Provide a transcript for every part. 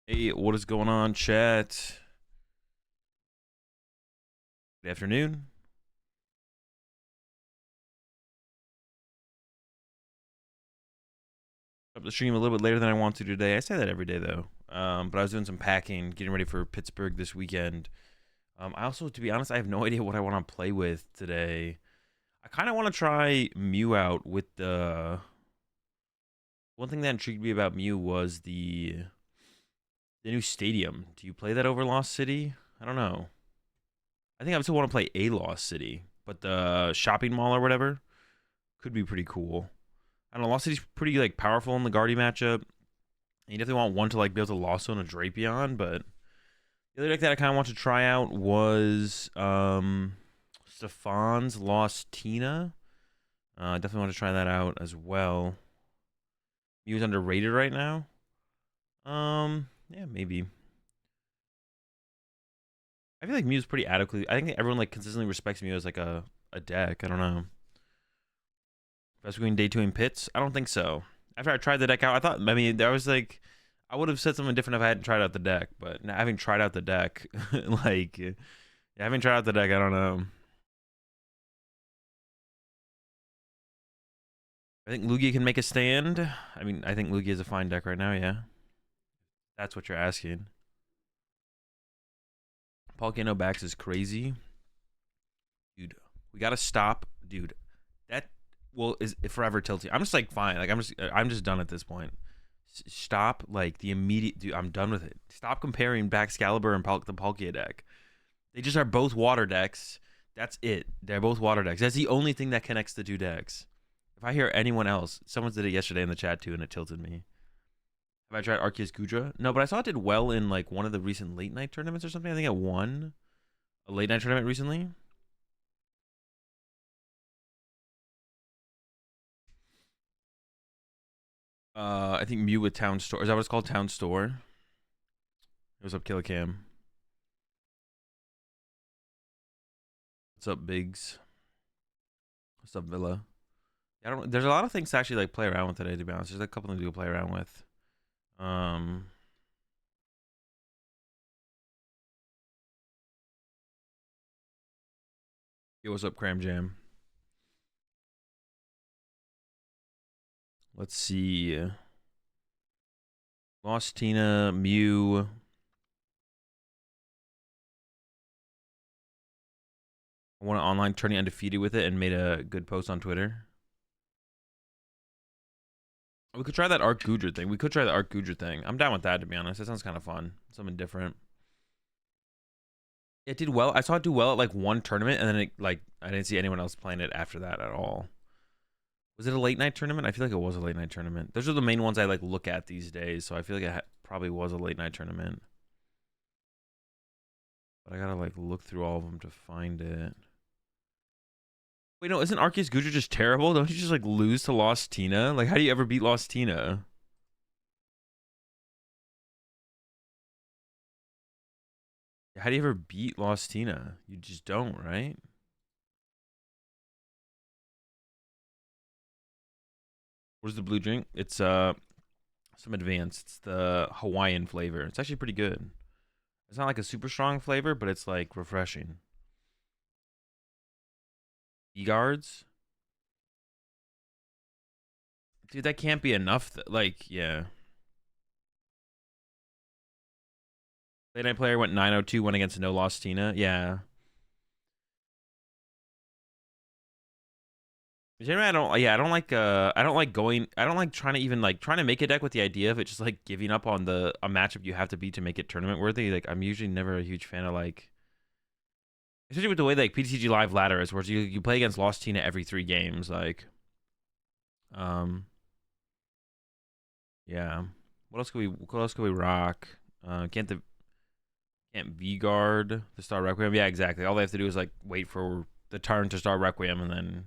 Hey, what is going on, chat? Good afternoon. Up the stream a little bit later than I want to today. I say that every day though. But I was doing some packing, getting ready for Pittsburgh this weekend. I also, to be honest, I have no idea what I want to play with today. I kind of want to try Mew out with the. One thing that intrigued me about Mew was the new stadium. Do you play that over Lost City? I don't know. I think I still want to play a Lost City, but the shopping mall or whatever could be pretty cool. I don't know. Lost City's pretty like powerful in the Guardy matchup. And you definitely want one to like be able to Lost Zone a Drapion, but the other deck that I kind of want to try out was Stefan's Lost Tina. I definitely want to try that out as well. Mew's underrated right now. Yeah, maybe. I feel like Mew's pretty adequately. I think everyone like consistently respects Mew as like a deck. I don't know. Best between day two and pits? I don't think so. After I tried the deck out, I thought, I mean, there was like, I would have said something different if I hadn't tried out the deck, but now having tried out the deck, like, yeah, having tried out the deck, I don't know. I think Lugia can make a stand. I mean, I think Lugia is a fine deck right now, yeah. That's what you're asking. Palkano backs is crazy. Dude, we gotta stop. Dude, that is forever tilting. I'm just like, fine. Like, I'm just done at this point. Stop, like, the immediate. Dude, I'm done with it. Stop comparing Baxcalibur and the Palkia deck. They just are both water decks. That's it. They're both water decks. That's the only thing that connects the two decks. If I hear anyone else, someone did it yesterday in the chat too, and it tilted me. Have I tried Arceus Gudra? No, but I saw it did well in like one of the recent late night tournaments or something. I think it won a late night tournament recently. I think Mew with Town Store. Is that what it's called? Town Store. What's up, Killicam? What's up, Biggs? What's up, Villa? I don't. There's a lot of things to actually like play around with today. To be honest, there's a couple things to play around with. Yo, what's up, Cram Jam? Let's see. Lost Tina, Mew. I won an online tourney undefeated with it and made a good post on Twitter. We could try that Arc Gudra thing. We could try the Arc Gudra thing. I'm down with that, to be honest. That sounds kind of fun. Something different. It did well. I saw it do well at like one tournament, and then it like I didn't see anyone else playing it after that at all. Was it a late night tournament? I feel like it was a late night tournament. Those are the main ones I like look at these days, so I feel like it probably was a late night tournament. But I gotta like look through all of them to find it. Wait, no, isn't Arceus Gudra just terrible? Don't you just like lose to Lost Tina? Like, how do you ever beat Lost Tina? How do you ever beat Lost Tina? You just don't, right? What is the blue drink? It's some advanced. It's the Hawaiian flavor. It's actually pretty good. It's not like a super strong flavor, but it's like refreshing. E-guards? Dude, that can't be enough. Like, yeah. Late night player went 902, went against no Lost Tina. Yeah. Generally, I don't like trying to even like trying to make a deck with the idea of it just like giving up on a matchup you have to beat to make it tournament worthy. Like, I'm usually never a huge fan of like, especially with the way like PTCG Live ladder is, where you play against Lost Tina every 3 games. Like, yeah. What else could we rock? Can't V guard the Star Requiem? Yeah, exactly. All they have to do is like wait for the turn to start Requiem, and then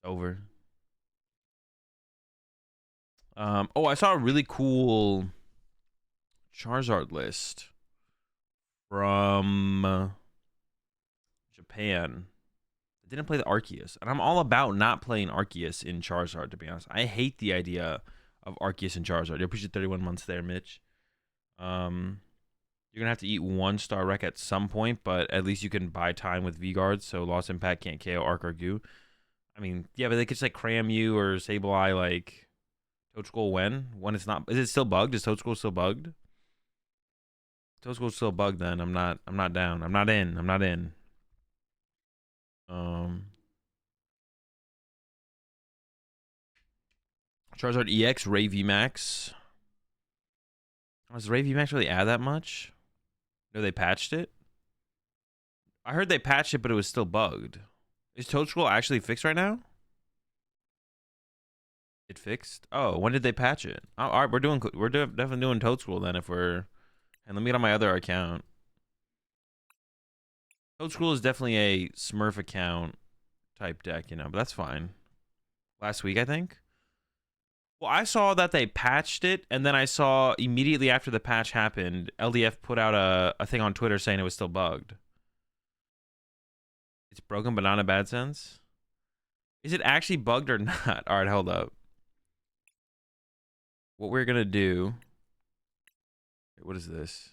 over. Oh, I saw a really cool Charizard list from Japan. I didn't play the Arceus, and I'm all about not playing Arceus in Charizard, to be honest. I hate the idea of Arceus and Charizard. I appreciate 31 months there, Mitch. You're gonna have to eat 1-star wreck at some point, but at least you can buy time with V guards, so Lost Impact can't KO Arc or Goo. I mean, yeah, but they could just like cram you or Sableye like Toad Scroll when it's not. Is it still bugged? Is Toad Scroll still bugged? Toad Scroll's still bugged. Then I'm not down. I'm not in. I'm not in. Um, Charizard EX Ray VMAX. Does Ray VMAX really add that much? No, they patched it. I heard they patched it, but it was still bugged. Is Toad Scroll actually fixed right now? It fixed. Oh, when did they patch it? Oh, all right, we're definitely doing Toad Scroll then. If we're and let me get on my other account. Toad Scroll is definitely a Smurf account type deck, you know, but that's fine. Last week, I think. Well, I saw that they patched it, and then I saw immediately after the patch happened, LDF put out a thing on Twitter saying it was still bugged. It's broken, but not in a bad sense. Is it actually bugged or not? All right, hold up. What we're gonna do? What is this?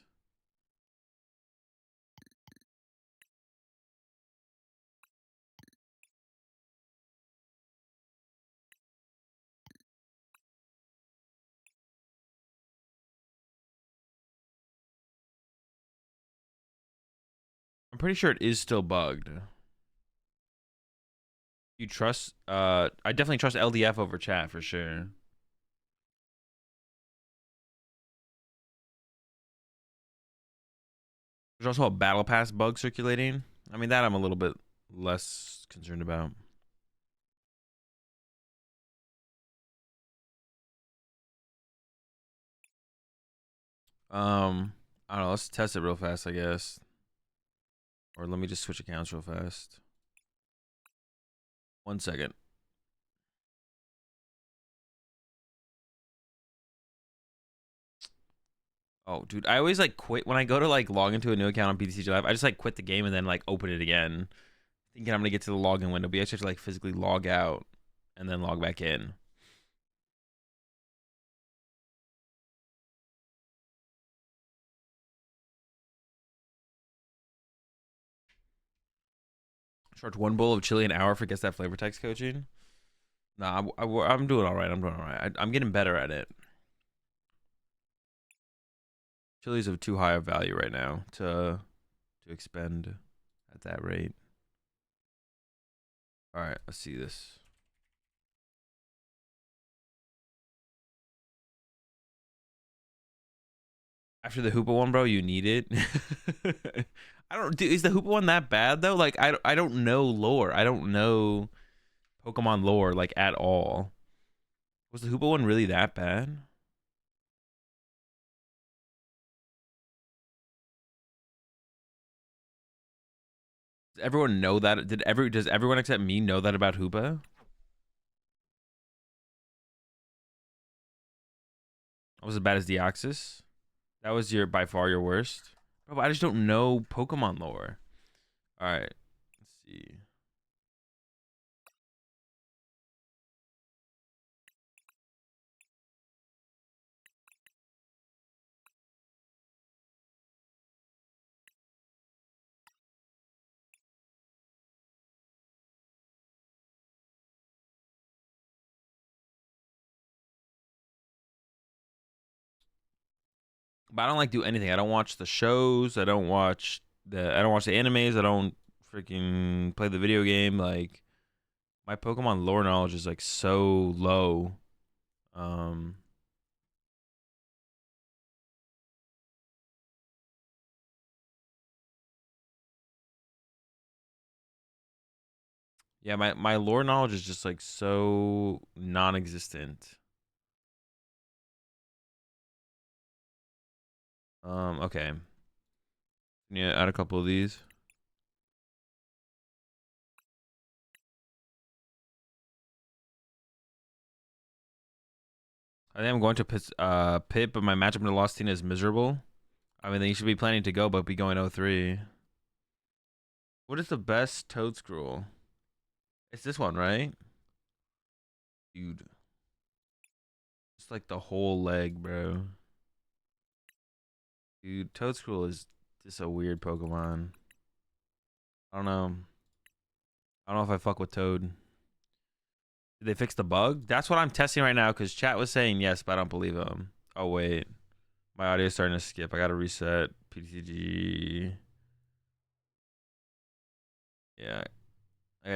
I'm pretty sure it is still bugged. You trust? I definitely trust LDF over chat for sure. There's also a battle pass bug circulating. I mean, that I'm a little bit less concerned about. I don't know. Let's test it real fast, I guess. Or let me just switch accounts real fast. 1 second. Oh, dude, I always like quit when I go to like log into a new account on PTCG Live. I just like quit the game and then like open it again, thinking I'm gonna get to the login window. But you actually have to like physically log out and then log back in. Charge 1 bowl of chili an hour for guess that flavor text coaching. Nah, I'm doing all right. I'm doing all right. I'm getting better at it. Chili's of too high of value right now to expend at that rate. All right, let's see this. After the Hoopa one, bro, you need it. I don't. Is the Hoopa one that bad though? Like, I don't know lore. I don't know Pokemon lore like at all. Was the Hoopa one really that bad? Does everyone know that? Does everyone except me know that about Hoopa? Was as bad as Deoxys? That was your by far your worst. Bro, but I just don't know Pokemon lore. All right, let's see. But I don't like do anything. I don't watch the shows. I don't watch the animes. I don't freaking play the video game. Like my Pokemon lore knowledge is like so low. Um yeah, my lore knowledge is just like so non-existent. Okay. Yeah, add a couple of these. I think I'm going to Pit, but my matchup in the Lost Tina is miserable. I mean, then you should be planning to go, but be going 0-3. What is the best Toad Scroll? It's this one, right? Dude. It's like the whole leg, bro. Dude, Toedscool is just a weird Pokemon. I don't know. I don't know if I fuck with Toad. Did they fix the bug? That's what I'm testing right now because chat was saying yes, but I don't believe them. Oh, wait. My audio is starting to skip. I got to reset. PTCG. Yeah.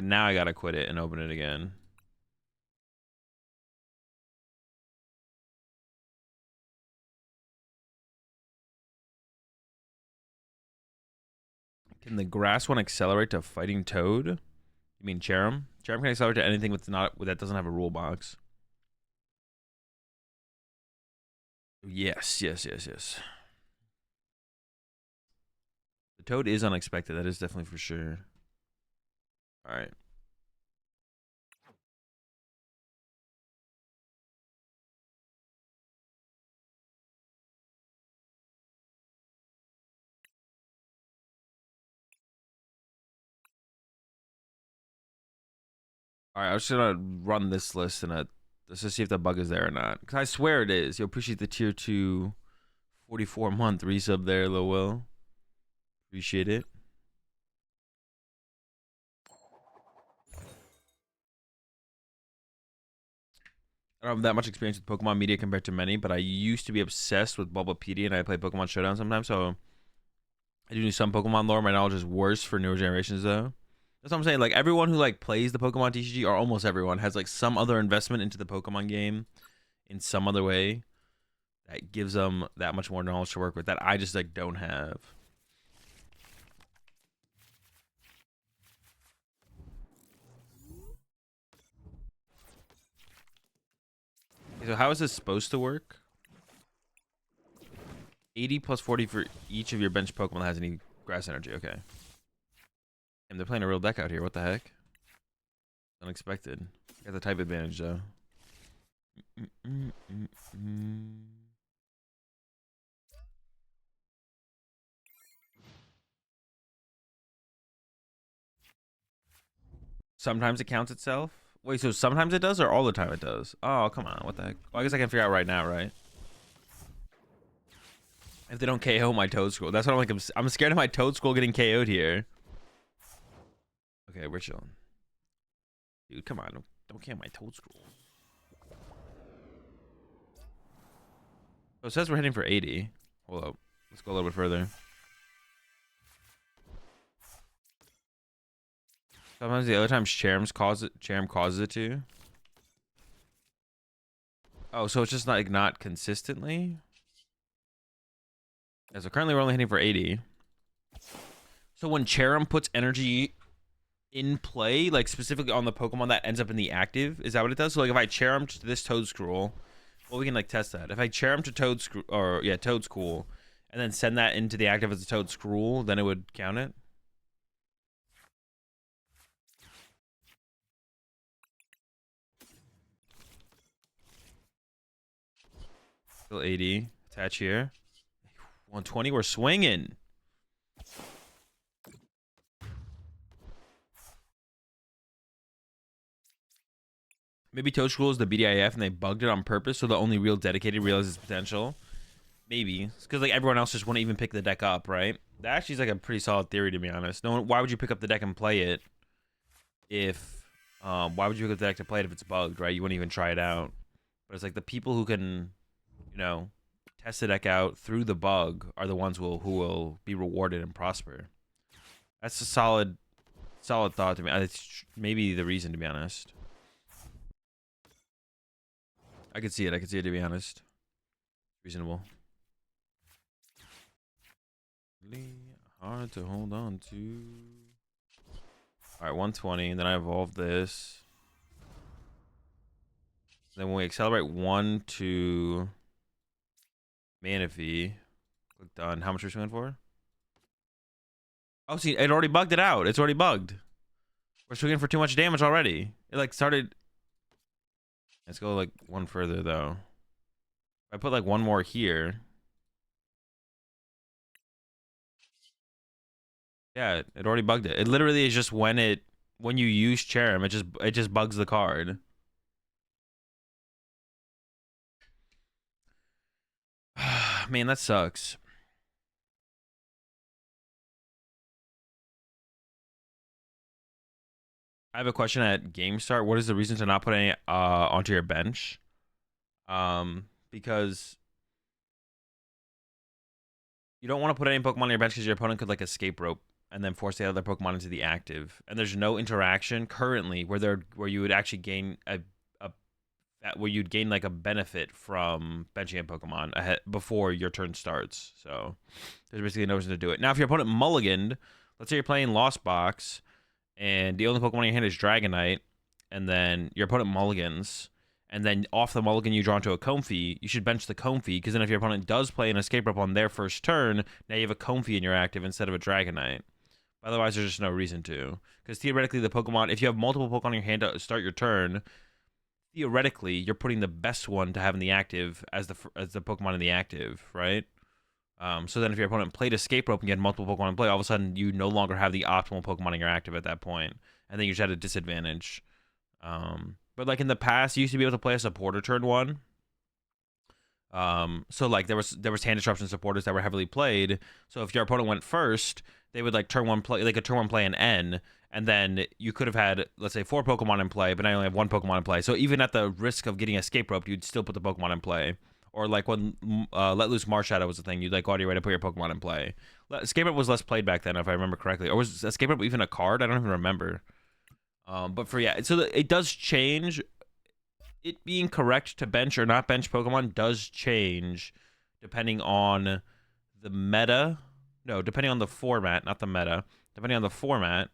Now I got to quit it and open it again. Can the grass one accelerate to fighting Toad? You mean Cherim? Cherim can accelerate to anything with that doesn't have a rule box. Yes. The Toad is unexpected. That is definitely for sure. All right. All right, I was just gonna run this list and let's just see if the bug is there or not. Cause I swear it is. You'll appreciate the tier 2 44-month resub there, Lil Will. Appreciate it. I don't have that much experience with Pokemon media compared to many, but I used to be obsessed with Bulbapedia and I play Pokemon Showdown sometimes, so I do some Pokemon lore. My knowledge is worse for newer generations though. That's what I'm saying. Like everyone who like plays the Pokemon TCG, or almost everyone, has like some other investment into the Pokemon game in some other way that gives them that much more knowledge to work with that I just like don't have. So how is this supposed to work? 80 plus 40 for each of your bench Pokemon that has any grass energy. Okay. And they're playing a real deck out here. What the heck? Unexpected. Got the type advantage though. Sometimes it counts itself. Wait, so sometimes it does or all the time it does? Oh, come on. What the heck? Well, I guess I can figure out right now, right? If they don't KO my Toedscool. That's what I'm like. I'm scared of my Toedscool getting KO'd here. Okay, we're chilling. Dude, come on. Don't KO my Toedscool. So it says we're hitting for 80. Hold up. Let's go a little bit further. Sometimes the other times Cherim causes it to. Oh, so it's just not consistently? Yeah, so currently we're only hitting for 80. So when Cherim puts energy in play, like specifically on the Pokemon that ends up in the active, is that what it does? So like if I Cherim to this Toedscool, well, we can like test that. If I Cherim to Toedscool, and then send that into the active as a Toedscool, then it would count it. Still 80. Attach here. 120. We're swinging. Maybe Toedscool is the BDIF and they bugged it on purpose so the only real dedicated realizes potential. Maybe. It's because like everyone else just wouldn't even pick the deck up, right? That actually is like a pretty solid theory, to be honest. No one, why would you pick up the deck and play it if why would you pick up the deck to play it if it's bugged, right? You wouldn't even try it out. But it's like the people who can, you know, test the deck out through the bug are the ones who will be rewarded and prosper. That's a solid thought to me. It's maybe the reason, to be honest. I could see it, to be honest. Reasonable. Really hard to hold on to. Alright, 120. Then I evolve this. Then when we accelerate 1 to Manaphy, click done. How much are we swinging for? Oh, see, it already bugged it out. It's already bugged. We're swinging for too much damage already. It like started. Let's go like one further though. If I put like one more here. Yeah, it already bugged it. It literally is just when you use Cherim, it just bugs the card. Man, that sucks. I have a question at game start. What is the reason to not put any onto your bench? Because you don't want to put any Pokemon on your bench because your opponent could like escape rope and then force the other Pokemon into the active. And there's no interaction currently where you would actually gain where you'd gain like a benefit from benching a Pokemon ahead before your turn starts. So there's basically no reason to do it. Now, if your opponent mulliganed, let's say you're playing Lost Box, and the only Pokemon in your hand is Dragonite, and then your opponent mulligans, and then off the mulligan you draw into a Comfey, you should bench the Comfey, because then if your opponent does play an Escape Rope on their first turn, now you have a Comfey in your active instead of a Dragonite. Otherwise, there's just no reason to. Because theoretically, the Pokemon, if you have multiple Pokemon in your hand to start your turn, theoretically, you're putting the best one to have in the active as the Pokemon in the active, right? So then if your opponent played Escape Rope and you had multiple Pokemon in play, all of a sudden you no longer have the optimal Pokemon in your active at that point, and then you just had a disadvantage. But like in the past, you used to be able to play a supporter turn one. So like there was hand disruption supporters that were heavily played. So if your opponent went first, they would like turn one play, they could turn one play an N, and then you could have had, let's say, 4 Pokemon in play, but I only have 1 Pokemon in play. So even at the risk of getting Escape Rope, you'd still put the Pokemon in play. Or like when Let Loose Marshadow was the thing, you'd like go out of your way to put your Pokemon in play. Escape Rope was less played back then, if I remember correctly. Or was Escape Rope even a card? I don't even remember. But for yeah, so it does change. It being correct to bench or not bench Pokemon does change depending on the meta. No, depending on the format, not the meta. Depending on the format,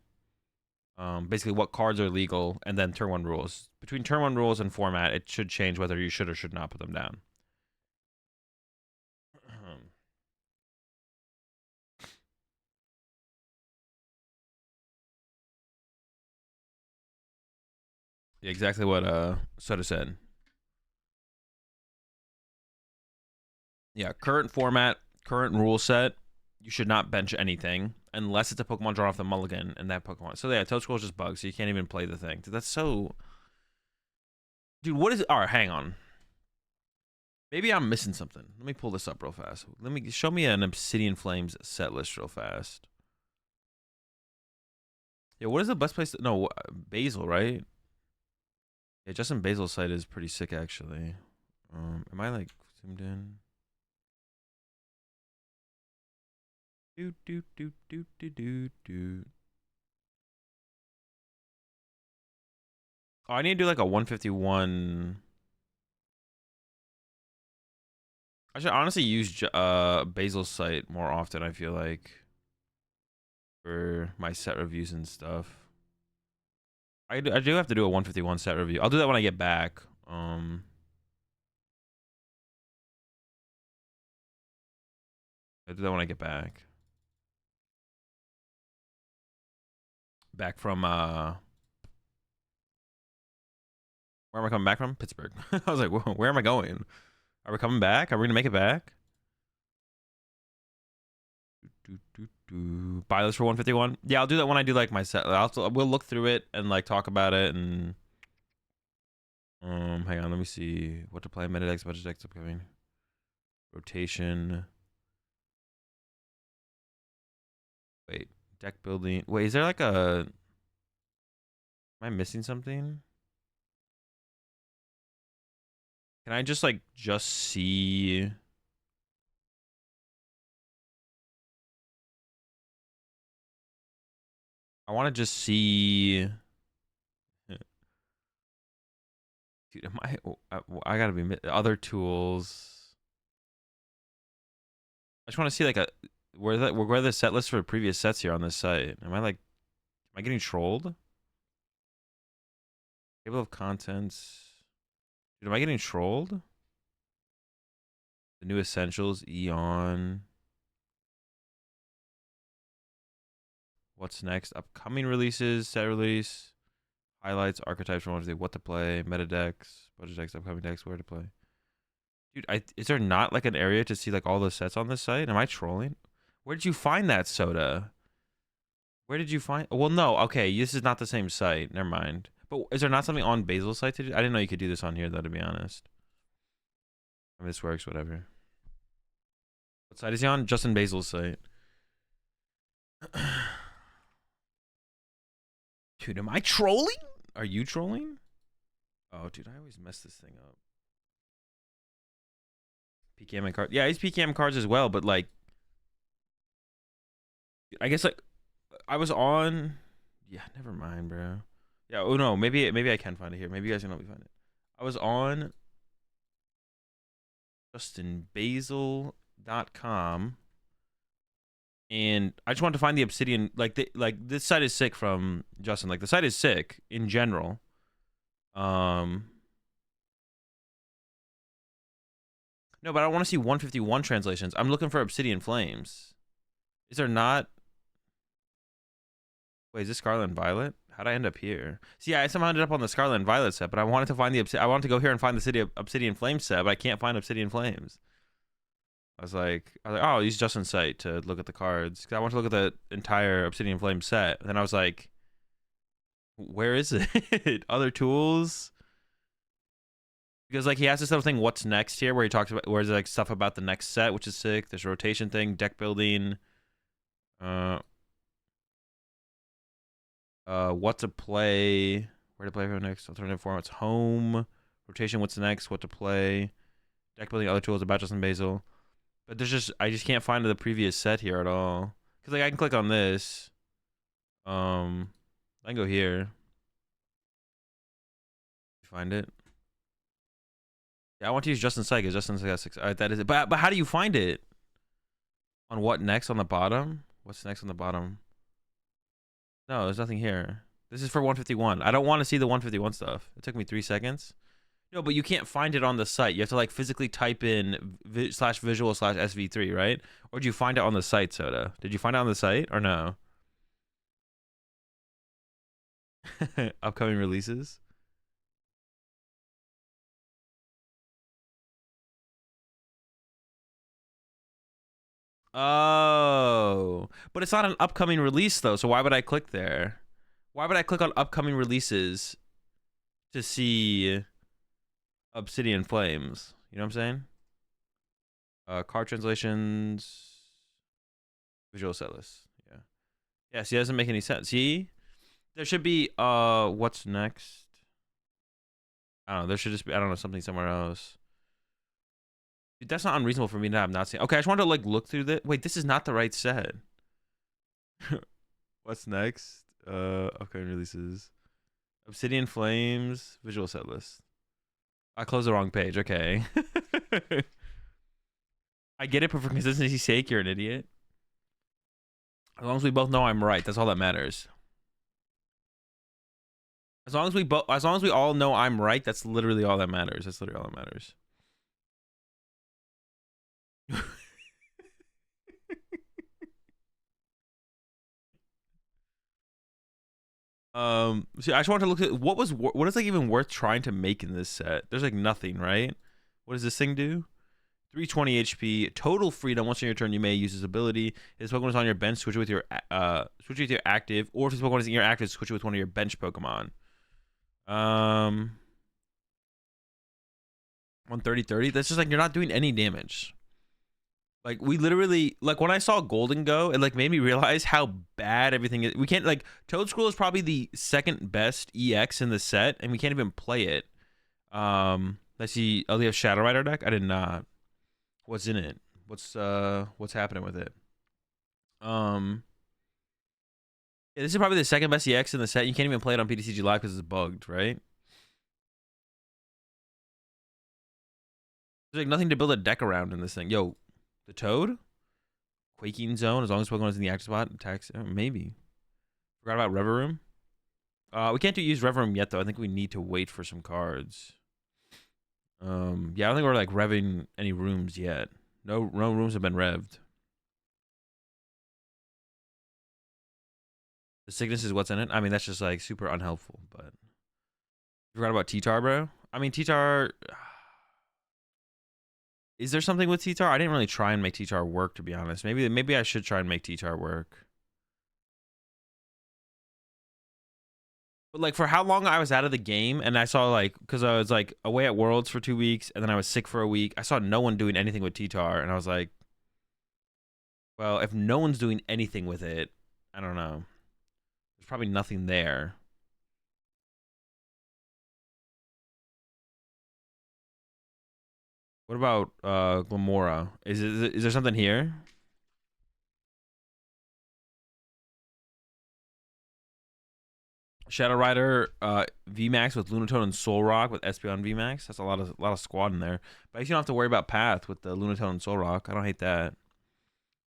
basically what cards are legal, and then turn 1 rules. Between turn 1 rules and format, it should change whether you should or should not put them down. Yeah, exactly what Soda said. Yeah, current format, current rule set, you should not bench anything unless it's a Pokemon drawn off the mulligan and that Pokemon. So yeah, Toadscroll is just bugs, so you can't even play the thing. Dude, that's so... Dude, what is... Alright, hang on. Maybe I'm missing something. Let me pull this up real fast. Let me... Show me an Obsidian Flames set list real fast. Yeah, what is the best place to... No, Basil, right? Yeah, Justin Basil's site is pretty sick, actually. Am I, like, zoomed in? Do do do do do do do. Oh, I need to do like a 151. I should honestly use Basil's site more often, I feel like, for my set reviews and stuff. I do have to do a 151 set review. I'll do that when I get back. I'll do that when I get back. Back from where am I coming back from? Pittsburgh. I was like, where am I going? Are we coming back? Are we gonna make it back? Buy this for 151. Yeah, I'll do that when I do like my set. We'll look through it and like talk about it and hang on, let me see what to play. Meta decks, budget decks upcoming. Rotation. Wait, deck building. Wait, is there like a... Am I missing something? Can I just like see... I want to just see... Dude, am I gotta be... Other tools... I just want to see like a... Where the set list for previous sets here on this site? Am I getting trolled? Table of contents. Dude, am I getting trolled? The new essentials, Eon. What's next? Upcoming releases, set release, highlights, archetypes from what to play, meta decks, budget decks, upcoming decks, where to play. Dude, is there not like an area to see like all the sets on this site? Am I trolling? Where did you find that, Soda? Where did you find? Well, no. Okay, this is not the same site. Never mind. But is there not something on Basil's site to do? I didn't know you could do this on here, though, to be honest. I mean, this works, whatever. What site is he on? Justin Basil's site. Dude, am I trolling? Are you trolling? Oh, dude, I always mess this thing up. PKM and cards. Yeah, he's PKM cards as well, but like, I guess like I was on. Yeah, never mind, bro. Yeah. Oh no, maybe I can find it here. Maybe you guys can help me find it. I was on justinbasil.com, and I just wanted to find the obsidian. Like this site is sick from Justin. Like the site is sick in general. No, but I want to see 151 translations. I'm looking for Obsidian Flames. Is there not? Wait, is this Scarlet and Violet? How'd I end up here? See, I somehow ended up on the Scarlet and Violet set, but I wanted to find I wanted to go here and find the City of Obsidian Flames set, but I can't find Obsidian Flames. I was like, oh, I'll use Justin's site to look at the cards because I want to look at the entire Obsidian Flame set. And then I was like, where is it? Other tools? Because like he has this little thing, what's next here, where he talks about where there's like stuff about the next set, which is sick. There's a rotation thing, deck building, what to play, where to play for next, alternative formats, home, rotation, what's next, what to play, deck building, other tools about Justin Basil. But there's just I just can't find the previous set here at all. Cause like I can click on this, I can go here, find it. Yeah, I want to use Justin's site because Justin's got 6. All right, that is it. But how do you find it? On what next on the bottom? What's next on the bottom? No, there's nothing here. This is for 151. I don't want to see the 151 stuff. It took me 3 seconds. No, but you can't find it on the site. You have to like physically type in /visual/SV3, right? Or did you find it on the site, Soda? Did you find it on the site or no? Upcoming releases. Oh, but it's not an upcoming release though. So why would I click there? Why would I click on upcoming releases to see Obsidian Flames? You know what I'm saying? Card translations, visual set list. Yeah. Yeah, see, it doesn't make any sense. See? There should be what's next? I don't know. There should just be, I don't know, something somewhere else. Dude, that's not unreasonable for me to have not seen. Okay, I just wanted to like look through this. Wait, this is not the right set. What's next? Upcoming releases. Obsidian Flames, visual set list. I closed the wrong page. Okay. I get it, but for consistency's sake, you're an idiot. As long as we both know I'm right, that's all that matters. As long as we all know I'm right, that's literally all that matters. That's literally all that matters. See, I just want to look at what is like even worth trying to make in this set. There's like nothing, right? What does this thing do? 320 HP, total freedom. Once on your turn, you may use this ability. If this Pokemon is on your bench, switch it with your active, or if this Pokemon is in your active, switch it with one of your bench Pokemon. 130-30. That's just like you're not doing any damage. Like we literally, like when I saw Golden go, it like made me realize how bad everything is. We can't like Toedscruel is probably the second best EX in the set, and we can't even play it. Let's see. Oh, they have Shadow Rider deck. I did not. What's in it? What's happening with it? Yeah, this is probably the second best EX in the set. You can't even play it on PTCG Live because it's bugged, right? There's like nothing to build a deck around in this thing. Yo, the Toad? Quaking Zone, as long as Pokemon is in the active spot, attacks. Maybe. Forgot about Reverum. We can't use Reverum yet, though. I think we need to wait for some cards. Yeah, I don't think we're like revving any rooms yet. No rooms have been revved. The sickness is what's in it. I mean, that's just like super unhelpful, but. You forgot about T-Tar, bro? I mean, T-Tar. Is there something with T-Tar? I didn't really try and make T-Tar work, to be honest. Maybe I should try and make T-Tar work. But like for how long I was out of the game, and I saw like, because I was like away at Worlds for 2 weeks, and then I was sick for a week. I saw no one doing anything with T-Tar, and I was like, well, if no one's doing anything with it, I don't know. There's probably nothing there. What about Glamora? Is there something here? Shadow Rider VMAX with Lunatone and Soul Rock with Espeon VMAX. That's a lot of squad in there. But you don't have to worry about Path with the Lunatone and Soul Rock. I don't hate that.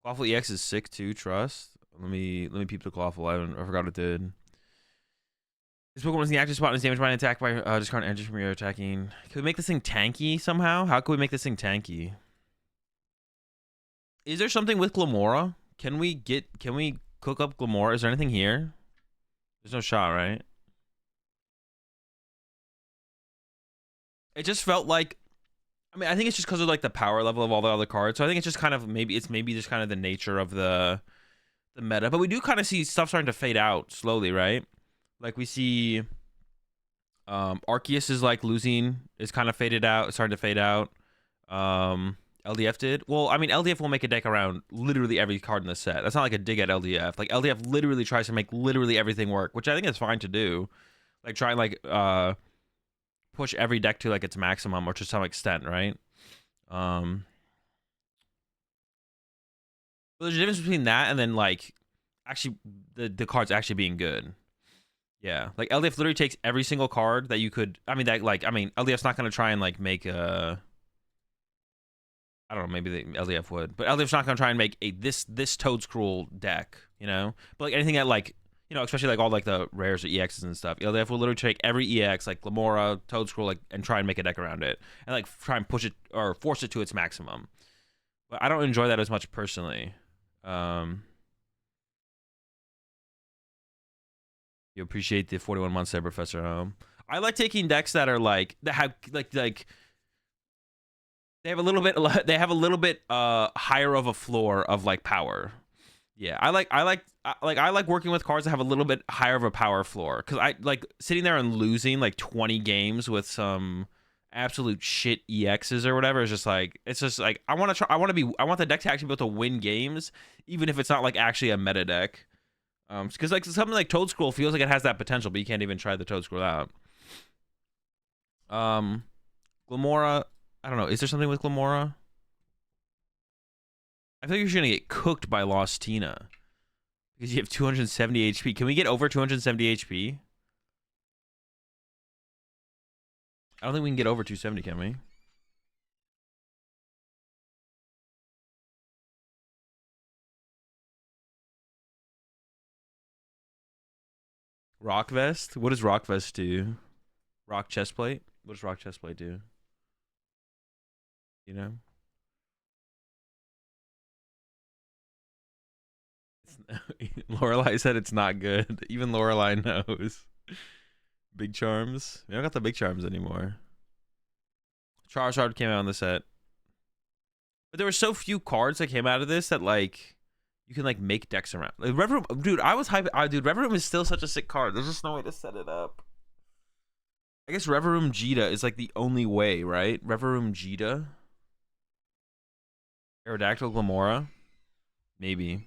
Clawful EX is sick too, trust. Let me peep the Clawful. I forgot it did. This Pokemon is the active spot and is damaged by an attack by discard energy from your attacking. Can we make this thing tanky somehow? How can we make this thing tanky? Is there something with Glamora? Can we cook up Glamora? Is there anything here? There's no shot, right? It just felt like, I mean, I think it's just because of like the power level of all the other cards. So I think it's just kind of maybe just kind of the nature of the meta. But we do kind of see stuff starting to fade out slowly, right? Like we see Arceus is like is kind of faded out, starting to fade out. LDF did. Well, I mean, LDF will make a deck around literally every card in the set. That's not like a dig at LDF. Like LDF literally tries to make literally everything work, which I think is fine to do. Like try and like push every deck to like its maximum or to some extent, right? But there's a difference between that and then like actually the cards actually being good. Yeah, like LDF literally takes every single card that you could. I mean, LDF's not gonna try and like make a. I don't know, maybe the LDF would, but LDF's not gonna try and make this Toadscruel deck, you know. But like anything that like, you know, especially like all like the rares or EXs and stuff, LDF will literally take every EX like Glamora, Toadscruel, like, and try and make a deck around it, and like try and push it or force it to its maximum. But I don't enjoy that as much personally. You appreciate the 41 months there, Professor. I like taking decks that are like that have like they have a little bit higher of a floor of like power. Yeah, I like working with cards that have a little bit higher of a power floor, because I like sitting there and losing like 20 games with some absolute shit EXs or whatever is just like, it's just like I want the deck to actually be able to win games even if it's not like actually a meta deck. Because like something like Toadscruel feels like it has that potential, but you can't even try the Toadscruel out. Glamora, I don't know. Is there something with Glamora? I think you're gonna get cooked by Lost Tina because you have 270 HP. Can we get over 270 HP? I don't think we can get over 270, can we? Rock Vest? What does Rock Vest do? Rock Chestplate? What does Rock Chestplate do? You know? Lorelai said it's not good. Even Lorelai knows. Big Charms. We don't got the Big Charms anymore. Charizard came out on the set. But there were so few cards that came out of this that like you can like make decks around. Like Red Room, dude, I was hyped. Dude, Red Room is still such a sick card. There's just no way to set it up. I guess Reverum Jita is like the only way, right? Reverum Jita. Aerodactyl Glamora. Maybe.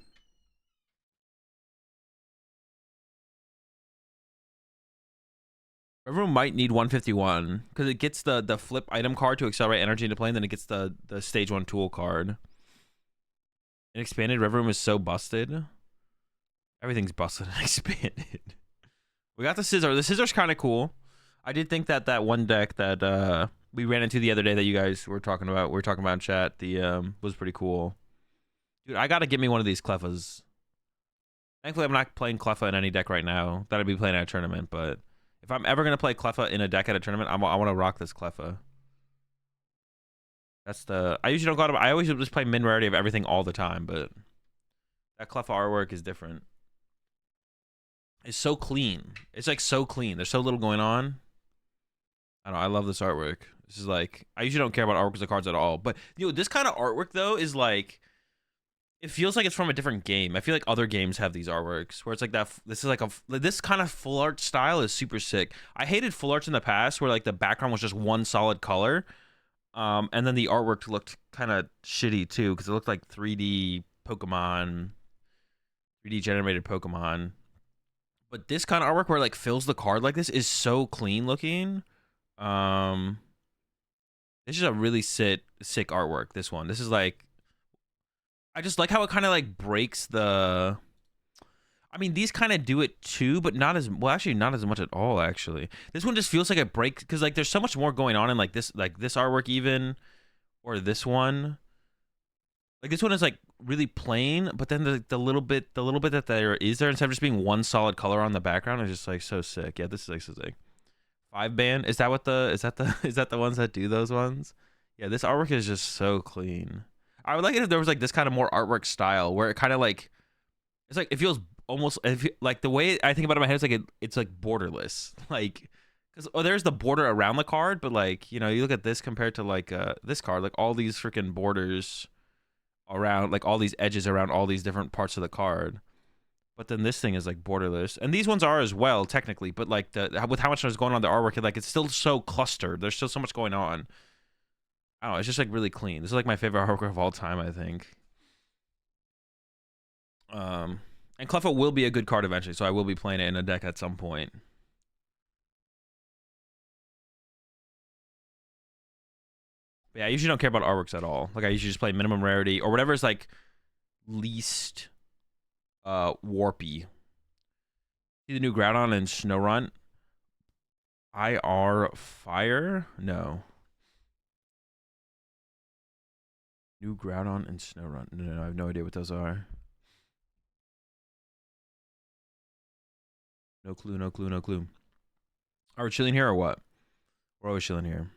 Reverum might need 151 because it gets the flip item card to accelerate energy into play, and then it gets the stage 1 tool card. And expanded Reverum is so busted. Everything's busted and expanded. We got the Scizor. The Scizor's kind of cool. I did think that one deck that we ran into the other day that you guys were talking about, in chat, the was pretty cool. Dude, I gotta get me one of these Cleffas. Thankfully, I'm not playing Cleffa in any deck right now that I'd be playing at a tournament, but if I'm ever gonna play Cleffa in a deck at a tournament, I want to rock this Cleffa. That's the. I usually don't go out of. I always just play min rarity of everything all the time, but that Cleffa artwork is different. It's so clean. It's like so clean. There's so little going on. I don't know. I love this artwork. This is like, I usually don't care about artworks of cards at all, but you know, this kind of artwork though is like, it feels like it's from a different game. I feel like other games have these artworks where it's like that. This is like this kind of full art style is super sick. I hated full arts in the past where like the background was just one solid color. And then the artwork looked kind of shitty too because it looked like 3D Pokemon, 3D generated Pokemon. But this kind of artwork where it like fills the card like this is so clean looking. This This is a really sick artwork. This one. This is like, I just like how it kind of like breaks the. I mean, these kind of do it too, but not as well. Actually, not as much at all. Actually, this one just feels like it breaks because like there's so much more going on in like this artwork even, or this one. Like this one is like really plain, but then the little bit that there is there, instead of just being one solid color on the background, is just like so sick. Yeah, this is like so sick. 5-band, is that what is that the ones that do those ones? Yeah, this artwork is just so clean. I would like it if there was like this kind of more artwork style where it kind of like, it's like it feels almost like the way I think about it in my head is like it's like borderless, like because there's the border around the card, but like, you know, you look at this compared to like this card, like all these freaking borders around, like all these edges around all these different parts of the card. But then this thing is like borderless, and these ones are as well technically, but like with how much is going on in the artwork, like it's still so clustered. There's still so much going on. I don't know, it's just like really clean. This is like my favorite artwork of all time, I think. And Cleffa will be a good card eventually, so I will be playing it in a deck at some point. But yeah, I usually don't care about artworks at all. Like I usually just play minimum rarity or whatever is like least warpy. See the new Groudon and Snorunt? IR Fire? No. New Groudon and Snorunt. No, I have no idea what those are. No clue, no clue, no clue. Are we chilling here or what? We're always chilling here.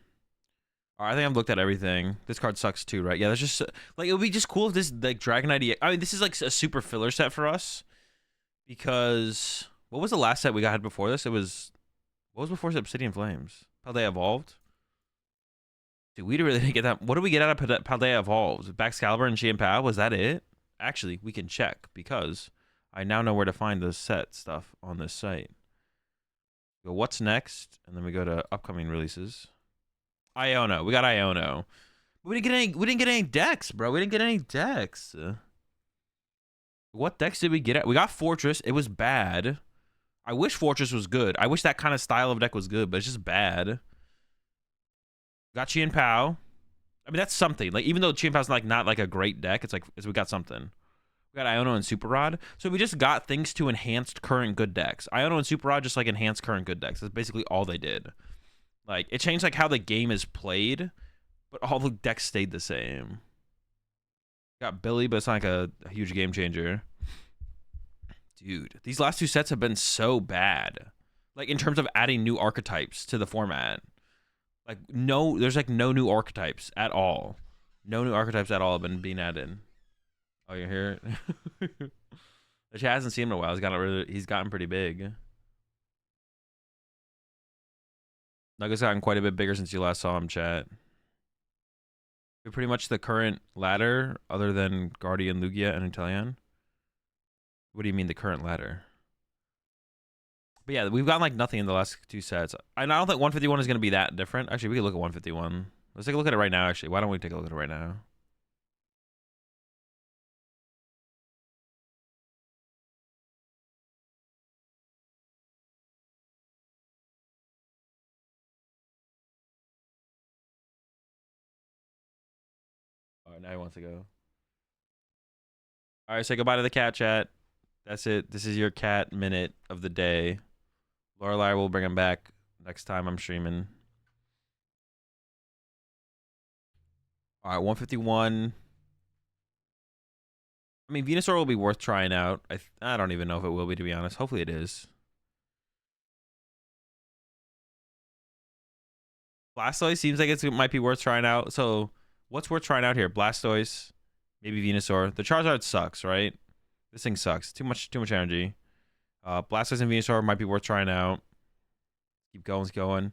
All right, I think I've looked at everything. This card sucks too, right? Yeah, that's just like, it would be just cool if this like Dragonite. I mean, this is like a super filler set for us because what was the last set we got before this? It was, what was before Obsidian Flames? Paldea Evolved. Dude, we really didn't get that. What did we get out of Paldea Evolved? Baxcalibur and Chien-Pao? Was that it? Actually, we can check because I now know where to find the set stuff on this site. Go what's next, and then we go to upcoming releases. Iono. We got Iono. We didn't get any decks, bro. We didn't get any decks. What decks did we get at? We got Fortress. It was bad. I wish Fortress was good. I wish that kind of style of deck was good, but it's just bad. Got Chien-Pao. I mean, that's something. Like, even though Chien-Pao's not like a great deck, it's like we got something. We got Iono and Super Rod. So we just got things to enhance current good decks. Iono and Super Rod just like enhance current good decks. That's basically all they did. Like, it changed like how the game is played, but all the decks stayed the same. Got Billy, but it's not like a huge game changer. Dude, these last two sets have been so bad. Like, in terms of adding new archetypes to the format. Like, no, there's like no new archetypes at all. No new archetypes at all have been being added. Oh, you hear it? Which hasn't seen him in a while. He's gotten pretty big. Nugget's gotten quite a bit bigger since you last saw him, chat. You're pretty much the current ladder, other than Guardian, Lugia, and Inteleon. What do you mean the current ladder? But yeah, we've gotten like nothing in the last two sets. I don't think 151 is going to be that different. Actually, we could look at 151. Let's take a look at it right now, actually. Why don't we take a look at it right now? All right, now he wants to go. All right, say goodbye to the cat, chat. That's it. This is your cat minute of the day. Lorelei will bring him back next time I'm streaming. All right, 151. I mean, Venusaur will be worth trying out. I don't even know if it will be, to be honest. Hopefully it is. Blastoise seems like it might be worth trying out. So what's worth trying out here? Blastoise, maybe Venusaur. The Charizard sucks, right? This thing sucks. Too much energy. Blastoise and Venusaur might be worth trying out. Keep going.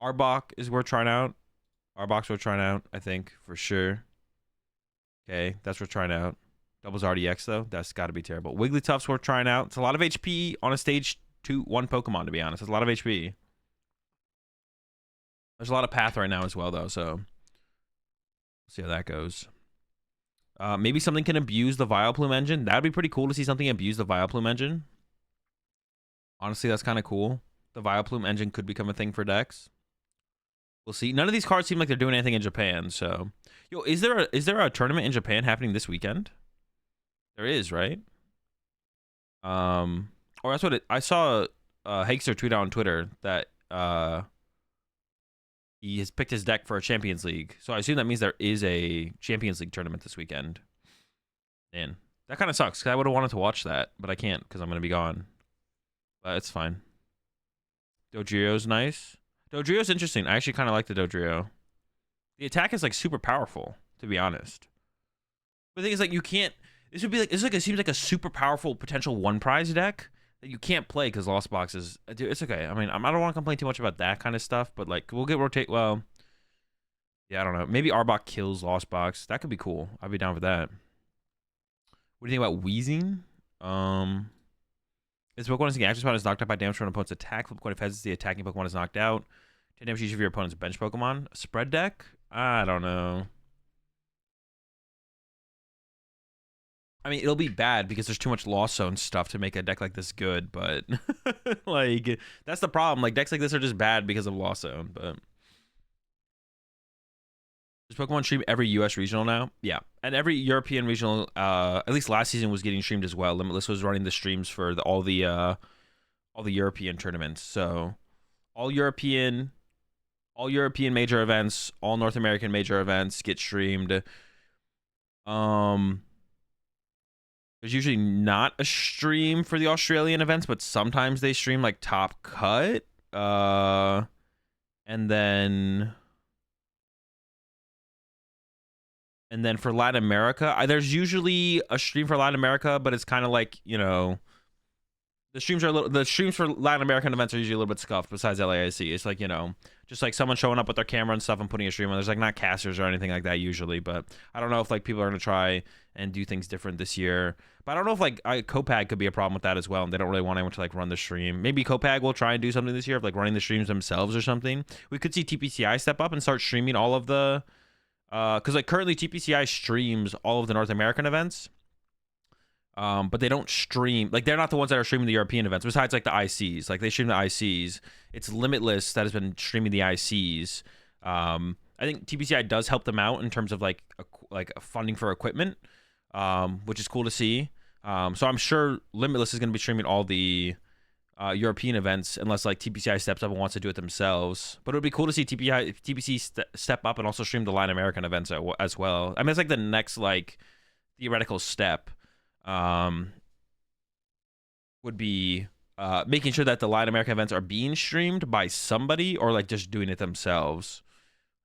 Arbok is worth trying out. Arbok's worth trying out, I think, for sure. Okay, that's worth trying out. Doubles RDX, though. That's got to be terrible. Wigglytuff's worth trying out. It's a lot of HP on a stage 2-1 Pokemon, to be honest. It's a lot of HP. There's a lot of path right now as well, though, so we'll see how that goes. Maybe something can abuse the Vileplume engine. That'd be pretty cool to see something abuse the Vileplume engine. Honestly, that's kind of cool. The Vileplume engine could become a thing for decks. We'll see. None of these cards seem like they're doing anything in Japan. So, yo, is there a tournament in Japan happening this weekend? There is, right? Or that's what I saw. Hagster tweet out on Twitter that he has picked his deck for a Champions League. So I assume that means there is a Champions League tournament this weekend. Man, that kind of sucks because I would have wanted to watch that, but I can't because I'm gonna be gone. But it's fine. Dodrio's nice. Dodrio's interesting. I actually kind of like the Dodrio. The attack is like super powerful, to be honest. But the thing is, like, you can't. This would be like, it seems like a super powerful potential one prize deck that you can't play because Lost Box is. Dude, it's okay. I mean, I don't want to complain too much about that kind of stuff, but like, we'll get rotate. Well, yeah, I don't know. Maybe Arbok kills Lost Box. That could be cool. I'd be down for that. What do you think about Wheezing? This Pokemon is the active spot is knocked out by damage from an opponent's attack. Flip coin if heads, the attacking Pokemon is knocked out. 10 damage each of your opponent's bench Pokemon. A spread deck? I don't know. I mean, it'll be bad because there's too much Lost Zone stuff to make a deck like this good, but like that's the problem. Like decks like this are just bad because of Lost Zone, but does Pokemon stream every US regional now? Yeah. And every European regional, at least last season, was getting streamed as well. Limitless was running the streams for all the European tournaments. So all European major events, all North American major events get streamed. There's usually not a stream for the Australian events, but sometimes they stream like Top Cut. And then for Latin America, there's usually a stream for Latin America, but it's kind of like, you know, the streams for Latin American events are usually a little bit scuffed besides LAIC. It's like, you know, just like someone showing up with their camera and stuff and putting a stream on. There's like not casters or anything like that usually, but I don't know if like people are going to try and do things different this year. But I don't know if like Copag could be a problem with that as well. And they don't really want anyone to like run the stream. Maybe Copag will try and do something this year of like running the streams themselves or something. We could see TPCI step up and start streaming all of the, because like currently TPCI streams all of the North American events. But they don't stream, like they're not the ones that are streaming the European events besides like the ICs. Like they stream the ICs. It's Limitless that has been streaming the ICs. I think TPCI does help them out in terms of like funding for equipment, which is cool to see. So I'm sure Limitless is going to be streaming all the European events unless like TPCI steps up and wants to do it themselves. But it would be cool to see TPC step up and also stream the Latin American events as well. I mean, it's like the next like theoretical step. Would be making sure that the Latin American events are being streamed by somebody or like just doing it themselves.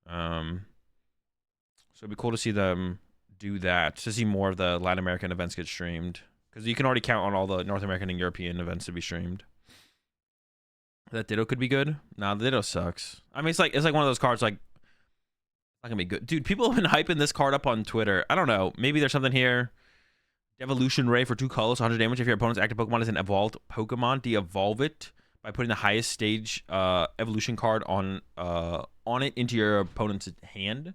So it'd be cool to see them do that, to see more of the Latin American events get streamed, because you can already count on all the North American and European events to be streamed. That Ditto could be good. Nah, the Ditto sucks. I mean, it's like one of those cards like not gonna be good, dude. People have been hyping this card up on Twitter. I don't know. Maybe there's something here. Evolution Ray for 2 colors, 100 damage. If your opponent's active Pokemon is an evolved Pokemon, de-evolve it by putting the highest stage evolution card on it into your opponent's hand.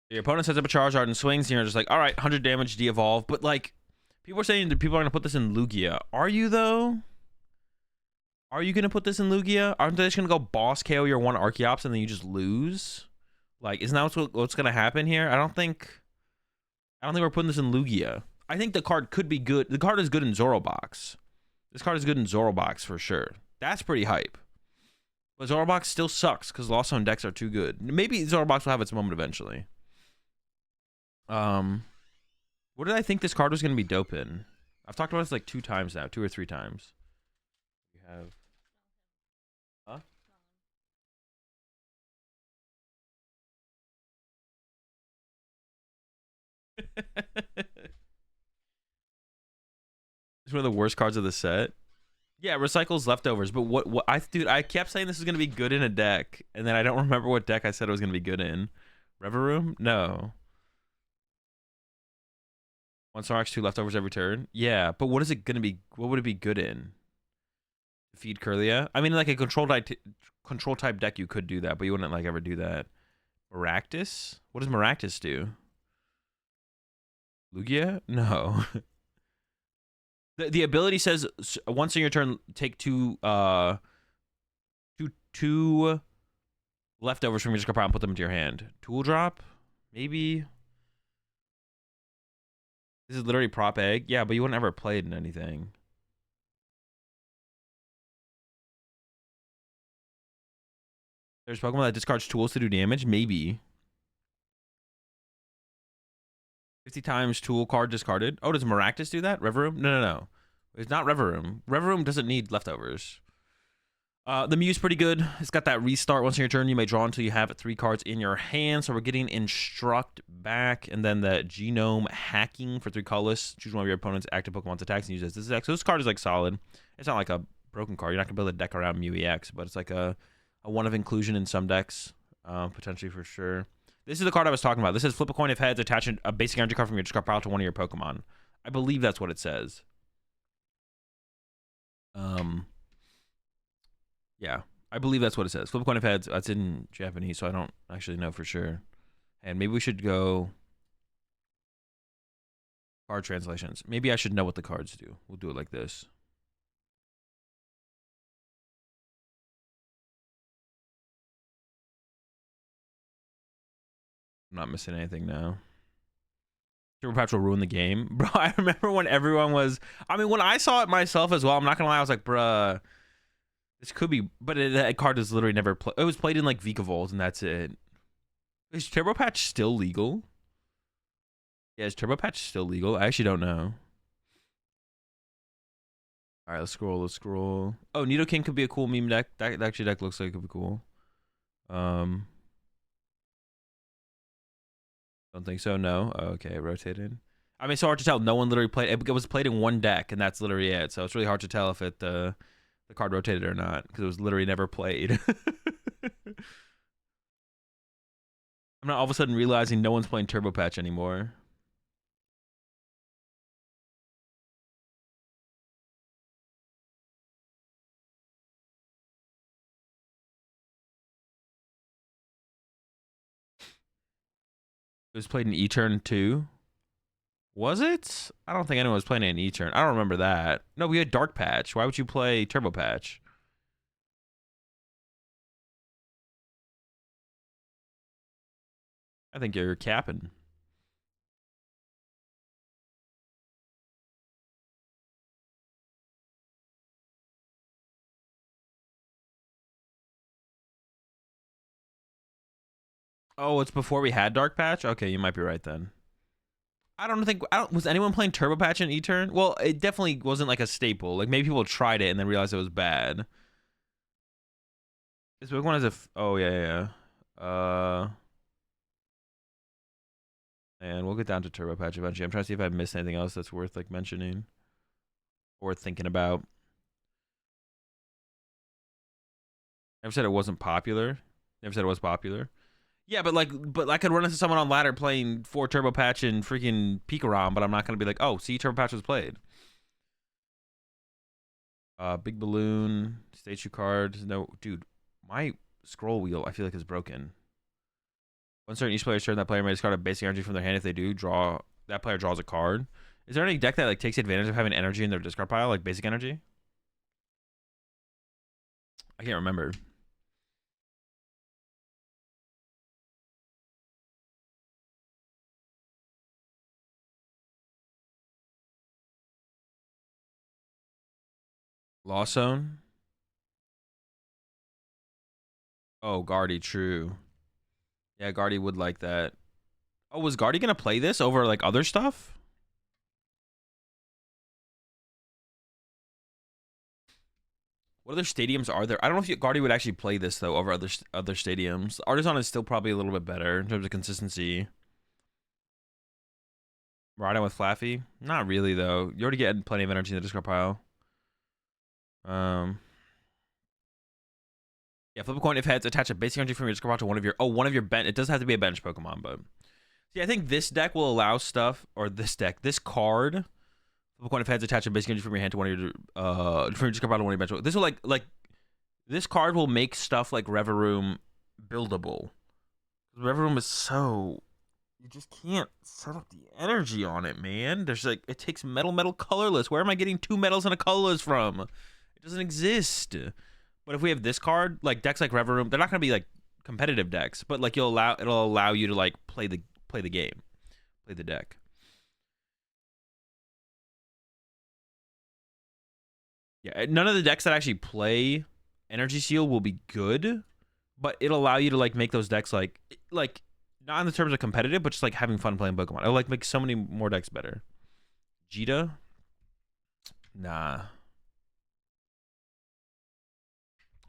Your opponent sets up a Charizard and swings, and you're just like, all right, 100 damage, de-evolve. But like, people are saying that people are gonna put this in Lugia. Are you though? Are you gonna put this in Lugia? Aren't they just gonna go boss KO your one Archeops and then you just lose? Like, isn't that what's gonna happen here? I don't think we're putting this in Lugia. I think the card could be good. The card is good in Zorobox. This card is good in Zorobox for sure. That's pretty hype. But Zorobox still sucks because Lost Zone decks are too good. Maybe Zorobox will have its moment eventually. What did I think this card was going to be dope in? I've talked about this like 2 times now. 2 or 3 times. We have... Huh? It's one of the worst cards of the set. Yeah, recycles leftovers. But what I kept saying this is gonna be good in a deck, and then I don't remember what deck I said it was gonna be good in. Reverum? No. 1 Snorlax, 2 leftovers every turn. Yeah, but what is it gonna be? What would it be good in? Feed Kirlia? I mean, like a control type deck, you could do that, but you wouldn't like ever do that. Maractus? What does Maractus do? Lugia? No. The ability says once in your turn take 2 2 leftovers from your discard pile and put them into your hand. Tool drop? Maybe. This is literally prop egg. Yeah, but you wouldn't ever play it in anything. There's Pokemon that discards tools to do damage? Maybe. 50 times tool card discarded. Oh, does Maractus do that? Reverum? No. It's not Reverum. Reverum doesn't need leftovers. The Mew's pretty good. It's got that restart. Once in your turn, you may draw until you have 3 cards in your hand. So we're getting Instruct back. And then the Genome Hacking for 3 colorless. Choose one of your opponent's active Pokemon's attacks and use it as this deck. So this card is like solid. It's not like a broken card. You're not going to build a deck around Mew EX. But it's like a one of inclusion in some decks. Potentially for sure. This is the card I was talking about. This says flip a coin if heads, attach a basic energy card from your discard pile to one of your Pokemon. I believe that's what it says. Yeah, I believe that's what it says. Flip a coin if heads. That's in Japanese, so I don't actually know for sure. And maybe we should go card translations. Maybe I should know what the cards do. We'll do it like this. I'm not missing anything now. Turbo Patch will ruin the game. Bro, I remember when everyone was... I mean, when I saw it myself as well, I'm not going to lie, I was like, bruh, this could be... But that card is literally never... It was played in, like, Vikavolt, and that's it. Is Turbo Patch still legal? Yeah, is Turbo Patch still legal? I actually don't know. All right, let's scroll. Oh, Nidoking could be a cool meme deck. That actually deck looks like it could be cool. Don't think so. No. Okay, rotated. I mean, it's so hard to tell. No one literally played. It was played in one deck, and that's literally it. So it's really hard to tell if it the card rotated or not because it was literally never played. I'm not all of a sudden realizing no one's playing Turbo Patch anymore. It was played in E-Turn too. Was it? I don't think anyone was playing it in E-Turn. I don't remember that. No, we had Dark Patch. Why would you play Turbo Patch? I think you're capping. Oh, it's before we had Dark Patch? Okay, you might be right then. I don't think... was anyone playing Turbo Patch in E-Turn? Well, it definitely wasn't like a staple. Like, maybe people tried it and then realized it was bad. This Pokemon has a... Oh, yeah. And we'll get down to Turbo Patch eventually. I'm trying to see if I missed anything else that's worth, like, mentioning. Or thinking about. Never said it wasn't popular. Never said it was popular. Yeah, but I could run into someone on ladder playing 4 Turbo Patch and freaking Pikarom, but I'm not gonna be like, oh, see, Turbo Patch was played. Big Balloon, Statue card. No, dude, my scroll wheel I feel like is broken. Once during each player's turn, that player may discard a basic energy from their hand. If they do, that player draws a card. Is there any deck that like takes advantage of having energy in their discard pile, like basic energy? I can't remember. Lost Zone. Oh, Guardy, true. Yeah, Guardy would like that. Oh, was Guardy gonna play this over like other stuff? What other stadiums are there? I don't know if Guardy would actually play this though over other stadiums. Artisan is still probably a little bit better in terms of consistency. Riding with Flaffy? Not really though. You already get plenty of energy in the discard pile. Yeah, flip a coin if heads, attach a basic energy from your discard pile to one of your bench. It does have to be a bench Pokemon, but see, I think this deck will allow stuff, or this card. Flip a coin if heads, attach a basic energy from your hand to one of your from your discard pile to one of your bench. This will like this card will make stuff like Reverum buildable. Reverum is so, you just can't set up the energy on it, man. There's like, it takes metal, colorless. Where am I getting 2 metals and a colorless from? It doesn't exist. But if we have this card, like decks like Rever Room, they're not gonna be like competitive decks, but like it'll allow you to like play the game, play the deck. Yeah, none of the decks that actually play Energy Seal will be good, but it'll allow you to like make those decks like not in the terms of competitive, but just like having fun playing Pokemon. It'll like make so many more decks better. Jita? Nah.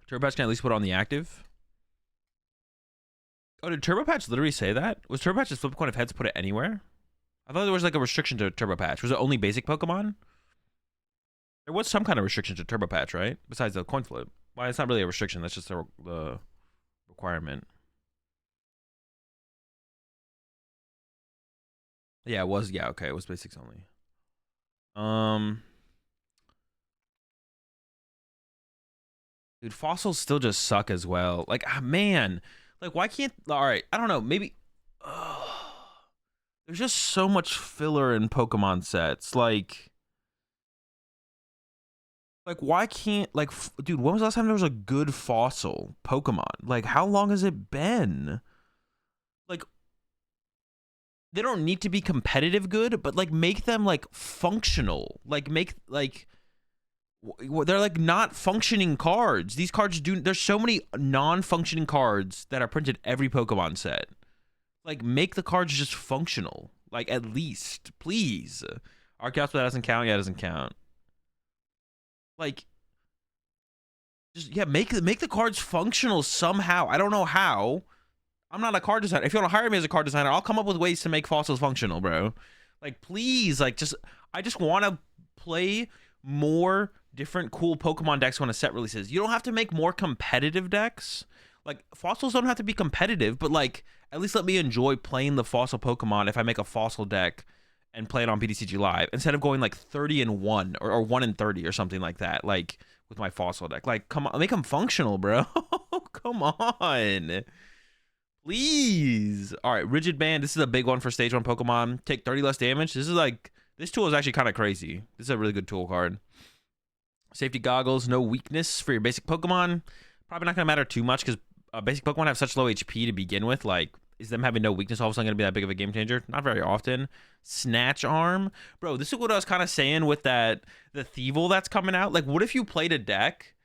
Turbo Patch can at least put on the active. Oh, did Turbo Patch literally say that? Was Turbo Patch just flip a coin of heads, put it anywhere? I thought there was like a restriction to Turbo Patch. Was it only basic Pokemon? There was some kind of restriction to Turbo Patch, right? Besides the coin flip. Well, it's not really a restriction. That's just the requirement. Yeah, it was. Yeah, okay. It was basics only. Dude, fossils still just suck as well. Like, man. Like, why can't... All right, I don't know. Maybe... there's just so much filler in Pokemon sets. Like, why can't... Like, dude, when was the last time there was a good fossil Pokemon? Like, how long has it been? Like, they don't need to be competitive good, but, like, make them, like, functional. Like, make, like... They're like not functioning cards. These cards do. There's so many non-functioning cards that are printed every Pokemon set. Like, make the cards just functional. Like, at least, please. Archeops, that doesn't count. Yeah, it doesn't count. Like, just yeah, make the cards functional somehow. I don't know how. I'm not a card designer. If you want to hire me as a card designer, I'll come up with ways to make fossils functional, bro. Like, please, like, I just want to play more different cool Pokemon decks when a set releases. You don't have to make more competitive decks. Like, fossils don't have to be competitive, but like at least let me enjoy playing the fossil Pokemon if I make a fossil deck and play it on PTCG Live instead of going like 30-1 or 1-30 or something like that. Like with my fossil deck, like come on, make them functional, bro. Come on, please. All right, Rigid Band. This is a big one for Stage 1 Pokemon. Take 30 less damage. This tool is actually kind of crazy. This is a really good tool card. Safety Goggles, no weakness for your basic Pokemon. Probably not going to matter too much because basic Pokemon have such low HP to begin with. Like, is them having no weakness all of a sudden going to be that big of a game changer? Not very often. Snatch Arm. Bro, this is what I was kind of saying with the Thievul that's coming out. Like, what if you played a deck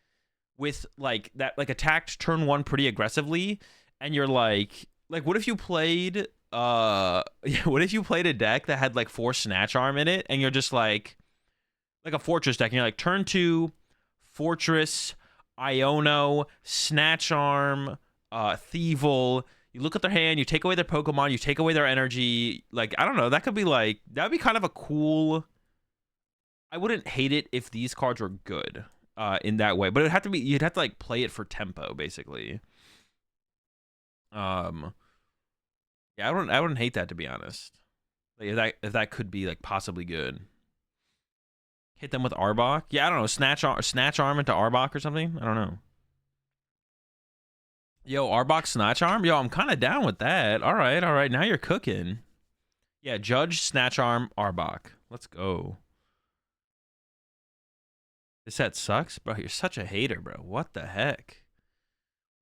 with, like, that, like, attacked turn 1 pretty aggressively, and you're like, what if you played, what if you played a deck that had, like, 4 Snatch Arm in it, and you're just like a Fortress deck, and you're like, turn 2, Fortress, Iono, Snatch Arm, Thievul. You look at their hand, you take away their Pokemon, you take away their energy. Like, I don't know, that would be kind of a cool... I wouldn't hate it if these cards were good in that way, but you'd have to like play it for tempo, basically. Yeah, I wouldn't hate that, to be honest. Like, if that could be like possibly good. Hit them with Arbok. Yeah, I don't know. Snatch Arm into Arbok or something. I don't know. Yo, Arbok Snatch Arm. Yo, I'm kind of down with that. All right. Now you're cooking. Yeah, Judge Snatch Arm Arbok. Let's go. This set sucks, bro. You're such a hater, bro. What the heck?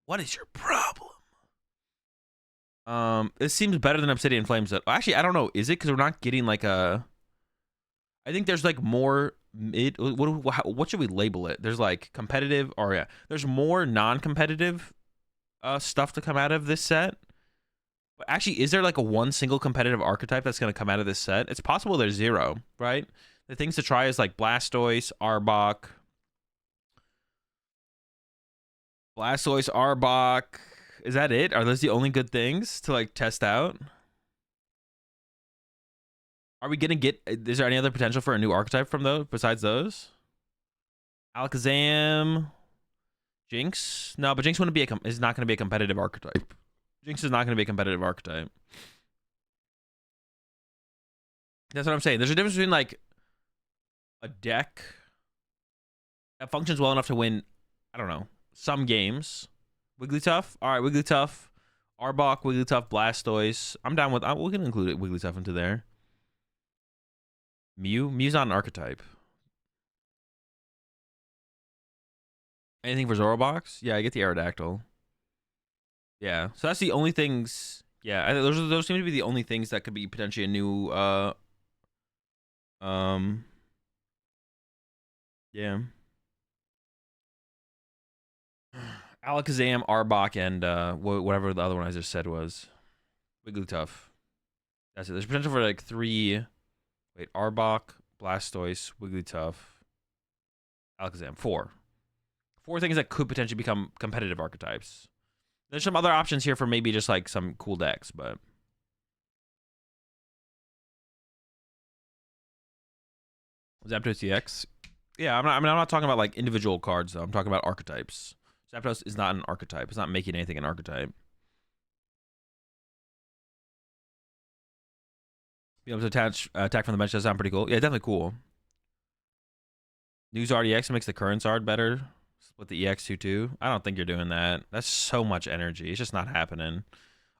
What is your problem? This seems better than Obsidian Flames. Actually, I don't know. Is it because we're not getting like a? I think there's like more mid. What should we label it? There's like competitive, or yeah, there's more non-competitive stuff to come out of this set. But actually, is there like one single competitive archetype that's going to come out of this set? It's possible there's 0, right? The things to try is like Blastoise, Arbok. Is that it? Are those the only good things to like test out? Are we gonna get? Is there any other potential for a new archetype from those besides those? Alakazam, Jinx. No, but Jinx is not going to be a competitive archetype. Jinx is not going to be a competitive archetype. That's what I'm saying. There's a difference between like a deck that functions well enough to win, I don't know, some games. Wigglytuff. All right, Wigglytuff, Arbok, Wigglytuff, Blastoise. I'm down with. We can include Wigglytuff into there. Mew's not an archetype. Anything for Zorobox? Yeah, I get the Aerodactyl. Yeah, so that's the only things. Yeah, those seem to be the only things that could be potentially a new. Um. Yeah. Alakazam, Arbok, and whatever the other one I just said was. Wigglytuff. That's it. There's potential for like 3. Wait, Arbok, Blastoise, Wigglytuff, Alakazam. 4. 4 things that could potentially become competitive archetypes. There's some other options here for maybe just like some cool decks, but Zapdos EX. Yeah, I'm not talking about like individual cards though. I'm talking about archetypes. Zapdos is not an archetype. It's not making anything an archetype. Be able to attack from the bench does sound pretty cool. Yeah, definitely cool. New Zard EX makes the current Zard better. Split the EX 2-2. I don't think you're doing that. That's so much energy. It's just not happening.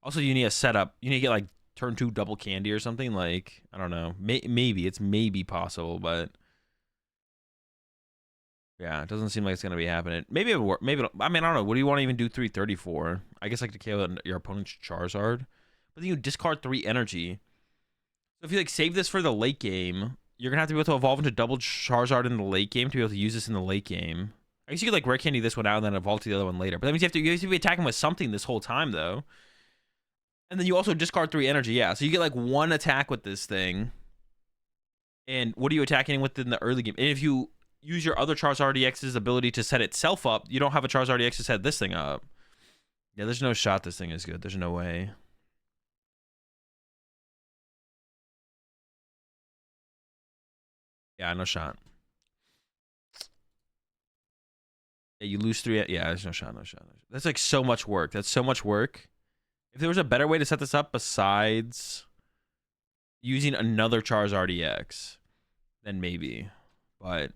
Also, you need a setup. You need to get like turn 2 double candy or something. Like, I don't know. Maybe. It's maybe possible, but yeah, it doesn't seem like it's going to be happening. Maybe it work. Maybe I mean, I don't know. What do you want to even do 334? I guess like to KO your opponent's Charizard. But then you discard 3 energy. So if you like save this for the late game, you're gonna have to be able to evolve into double Charizard in the late game to be able to use this in the late game. I guess you could like rare candy this one out and then evolve to the other one later. But that means you have to be attacking with something this whole time though. And then you also discard 3 energy, yeah. So you get like 1 attack with this thing. And what are you attacking with in the early game? And if you use your other Charizard EX's ability to set itself up, you don't have a Charizard EX to set this thing up. Yeah, there's no shot this thing is good. There's no way. Yeah, no shot. Yeah, you lose 3. Yeah, there's no shot, no shot. That's like so much work. That's so much work. If there was a better way to set this up besides using another Charizard EX, then maybe. But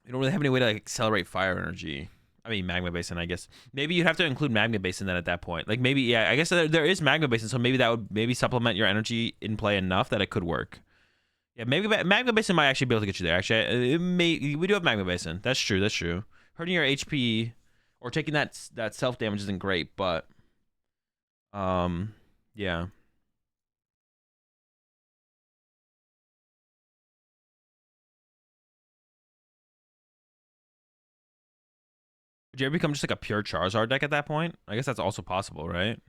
you don't really have any way to like accelerate fire energy. I mean, Magma Basin, I guess. Maybe you'd have to include Magma Basin then at that point. Like maybe, yeah, I guess there is Magma Basin, so maybe that would maybe supplement your energy in play enough that it could work. Yeah, maybe Magma Basin might actually be able to get you there. Actually, we do have Magma Basin. That's true. That's true. Hurting your HP or taking that self damage isn't great, but yeah. Would you ever become just like a pure Charizard deck at that point? I guess that's also possible, right?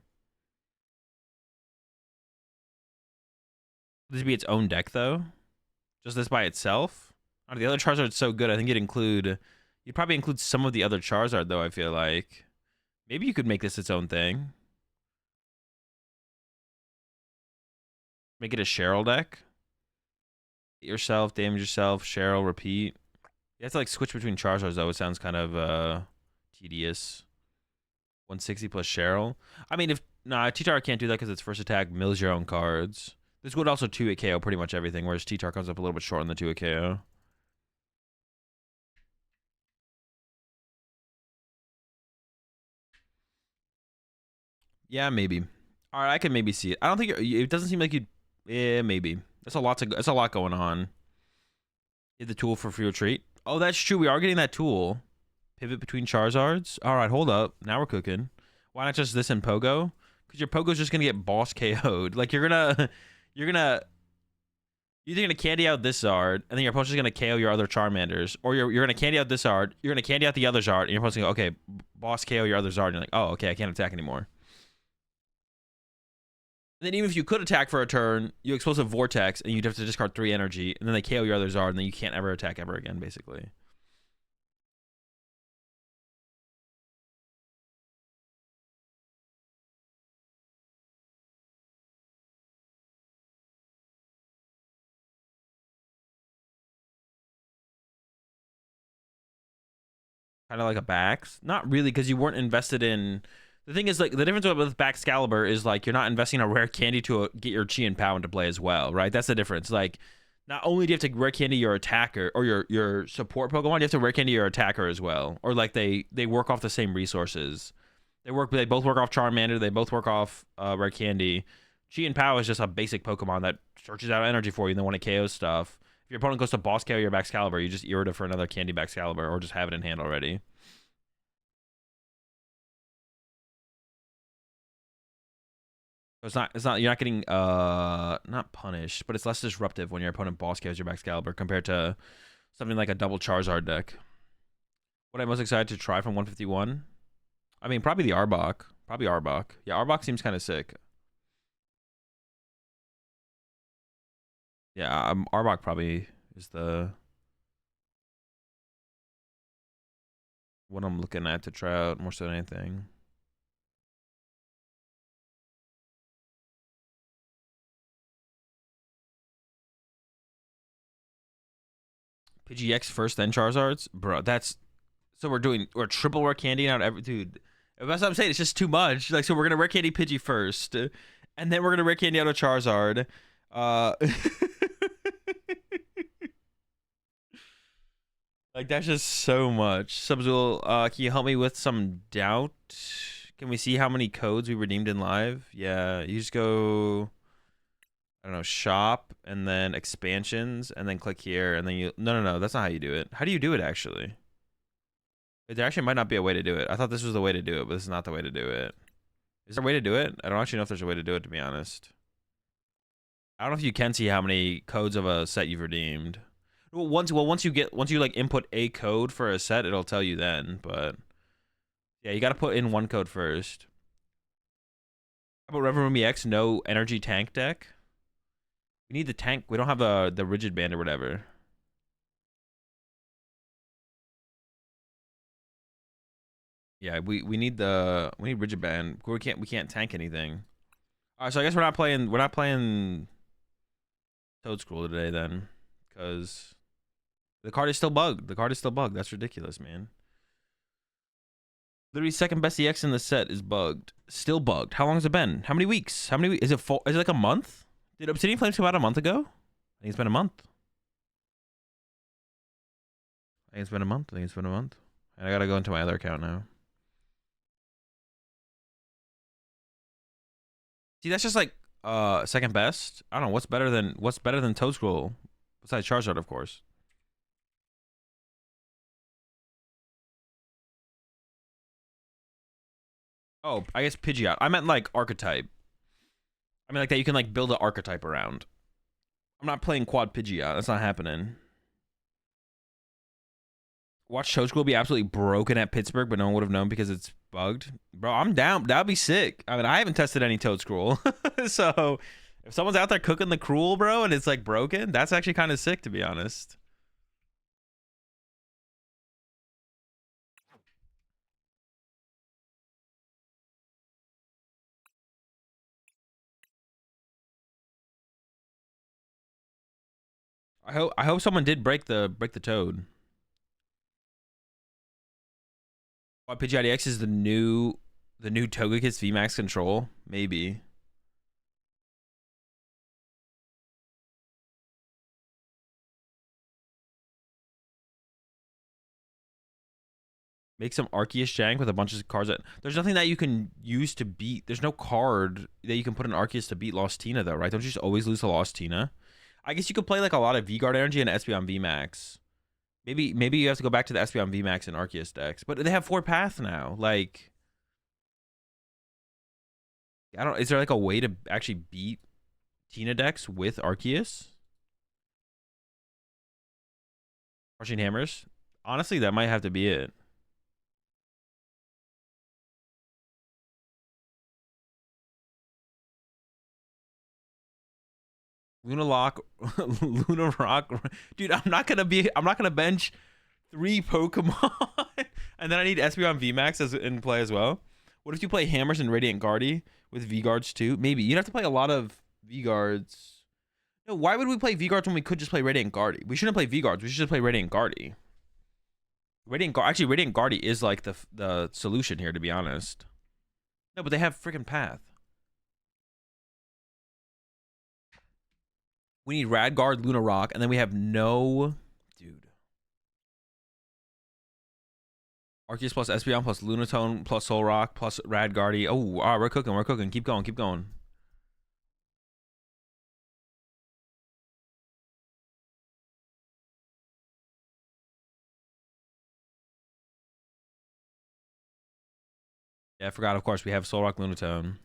Would this be its own deck though? Just this by itself? Oh, the other Charizard's so good. I think you'd probably include some of the other Charizard though. I feel like maybe you could make this its own thing. Make it a Cheryl deck. Hit yourself, damage yourself, Cheryl, repeat. You have to like switch between Charizards though. It sounds kind of tedious. 160 plus Cheryl. I mean, if T-Tar can't do that because its first attack mills your own cards. This would also 2-hit KO pretty much everything, whereas T-Tar comes up a little bit short on the 2-hit KO. Yeah, maybe. All right, I can maybe see it. I don't think it doesn't seem like you'd. Yeah, maybe. That's a lot going on. Get the tool for free retreat. Oh, that's true. We are getting that tool. Pivot between Charizards. All right, hold up. Now we're cooking. Why not just this and Pogo? Because your Pogo's just gonna get boss KO'd. Like you're gonna either gonna candy out this Zard, and then your opponent's just gonna KO your other Charmanders, or you're gonna candy out this Zard, you're gonna candy out the other Zard, and your opponent's gonna go, okay, boss KO your other Zard, and you're like, oh, okay, I can't attack anymore. And then even if you could attack for a turn, you Explosive Vortex, and you'd have to discard 3 energy, and then they KO your other Zard, and then you can't ever attack ever again, basically. Kind of like a Bax. Not really, because you weren't invested in... The thing is, like, the difference with Baxcalibur is, like, you're not investing a rare candy to get your Chi and Pow into play as well, right? That's the difference. Like, not only do you have to rare candy your attacker, or your support Pokemon, you have to rare candy your attacker as well. Or, like, they work off the same resources. They both work off Charmander, they both work off rare candy. Chi and Pow is just a basic Pokemon that searches out energy for you and then when it KOs stuff. If your opponent goes to Boss Carrier or Excalibur, you just Irida for another Candy Excalibur, or just have it in hand already. It's not you're not getting not punished, but it's less disruptive when your opponent Boss Carriers your Excalibur compared to something like a double Charizard deck. What I'm most excited to try from 151? I mean, probably the Arbok. Probably Arbok. Yeah, Arbok seems kind of sick. Yeah, Arbok probably is the what I'm looking at to try out more so than anything. PGX first, then Charizards, bro. That's so we're triple rare candy out every dude. That's what I'm saying. It's just too much. Like, so we're gonna rare candy Pidgey first, and then we're gonna rare candy out a Charizard. Like, that's just so much. Subzul, can you help me with some doubt? Can we see how many codes we redeemed in live? Yeah, you just go, I don't know, shop, and then expansions, and then click here, and then you, no, that's not how you do it. How do you do it, actually? There actually might not be a way to do it. I thought this was the way to do it, but this is not the way to do it. Is there a way to do it? I don't actually know if there's a way to do it, to be honest. I don't know if you can see how many codes of a set you've redeemed. Once you like input a code for a set, it'll tell you then. But yeah, you got to put in one code first. How about Reverumi X? No energy tank deck. We need the tank. We don't have the rigid band or whatever. Yeah, we need rigid band. We can't tank anything. All right, so I guess we're not playing Toad Scroll today then, because the card is still bugged. That's ridiculous, man. Literally second best EX in the set is bugged. Still bugged. How long has it been? How many weeks? How many weeks? Is it like a month? Did Obsidian Flames come out a month ago? I think it's been a month. And I gotta go into my other account now. See, that's just like second best. I don't know what's better than Toad Scroll besides Charizard, of course. Oh, I guess Pidgeot. I meant like archetype. I mean like that you can like build an archetype around. I'm not playing quad Pidgeot. That's not happening. Watch Toad Scroll be absolutely broken at Pittsburgh, but no one would have known because it's bugged. Bro, I'm down. That'd be sick. I mean, I haven't tested any Toad Scroll. So if someone's out there cooking the cruel, bro, and it's like broken, that's actually kind of sick, to be honest. I hope someone did break the toad. What Pidgeot X is the new Togekiss VMAX control? Maybe. Make some Arceus Jank with a bunch of cards that there's nothing that you can use to beat. There's no card that you can put in Arceus to beat Lost Tina though, right? Don't you just always lose to Lost Tina? I guess you could play like a lot of V-Guard energy and SB on VMAX. Maybe you have to go back to the SB on VMAX and Arceus decks. But they have 4 paths now. Like, I don't, is there like a way to actually beat Tina decks with Arceus? Crushing Hammers? Honestly, that might have to be it. Luna Lock, Luna Rock, dude. I'm not gonna bench 3 Pokemon, and then I need SB on VMAX as in play as well. What if you play Hammers and Radiant Guardy with V Guards too? Maybe you'd have to play a lot of V Guards. No, why would we play V Guards when we could just play Radiant Guardy? We shouldn't play V Guards. We should just play Radiant Guardy. Actually, Radiant Guardy is like the solution here, to be honest. No, but they have freaking Path. We need Radguard, Luna Rock, and then we have no... Dude. Arceus plus Espeon plus Lunatone plus Soul Rock plus Radguardy. Oh, all right, we're cooking. Keep going. Yeah, I forgot. Of course, we have Solrock Lunatone.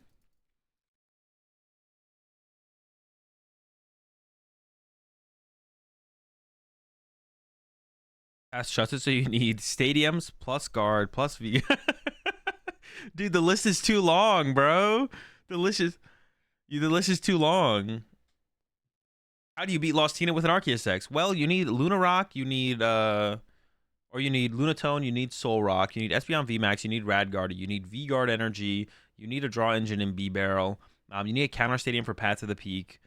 Pass shuts it, so you need stadiums plus guard plus V. Dude, the list is too long, bro. The list is too long. How do you beat Lost Tina with an Arceus X? Well, you need Lunarock, you need you need Lunatone, you need Solrock, you need Espeon VMAX, you need Radguard, you need V-Guard Energy, you need a Draw Engine in B-Barrel, you need a Counter Stadium for Path to the Peak.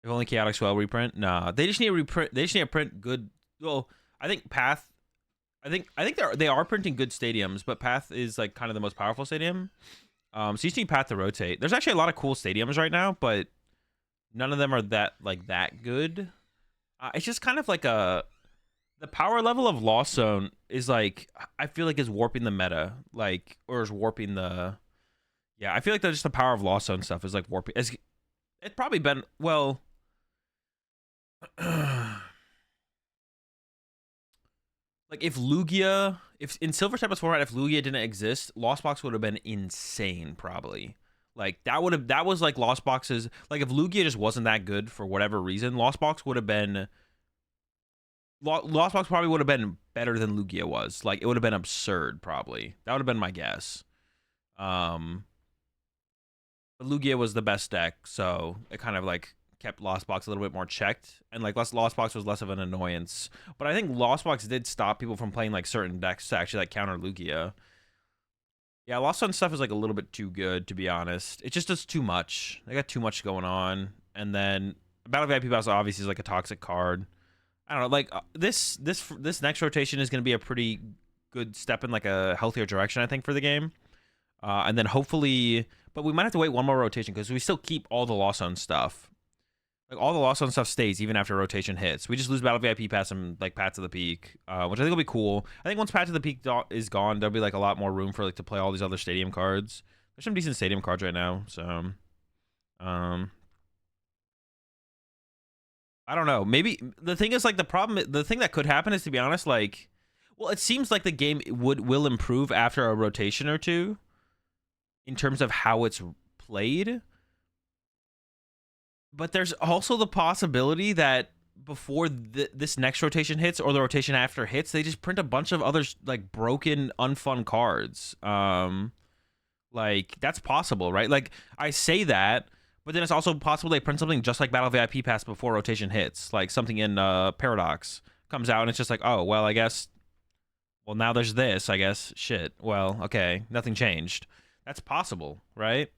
If only Chaotic Swell reprint? Nah, they just need a reprint. They just need to print good. Well, I think Path. I think they are printing good stadiums, but Path is like kind of the most powerful stadium. So you just need Path to rotate. There's actually a lot of cool stadiums right now, but none of them are that good. It's just kind of like the power level of Lost Zone is like, I feel like is warping the meta, like, or is warping the. Yeah, I feel like just the power of Lost Zone stuff is like warping. It's probably been well. Like if in Silver Tempest format, if Lugia didn't exist, Lost Box would have been insane, probably. Like that was like Lost Box's, like if Lugia just wasn't that good for whatever reason, Lost Box probably would have been better than Lugia was. Like it would have been absurd, probably. That would have been my guess. But Lugia was the best deck, so it kind of like kept Lost Box a little bit more checked, and like Lost Box was less of an annoyance. But I think Lost Box did stop people from playing like certain decks to actually like counter Lugia. Yeah, Lost Zone stuff is like a little bit too good, to be honest. It just does too much. They got too much going on, and then Battle VIP Pass obviously is like a toxic card. I don't know, like this next rotation is going to be a pretty good step in like a healthier direction, I think, for the game. And then hopefully, but we might have to wait one more rotation because we still keep all the Lost Zone stuff. Like all the Lost Zone stuff stays even after rotation hits. We just lose Battle VIP Pass and like Path to the Peak, which I think will be cool. I think once Path to the Peak is gone, there'll be like a lot more room for like to play all these other stadium cards. There's some decent stadium cards right now, so I don't know. Maybe the thing is like the thing that could happen is, to be honest, like, well, it seems like the game will improve after a rotation or two in terms of how it's played. But there's also the possibility that before this next rotation hits or the rotation after hits, they just print a bunch of other like broken, unfun cards. Like that's possible, right? Like I say that, but then it's also possible they print something just like Battle VIP Pass before rotation hits, like something in Paradox comes out and it's just like, oh well, I guess. Well, now there's this, I guess. Shit. Well, okay, nothing changed. That's possible, right?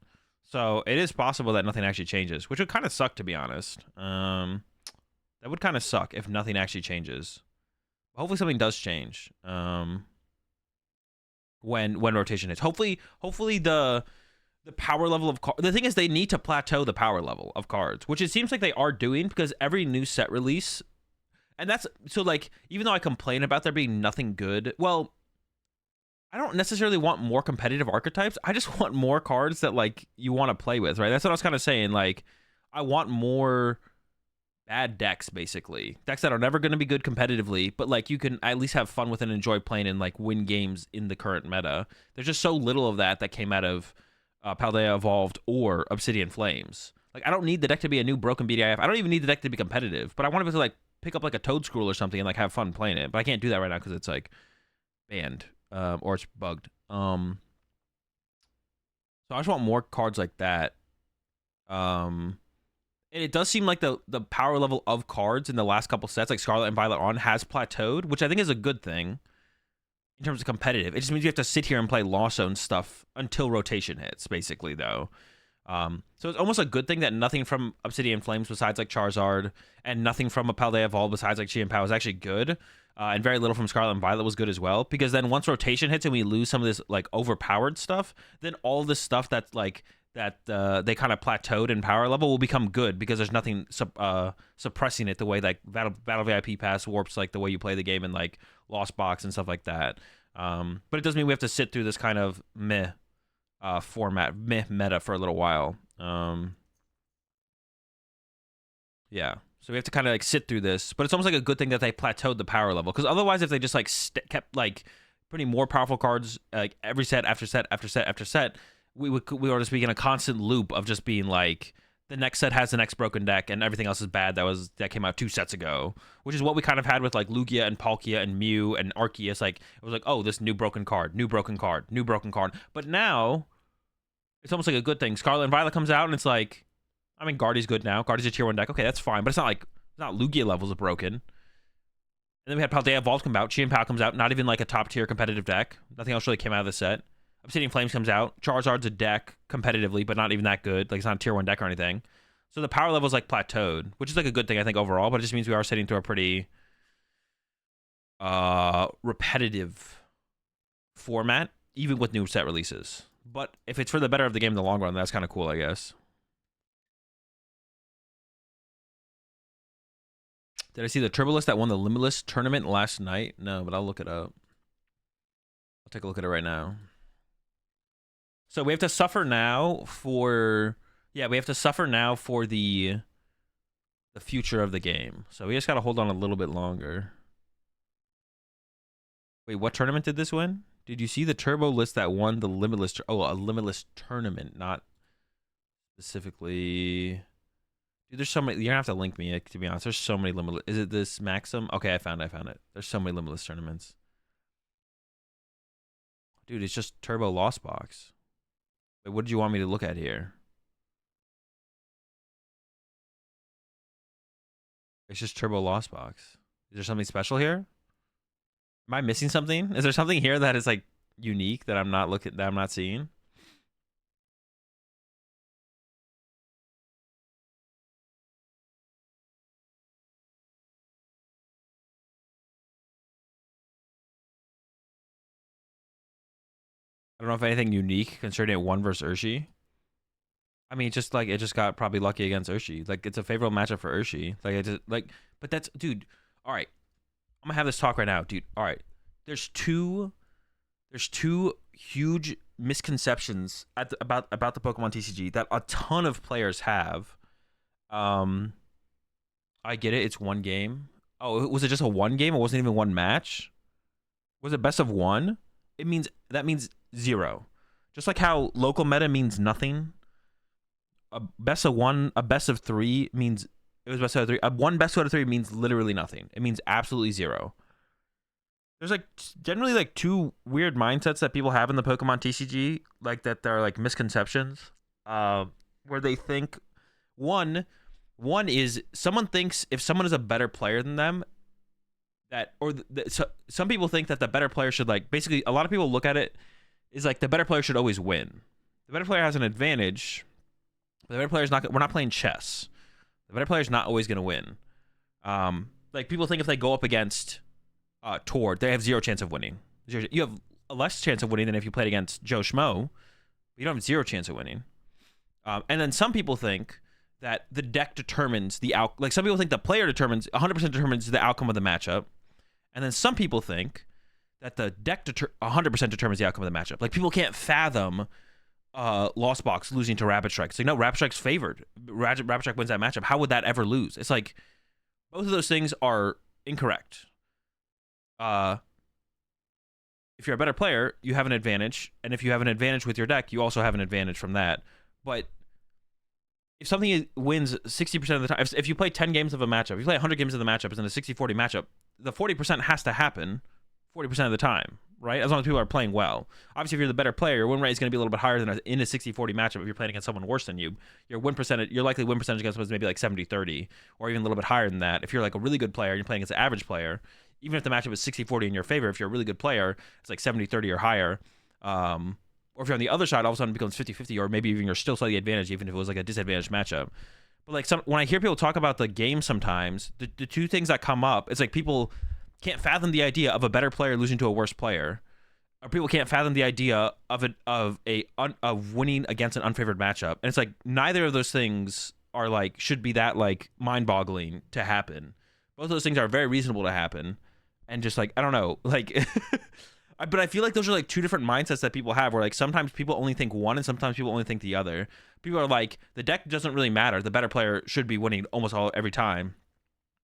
So it is possible that nothing actually changes, which would kind of suck, to be honest. That would kind of suck if nothing actually changes. Hopefully something does change. When rotation hits. Hopefully the power level of the thing is they need to plateau the power level of cards, which it seems like they are doing because every new set release, and that's so like even though I complain about there being nothing good, well, I don't necessarily want more competitive archetypes. I just want more cards that like you want to play with, right? That's what I was kind of saying. Like, I want more bad decks, basically. Decks that are never going to be good competitively, but like you can at least have fun with and enjoy playing and like win games in the current meta. There's just so little of that came out of Paldea Evolved or Obsidian Flames. Like, I don't need the deck to be a new broken BDIF. I don't even need the deck to be competitive, but I want to be able to like pick up like a Toad Scroll or something and like have fun playing it. But I can't do that right now because it's like banned. Or it's bugged. So I just want more cards like that. And it does seem like the power level of cards in the last couple sets, like Scarlet and Violet on, has plateaued, which I think is a good thing in terms of competitive. It just means you have to sit here and play Lost Zone stuff until rotation hits, basically, though. So it's almost a good thing that nothing from Obsidian Flames besides like Charizard and nothing from a Paldea Evolved besides like Chi and Pao is actually good. And very little from Scarlet and Violet was good as well, because then once rotation hits and we lose some of this like overpowered stuff, then all this stuff that's like that they kind of plateaued in power level will become good because there's nothing suppressing it the way like Battle VIP Pass warps like the way you play the game in like Lost Box and stuff like that. But it does mean we have to sit through this kind of format, meta for a little while. Yeah. So we have to kind of like sit through this, but it's almost like a good thing that they plateaued the power level, because otherwise, if they just like kept like putting more powerful cards like every set after set after set after set, we were just being in a constant loop of just being like, the next set has the next broken deck and everything else is bad that came out 2 sets ago, which is what we kind of had with like Lugia and Palkia and Mew and Arceus. Like it was like, oh, this new broken card, new broken card, new broken card. But now it's almost like a good thing. Scarlet and Violet comes out and it's like, I mean, Guardy's good now. Guardy's a tier 1 deck. Okay, that's fine, but it's not Lugia levels of broken. And then we had Paldea Evolved come out. Chi and Pal comes out. Not even like a top tier competitive deck. Nothing else really came out of the set. Obsidian Flames comes out. Charizard's a deck competitively, but not even that good. Like it's not a tier 1 deck or anything. So the power level's like plateaued, which is like a good thing, I think, overall, but it just means we are sitting through a pretty repetitive format, even with new set releases. But if it's for the better of the game in the long run, that's kind of cool, I guess. Did I see the Turbo List that won the Limitless tournament last night? No, but I'll look it up. I'll take a look at it right now. So we have to suffer now for... Yeah, we have to suffer now for the future of the game. So we just got to hold on a little bit longer. Wait, what tournament did this win? Did you see the Turbo List that won the Limitless... Oh, a Limitless tournament, not specifically... Dude, there's so many... You're going to have to link me, to be honest. There's so many Limitless... Is it this Maxim? Okay, I found it. There's so many Limitless tournaments. Dude, it's just Turbo Lost Box. Wait, what did you want me to look at here? It's just Turbo Lost Box. Is there something special here? Am I missing something? Is there something here that is like unique that I'm not seeing? I don't know if anything unique concerning it won versus Urshi. I mean, just like it just got probably lucky against Urshi. Like it's a favorable matchup for Urshi. Like it just but that's, dude. All right, I'm gonna have this talk right now, dude. All right, there's two huge misconceptions about the Pokemon TCG that a ton of players have. I get it. It's one game. Oh, was it just a one game? It wasn't even one match. Was it best of one? That means 0. Just like how local meta means nothing. A best of 1, a best of 3 means it was best out of 3. One best out of 3 means literally nothing. It means absolutely 0. There's like generally like 2 weird mindsets that people have in the Pokemon TCG, like that they're like misconceptions, where they think one is someone thinks if someone is a better player than them, that so some people think that the better player should, like, basically a lot of people look at it is like the better player should always win. The better player has an advantage. But the better player is not. We're not playing chess. The better player is not always going to win. Like people think if they go up against Tord, they have 0 chance of winning. You have a less chance of winning than if you played against Joe Schmo. You don't have 0 chance of winning. And then some people think that the deck determines the out. Like some people think the player determines 100% determines the outcome of the matchup, and then some people think that the deck 100% determines the outcome of the matchup. Like people can't fathom Lost Box losing to Rapid Strike. It's like, no, Rapid Strike's favored. Rapid Strike wins that matchup. How would that ever lose? It's like both of those things are incorrect. If you're a better player, you have an advantage, and if you have an advantage with your deck, you also have an advantage from that. But if something wins 60% of the time, if you play 10 games of a matchup, if you play 100 games of the matchup, it's in a 60-40 matchup, the 40% has to happen 40% of the time, right? As long as people are playing well. Obviously, if you're the better player, your win rate is going to be a little bit higher than in a 60-40 matchup if you're playing against someone worse than you. Your likely win percentage against someone is maybe like 70-30, or even a little bit higher than that. If you're like a really good player and you're playing against an average player, even if the matchup is 60-40 in your favor, if you're a really good player, it's like 70-30 or higher. Or if you're on the other side, all of a sudden it becomes 50-50, or maybe even you're still slightly advantaged, even if it was like a disadvantaged matchup. But like when I hear people talk about the game sometimes, the two things that come up, it's like people can't fathom the idea of a better player losing to a worse player, or people can't fathom the idea of winning against an unfavored matchup. And it's like neither of those things are like should be that like mind-boggling to happen. Both of those things are very reasonable to happen, and just like I don't know, like. But I feel like those are like two different mindsets that people have, where like sometimes people only think one and sometimes people only think the other. People are like, the deck doesn't really matter. The better player should be winning almost every time.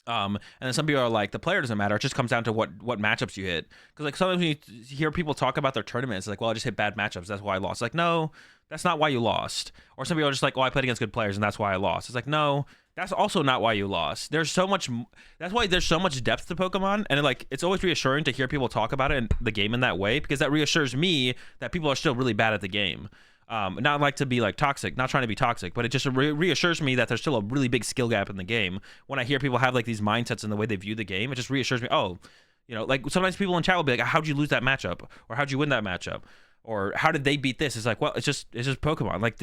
And then some people are like, the player doesn't matter. It just comes down to what matchups you hit. Because like sometimes when you hear people talk about their tournaments, it's like, well, I just hit bad matchups. That's why I lost. Like, no, that's not why you lost. Or some people are just like, oh, I played against good players and that's why I lost. It's like, no, that's also not why you lost. There's so much. That's why there's so much depth to Pokemon, and like it's always reassuring to hear people talk about it and the game in that way, because that reassures me that people are still really bad at the game. Not like to be like toxic, not trying to be toxic, but it just reassures me that there's still a really big skill gap in the game. When I hear people have like these mindsets in the way they view the game, it just reassures me, oh, you know, like sometimes people in chat will be like, how'd you lose that matchup, or how'd you win that matchup, or how did they beat this? It's like, well, it's just Pokemon. Like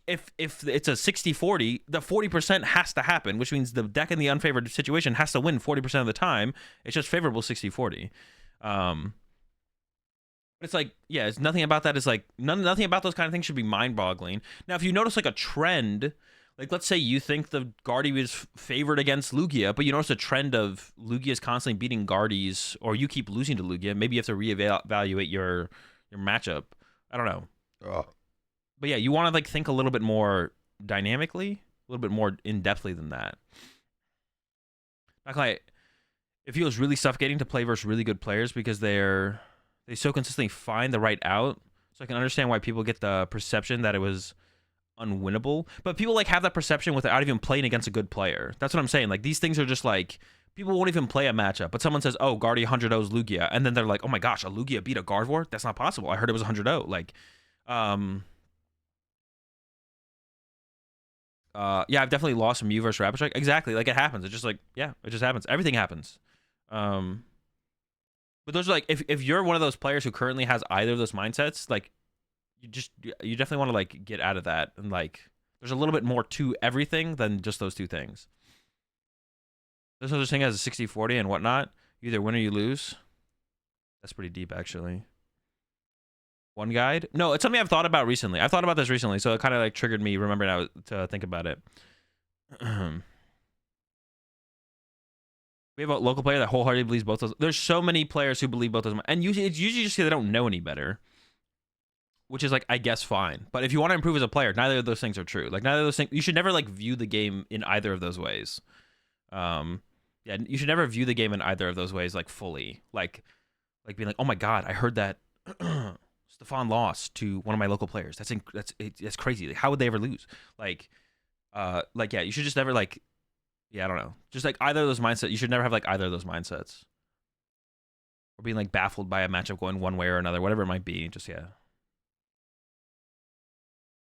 if it's a 60-40, the 40% has to happen, which means the deck in the unfavored situation has to win 40% of the time. It's just favorable 60-40. It's like, yeah, it's nothing about that is like nothing about those kind of things should be mind-boggling. Now, if you notice like a trend, like let's say you think the Guardy was favored against Lugia, but you notice a trend of Lugia's constantly beating Guardies, or you keep losing to Lugia, maybe you have to reevaluate your matchup. I don't know. But yeah, you want to like think a little bit more dynamically, a little bit more in-depthly than that. Like, it feels really suffocating to play versus really good players because they so consistently find the right out. So I can understand why people get the perception that it was unwinnable. But people like have that perception without even playing against a good player. That's what I'm saying. Like these things are just like, people won't even play a matchup. But someone says, oh, Guardy 100-0's Lugia. And then they're like, oh my gosh, a Lugia beat a Gardevoir? That's not possible. I heard it was 100-0. Like, yeah, I've definitely lost some Mew versus Rapid Strike. Exactly. Like it happens. It's just like, yeah, it just happens. Everything happens. But those are like, if you're one of those players who currently has either of those mindsets, like you definitely want to like get out of that, and like there's a little bit more to everything than just those two things. There's no such thing as a 60-40 and whatnot. You either win or you lose. That's pretty deep, actually. One guide? No, it's something I've thought about recently. I've thought about this recently, so it kind of like triggered me remembering now to think about it. We have a local player that wholeheartedly believes both those. There's so many players who believe both those, and usually it's usually just because they don't know any better, which is like, I guess, fine. But if you want to improve as a player, neither of those things are true. Like neither of those things, you should never like view the game in either of those ways. Yeah, you should never view the game in either of those ways like fully. Like being like, oh my god, I heard that Stefan lost to one of my local players. That's crazy. Like, how would they ever lose? Like yeah, you should just never like. Yeah, I don't know. Just like either of those mindsets. You should never have like either of those mindsets. Or being like baffled by a matchup going one way or another, whatever it might be. Just, yeah.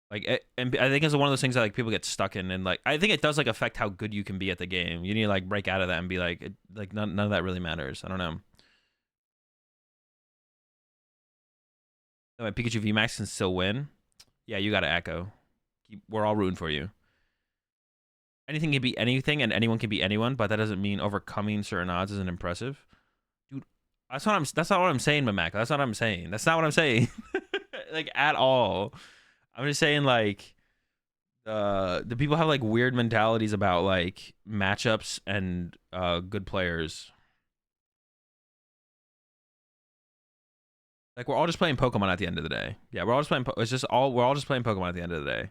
Like, and I think it's one of those things that like people get stuck in, and like I think it does like affect how good you can be at the game. You need to like break out of that and be like, like none of that really matters. I don't know. My Pikachu VMAX can still win. Yeah, you got to Echo. We're all rooting for you. Anything can be anything, and anyone can be anyone, but that doesn't mean overcoming certain odds isn't impressive. Dude, that's not what I'm saying, Mamak. That's not what I'm saying. That's not what I'm saying. Like at all. I'm just saying like the people have like weird mentalities about like matchups and good players. Like we're all just playing Pokemon at the end of the day. Yeah, we're all just playing we're all just playing Pokemon at the end of the day.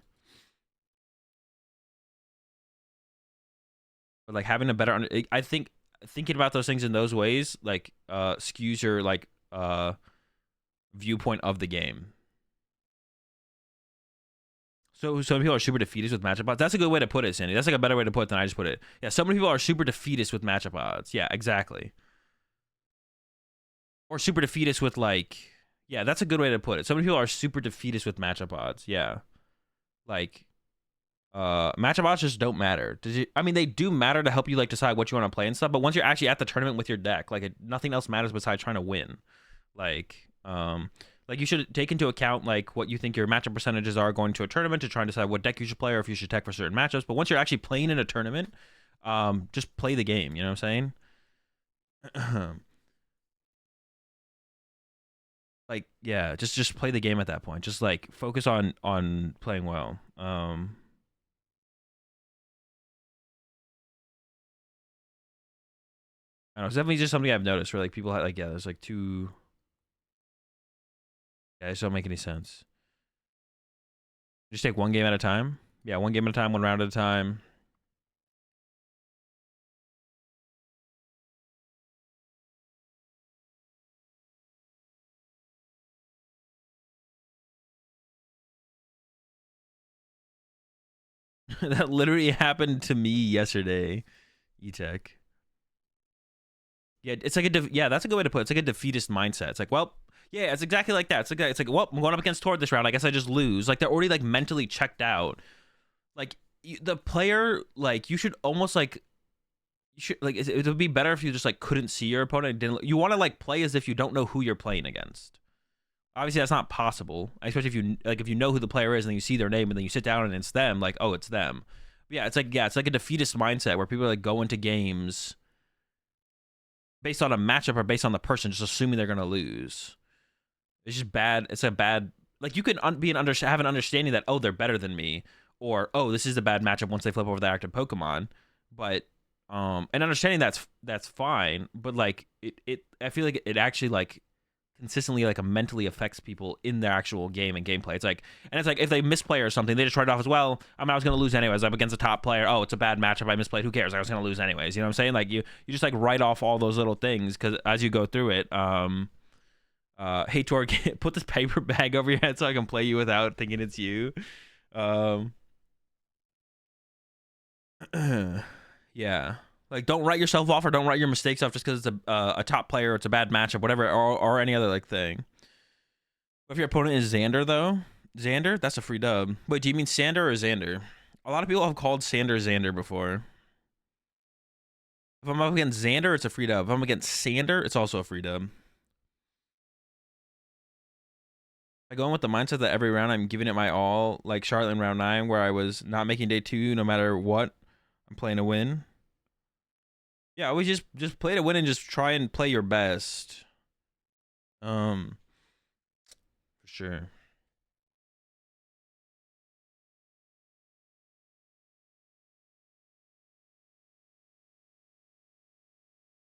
But like having a better I think thinking about those things in those ways like skews your like viewpoint of the game. So some people are super defeatist with matchup odds. That's a good way to put it, Sandy. That's like a better way to put it than I just put it. Yeah, so many people are super defeatist with matchup odds. Yeah, exactly. Or super defeatist with like, yeah, that's a good way to put it. So many people are super defeatist with matchup odds. Yeah, like matchup odds just don't matter. I mean, they do matter to help you like decide what you want to play and stuff. But once you're actually at the tournament with your deck, like nothing else matters besides trying to win. Like you should take into account like what you think your matchup percentages are going to a tournament to try and decide what deck you should play or if you should tech for certain matchups. But once you're actually playing in a tournament, just play the game. You know what I'm saying? Like yeah, just play the game at that point. Just like focus on playing well. I don't know. It's definitely just something I've noticed where like people have, like yeah, there's like two. Yeah, it just don't make any sense. Just take one game at a time. Yeah, one game at a time, one round at a time. That literally happened to me yesterday. E-Tech. Yeah, it's like yeah, that's a good way to put it. It's like a defeatist mindset. It's like, well, yeah, it's exactly like that. It's like, well, I'm going up against Tord this round. I guess I just lose. Like they're already like mentally checked out. Like the player, like you should almost like you should like it would be better if you just like couldn't see your opponent. And didn't you want to like play as if you don't know who you're playing against? Obviously, that's not possible. Especially if you know who the player is and then you see their name and then you sit down and it's them. Like, oh, it's them. But yeah, it's like a defeatist mindset where people like go into games based on a matchup or based on the person, just assuming they're gonna lose. It's just bad. It's a bad. Like you can have an understanding that, oh, they're better than me, or oh, this is a bad matchup once they flip over the active Pokemon. But and understanding that's fine. But like I feel like it actually like consistently like mentally affects people in their actual game and gameplay. It's like if they misplay or something, they just write it off as, well, I was gonna lose anyways. I'm against a top player. Oh, it's a bad matchup. I misplayed. Who cares? I was gonna lose anyways. You know what I'm saying? Like you just like write off all those little things because as you go through it, hey Tor, put this paper bag over your head so I can play you without thinking it's you. Yeah. Like, don't write yourself off or don't write your mistakes off just because it's a top player or it's a bad matchup, whatever, or any other like thing. What if your opponent is Xander, though? Xander? That's a free dub. Wait, do you mean Sander or Xander? A lot of people have called Sander Xander before. If I'm up against Xander, it's a free dub. If I'm against Sander, it's also a free dub. I go in with the mindset that every round I'm giving it my all, like Charlotte in round 9, where I was not making day 2 no matter what. I'm playing to win. Yeah, always just play to win and just try and play your best. For sure.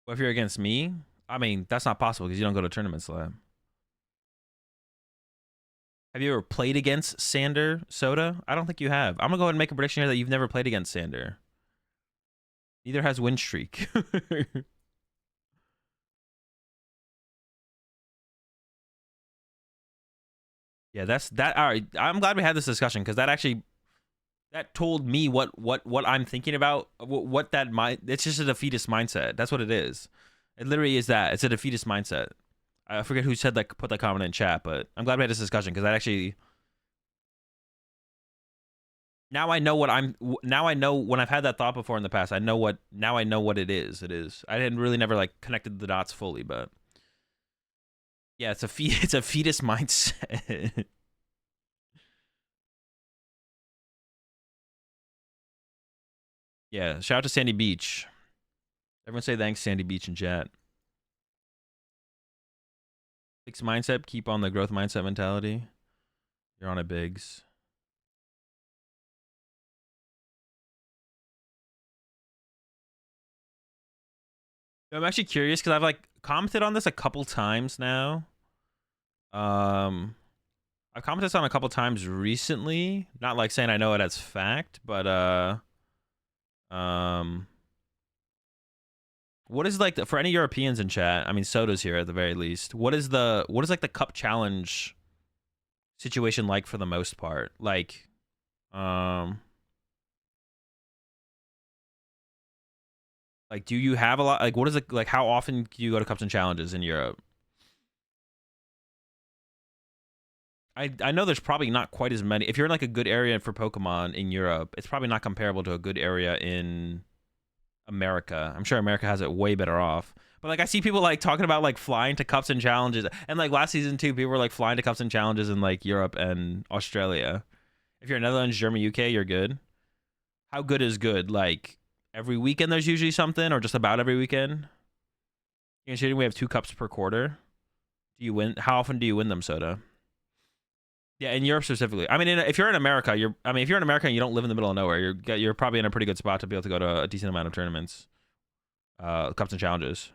But if you're against me, I mean, that's not possible because you don't go to tournaments, Lab. Have you ever played against Sander Soda? I don't think you have. I'm gonna go ahead and make a prediction here that you've never played against Sander. Neither has Win Streak. Yeah, that's that. All right, I'm glad we had this discussion because that told me what I'm thinking about. What that mind. It's just a defeatist mindset. That's what it is. It literally is that. It's a defeatist mindset. I forget who said that. Put that comment in chat, but I'm glad we had this discussion because that actually. Now I know what I'm. Now I know when I've had that thought before in the past. I know what. Now I know what it is. It is. I didn't really never like connected the dots fully, but yeah, it's a it's a fetus mindset. Yeah, shout out to Sandy Beach. Everyone say thanks, Sandy Beach in chat. Fixed mindset, keep on the growth mindset mentality. You're on it, Biggs. I'm actually curious because I've like commented on this a couple times now. I've commented on a couple times recently. Not like saying I know it as fact, but what is like for any Europeans in chat? I mean, Soda's here at the very least. What is like the cup challenge situation like for the most part? Like, like do you have a lot? Like, what is it like? How often do you go to cups and challenges in Europe? I know there's probably not quite as many. If you're in like a good area for Pokemon in Europe, it's probably not comparable to a good area in America. I'm sure America has it way better off. But like I see people like talking about like flying to cups and challenges, and like last season too, people were like flying to cups and challenges in like Europe and Australia. If you're in Netherlands, Germany, UK, you're good. How good is good? Like every weekend there's usually something, or just about every weekend. Considering we have 2 cups per quarter, do you win? How often do you win them, Soda? Yeah, in Europe specifically. I mean, if you're in America, if you're in America and you don't live in the middle of nowhere, you're probably in a pretty good spot to be able to go to a decent amount of tournaments, cups and challenges.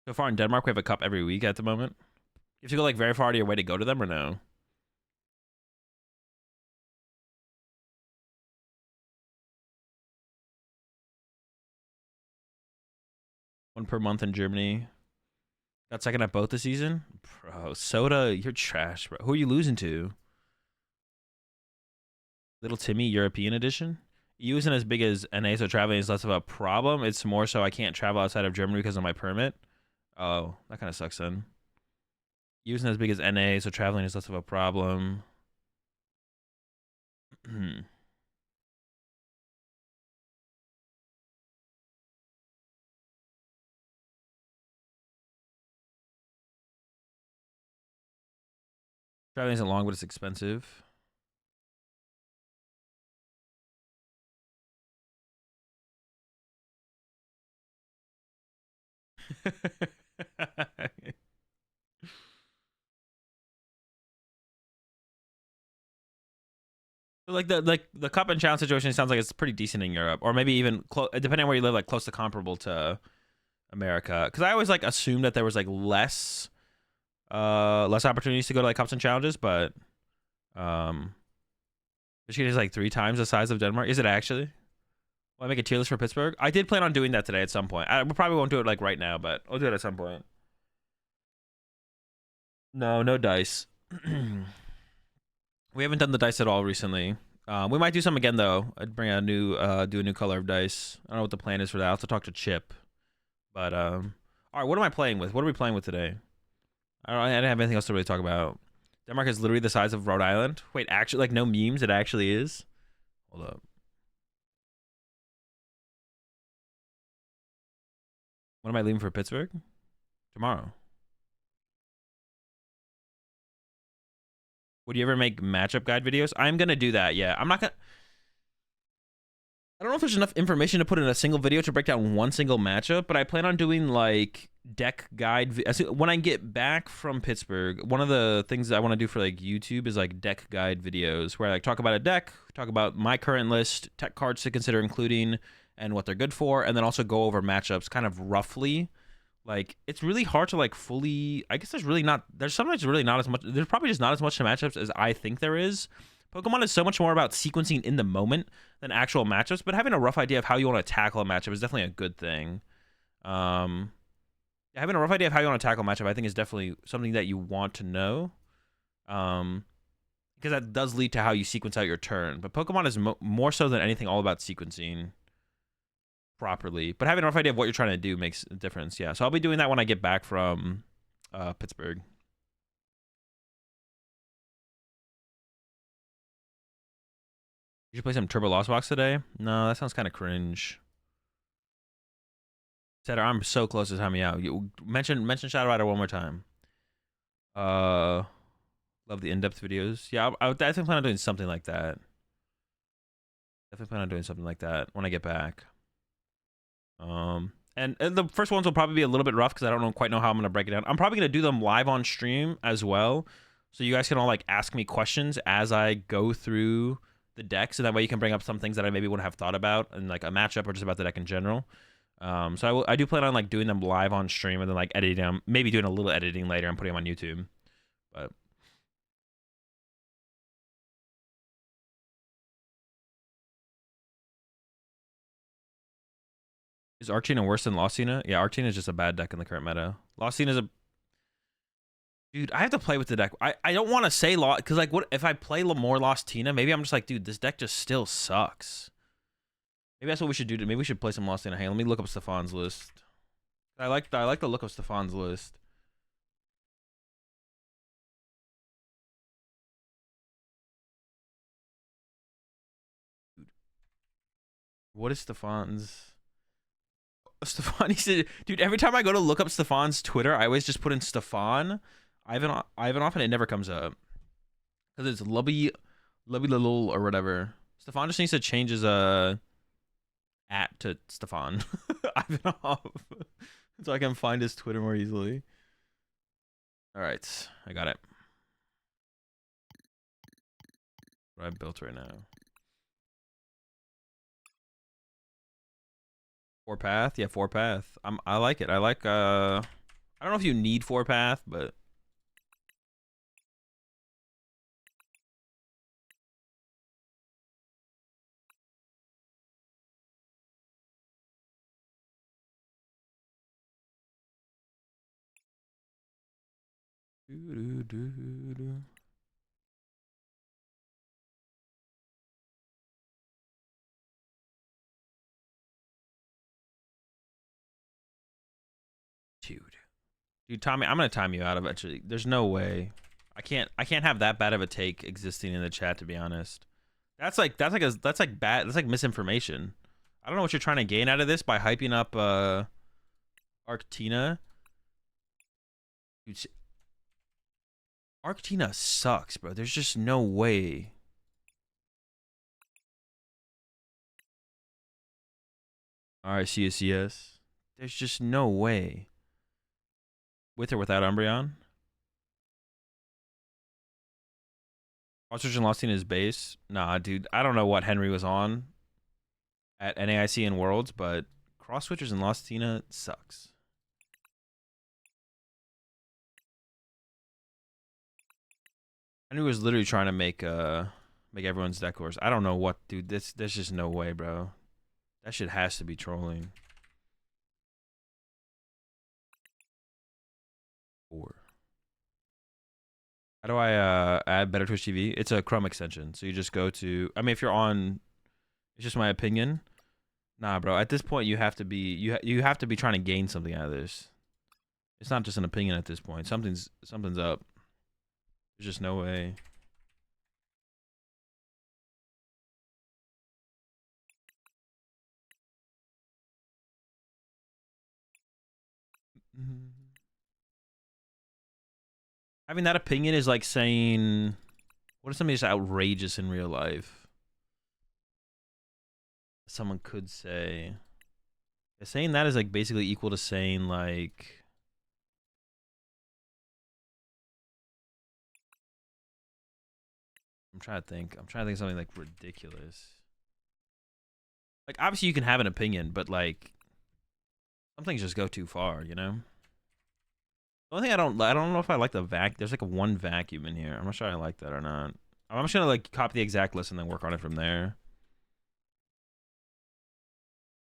So far in Denmark, we have a cup every week at the moment. You have to go like very far to your way to go to them, or no? One per month in Germany. Got second at both this season? Bro, Soda, you're trash, bro. Who are you losing to? Little Timmy European edition? EU isn't as big as NA, so traveling is less of a problem. It's more so I can't travel outside of Germany because of my permit. Oh, that kind of sucks then. EU isn't as big as NA, so traveling is less of a problem. Traveling isn't long, but it's expensive. Like the cup and challenge situation sounds like it's pretty decent in Europe, or maybe even depending on where you live, like close to comparable to America. Because I always like assumed that there was like less opportunities to go to like cups and challenges, but Michigan is like 3 times the size of Denmark. Is it actually? Will I make a tier list for Pittsburgh? I did plan on doing that today at some point. I probably won't do it like right now, but I'll do it at some point. No, no dice. We haven't done the dice at all recently. We might do some again though. I'd bring a new do a new color of dice. I don't know what the plan is for that. I'll have to talk to Chip. But all right, what am I playing with? What are we playing with today? I didn't have anything else to really talk about. Denmark is literally the size of Rhode Island. Wait, actually, like no memes. It actually is. Hold up. When am I leaving for Pittsburgh? Tomorrow. Would you ever make matchup guide videos? I'm gonna do that. Yeah, I'm not gonna. I don't know if there's enough information to put in a single video to break down one single matchup, but I plan on doing like deck guide. When I get back from Pittsburgh, one of the things I want to do for like YouTube is like deck guide videos where I like talk about a deck, talk about my current list, tech cards to consider including, and what they're good for, and then also go over matchups kind of roughly. Like it's really hard to like fully. I guess there's sometimes really not as much. There's probably just not as much to matchups as I think there is. Pokemon is so much more about sequencing in the moment than actual matchups, but having a rough idea of how you want to tackle a matchup is definitely a good thing. Um, Having a rough idea of how you want to tackle a matchup, I think, is definitely something that you want to know. Because that does lead to how you sequence out your turn. But Pokemon is more so than anything all about sequencing properly. But having a rough idea of what you're trying to do makes a difference. Yeah, so I'll be doing that when I get back from Pittsburgh. You should play some Turbo Lost Box today? No, that sounds kind of cringe. Setter, I'm so close to timing out. You mention Shadow Rider one more time. Love the in-depth videos. Yeah, I definitely plan on doing something like that. Definitely plan on doing something like that when I get back. And the first ones will probably be a little bit rough because I don't quite know how I'm gonna break it down. I'm probably gonna do them live on stream as well, so you guys can all like ask me questions as I go through the deck, so that way you can bring up some things that I maybe wouldn't have thought about in like a matchup or just about the deck in general. So I do plan on like doing them live on stream and then like editing them, maybe doing a little editing later and putting them on YouTube. But is Arctina worse than Lostina? Yeah, Arctina is just a bad deck in the current meta. Lostina is a dude. I have to play with the deck. I don't want to say Lost because like what if I play more Lostina? Maybe I'm just like, dude, this deck just still sucks. Maybe that's what we should do. Maybe we should play some Lostina. Hey, let me look up Stefan's list. I like the look of Stefan's list. Dude, what is Stefan's? Stefan, he said, dude, every time I go to look up Stefan's Twitter, I always just put in Stefan Ivanov, and it never comes up. Because it's Lubby Lul or whatever. Stefan just needs to change his at to Stefan Ivanov. So I can find his Twitter more easily. Alright, I got it. What I built right now. 4-path? Yeah, 4-path. I like it. I like I don't know if you need 4-path, but Dude, Tommy, I'm gonna time you out eventually. There's no way. I can't have that bad of a take existing in the chat, to be honest. That's like bad. That's like misinformation. I don't know what you're trying to gain out of this by hyping up Arctina. Dude, Arctina sucks, bro. There's just no way. Alright, CSCS. There's just no way. With or without Umbreon? Ostrich and Lost in his base? Nah, dude. I don't know what Henry was on at NAIC and Worlds, but Cross Switchers and Lostina sucks. Henry was literally trying to make everyone's deck worse. I don't know what, dude. There's just no way, bro. That shit has to be trolling. 4. How do I add Better Twitch TV? It's a Chrome extension. So you just go to, I mean, if you're on, it's just my opinion. Nah, bro. At this point, you have to be you have to be trying to gain something out of this. It's not just an opinion at this point. Something's up. There's just no way. Having that opinion is like saying, what if something is outrageous in real life? Someone could say, saying that is like basically equal to saying like, I'm trying to think of something like ridiculous. Like obviously you can have an opinion, but like some things just go too far, you know? The only thing I don't know if I like the vac. There's like a one vacuum in here. I'm not sure I like that or not. I'm just gonna like copy the exact list and then work on it from there.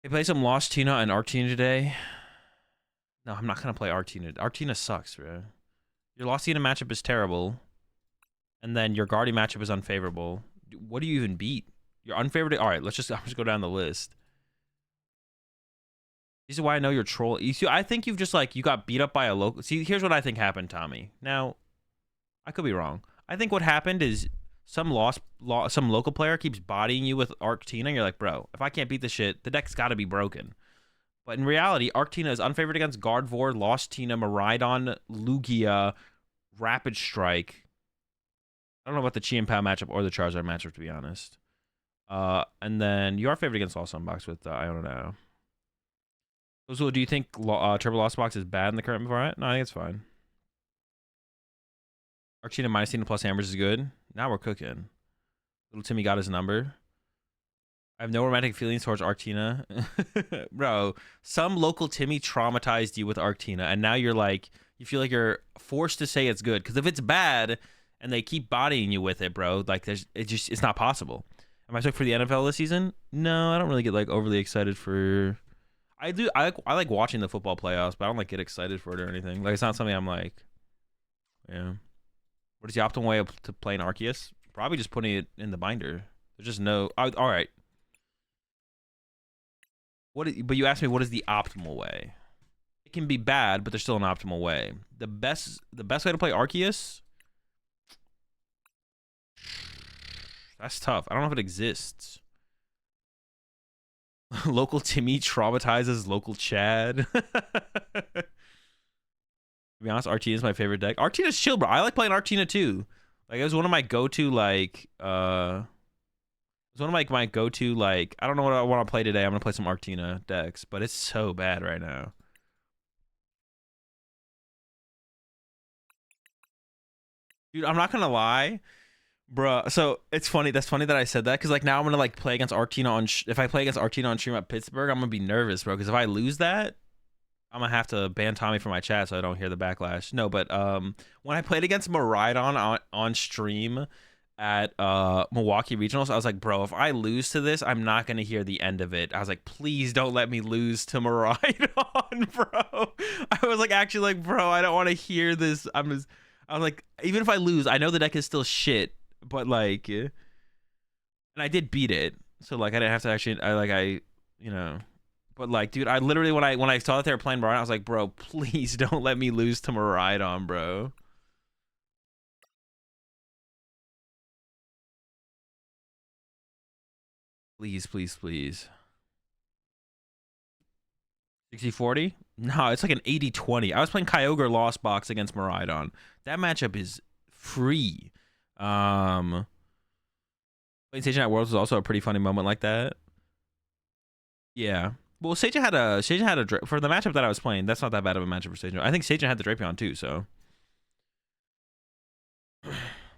Hey, play some Lost Tina and Arctina today. No, I'm not gonna play Arctina. Arctina sucks, bro. Your Lost Tina matchup is terrible, and then your Guardian matchup is unfavorable. What do you even beat? You're unfavored. All right, I'll just go down the list. This is why I know you're troll. You see, I think you've just like you got beat up by a local. See, here's what I think happened, Tommy. Now, I could be wrong. I think what happened is some local player keeps bodying you with Arctina. And you're like, bro, if I can't beat the shit, the deck's got to be broken. But in reality, Arctina is unfavored against Gardevoir, Lost Tina, Miraidon, Lugia, Rapid Strike. I don't know about the Chi and Pow matchup or the Charizard matchup, to be honest. And then you are favored against Lost Unbox with Iono. Azul, do you think Turbo Lost Box is bad in the current format? No, I think it's fine. Arctina minus Tina plus Hammers is good. Now we're cooking. Little Timmy got his number. I have no romantic feelings towards Arctina. Bro, some local Timmy traumatized you with Arctina, and now you're like, you feel like you're forced to say it's good. Because if it's bad and they keep bodying you with it, bro, like it's not possible. Am I stoked for the NFL this season? No, I don't really get like overly excited for. I like watching the football playoffs, but I don't like get excited for it or anything. Like it's not something I'm like, yeah. What is the optimal way to play an Arceus? Probably just putting it in the binder. There's just no. All right. But you asked me what is the optimal way? It can be bad, but there's still an optimal way. The best way to play Arceus. That's tough. I don't know if it exists. Local Timmy traumatizes local Chad. To be honest, Arctina is my favorite deck. Arctina's chill, bro. I like playing Arctina too. Like it was one of my go-to like it was one of my go-to like I don't know what I want to play today. I'm gonna play some Arctina decks, but it's so bad right now. Dude, I'm not gonna lie. Bruh, so it's funny. That's funny that I said that because like now I'm gonna like play against Arctina on. If I play against Arctina on stream at Pittsburgh, I'm gonna be nervous, bro. Because if I lose that, I'm gonna have to ban Tommy from my chat so I don't hear the backlash. No, but when I played against Miraidon on stream at Milwaukee Regionals, I was like, bro, if I lose to this, I'm not gonna hear the end of it. I was like, please don't let me lose to Miraidon, bro. I was like, actually, like, bro, I don't want to hear this. I was like, even if I lose, I know the deck is still shit, but like, and I did beat it, so like I didn't have to actually, you know, but like, dude, I literally when I saw that they were playing Miraidon, I was like, bro, please don't let me lose to Miraidon, bro. Please, please, please. 60-40? No, it's like an 80-20. I was playing Kyogre Lost Box against Miraidon. That matchup is free. Playing Sage at Worlds was also a pretty funny moment like that. Yeah. Well, Sage had a for the matchup that I was playing. That's not that bad of a matchup for Sage. I think Sage had the Drapion too. So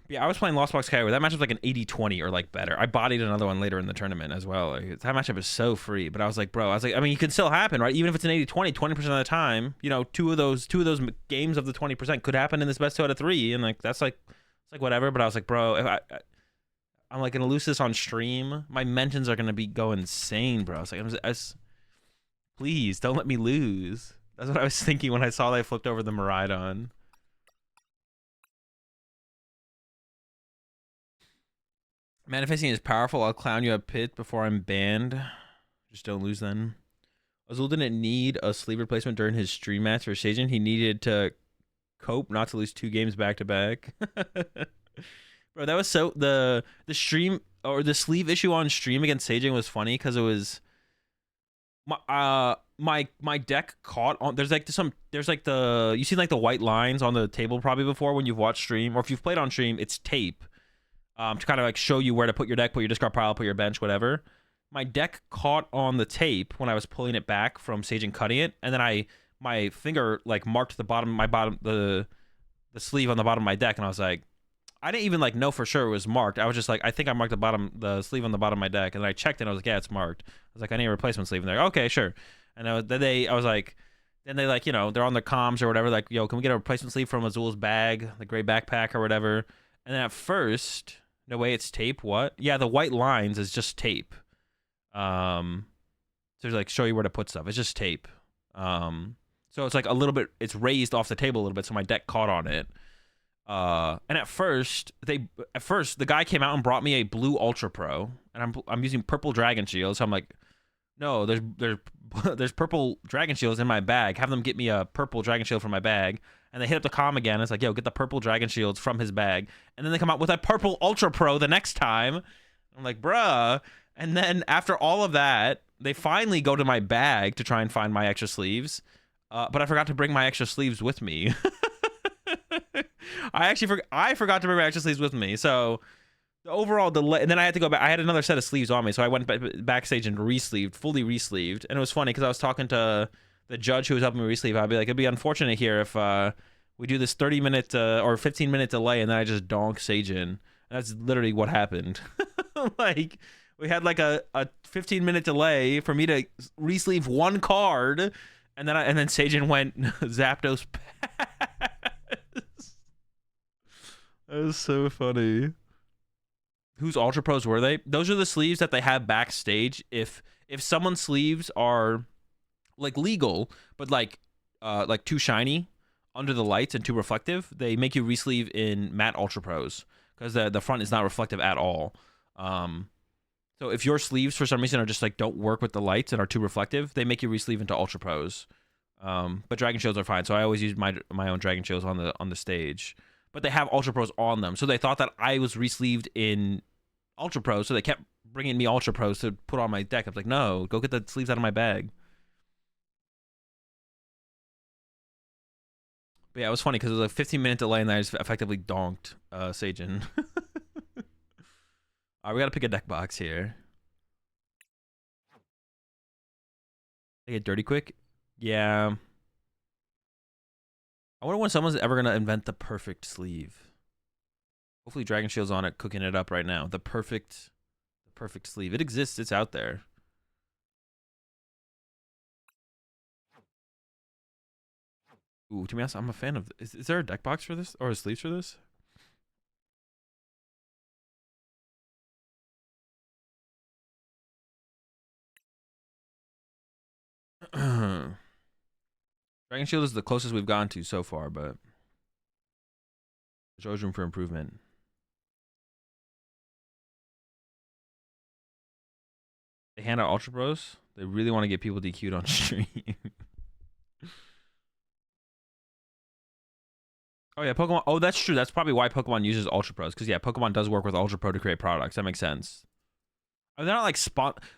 yeah, I was playing Lost Box Kyogre. That matchup was like an 80-20 or like better. I bodied another one later in the tournament as well. Like, that matchup is so free. But I was like, bro, I mean, it can still happen, right? Even if it's an 80-20, 20% of the time, you know, two of those games of the 20% could happen in this best 2 out of 3, and like that's like it's like whatever. But I was like, bro, if I'm like gonna lose this on stream, my mentions are gonna go insane, bro. I was like, please don't let me lose. That's what I was thinking when I saw they flipped over the Miraidon. Manifesting is powerful. I'll clown you a pit before I'm banned. Just don't lose then. Azul didn't need a sleeve replacement during his stream match for Sajin. He needed to cope not to lose 2 games back to back. Bro, that was so the stream or the sleeve issue on stream against Sajin was funny because it was my deck caught on there's like the you see like the white lines on the table probably before when you've watched stream, or if you've played on stream, it's tape. To kind of like show you where to put your deck, put your discard pile, put your bench, whatever. My deck caught on the tape when I was pulling it back from Sage and cutting it, and then my finger like marked the sleeve on the bottom of my deck, and I was like, I didn't even like know for sure it was marked. I was just like, I think I marked the sleeve on the bottom of my deck, and then I checked it, and I was like, yeah, it's marked. I was like, I need a replacement sleeve, and they're like, okay, sure. And I was like, then they like, you know, they're on their comms or whatever, like, yo, can we get a replacement sleeve from Azul's bag, the gray backpack or whatever? And then at first, no way, it's tape. What? Yeah, the white lines is just tape. So like show you where to put stuff. It's just tape. So it's like a little bit. It's raised off the table a little bit, so my deck caught on it. And at first the guy came out and brought me a blue Ultra Pro, and I'm using purple Dragon Shield. So I'm like, no, there's purple Dragon Shields in my bag. Have them get me a purple Dragon Shield from my bag. And they hit up the comm again. It's like, yo, get the purple Dragon Shields from his bag. And then they come out with a purple Ultra Pro the next time. I'm like, bruh. And then after all of that, they finally go to my bag to try and find my extra sleeves. But I forgot to bring my extra sleeves with me. I forgot to bring my extra sleeves with me. So the overall delay, and then I had to go back. I had another set of sleeves on me, so I went backstage and fully re-sleeved. And it was funny because I was talking to the judge who was helping me re-sleeve. I'd be like, it'd be unfortunate here if we do this 30-minute or 15-minute delay, and then I just donk Sajin. And that's literally what happened. Like, we had like a 15-minute delay for me to re-sleeve one card, and then Sajin went Zapdos pass. That was so funny. Whose Ultra Pros were they? Those are the sleeves that they have backstage. If someone's sleeves are like legal, but like too shiny under the lights and too reflective, they make you re-sleeve in matte Ultra Pros because the front is not reflective at all. So if your sleeves for some reason are just like don't work with the lights and are too reflective, they make you re-sleeve into Ultra Pros. But Dragon Shields are fine, so I always use my own Dragon Shields on the stage. But they have Ultra Pros on them, so they thought that I was re-sleeved in Ultra Pros, so they kept bringing me Ultra Pros to put on my deck. I was like, no, go get the sleeves out of my bag. But yeah, it was funny because it was a 15-minute delay, and I just effectively donked Sajin. Alright, we gotta pick a deck box here. They get dirty quick? Yeah. I wonder when someone's ever gonna invent the perfect sleeve. Hopefully Dragon Shield's on it, cooking it up right now. The perfect sleeve. It exists, it's out there. Ooh, to be honest, I'm a fan of is there a deck box for this? Or a sleeves for this? Dragon Shield is the closest we've gone to so far, but There's always room for improvement. They hand out Ultra Bros. They really want to get people DQ'd on stream. Oh yeah, Pokemon. Oh, that's true. That's probably why Pokemon uses Ultra Pros. Because yeah, Pokemon does work with Ultra Pro to create products. That makes sense. I mean, they're not like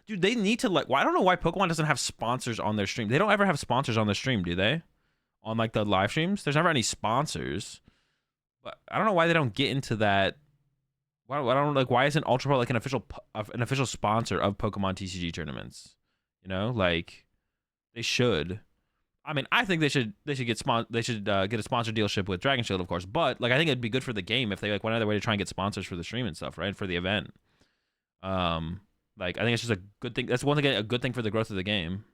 dude, they need to like. Well, I don't know why Pokemon doesn't have sponsors on their stream. They don't ever have sponsors on their stream, do they? On like the live streams, there's never any sponsors. But I don't know why they don't get into that. Why I don't like. Why isn't Ultra Pro like an official sponsor of Pokemon TCG tournaments? You know, like they should. I mean, I think they should get get a sponsor dealship with Dragon Shield, of course. But like, I think it'd be good for the game if they like went out of their way to try and get sponsors for the stream and stuff, right? For the event. Like I think it's just a good thing. That's one thing, a good thing for the growth of the game.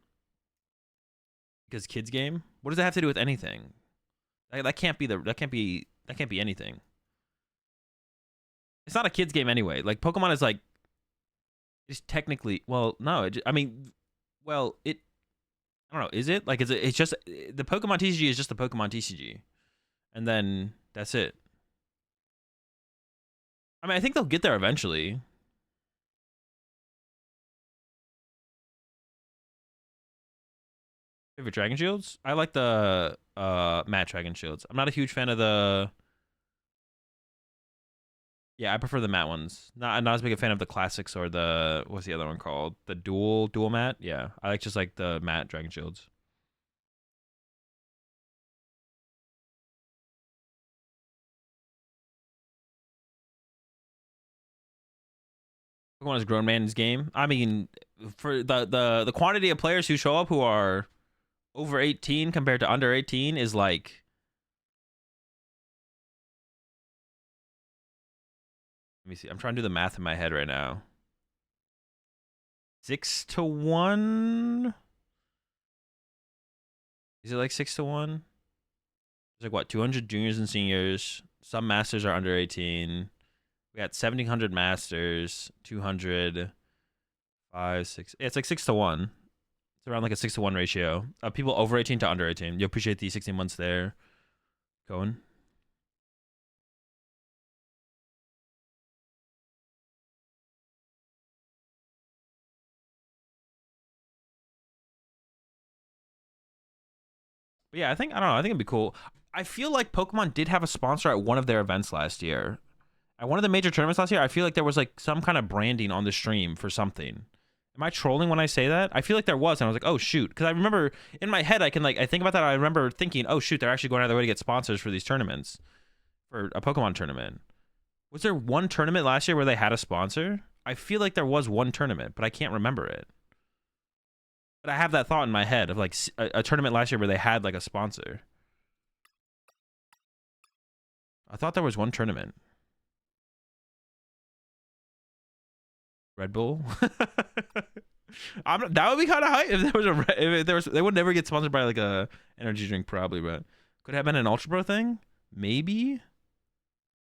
Because kids game, what does that have to do with anything? That can't be anything. It's not a kids game anyway. Like Pokemon is like, it's technically, well, no, I mean, well, it. I don't know. Is it like? Is it? It's just the Pokemon TCG is just the Pokemon TCG, and then that's it. I mean, I think they'll get there eventually. Favorite Dragon Shields? I like the matte Dragon Shields. I'm not a huge fan of the. Yeah, I prefer the matte ones. Not as big a fan of the classics or the what's the other one called? The dual matte. Yeah, I like just like the matte Dragon Shields. Pokemon is grown man's game. I mean, for the quantity of players who show up who are over 18 compared to under 18 is like. Let me see. I'm trying to do the math in my head right now. 6-1. Is it like 6-1? There's like what, 200 juniors and seniors. Some masters are under 18. We got 1,700 masters, 200, 5, 6. Yeah, it's like 6-1. It's around like a 6-1 ratio of people over 18 to under 18. You appreciate the 16 months there, Cohen. But yeah, I don't know. I think it'd be cool. I feel like Pokemon did have a sponsor at one of their events last year. At one of the major tournaments last year, I feel like there was like some kind of branding on the stream for something. Am I trolling when I say that? I feel like there was, and I was like, oh shoot, because I remember in my head, I think about that. I remember thinking, oh shoot, they're actually going out of their way to get sponsors for these tournaments, for a Pokemon tournament. Was there one tournament last year where they had a sponsor? I feel like there was one tournament, but I can't remember it. But I have that thought in my head of like a tournament last year where they had like a sponsor. I thought there was one tournament. Red Bull. That would be kind of hype if there was they would never get sponsored by like a energy drink probably, but could have been an Ultra Bro thing, maybe.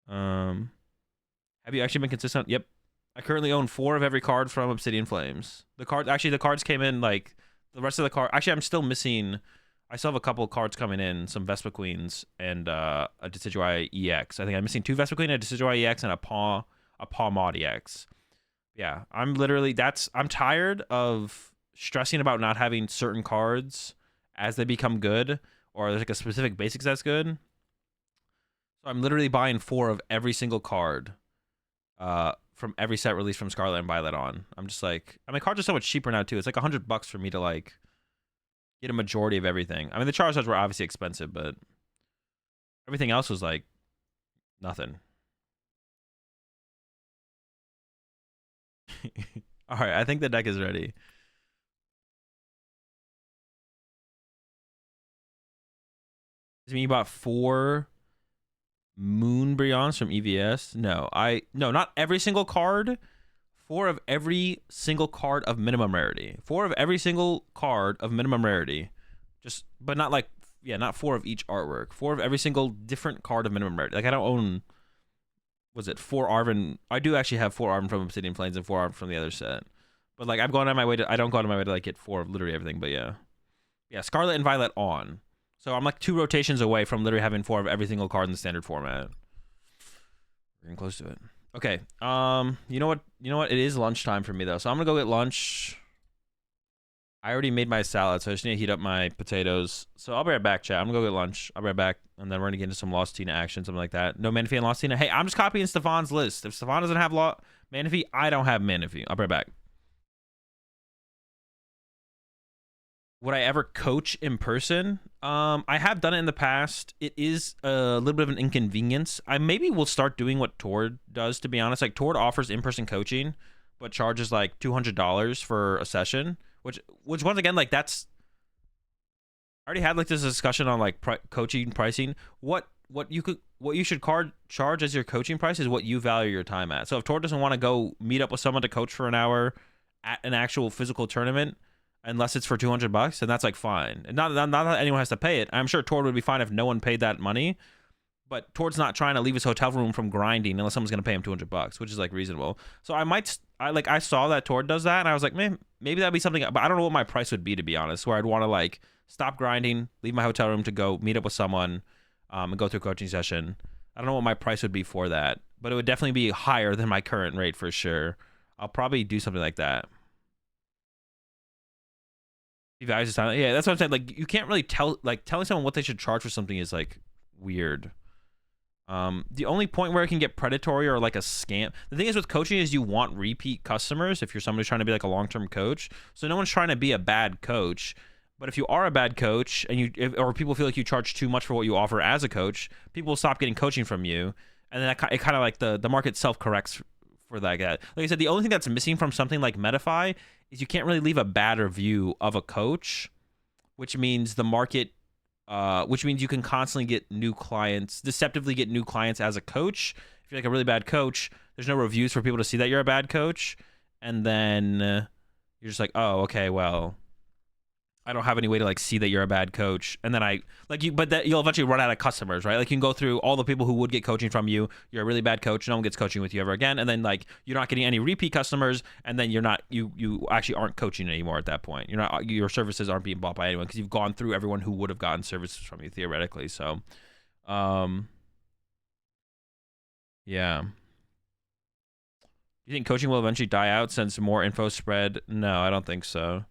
Have you actually been consistent? Yep. I currently own 4 of every card from Obsidian Flames. The cards came in like the rest of the card. Actually, I'm still missing. I still have a couple of cards coming in, some Vespa Queens and a Decidueye EX. I think I'm missing 2 Vespa Queen, a Decidueye EX, and a Paw Mod EX. Yeah, I'm tired of stressing about not having certain cards as they become good, or there's like a specific basics that's good. So I'm literally buying 4 of every single card from every set released from Scarlet and Violet on. I'm just like, I mean, cards are so much cheaper now too. It's like $100 for me to like get a majority of everything. I mean, the Charizards were obviously expensive, but everything else was like nothing. All right, I think the deck is ready. Does it mean you bought 4 Moonbreons from EVS? No, not every single card. 4 of every single card of minimum rarity. 4 of every single card of minimum rarity. But not like, yeah, not 4 of each artwork. 4 of every single different card of minimum rarity. Like I don't own. Was it 4 Arven? I do actually have 4 Arven from Obsidian Plains and 4 Arven from the other set. But like I don't go out of my way to like get 4 of literally everything. But yeah, Scarlet and Violet on. So I'm like 2 rotations away from literally having 4 of every single card in the standard format. We're getting close to it. Okay. You know what? You know what? It is lunchtime for me though, so I'm gonna go get lunch. I already made my salad, so I just need to heat up my potatoes. So I'll be right back, chat. I'm gonna go get lunch. I'll be right back, and then we're gonna get into some Lost Tina action, something like that. No Manaphy and Lost Tina. Hey, I'm just copying Stefan's list. If Stefan doesn't have Manaphy, I don't have Manaphy. I'll be right back. Would I ever coach in person? I have done it in the past. It is a little bit of an inconvenience. I maybe will start doing what Tord does, to be honest. Like, Tord offers in-person coaching, but charges like $200 for a session, which once again, like, that's... I already had like this discussion on like coaching pricing. What you should charge as your coaching price is what you value your time at. So if Tord doesn't want to go meet up with someone to coach for an hour at an actual physical tournament, unless it's for $200, then that's like fine. And not that anyone has to pay it. I'm sure Tord would be fine if no one paid that money, but Tord's not trying to leave his hotel room from grinding unless someone's gonna pay him $200, which is like reasonable. So I saw that Tord does that, and I was like, man, maybe that'd be something. But I don't know what my price would be, to be honest. Where I'd want to like stop grinding, leave my hotel room to go meet up with someone, and go through a coaching session. I don't know what my price would be for that, but it would definitely be higher than my current rate for sure. I'll probably do something like that. Values his time. Yeah, that's what I'm saying. Like, you can't really telling someone what they should charge for something is like weird. The only point where it can get predatory or like a scam. The thing is with coaching is you want repeat customers if you're somebody trying to be like a long-term coach. So no one's trying to be a bad coach. But if you are a bad coach and or people feel like you charge too much for what you offer as a coach, people will stop getting coaching from you, and then it kind of like the market self-corrects for that guy. Like I said, the only thing that's missing from something like Metafy is you can't really leave a bad review of a coach, which means the market, which means you can constantly get new clients, deceptively get new clients as a coach. If you're like a really bad coach, there's no reviews for people to see that you're a bad coach, and then you're just like, oh, okay, well, I don't have any way to like see that you're a bad coach, and then but you'll eventually run out of customers, right? Like, you can go through all the people who would get coaching from you. You're a really bad coach, no one gets coaching with you ever again, and then like you're not getting any repeat customers, and then you actually aren't coaching anymore at that point. Your services aren't being bought by anyone because you've gone through everyone who would have gotten services from you theoretically. So, yeah. You think coaching will eventually die out since more info spread? No, I don't think so.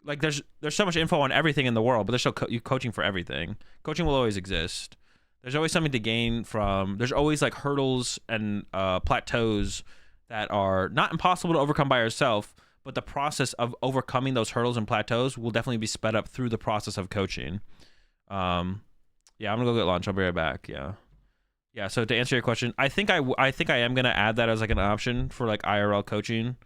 Like, there's so much info on everything in the world, but there's still coaching for everything. Coaching will always exist. There's always something to gain from. There's always like hurdles and plateaus that are not impossible to overcome by yourself, but the process of overcoming those hurdles and plateaus will definitely be sped up through the process of coaching. Yeah, I'm gonna go get lunch. I'll be right back. Yeah. So to answer your question, I think I am gonna add that as like an option for like IRL coaching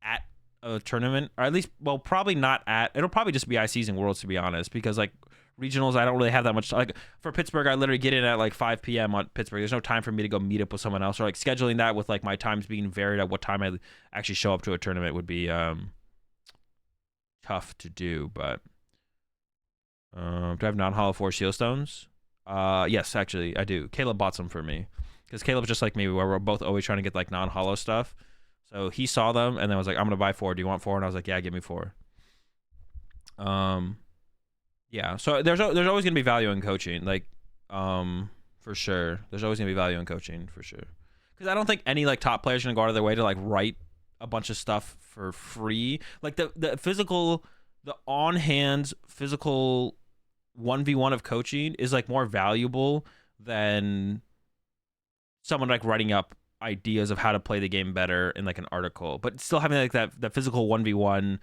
at a tournament, or at least, well, probably not at, it'll probably just be ICs and Worlds, to be honest, because like regionals, I don't really have that much, like for Pittsburgh, I literally get in at like 5 p.m. on Pittsburgh. There's no time for me to go meet up with someone else, or like scheduling that with like my times being varied at what time I actually show up to a tournament would be tough to do. But do I have non-hollow 4 seal stones? Yes, actually I do. Caleb bought some for me because Caleb's just like me, where we're both always trying to get like non-hollow stuff. So he saw them and then was like, I'm gonna buy 4. Do you want 4? And I was like, yeah, give me 4. Yeah. So there's always gonna be value in coaching, like, for sure. There's always gonna be value in coaching for sure. Because I don't think any like top players are gonna go out of their way to like write a bunch of stuff for free. Like the physical, the on hands physical 1v1 of coaching is like more valuable than someone like writing up ideas of how to play the game better in like an article, but still having like that physical 1v1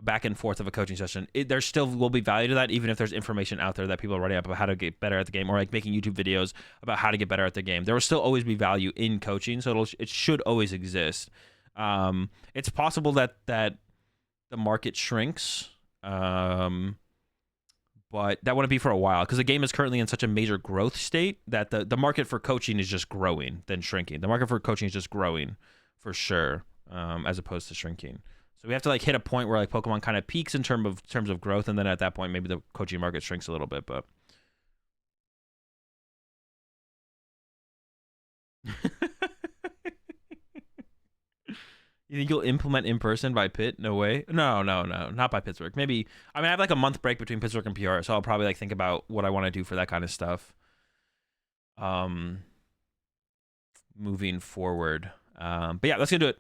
back and forth of a coaching session, there still will be value to that, even if there's information out there that people are writing up about how to get better at the game, or like making YouTube videos about how to get better at the game. There will still always be value in coaching, so it should always exist. It's possible that the market shrinks, but that wouldn't be for a while, because the game is currently in such a major growth state that the market for coaching is just growing than shrinking. The market for coaching is just growing for sure, as opposed to shrinking. So we have to like hit a point where like Pokemon kind of peaks in terms of growth, and then at that point maybe the coaching market shrinks a little bit. But you think you'll implement in person by Pitt? No way. No, not by Pittsburgh. Maybe. I mean, I have like a month break between Pittsburgh and PR, so I'll probably like think about what I want to do for that kind of stuff. moving forward. But yeah, that's gonna do it.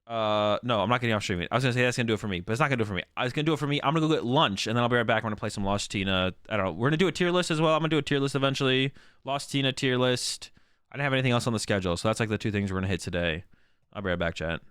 No, I'm not getting off streaming. I was gonna say that's gonna do it for me, but it's not gonna do it for me. It's gonna do it for me. I'm gonna go get lunch, and then I'll be right back. I'm gonna play some Lost Tina. I don't know. We're gonna do a tier list as well. I'm gonna do a tier list eventually. Lost Tina tier list. I didn't have anything else on the schedule, so that's like the two things we're gonna hit today. I'll be right back, chat.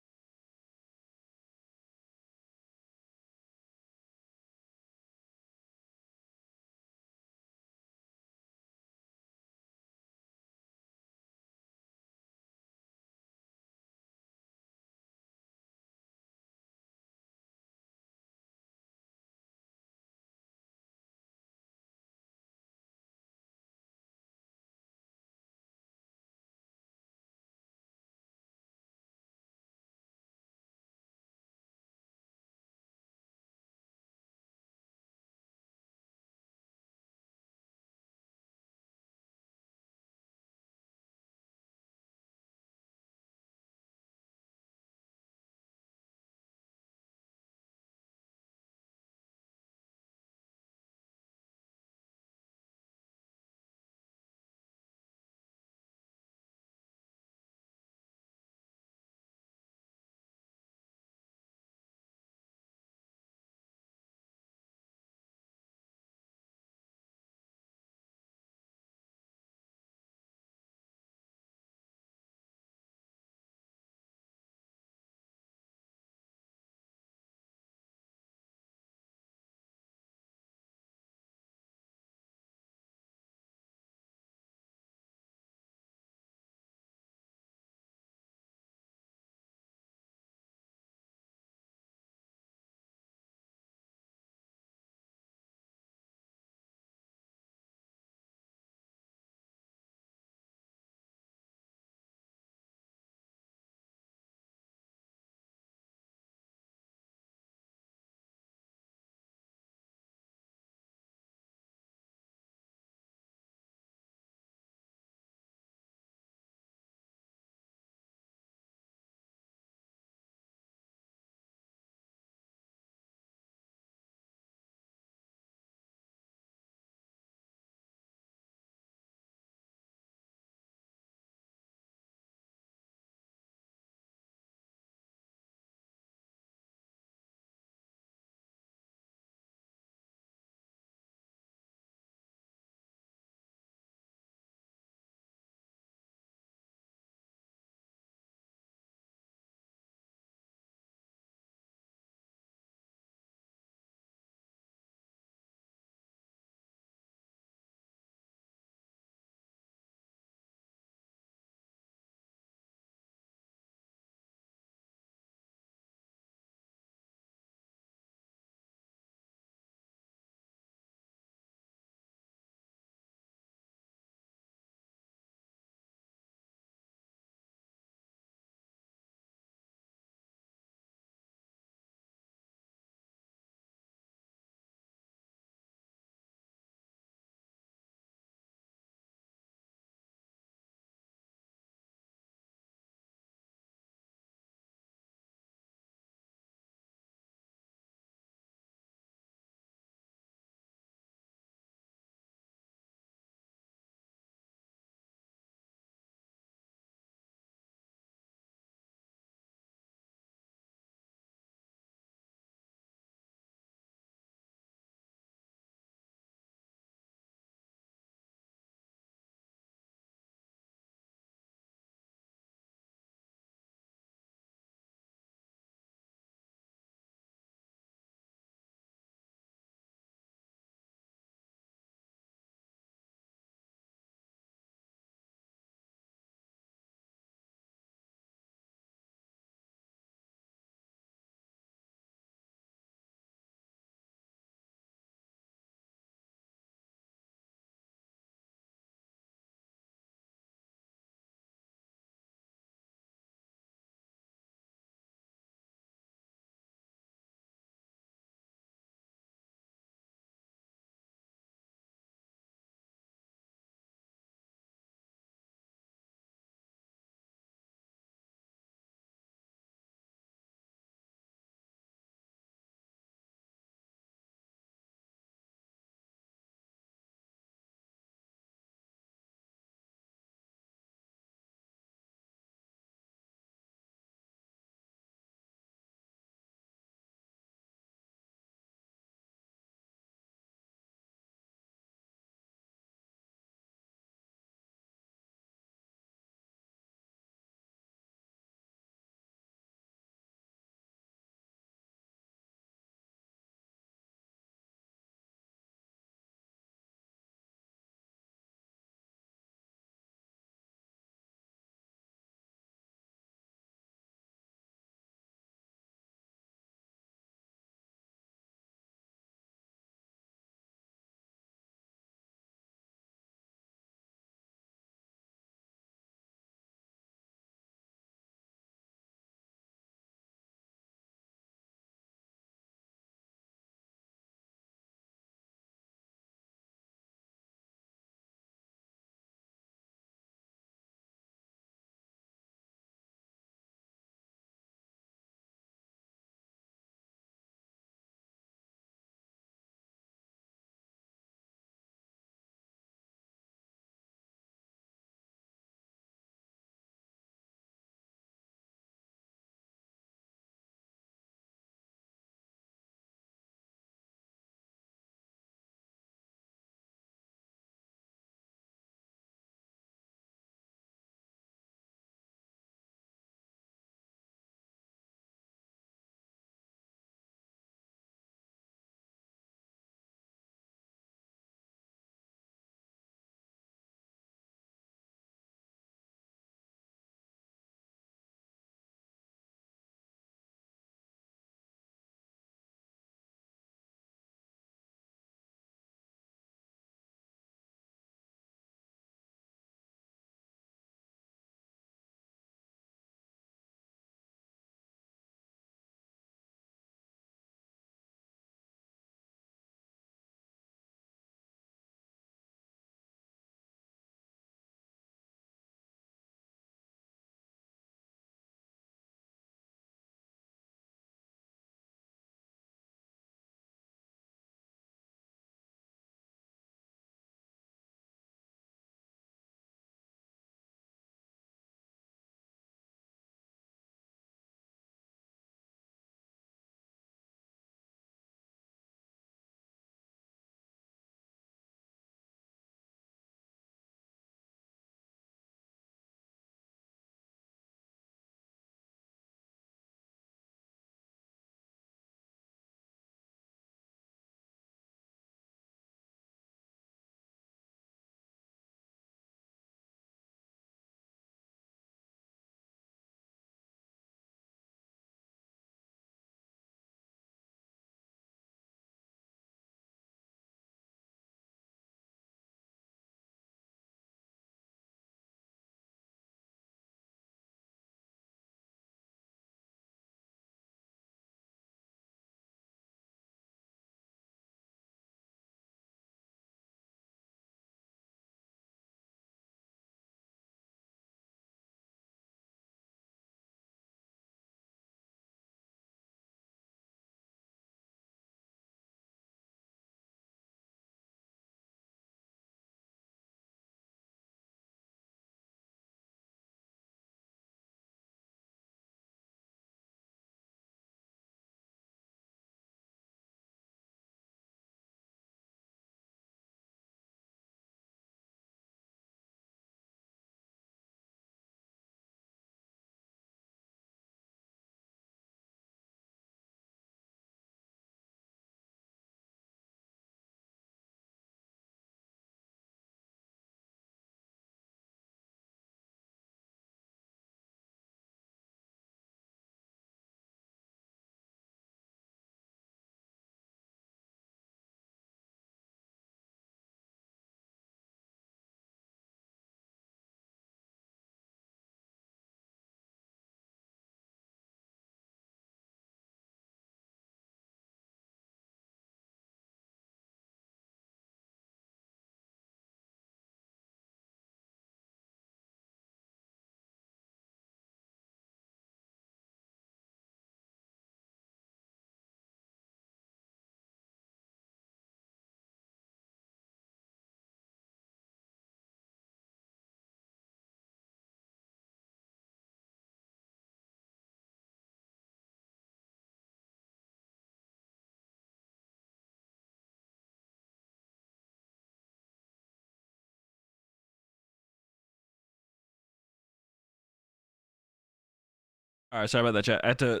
All right, sorry about that, chat. I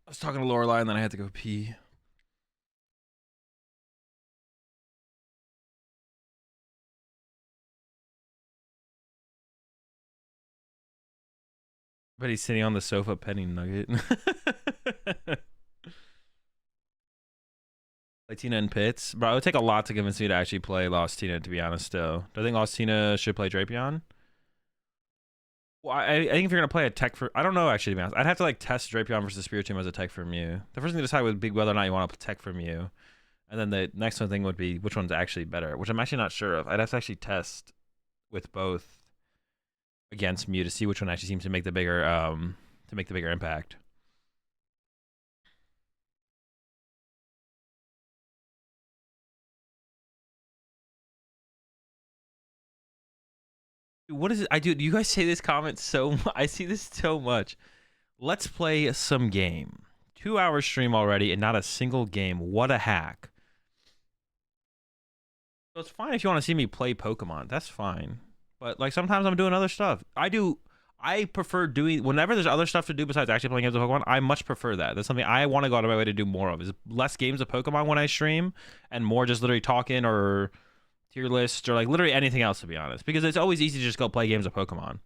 was talking to Lorelai and then I had to go pee. But he's sitting on the sofa petting Nugget. Play Tina and Pitts. Bro, it would take a lot to convince me to actually play Lost Tina, to be honest, still. Do I think Lost Tina should play Drapion? Well, I think if you're going to play a tech for... I don't know, actually, to be honest. I'd have to, like, test Drapion versus Spirit Tomb as a tech from you. The first thing to decide would be whether or not you want to tech from you. And then the next one thing would be which one's actually better, which I'm actually not sure of. I'd have to actually test with both against Mew to see which one actually seems to make the bigger impact. What is it? Do you guys say this comment so I see this so much. Let's play some game. 2-hour stream already and not a single game. What a hack. So it's fine if you want to see me play Pokemon. That's fine. But like sometimes I'm doing other stuff. I prefer doing whenever there's other stuff to do besides actually playing games of Pokemon. I much prefer that. That's something I want to go out of my way to do more of. Is less games of Pokemon when I stream and more just literally talking or tier list or like literally anything else, to be honest, because it's always easy to just go play games of Pokemon.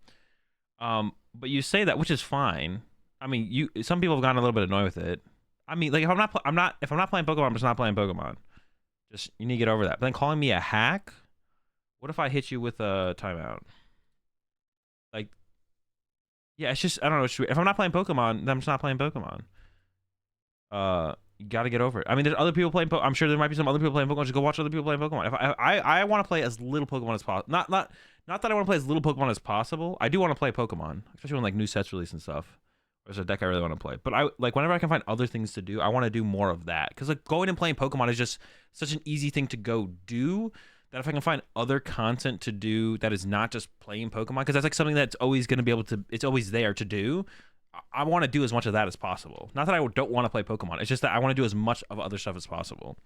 But you say that, which is fine. I mean, some people have gotten a little bit annoyed with it. I mean, like if I'm not playing Pokemon, I'm just not playing Pokemon. Just you need to get over that. But then calling me a hack. What if I hit you with a timeout? Like, yeah, it's just I don't know. If I'm not playing Pokemon, then I'm just not playing Pokemon. You got to get over it. I mean, there's other people playing. I'm sure there might be some other people playing Pokemon. Just go watch other people playing Pokemon. If I want to play as little Pokemon as possible. Not that I want to play as little Pokemon as possible. I do want to play Pokemon, especially when like new sets release and stuff. There's a deck I really want to play. But I like whenever I can find other things to do, I want to do more of that. Because like going and playing Pokemon is just such an easy thing to go do. That if I can find other content to do that is not just playing Pokemon, because that's like something that's always going to be able to, it's always there to do. I want to do as much of that as possible. Not that I don't want to play Pokemon. It's just that I want to do as much of other stuff as possible.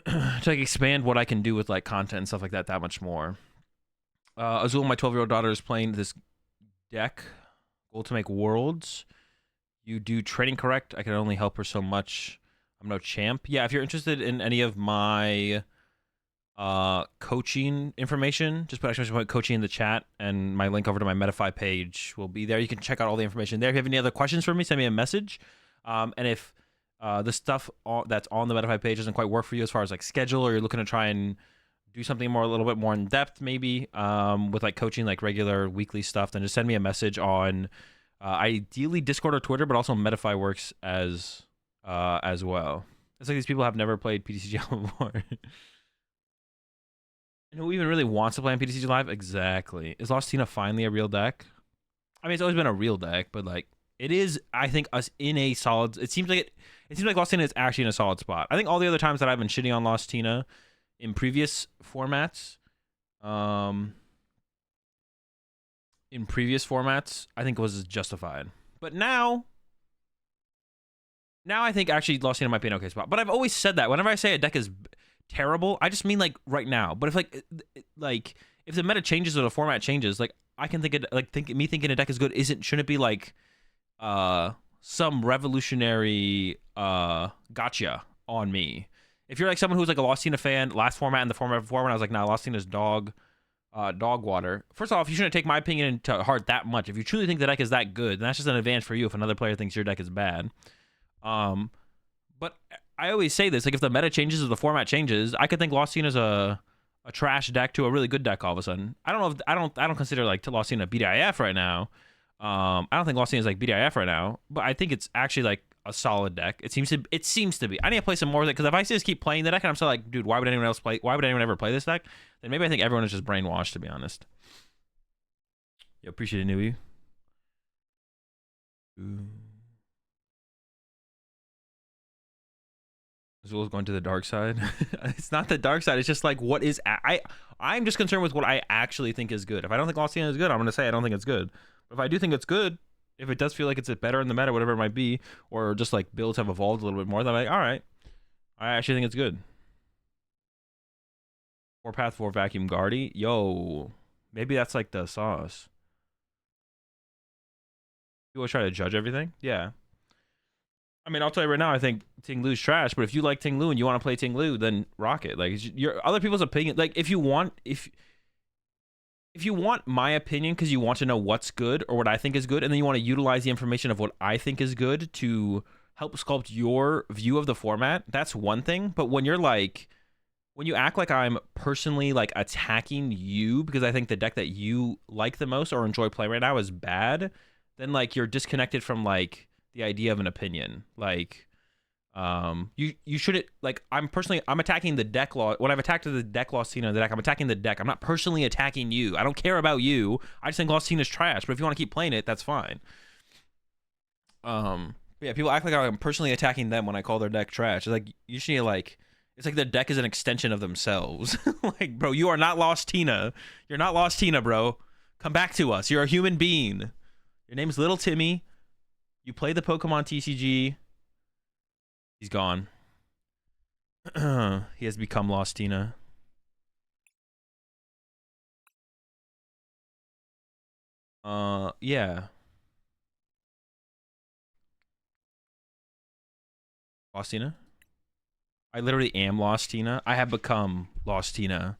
To like expand what I can do with like content and stuff like that much more. Azul, my 12-year-old daughter, is playing this deck, Goal to Make Worlds. You do training correct. I can only help her so much. I'm no champ. Yeah, if you're interested in any of my coaching information, just put coaching in the chat and my link over to my Metafy page will be there. You can check out all the information there. If you have any other questions for me, send me a message. And if the stuff that's on the Metafy page doesn't quite work for you as far as like schedule, or you're looking to try and do something more, a little bit more in depth, maybe with like coaching, like regular weekly stuff, then just send me a message on ideally Discord or Twitter, but also Metafy works as well. It's like these people have never played PTCG before. And who even really wants to play on PTCG Live? Exactly. Is Lost Tina finally a real deck? I mean, it's always been a real deck, but like it is. I think us in a solid. It seems like Lost Tina is actually in a solid spot. I think all the other times that I've been shitting on Lost Tina in previous formats, I think was justified. But now I think actually Lost Tina might be an okay spot. But I've always said that whenever I say a deck is terrible, I just mean like right now. But if if the meta changes or the format changes, like I can thinking a deck is good shouldn't it be like some revolutionary gotcha on me. If you're like someone who's like a Lost Tina fan, last format and the format before, when I was like, nah, Lost Tina's dog water. First off, you shouldn't take my opinion into heart that much. If you truly think the deck is that good, then that's just an advantage for you if another player thinks your deck is bad. But I always say this, like if the meta changes or the format changes, I could think Lost Tina's a trash deck to a really good deck all of a sudden. I don't consider like Lost Tina BDIF right now. I don't think Lost Tina is like BDIF right now, but I think it's actually like a solid deck. It seems to be. I need to play some more of it, because if I just keep playing the deck and I'm still like, dude, why would anyone ever play this deck? Then maybe I think everyone is just brainwashed, to be honest. Yeah, appreciate it, Newey. Azul's going to the dark side. It's not the dark side. It's just like what is I'm just concerned with what I actually think is good. If I don't think Lost Tina is good, I'm going to say I don't think it's good. But if I do think it's good, if it does feel like it's better in the meta, whatever it might be, or just like builds have evolved a little bit more, then I'm like, all right, I actually think it's good. 4-path 4 vacuum guardy. Yo, maybe that's like the sauce. People try to judge everything. Yeah. I mean, I'll tell you right now, I think Ting Lu's trash. But if you like Ting Lu and you want to play Ting Lu, then rock it. Like your other people's opinion. Like if you want my opinion because you want to know what's good or what I think is good, and then you want to utilize the information of what I think is good to help sculpt your view of the format, that's one thing. But when you're like, when you act like I'm personally like attacking you because I think the deck that you like the most or enjoy playing right now is bad, then like you're disconnected from like the idea of an opinion. Like you shouldn't, like, I'm attacking the deck law. When I've attacked the deck Lostina in the deck, I'm attacking the deck. I'm not personally attacking you. I don't care about you. I just think Lostina's trash. But if you want to keep playing it, that's fine. Yeah, people act like I'm personally attacking them when I call their deck trash. It's like you should like, it's like their deck is an extension of themselves. Like, bro, you are not Lostina. You're not Lostina, bro. Come back to us. You're a human being. Your name's Little Timmy. You play the Pokemon TCG. He's gone. He has become Lostina. Yeah. Lostina? I literally am Lostina. I have become Lostina.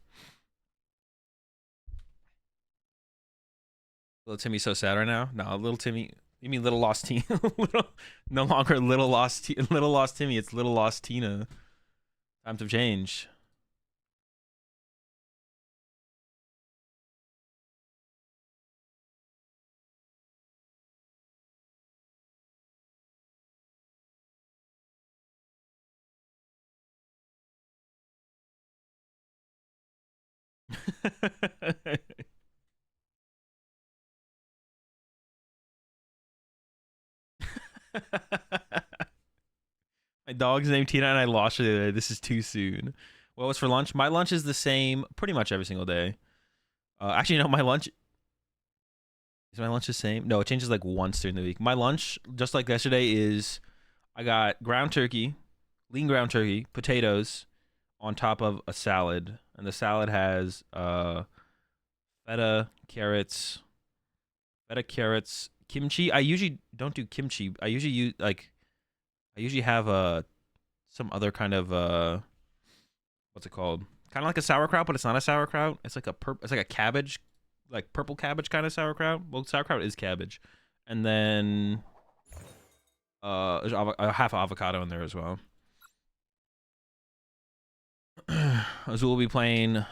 Little Timmy's so sad right now. No, Little Timmy. You mean Little Lost Tina? No longer Little Lost Timmy. It's Little Lost Tina. Times have changed. My dog's named Tina and I lost her the other day. This is too soon. What was for lunch? My lunch is the same pretty much every single day. Actually, no, my lunch is my lunch the same? No, it changes like once during the week. My lunch, just like yesterday, is I got ground turkey, lean ground turkey, potatoes on top of a salad. And the salad has feta, carrots, kimchi. I usually don't do kimchi. I usually use like I usually have some other kind of what's it called? Kind of like a sauerkraut, but it's not a sauerkraut. It's like a cabbage, like purple cabbage kind of sauerkraut. Well, sauerkraut is cabbage, and then there's a half avocado in there as well. Azul will be playing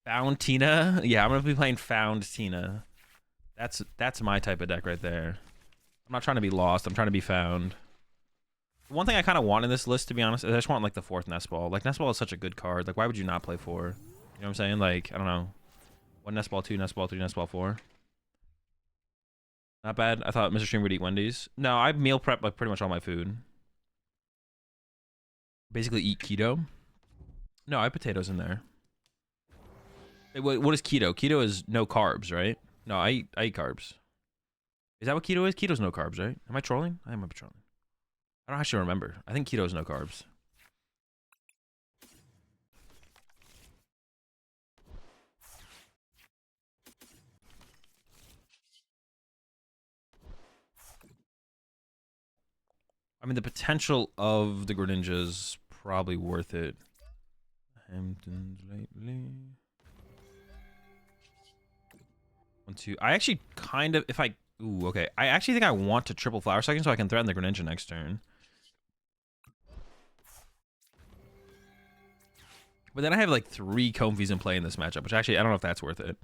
Found Tina. Yeah, I'm gonna be playing Found Tina. That's my type of deck right there. I'm not trying to be lost. I'm trying to be found. One thing I kind of want in this list, to be honest, is I just want like the 4th Nest Ball. Like Nest Ball is such a good card. Like why would you not play 4? You know what I'm saying? Like I don't know. 1 Nest Ball, 2 Nest Ball, 3 Nest Ball, 4. Not bad. I thought Mr. Stream would eat Wendy's. No, I meal prep like pretty much all my food. Basically eat keto. No, I have potatoes in there. What is keto? Keto is no carbs, right? No, I eat carbs. Is that what keto is? Keto's no carbs, right? Am I trolling? I might be trolling. I don't actually remember. I think keto is no carbs. I mean, the potential of the Greninja is probably worth it. Hamptons lately. 1, 2. I actually kind of, if I, ooh, okay. I actually think I want to triple Flower Second so I can threaten the Greninja next turn. But then I have like 3 Comfies in play in this matchup, which actually I don't know if that's worth it.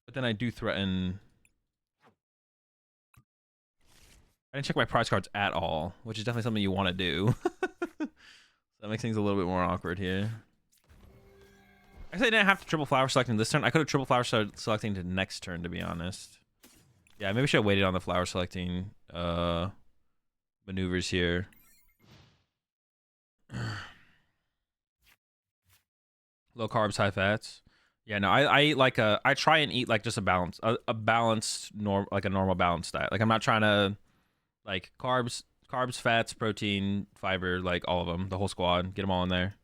But then I do threaten. I didn't check my prize cards at all, which is definitely something you want to do. That makes things a little bit more awkward here. I said I didn't have to triple Flower Selecting this turn. I could have triple Flower Selecting to next turn, to be honest. Yeah, maybe I should have waited on the Flower Selecting maneuvers here. Low carbs, high fats. Yeah, no, I eat like I try and eat like just a balanced like a normal balanced diet. Like I'm not trying to like carbs, fats, protein, fiber, like all of them, the whole squad, get them all in there.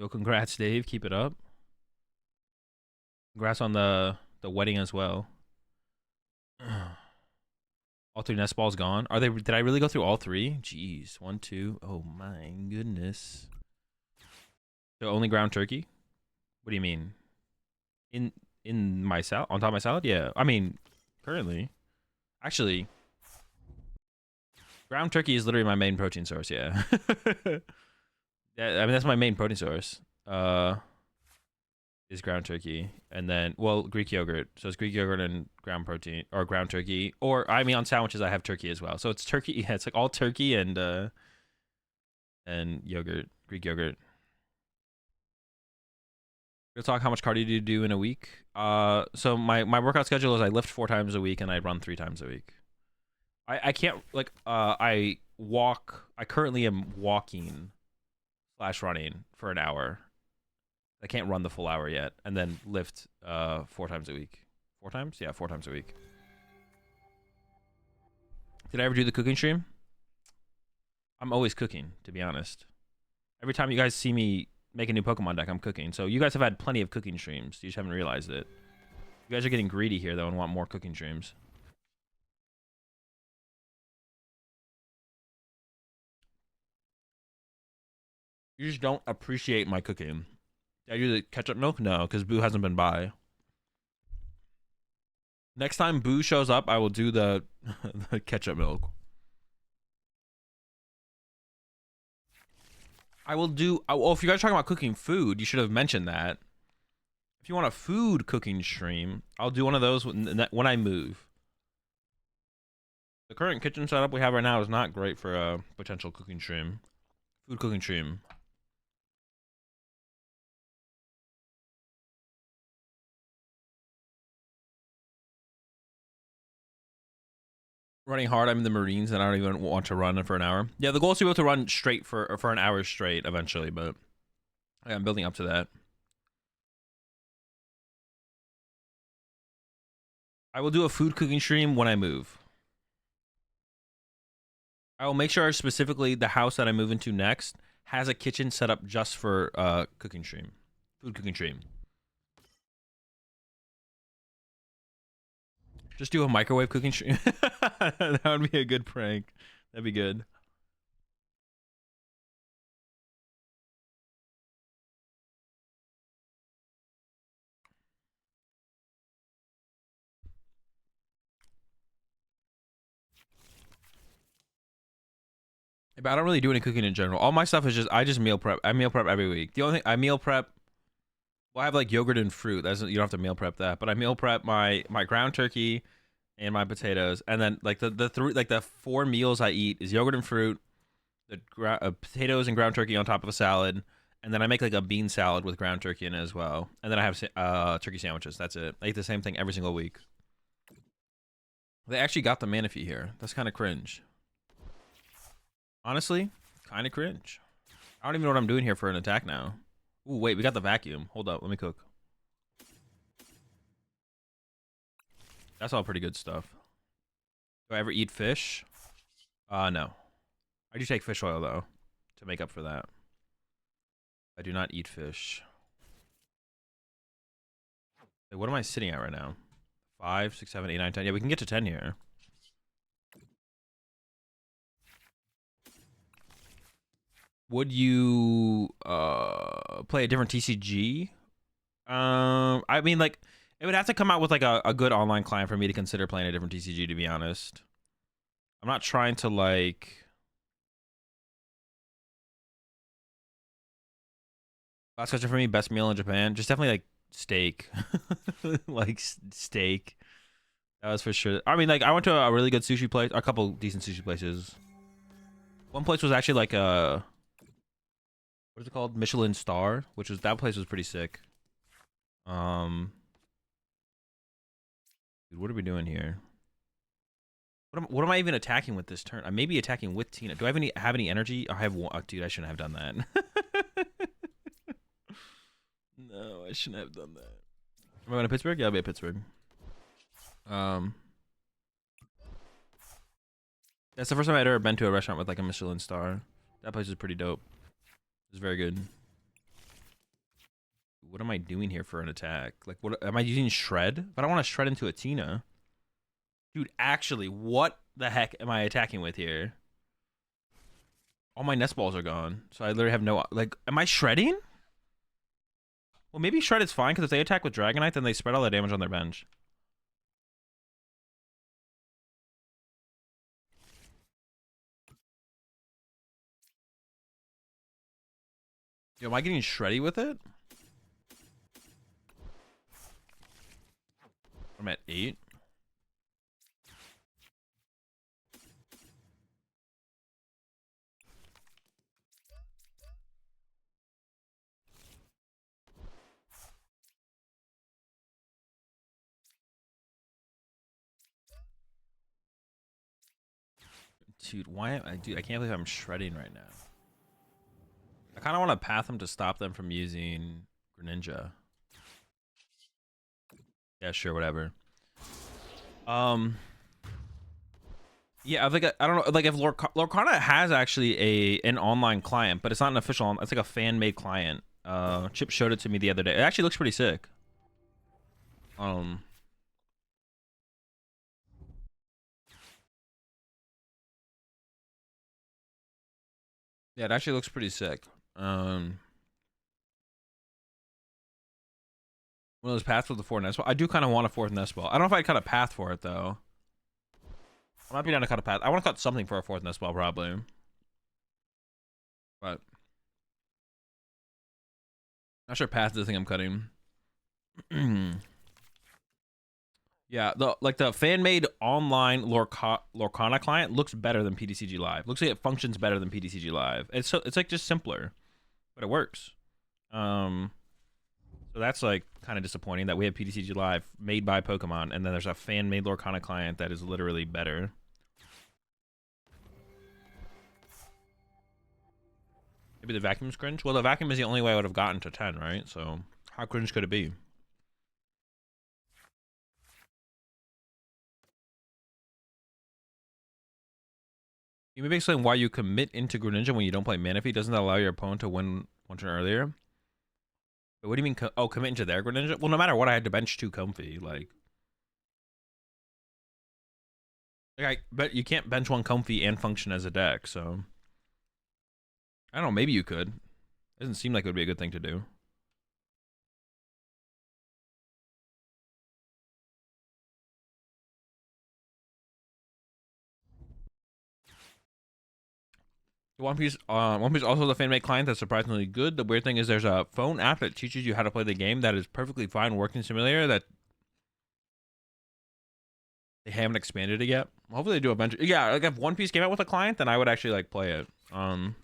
Yo, congrats, Dave. Keep it up. Congrats on the wedding as well. All 3 nest balls gone. Are they? Did I really go through all 3? Jeez. 1, 2. Oh my goodness. So only ground turkey? What do you mean? In my salad? On top of my salad? Yeah. I mean, currently. Actually, ground turkey is literally my main protein source, yeah. Yeah, I mean that's my main protein source. Is ground turkey. And then Greek yogurt. So it's Greek yogurt and ground protein or ground turkey. Or I mean on sandwiches I have turkey as well. So it's turkey, yeah, it's like all turkey and yogurt, Greek yogurt. We'll talk how much cardio do you do in a week? So my workout schedule is I lift 4 times a week and I run 3 times a week. I can't like I walk. I currently am walking / running for an hour. I can't run the full hour yet, and then lift 4 times a week. 4 times? Yeah, 4 times a week. Did I ever do the cooking stream? I'm always cooking, to be honest. Every time you guys see me make a new Pokemon deck, I'm cooking. So you guys have had plenty of cooking streams. You just haven't realized it. You guys are getting greedy here, though, and want more cooking streams. You just don't appreciate my cooking. Did I do the ketchup milk? No, because Boo hasn't been by. Next time Boo shows up, I will do the, the ketchup milk. I will do... Oh, if you guys are talking about cooking food, you should have mentioned that. If you want a food cooking stream, I'll do one of those when I move. The current kitchen setup we have right now is not great for a potential cooking stream. Food cooking stream. Running hard, I'm in the Marines and I don't even want to run for an hour. Yeah, the goal is to be able to run straight for an hour straight eventually, but I'm building up to that. I will do a food cooking stream when I move. I will make sure specifically the house that I move into next has a kitchen set up just for cooking stream. Food cooking stream. Just do a microwave cooking stream. That would be a good prank. That'd be good. But I don't really do any cooking in general. All my stuff is I just meal prep. I meal prep every week. The only thing I meal prep, well, I have like yogurt and fruit. You don't have to meal prep that. But I meal prep my ground turkey and my potatoes, and then like the 4 meals I eat is yogurt and fruit, the potatoes and ground turkey on top of a salad, and then I make like a bean salad with ground turkey in it as well. And then I have turkey sandwiches. That's it. I eat the same thing every single week. They actually got the Manaphy here. That's kind of cringe. Honestly, kind of cringe. I don't even know what I'm doing here for an attack now. Ooh, wait, we got the vacuum. Hold up, let me cook. That's all pretty good stuff. Do I ever eat fish? No. I do take fish oil, though, to make up for that. I do not eat fish. Wait, what am I sitting at right now? 5, 6, 7, 8, 9, 10. Yeah, we can get to 10 here. Would you play a different TCG? I mean, like, it would have to come out with like a good online client for me to consider playing a different TCG, to be honest. I'm not trying to like... Last question for me, best meal in Japan? Just definitely like steak. Like steak. That was for sure. I mean, like, I went to a really good sushi place, a couple decent sushi places. One place was actually like a... What is it called? Michelin star, that place was pretty sick. Dude, what are we doing here? What am I even attacking with this turn? I may be attacking with Tina. Do I have any energy? I have one. Oh, dude, I shouldn't have done that. No, I shouldn't have done that. Am I going to Pittsburgh? Yeah, I'll be at Pittsburgh. That's the first time I'd ever been to a restaurant with like a Michelin star. That place is pretty dope. It's very good. what am I doing here for an attack? Like, what am I using? Shred? But I don't want to shred into a Tina. Dude, actually, what the heck am I attacking with here? All my nest balls are gone, so I literally have no, like, am I shredding? Well, maybe shred is fine, because if they attack with Dragonite, then they spread all the damage on their bench. Yo, am I getting shreddy with it? I'm at 8. Dude, why am I, dude, I can't believe I'm shredding right now. I kind of want to path them to stop them from using Greninja. Yeah, sure, whatever. Yeah, I think I don't know, like if Lorcana has actually an online client, but it's not an official. It's like a fan made client. Chip showed it to me the other day. It actually looks pretty sick. Yeah, it actually looks pretty sick. One of those paths with the 4 nest ball. I do kind of want a 4th nest ball. I don't know if I'd cut a path for it though. I might be down to cut a path. I want to cut something for a 4th nest ball probably. But not sure path is the thing I'm cutting. Yeah, the fan-made online Lorcana client looks better than PTCG Live. Looks like it functions better than PTCG Live. It's like just simpler, but it works. So that's like kind of disappointing that we have PTCG Live made by Pokemon, and then there's a fan-made Lorcana client that is literally better. Maybe the vacuum's cringe? Well, the vacuum is the only way I would have gotten to 10, right? So how cringe could it be? You maybe explain why you commit into Greninja when you don't play Manaphy. Doesn't that allow your opponent to win one turn earlier? But what do you mean? Oh, commit into their Greninja? Well, no matter what, I had to bench 2 Comfy. But you can't bench 1 Comfy and function as a deck. So I don't know. Maybe you could. Doesn't seem like it would be a good thing to do. One Piece also the fan-made client that's surprisingly good. The weird thing is there's a phone app that teaches you how to play the game that is perfectly fine working simulator that they haven't expanded it yet. Hopefully they do eventually. Yeah, like if One Piece came out with a client, then I would actually like play it. Are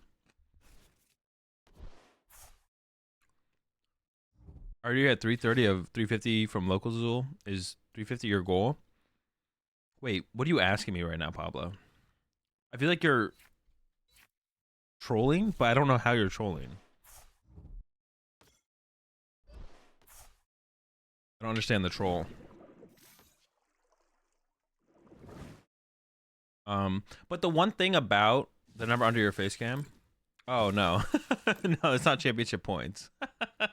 you at 330 of 350 from local Azul? Is 350 your goal? Wait, what are you asking me right now, Pablo? I feel like you're trolling, but I don't know how you're trolling. I don't understand the troll. But the one thing about the number under your face cam, oh no, no, it's not championship points. I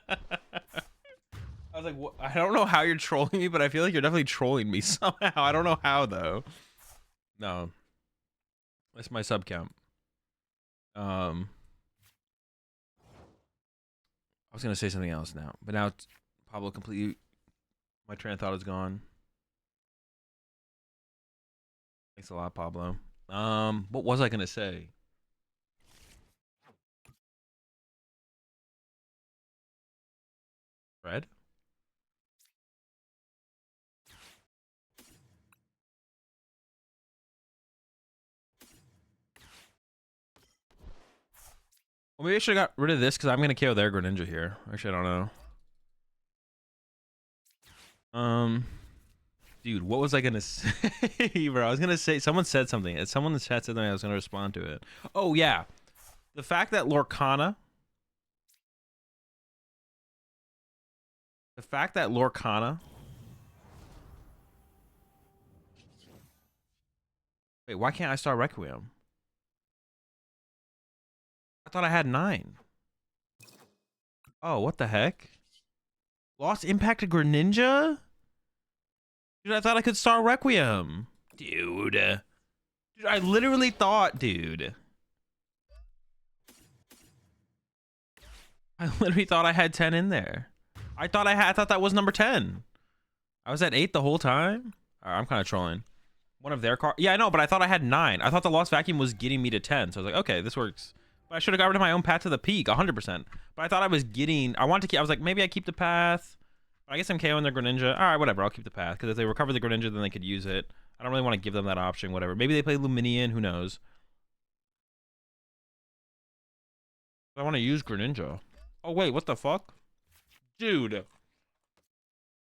was like, what? I don't know how you're trolling me, but I feel like you're definitely trolling me somehow. I don't know how though. No, that's my sub count. I was gonna say something else now, but now Pablo completely. My train of thought is gone. Thanks a lot, Pablo. What was I gonna say? Fred? Well, maybe I should have got rid of this because I'm gonna KO their Greninja here. Actually, I don't know. Dude, what was I gonna say, bro? I was gonna say someone said something. Someone in the chat said something. I was gonna respond to it. Oh yeah, the fact that Lorcana, Wait, why can't I start Requiem? I thought I had 9. Oh, what the heck? Lost Impact to Greninja? Dude, I thought I could Star Requiem. Dude. Dude, I literally thought, dude. I literally thought I had 10 in there. I thought that was number 10. I was at 8 the whole time. All right, I'm kind of trolling. One of their cards. Yeah, I know, but I thought I had 9. I thought the Lost Vacuum was getting me to 10. So I was like, okay, this works. But I should have got rid of my own Path to the Peak, 100%. But I thought I was getting... I wanted to keep... I was like, maybe I keep the Path. But I guess I'm KOing their Greninja. All right, whatever. I'll keep the Path. Because if they recover the Greninja, then they could use it. I don't really want to give them that option, whatever. Maybe they play Luminian. Who knows? I want to use Greninja. Oh, wait. What the fuck? Dude.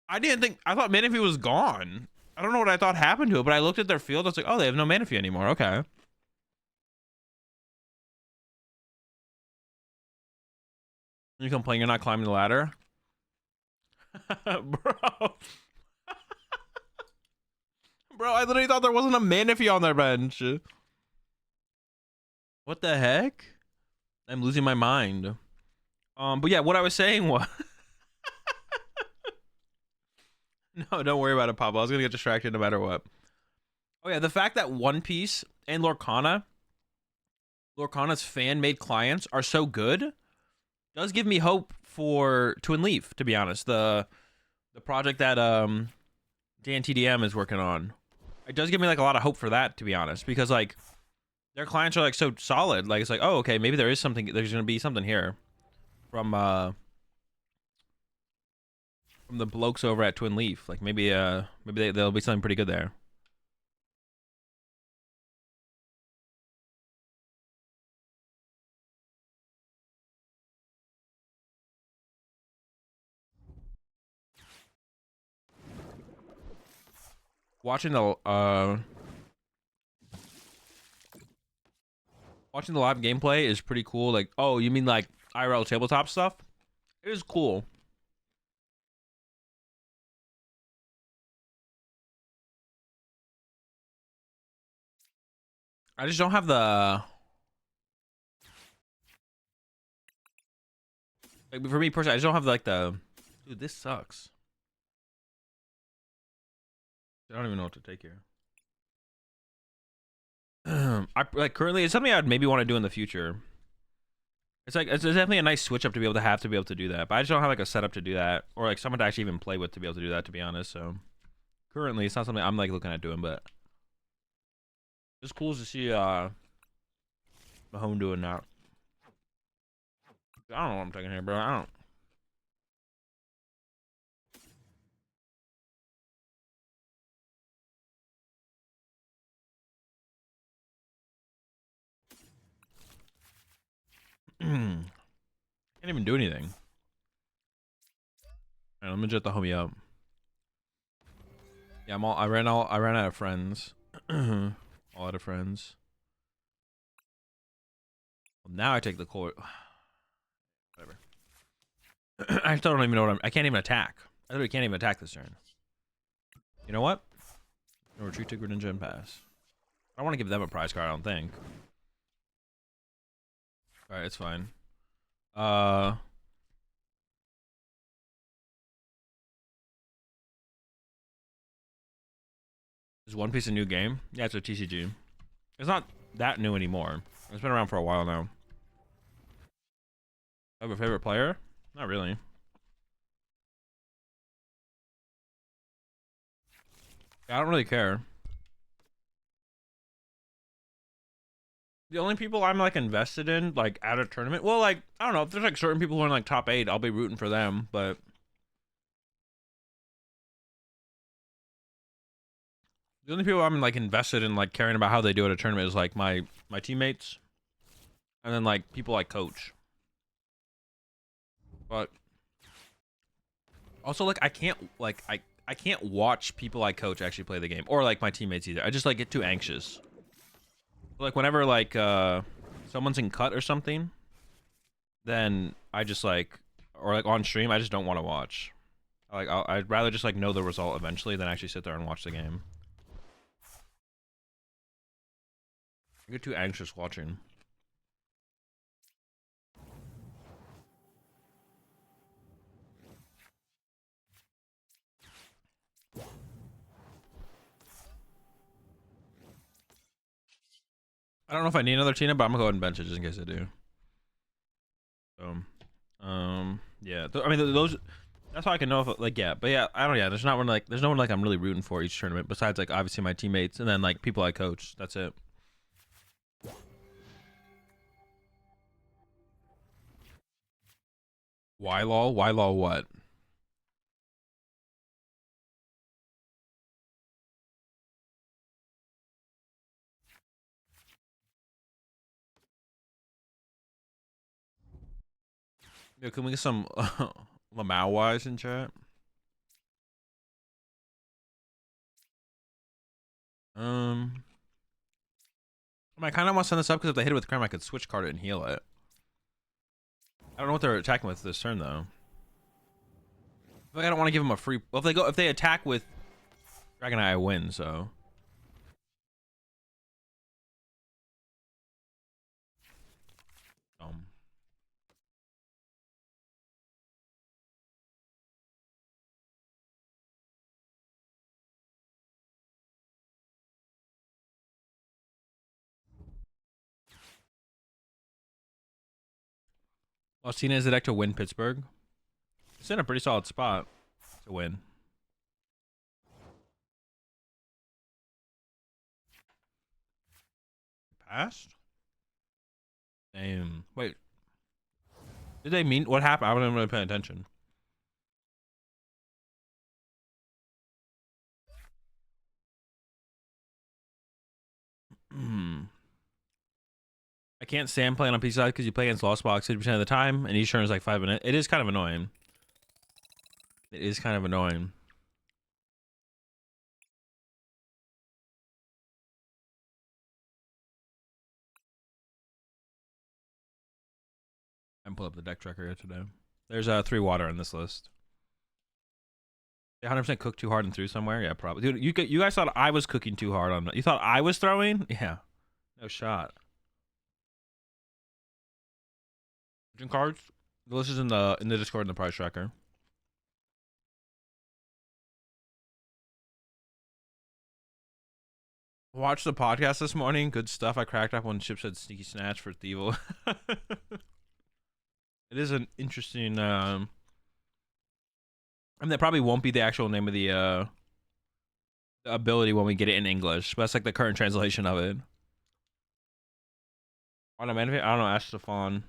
I didn't think... I thought Manaphy was gone. I don't know what I thought happened to it, but I looked at their field. I was like, oh, they have no Manaphy anymore. Okay. You complain you're not climbing the ladder? Bro. Bro, I literally thought there wasn't a Manaphy on their bench. What the heck? I'm losing my mind. But yeah, what I was saying was... No, don't worry about it, Pablo. I was gonna get distracted no matter what. Oh yeah, the fact that One Piece and Lorcana's fan-made clients are so good does give me hope for Twin Leaf, to be honest. The project that Dan TDM is working on. It does give me like a lot of hope for that, to be honest, because like their clients are like so solid. Like it's like, oh, okay, maybe there is something. There's gonna be something here from the blokes over at Twin Leaf. Like maybe there'll be something pretty good there. Watching the live gameplay is pretty cool. Like, oh, you mean like IRL tabletop stuff? It is cool. I just don't have the... Like, for me personally, I just don't have like the... Dude, this sucks. I don't even know what to take here. I like currently it's something I'd maybe want to do in the future. It's like it's definitely a nice switch up to be able to do that, but I just don't have like a setup to do that, or like someone to actually even play with to be able to do that, to be honest. So currently it's not something I'm like looking at doing, but it's cool to see Mahone doing that. I don't know what I'm taking here, bro. I don't can't even do anything. All right, let me jet the homie up. Yeah, I ran out of friends. All out of friends. Well, now I take the core. Whatever. I still don't even know what I can't even attack. I literally can't even attack this turn. You know what? No, retreat to Greninja and pass. I don't want to give them a prize card, I don't think. Alright, it's fine. Is One Piece a new game? Yeah, it's a TCG. It's not that new anymore. It's been around for a while now. I have a favorite player? Not really. I don't really care. The only people I'm like invested in, like at a tournament, well, like I don't know if there's like certain people who are in like top 8, I'll be rooting for them. But the only people I'm like invested in, like caring about how they do at a tournament, is like my teammates, and then like people I coach. But also like I can't watch people I coach actually play the game, or like my teammates either. I just like get too anxious. Like whenever like someone's in cut or something, then I just like, or like on stream, I just don't want to watch. Like I'd rather just like know the result eventually than actually sit there and watch the game. I get too anxious watching. I don't know if I need another Tina, but I'm gonna go ahead and bench it just in case I do. So, yeah. I mean, those. That's how I can know if like yeah, but yeah, I don't. Yeah, there's not one like there's no one like I'm really rooting for each tournament besides like obviously my teammates and then like people I coach. That's it. Why lol? Why lol? What? Yo, can we get some Lamau wise in chat? I kind of want to send this up because if they hit it with Cram, I could switch card it and heal it. I don't know what they're attacking with this turn though. Like, I don't want to give them a free. Well, if they attack with Dragon Eye, I win. So. Cena is the deck to win Pittsburgh. It's in a pretty solid spot to win. Passed? Damn. Wait. Did they mean what happened? I wasn't really paying attention. I can't stand playing on PC because you play against Lost Box 50% of the time, and each turn is like 5 minutes. It is kind of annoying. It is kind of annoying. I'm pulling up the deck tracker here today. There's 3 water on this list. 100% cooked too hard and threw somewhere? Yeah, probably. Dude, you guys thought I was cooking too hard on. You thought I was throwing? Yeah. No shot. Cards. The list is in the Discord and the price tracker. Watched the podcast this morning. Good stuff. I cracked up when Chip said sneaky snatch for Thievel. It is an interesting. I mean, that probably won't be the actual name of the ability when we get it in English, but that's like the current translation of it. I don't know. Ask Stefan.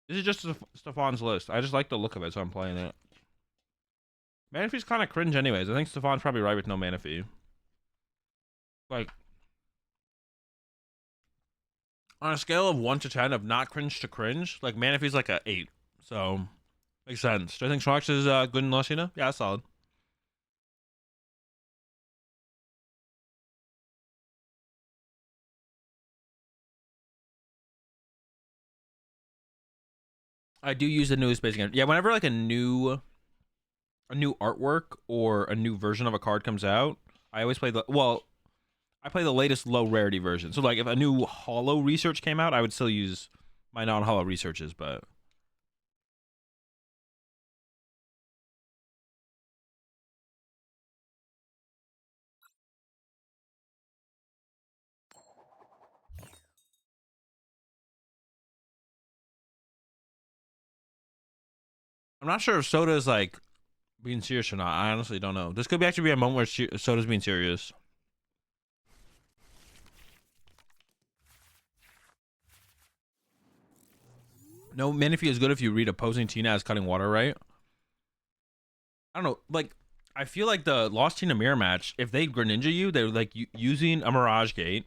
This is just Stefan's list. I just like the look of it, so I'm playing it. Manaphy's kind of cringe anyways. I think Stefan's probably right with no Manaphy. Like, on a scale of 1 to 10 of not cringe to cringe, like Manaphy's like a 8. So, makes sense. Do I think Schwartz is good in Lucina? Yeah, solid. I do use the newest basic game. Yeah, whenever like a new artwork or a new version of a card comes out, I always play I play the latest low rarity version. So like if a new holo research came out, I would still use my non-holo researches, but I'm not sure if Soda is like being serious or not. I honestly don't know. This could actually be a moment where Soda's being serious. No, Manaphy is good if you read opposing Tina as cutting water, right? I don't know. Like, I feel like the Lost Tina mirror match, if they Greninja you, they're like using a Mirage Gate.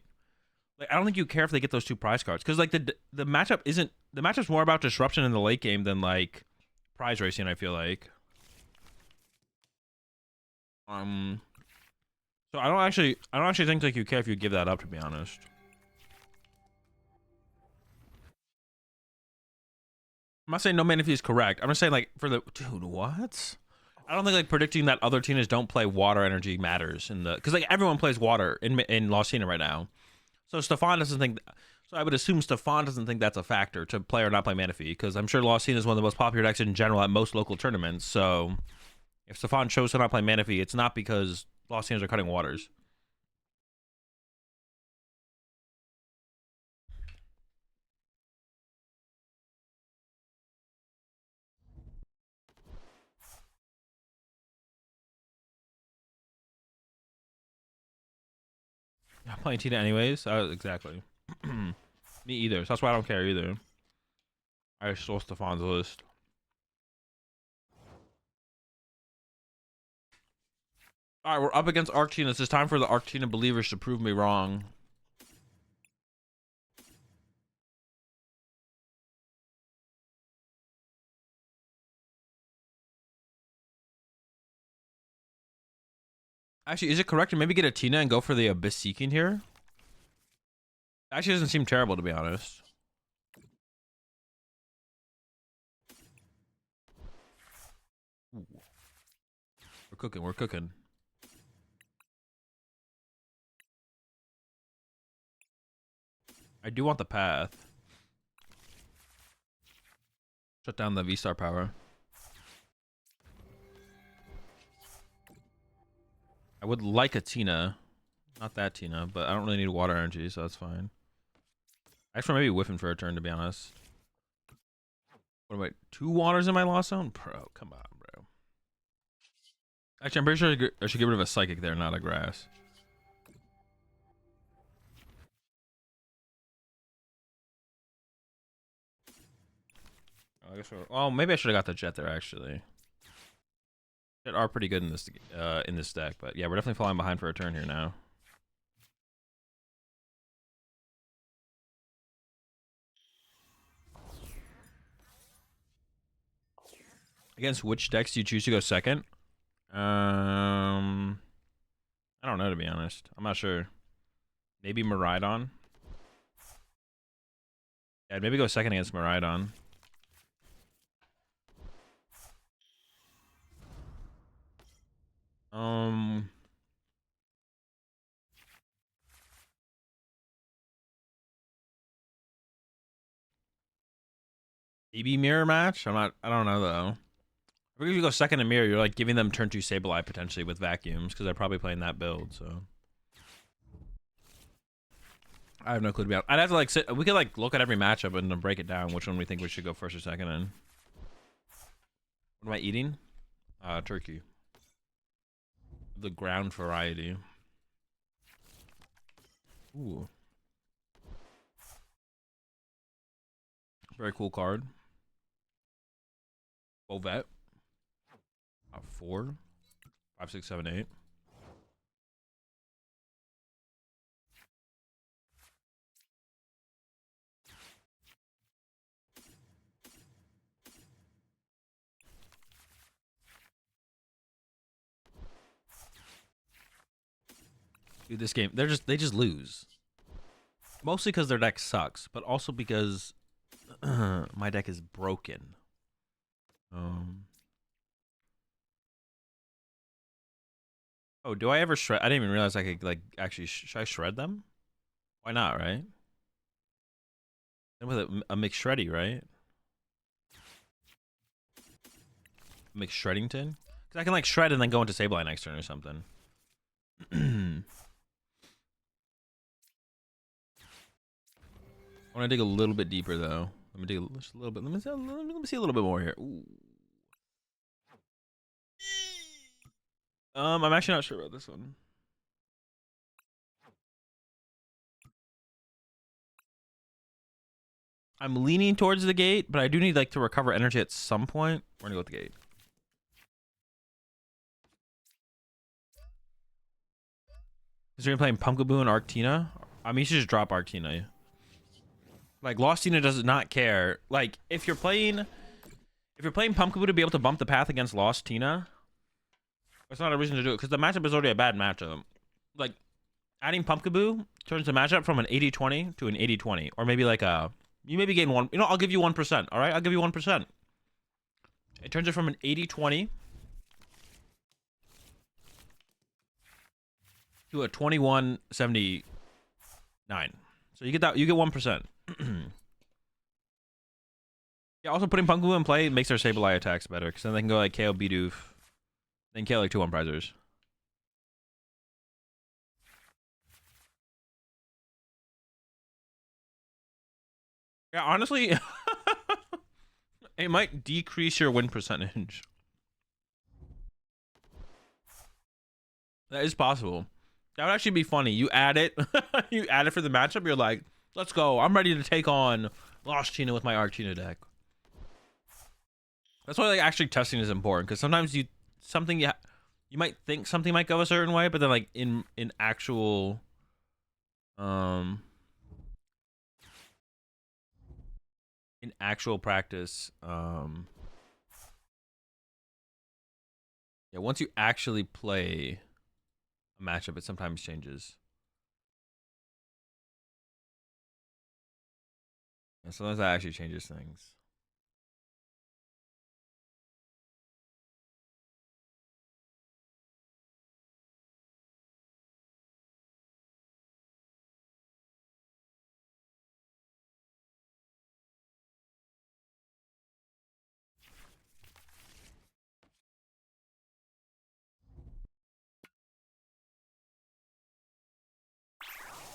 Like, I don't think you care if they get those 2 prize cards because like the matchup isn't the matchup's more about disruption in the late game than like prize racing. I feel like. So I don't actually think like you care if you give that up, to be honest. I'm not saying no Manaphy is correct. I'm just saying like for the dude, what? I don't think like predicting that other Tinas don't play water energy matters in the because like everyone plays water in Lost Tina right now. So Stefan doesn't think. So I would assume Stefan doesn't think that's a factor to play or not play Manaphy because I'm sure Lost Tina is one of the most popular decks in general at most local tournaments. So if Stefan chose to not play Manaphy, it's not because Lost Tinas are cutting waters. I'm playing Tina anyways. Exactly. Me either. So that's why I don't care either. I stole Stefan's list. All right, we're up against Arctina. It's time for the Arctina believers to prove me wrong. Actually, is it correct to maybe get a Tina and go for the Abyss Seeking here? Actually, doesn't seem terrible, to be honest. Ooh. We're cooking. We're cooking. I do want the path. Shut down the V-Star power. I would like a Tina. Not that Tina, but I don't really need water energy, so that's fine. I just want maybe whiffing for a turn, to be honest. What am I? 2 waters in my lost zone? Bro, come on, bro. Actually, I'm pretty sure I should get rid of a Psychic there, not a Grass. I guess well, maybe I should have got the Jet there, actually. Jet are pretty good in this deck, but yeah, we're definitely falling behind for a turn here now. Against which decks do you choose to go second? I don't know, to be honest. I'm not sure. Maybe Miraidon. Yeah, I'd maybe go second against Miraidon. Maybe Mirror Match? I don't know, though. If you go second in Mirror, you're like giving them turn 2 Sableye potentially with Vacuums, because they're probably playing that build, so. I have no clue to be honest. I'd have to like sit. We could like look at every matchup and break it down which one we think we should go first or second in. What am I eating? Turkey. The ground variety. Ooh. Very cool card. Bovet. 4, 5, 6, 7, 8. Dude, this game, they just lose. Mostly because their deck sucks, but also because my deck is broken. Oh, do I ever shred? I didn't even realize I could like actually. Should I shred them? Why not? Right? And with a mixed shreddy, right? Mixed Shreddington, because I can like shred and then go into Sableye next turn or something. I want to dig a little bit deeper though. Let me dig just a little bit. Let me see a little bit more here. Ooh. I'm actually not sure about this one. I'm leaning towards the gate, but I do need like to recover energy at some point. We're gonna go with the gate. Is you're playing Pumpkaboo and Arctina? I mean, you should just drop Arctina. Like Lost Tina does not care. Like if you're playing Pumpkaboo to be able to bump the path against Lost Tina, that's not a reason to do it because the matchup is already a bad matchup. Like adding Pumpkaboo turns the matchup from an 80-20 to an 80-20, or maybe like a you maybe gain one. You know, I'll give you 1%. All right, I'll give you 1%. It turns it from an 80-20 to a 21-79. So you get that. You get 1%. Yeah. Also, putting Pumpkaboo in play makes their Sableye attacks better because then they can go like KO Bidoof, then KO like 2 1-prizers. Yeah, honestly, it might decrease your win percentage. That is possible. That would actually be funny. You add it, you add it for the matchup. You're like, let's go. I'm ready to take on Lost Tina with my Arctina deck. That's why like actually testing is important, because sometimes you might think something might go a certain way, but then like in actual in actual practice, yeah, once you actually play a matchup, it sometimes changes. And sometimes that actually changes things.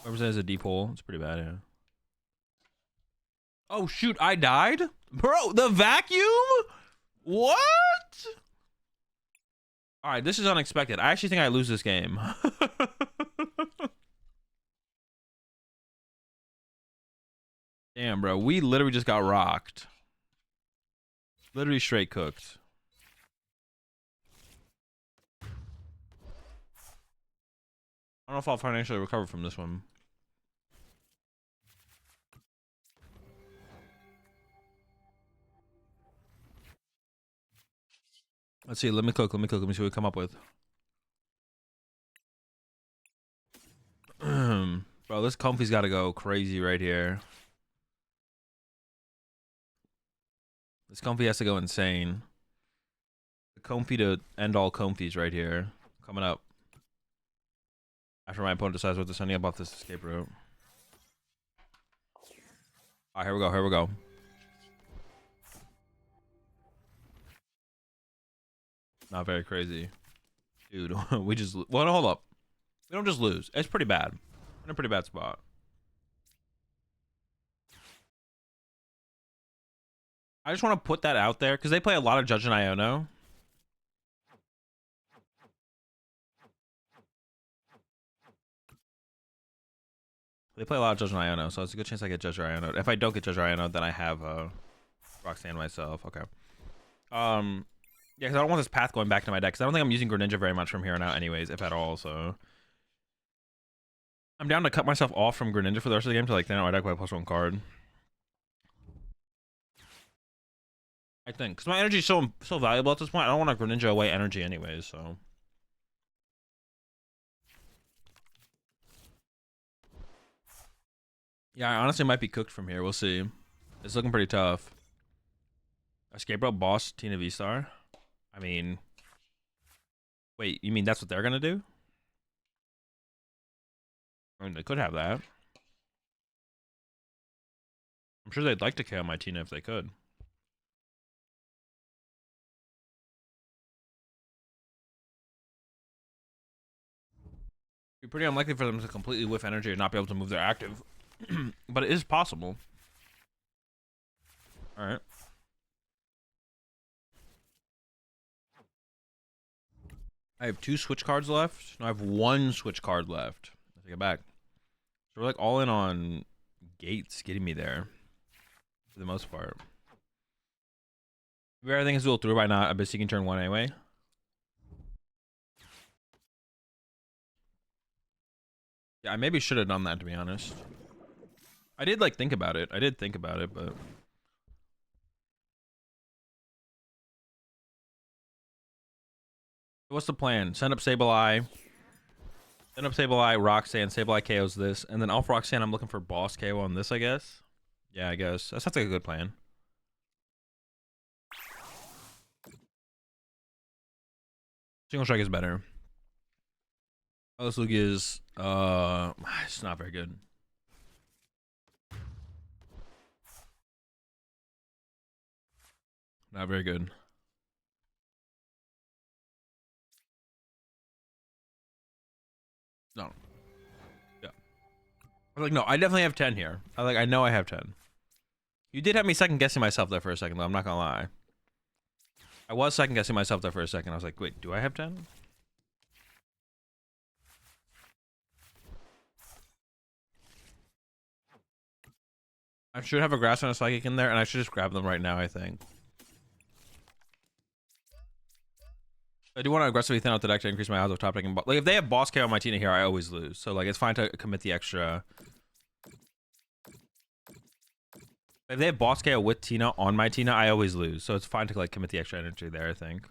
Represents a deep hole. It's pretty bad, yeah. Oh shoot, I died? Bro, the vacuum? What? Alright, this is unexpected. I actually think I lose this game. Damn, bro. We literally just got rocked. Literally straight cooked. I don't know if I'll financially recover from this one. Let's see. Let me cook. Let me see what we come up with. Bro, this comfy's got to go crazy right here. This comfy has to go insane. The comfy to end all comfies right here. Coming up. After my opponent decides what to send up off this escape route. Alright, here we go. Here we go. Not very crazy. Dude, we just... Well, hold up. We don't just lose. It's pretty bad. We're in a pretty bad spot. I just want to put that out there because they play a lot of Judge and Iono. They play a lot of Judge and Iono, so it's a good chance I get Judge or Iono. If I don't get Judge or Iono, then I have Roxanne myself. Okay. Yeah, because I don't want this path going back to my deck, because I don't think I'm using Greninja very much from here on out anyways, if at all, so... I'm down to cut myself off from Greninja for the rest of the game to like thin out my deck by +1 card. I think, because my energy is so valuable at this point, I don't want to Greninja away energy anyways, so... Yeah, I honestly might be cooked from here. We'll see. It's looking pretty tough. Escape route boss Tina V-Star. I mean... Wait, you mean that's what they're gonna do? I mean, they could have that. I'm sure they'd like to KO my Tina if they could. It'd be pretty unlikely for them to completely whiff energy and not be able to move their active. But it is possible. Alright. I have 2 switch cards left. No, I have 1 switch card left. I take it back. So we're like all in on gates getting me there. For the most part. If everything is dual through by not, I've been seeking turn 1 anyway. Yeah, I maybe should have done that, to be honest. I did like think about it. I did think about it, but... What's the plan? Send up Sableye. Send up Sableye, Roxanne. Sableye KOs this. And then off Roxanne, I'm looking for boss KO on this, I guess. Yeah, I guess. That sounds like a good plan. Single strike is better. AzulGG is... it's not very good. Not very good. No. Yeah. I was like, no, I definitely have 10 here. I know I have 10. You did have me second guessing myself there for a second, though. I'm not gonna lie. I was second guessing myself there for a second. I was like, wait, do I have 10? I should have a grass and a psychic in there, and I should just grab them right now, I think. I do want to aggressively thin out the deck to increase my odds of top decking. Like, if they have boss KO on my Tina here, I always lose. So, like, it's fine to commit the extra. If they have boss KO with Tina on my Tina, I always lose. So, it's fine to, like, commit the extra energy there, I think.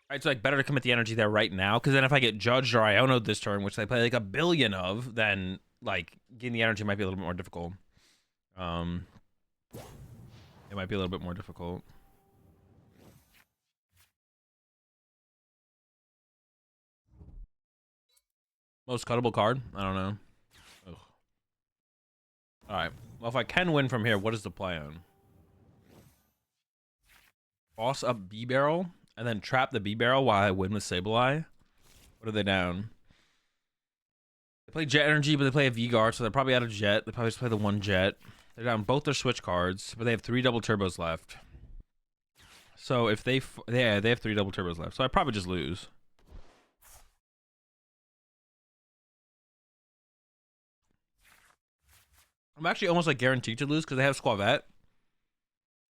Alright, so, like, better to commit the energy there right now. Because then if I get judged or Iono'd this turn, which they play, like, a billion of, then, like, getting the energy might be a little bit more difficult. It might be a little bit more difficult. Most cuttable card? I don't know. Ugh. All right. Well, if I can win from here, what is the plan? Boss up B barrel and then trap the B barrel while I win with Sableye. What are they down? They play Jet Energy, but they play a V Guard, so they're probably out of Jet. They probably just play the one Jet. They're down both their switch cards, but they have 3 double turbos left. So if they have 3 double turbos left, so I probably just lose. I'm actually almost like guaranteed to lose because they have Squavette.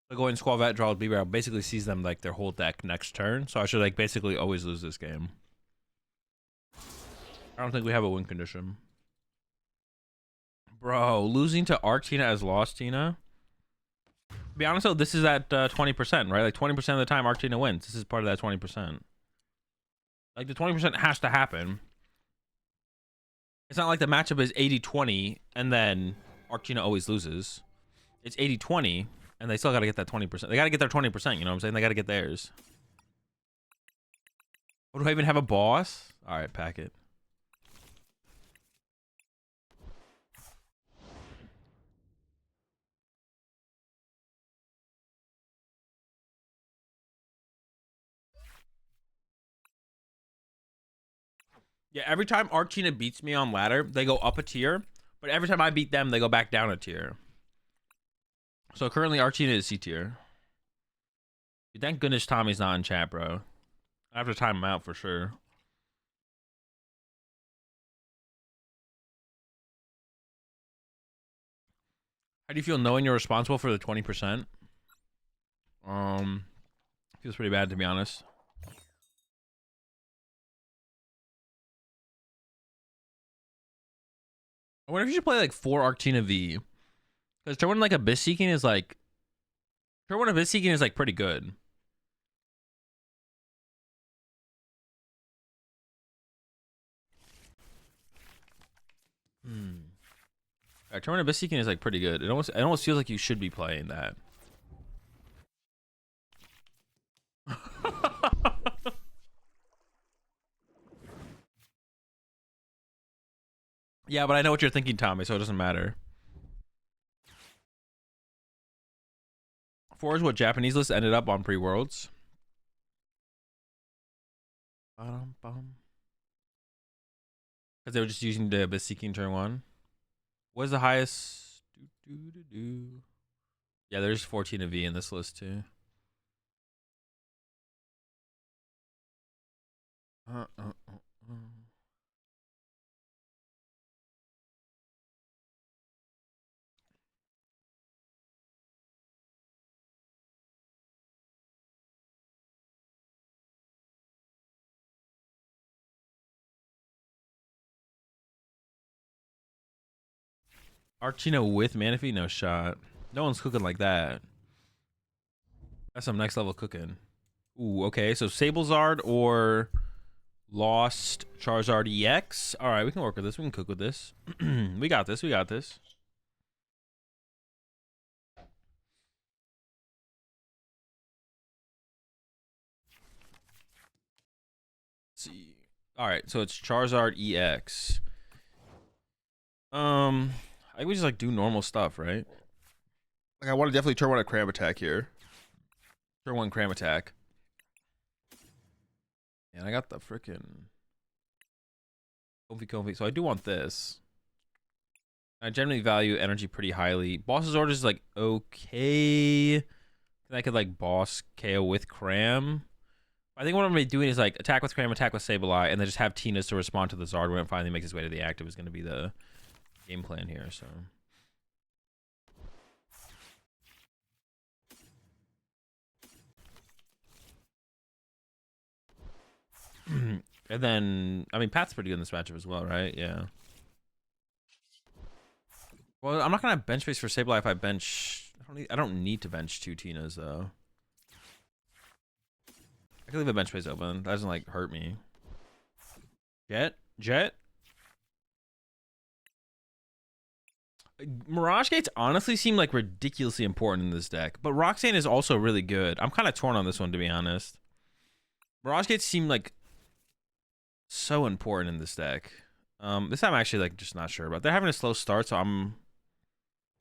So go in Squavette, draw with B-Barrel, basically sees them like their whole deck next turn. So I should like basically always lose this game. I don't think we have a win condition. Bro, losing to Arctina as Lost Tina. To be honest though, this is at 20%, right? Like 20% of the time Arctina wins. This is part of that 20%. Like the 20% has to happen. It's not like the matchup is 80-20 and then Arctina always loses. It's 80-20 and they still got to get that 20%. They got to get their 20%, you know what I'm saying? They got to get theirs. Oh, do I even have a boss? All right, pack it. Yeah, every time Arctina beats me on ladder, they go up a tier. But every time I beat them, they go back down a tier. So currently Arctina is C tier. Thank goodness Tommy's not in chat, bro. I have to time him out for sure. How do you feel knowing you're responsible for the 20%? Feels pretty bad to be honest. I wonder if you should play like 4 Arctina V. Because turn 1 like Abyss Seeking is like... Turn 1 Abyss Seeking is like pretty good. Alright, turn 1 Abyss Seeking is like pretty good. It almost feels like you should be playing that. Yeah, but I know what you're thinking, Tommy, so it doesn't matter. 4 is what Japanese list ended up on pre-worlds. Because they were just using the Abyss Seeking turn 1. What is the highest? Yeah, there's 14 of V in this list too. Arctina with Manaphy? No shot. No one's cooking like that. That's some next level cooking. Ooh, okay. So Sablezard or Lost Charizard EX. All right, we can work with this. We can cook with this. We got this. We got this. Let's see. All right, so it's Charizard EX. I would just like do normal stuff, right? Like I want to definitely turn 1 a cram attack here. Turn 1 cram attack. And I got the freaking comfy. So I do want this. I generally value energy pretty highly. Boss's orders is like okay. And I could like boss KO with cram. I think what I'm gonna be doing is like attack with cram, attack with Sableye, and then just have Tina's to respond to the Zard when it finally makes its way to the active is gonna be the game plan here. So And then, I mean, Pat's pretty good in this matchup as well, right? Yeah. Well, I'm not gonna have bench space for Sableye if I bench. I don't need to bench 2 Tinas though. I can leave a bench space open. That doesn't like hurt me. Jet. Mirage Gates honestly seem like ridiculously important in this deck, but Roxanne is also really good. I'm kind of torn on this one, to be honest. Mirage Gates seem like so important in this deck. This I'm actually like just not sure about. They're having a slow start, so I'm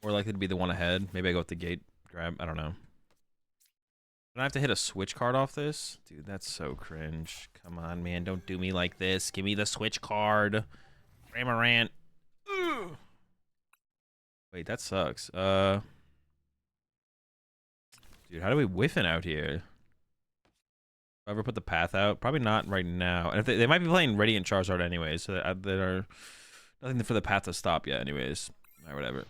more likely to be the one ahead. Maybe I go with the gate grab. I don't know. Do I have to hit a switch card off this? Dude, that's so cringe. Come on, man. Don't do me like this. Give me the switch card. Ramarant. Wait, that sucks. Dude, how do we whiffing out here? If I ever put the path out? Probably not right now. And if they might be playing Radiant Charizard anyways, so there are nothing for the path to stop yet anyways. Or whatever.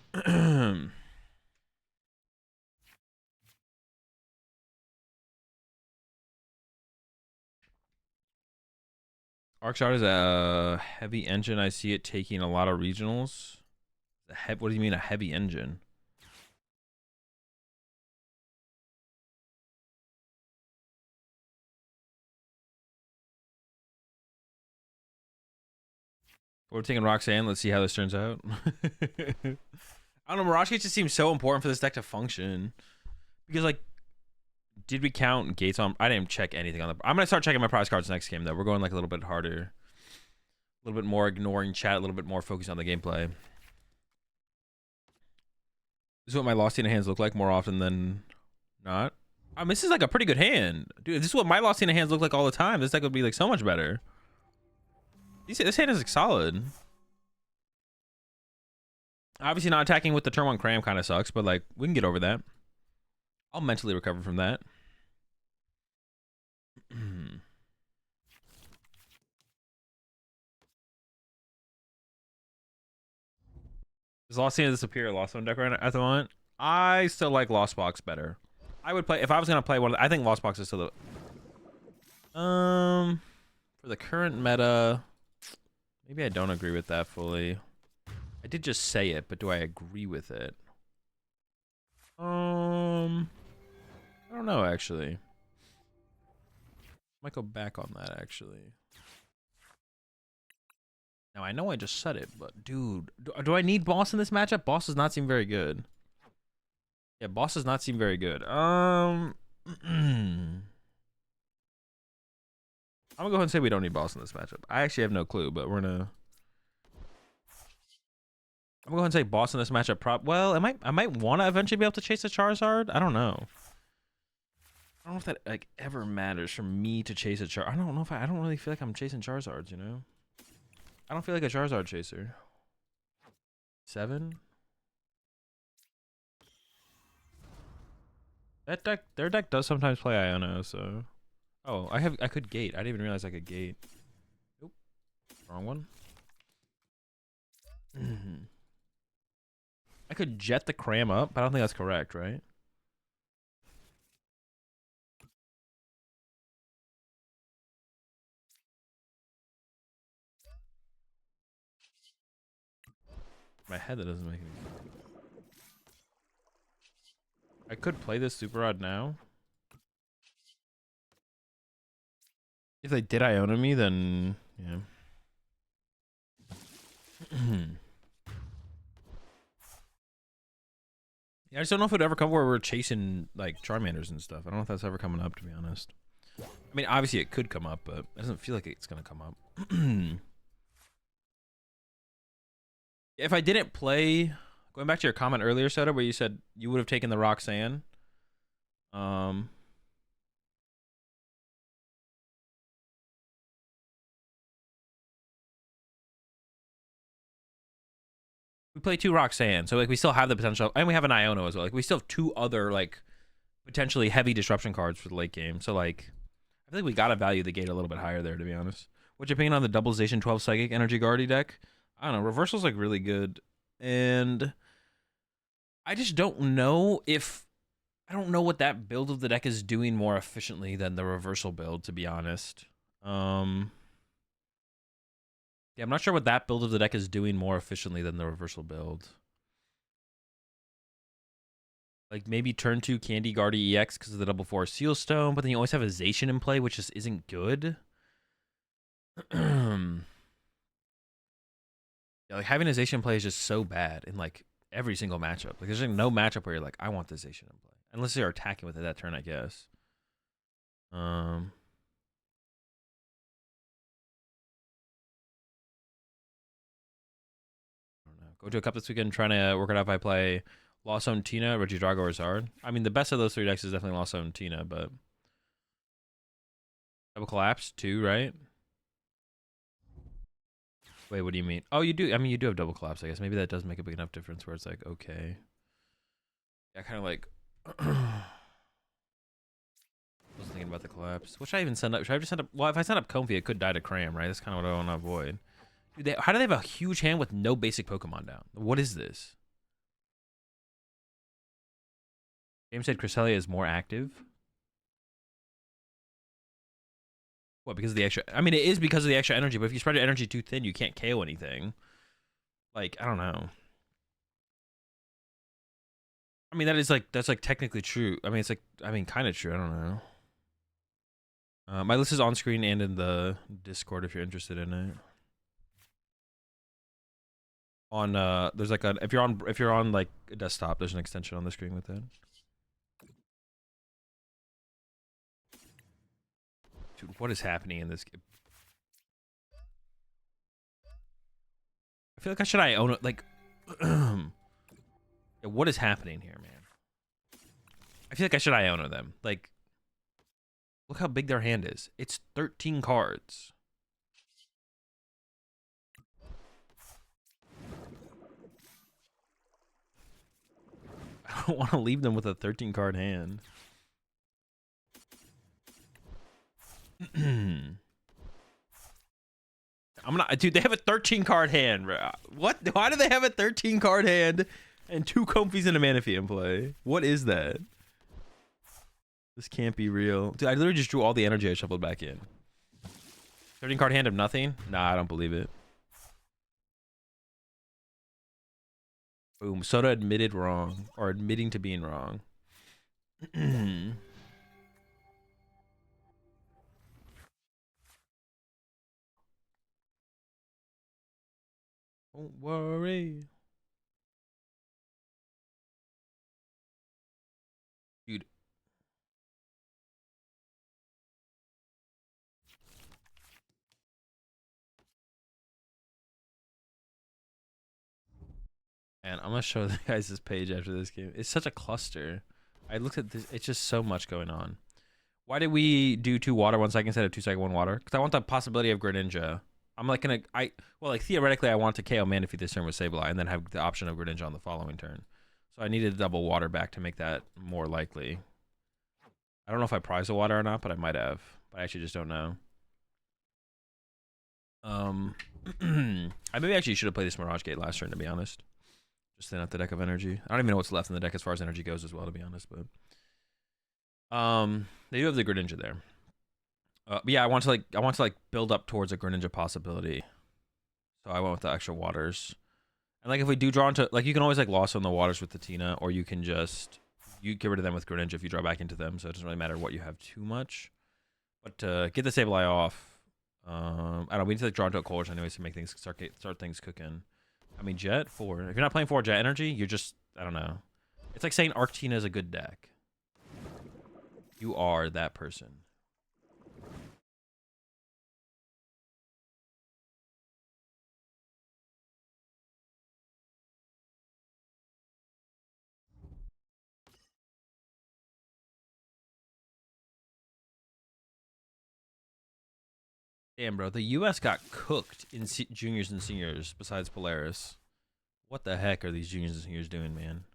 Arcshot is a heavy engine. I see it taking a lot of regionals. What do you mean a heavy engine? We're taking Roxanne. Let's see how this turns out. I don't know. Mirage Gates just seems so important for this deck to function. Because, like, did we count gates on? I didn't check anything on the. I'm going to start checking my prize cards next game, though. We're going, like, a little bit harder. A little bit more ignoring chat. A little bit more focused on the gameplay. This is what my Lost Tina hands look like more often than not. I mean, this is, like, a pretty good hand. Dude, this is what my Lost Tina hands look like all the time. This deck would be, like, so much better. This hand is like solid. Obviously not attacking with the turn 1 cram kind of sucks, but like we can get over that. I'll mentally recover from that. Is Lost Tina the superior Lost Zone deck right at the moment? I still like Lost Box better. I would play if I was gonna play one. I think Lost Box is still the for the current meta. Maybe I don't agree with that fully. I did just say it, but do I agree with it? I don't know actually. Might go back on that actually. Now I know I just said it, but dude, do I need Boss in this matchup? Boss does not seem very good. Yeah, Boss does not seem very good. I'm gonna go ahead and say we don't need Boss in this matchup. I actually have no clue, but we're gonna. I'm gonna go ahead and say Boss in this matchup. Well, I might want to eventually be able to chase a Charizard. I don't know. I don't know if that like ever matters for me to chase a Char. I don't know if I don't really feel like I'm chasing Charizards. You know, I don't feel like a Charizard chaser. 7. That deck, their deck does sometimes play Iono, so. Oh, I could gate. I didn't even realize I could gate. Nope. Wrong one. I could jet the cram up, but I don't think that's correct, right? My head, that doesn't make any sense. I could play this super odd now. If they did Iona me, then yeah. Yeah, I just don't know if it would ever come where we're chasing like Charmanders and stuff. I don't know if that's ever coming up, to be honest. I mean, obviously it could come up, but it doesn't feel like it's gonna come up. If I didn't play, going back to your comment earlier, Soda, where you said you would have taken the Roxanne. We play 2 Roxanne, so like we still have the potential, and we have an Iono as well. Like we still have 2 other like potentially heavy disruption cards for the late game. So like, I think we gotta value the gate a little bit higher there, to be honest. What's your opinion on the Doubleization 12 Psychic Energy Guardy deck? I don't know. Reversal's like really good, and I just don't know if I don't know what that build of the deck is doing more efficiently than the reversal build, to be honest. Yeah, I'm not sure what that build of the deck is doing more efficiently than the reversal build. Like maybe turn 2 Candy Guardy EX because of the double 4 Seal Stone, but then you always have a Zacian in play, which just isn't good. Yeah, like having a Zacian in play is just so bad in like every single matchup. Like there's like no matchup where you're like, I want this Zacian in play. Unless you're attacking with it that turn, I guess. I don't know. Go to a cup this weekend trying to work it out if I play Lost Zone Tina, Regidrago, or Zard. I mean, the best of those 3 decks is definitely Lost Zone Tina, but double collapse too, right? Wait, what do you mean? Oh, you do. I mean, you do have double collapse, I guess. Maybe that does make a big enough difference where it's like, okay. Yeah, kind of like. I was thinking about the collapse. What should I even send up? Should I just send up? Well, if I send up Comfy, it could die to Cram, right? That's kind of what I want to avoid. Dude, how do they have a huge hand with no basic Pokemon down? What is this? James said Cresselia is more active. What, because of the extra? I mean, it is because of the extra energy, but if you spread your energy too thin, you can't KO anything. Like, I don't know. I mean, that's like technically true. I mean, it's like, I mean, kind of true. I don't know. My list is on screen and in the Discord if you're interested in it. On there's like if you're on like a desktop, there's an extension on the screen with it. Dude, what is happening in this game? I feel like I own it. Like, yeah, what is happening here, man? I feel like I own them. Like, look how big their hand is. It's 13 cards. I don't want to leave them with a 13 card hand. I'm not, dude. They have a 13 card hand. What? Why do they have a 13 card hand and 2 Comfies and a Manaphy in play? What is that? This can't be real. Dude, I literally just drew all the energy I shuffled back in. 13 card hand of nothing? Nah, I don't believe it. Boom. Soda admitted wrong, or admitting to being wrong. Don't worry. Dude. And I'm gonna show the guys this page after this game. It's such a cluster. I looked at this. It's just so much going on. Why did we do 2 water 1 second instead of 2 second 1 water? Because I want the possibility of Greninja. I'm like gonna well, like theoretically I want to KO Manaphy this turn with Sableye and then have the option of Greninja on the following turn. So I needed a double water back to make that more likely. I don't know if I prize the water or not, but I might have. But I actually just don't know. I maybe actually should have played this Mirage Gate last turn, to be honest. Just thin out the deck of energy. I don't even know what's left in the deck as far as energy goes as well, to be honest. But they do have the Greninja there. But yeah, I want to build up towards a Greninja possibility. So I went with the extra waters. And like if we do draw into, like you can always like loss on the waters with the Tina, or you can just get rid of them with Greninja if you draw back into them. So it doesn't really matter what you have too much. But to get the Sableye off, I don't know, we need to like draw into a coalition anyways to make things start things cooking. I mean, Jet 4. If you're not playing 4 Jet Energy, you're just, I don't know. It's like saying Arctina is a good deck. You are that person. Damn, bro. The U.S. got cooked in juniors and seniors besides Polaris. What the heck are these juniors and seniors doing, man?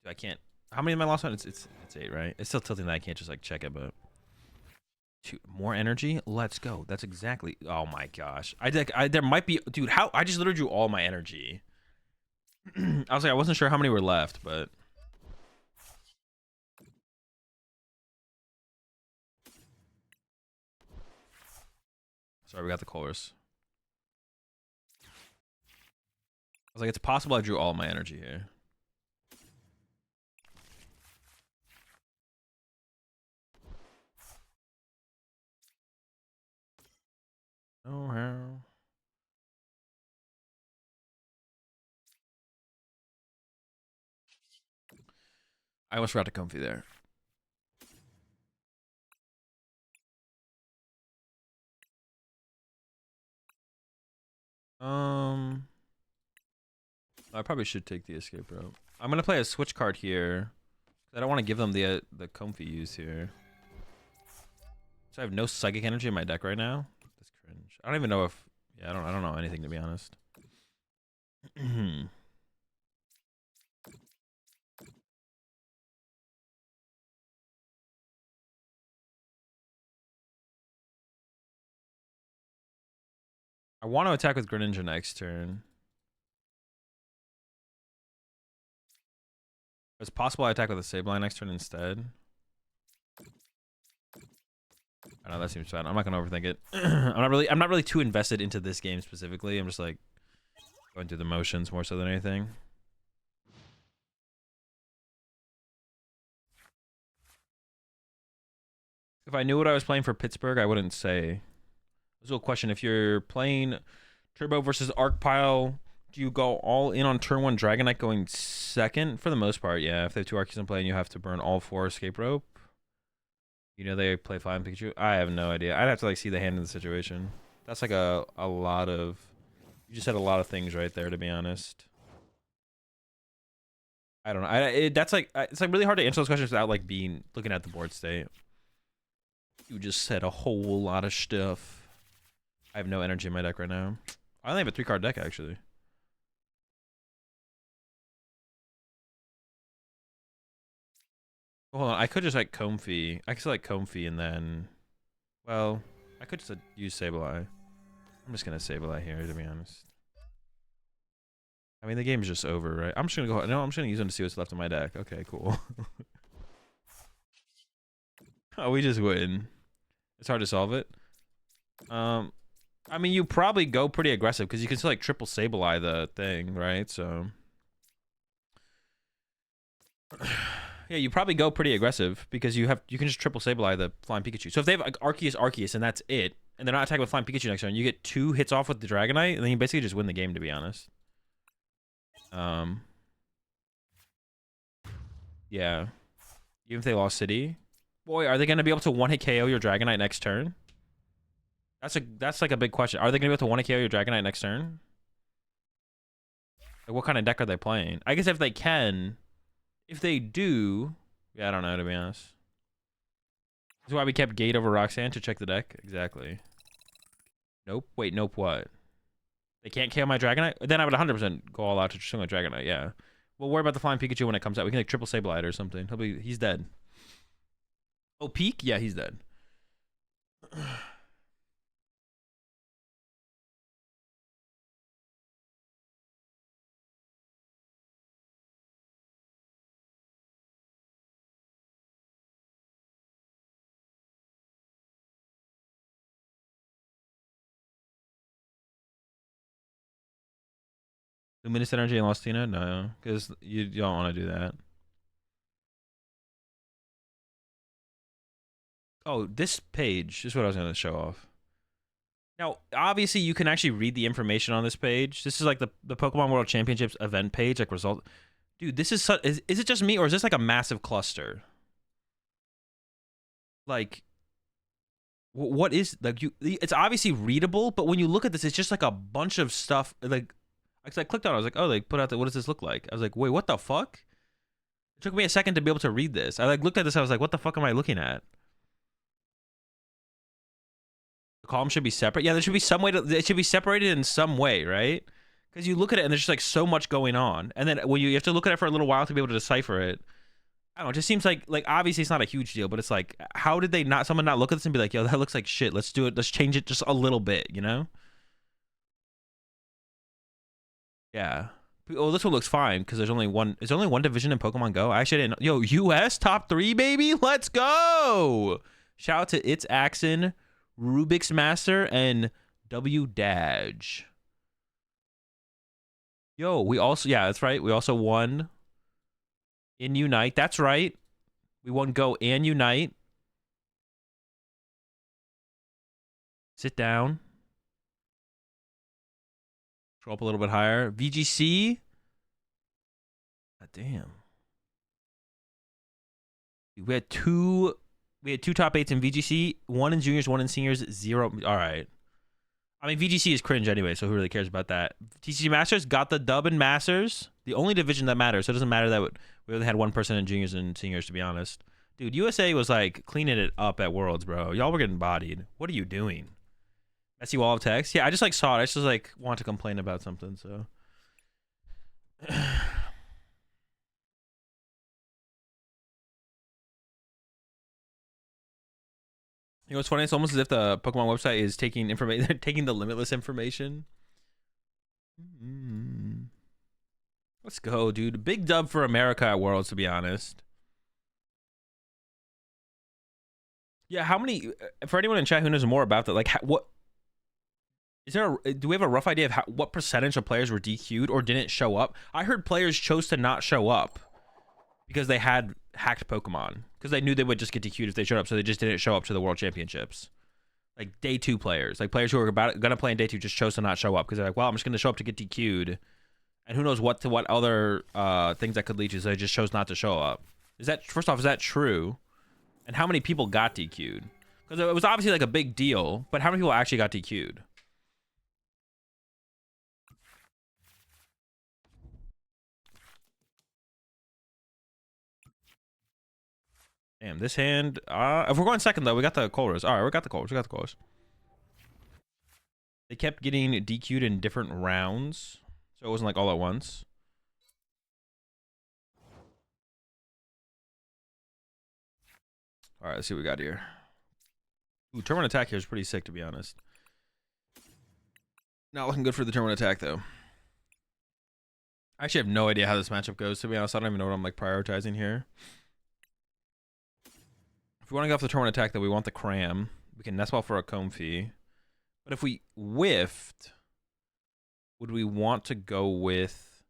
I can't. How many am I lost on? It's 8, right? It's still tilting that I can't just like check it, but 2 more energy. Let's go. That's exactly. Oh my gosh. There might be, dude. How I just literally drew all my energy. I was like, I wasn't sure how many were left, but Sorry, we got the colors. I was like, it's possible I drew all my energy here. Oh, how? I almost forgot to comfy there. I probably should take the escape rope. I'm gonna play a switch card here. I don't want to give them the comfy use here. So I have no psychic energy in my deck right now. That's cringe. I don't even know if I don't know anything, to be honest. I want to attack with Greninja next turn. It's possible I attack with a Sableye next turn instead. I know that seems bad. I'm not gonna overthink it. I'm not really too invested into this game specifically. I'm just like going through the motions more so than anything. If I knew what I was playing for Pittsburgh, I wouldn't say. There's a question. If you're playing Turbo versus Arc Pile, do you go all in on turn 1 Dragonite going second? For the most part, yeah. If they have 2 Arceus in play and you have to burn all 4 Escape Rope. You know they play Flying Pikachu? I have no idea. I'd have to like see the hand in the situation. That's like a lot of... You just said a lot of things right there, to be honest. I don't know. That's like... It's like really hard to answer those questions without like looking at the board state. You just said a whole lot of stuff. I have no energy in my deck right now. I only have a 3-card deck, actually. Hold on, I could just like Comfy. I could select Comfy and then... Well, I could just use Sableye. I'm just gonna Sableye here, to be honest. I mean, the game's just over, right? I'm just gonna go... No, I'm just gonna use them to see what's left in my deck. Okay, cool. Oh, we just win. It's hard to solve it. I mean, you probably go pretty aggressive because you can still like triple Sableye the thing, right? So... Yeah, you probably go pretty aggressive because you can just triple Sableye the Flying Pikachu. So if they have like Arceus, and that's it, and they're not attacking with Flying Pikachu next turn, you get 2 hits off with the Dragonite, and then you basically just win the game, to be honest. Yeah. Even if they lost City. Boy, are they going to be able to 1-hit KO your Dragonite next turn? That's like a big question. Are they going to be able to 1-hit KO your Dragonite next turn? Like, what kind of deck are they playing? I guess if they can... If they do, yeah, I don't know, to be honest. That's why we kept Gate over Roxanne to check the deck. Exactly. Nope. Wait, nope what? They can't KO my Dragonite? Then I would 100% go all out to swing my Dragonite, yeah. We'll worry about the Flying Pikachu when it comes out. We can like triple Sableye or something. He's dead. Oh, Peak? Yeah, he's dead. Luminous Energy and Lostina? No, because you don't want to do that. Oh, this page is what I was going to show off. Now, obviously, you can actually read the information on this page. This is like the Pokemon World Championships event page, like result. Dude, this is it just me, or is this like a massive cluster? Like, what is like you? It's obviously readable, but when you look at this, it's just like a bunch of stuff. Like, I clicked on it, I was like, oh, they put out what does this look like? I was like, wait, what the fuck? It took me a second to be able to read this. I like looked at this, I was like, what the fuck am I looking at? The column should be separate. Yeah, there should be some way to. It should be separated in some way, right? Because you look at it and there's just like so much going on, and then when you have to look at it for a little while to be able to decipher it. I don't know. It just seems like obviously it's not a huge deal, but it's like, how did someone not look at this and be like, yo, that looks like shit. Let's do it. Let's change it just a little bit, you know? Yeah. Oh, this one looks fine because there's only one division in Pokemon Go. I actually didn't. Yo, US top 3, baby. Let's go. Shout out to It's Axon, Rubik's Master, and W Daj. Yo, we also, yeah, that's right. We also won in Unite. That's right. We won Go and Unite. Sit down. Scroll up a little bit higher. VGC. God damn. We had two top 8s in VGC, one in juniors, one in seniors, 0. All right. I mean, VGC is cringe anyway, so who really cares about that? TCG Masters got the dub in Masters, the only division that matters. So it doesn't matter that we only had one person in juniors and seniors, to be honest. Dude, USA was like cleaning it up at Worlds, bro. Y'all were getting bodied. What are you doing? Messy wall of text? Yeah, I just like saw it. I just like want to complain about something, so. You know what's funny? It's almost as if the Pokemon website is taking information. They're taking the limitless information. Let's go, dude. Big dub for America at Worlds, to be honest. Yeah, how many? For anyone in chat who knows more about that, like, what is there? Do we have a rough idea of what percentage of players were DQ'd or didn't show up? I heard players chose to not show up because they had hacked Pokemon, because they knew they would just get DQ'd if they showed up, so they just didn't show up to the World Championships. Like day 2 players, like players who were gonna play in day 2, just chose to not show up because they're like, well, I'm just gonna show up to get DQ'd, and who knows what other things that could lead to. So they just chose not to show up. Is that, first off, is that true? And how many people got DQ'd? Because it was obviously like a big deal, but how many people actually got DQ'd? Damn, this hand. If we're going second though, we got the Colress. All right, we got the Colress. They kept getting DQ'd in different rounds, so it wasn't like all at once. All right, let's see what we got here. Ooh, Tournament Attack here is pretty sick, to be honest. Not looking good for the Tournament Attack though. I actually have no idea how this matchup goes, to be honest. I don't even know what I'm like prioritizing here. If we want to go off the Tournament Attack, though, we want the Cram. We can Nest Ball for a Comfy. But if we whiffed, would we want to go with...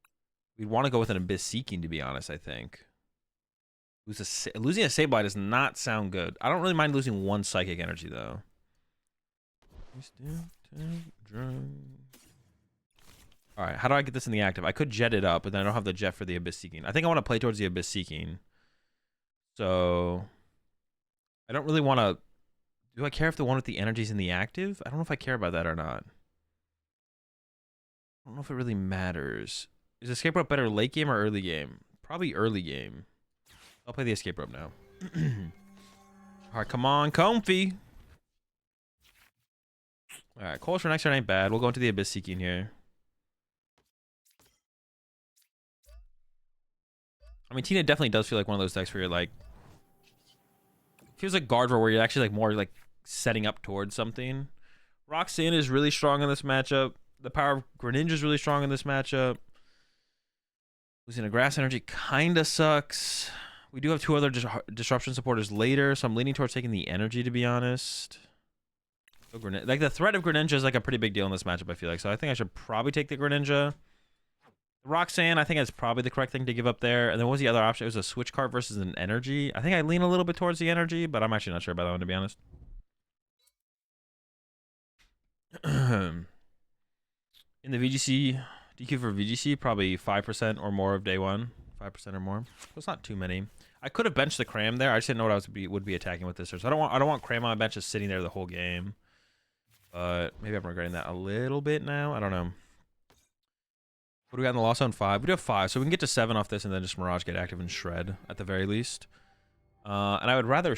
We'd want to go with an Abyss Seeking, to be honest, I think. Losing a Sableye does not sound good. I don't really mind losing one Psychic Energy, though. Alright, how do I get this in the active? I could jet it up, but then I don't have the jet for the Abyss Seeking. I think I want to play towards the Abyss Seeking. So... I don't really want to... Do I care if the one with the energy's in the active? I don't know if I care about that or not. I don't know if it really matters. Is Escape Rope better late game or early game? Probably early game. I'll play the Escape Rope now. Alright, come on, Comfy. Alright, Coals for next turn ain't bad. We'll go into the Abyss Seeking here. I mean, Tina definitely does feel like one of those decks where you're like... Feels like Gardevoir where you're actually like more like setting up towards something. Roxanne is really strong in this matchup. The power of Greninja is really strong in this matchup. Losing a Grass Energy kind of sucks. We do have 2 other disruption supporters later, so I'm leaning towards taking the energy, to be honest. So like the threat of Greninja is like a pretty big deal in this matchup, I feel like. So I think I should probably take the Greninja. Roxanne, I think that's probably the correct thing to give up there. And then what was the other option? It was a Switch Card versus an energy. I think I lean a little bit towards the energy, but I'm actually not sure about that one, to be honest. In the VGC, DQ for VGC, probably 5% or more of day 1. 5% or more. So it's not too many. I could have benched the Cram there. I just didn't know what I would be attacking with this. So I don't want Cram on my bench just sitting there the whole game. But maybe I'm regretting that a little bit now. I don't know. What do we got in the Lost Zone? 5. We do have 5, so we can get to 7 off this and then just Mirage get active and Shred at the very least. And I would rather...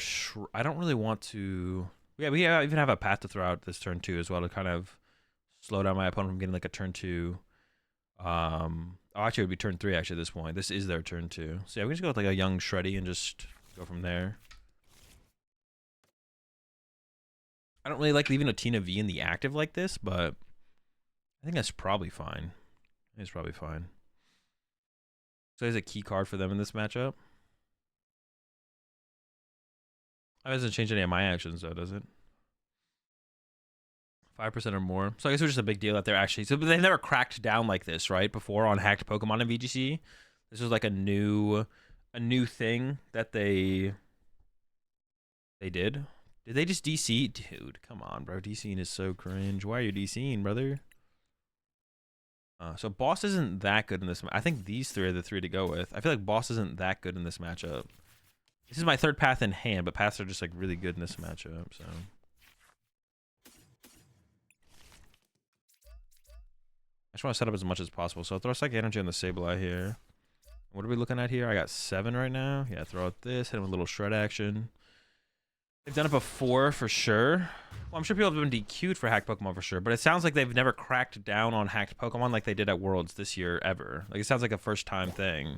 I don't really want to... Yeah, we even have a path to throw out this turn 2 as well to kind of slow down my opponent from getting like a turn 2. Oh, actually, it would be turn 3 actually at this point. This is their turn 2. So yeah, we can just go with like a young Shreddy and just go from there. I don't really like leaving a Tina V in the active like this, but I think that's probably fine. It's probably fine. So there's a key card for them in this matchup. That doesn't change any of my actions though, does it? 5% or more. So I guess it was just a big deal that they're actually. So but they've never cracked down like this, right? Before on hacked Pokemon in VGC. This was like a new thing that they did. Did they just DC? Dude, come on, bro. DCing is so cringe. Why are you DCing, brother? So Boss isn't that good in this. I think these three are the three to go with. I feel like Boss isn't that good in this matchup. This is my third path in hand, but paths are just like really good in this matchup. So I just want to set up as much as possible. So I'll throw Psychic Energy on the Sableye here. What are we looking at here? I got 7 right now. Yeah, throw out this. Hit him with a little shred action. They've done it before for sure. Well, I'm sure people have been DQ'd for hacked Pokemon for sure, but it sounds like they've never cracked down on hacked Pokemon like they did at Worlds this year ever. Like it sounds like a first time thing.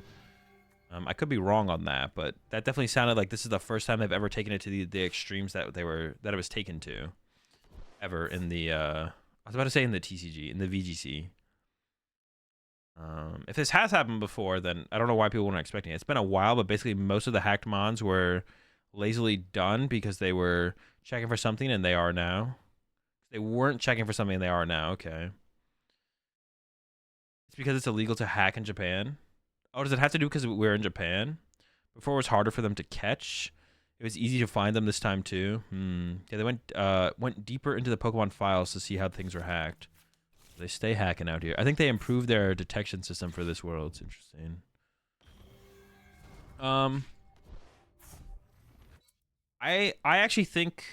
I could be wrong on that, but that definitely sounded like this is the first time they've ever taken it to the extremes that it was taken to, ever in the. I was about to say in the TCG, in the VGC. If this has happened before, then I don't know why people weren't expecting it. It's been a while, but basically most of the hacked mons were lazily done because they were checking for something, and they are now. They weren't checking for something, and they are now. Okay. It's because it's illegal to hack in Japan. Oh, does it have to do because we're in Japan? Before it was harder for them to catch. It was easy to find them this time too. Yeah, they went deeper into the Pokemon files to see how things were hacked. They stay hacking out here. I think they improved their detection system for this world. It's interesting. I actually think.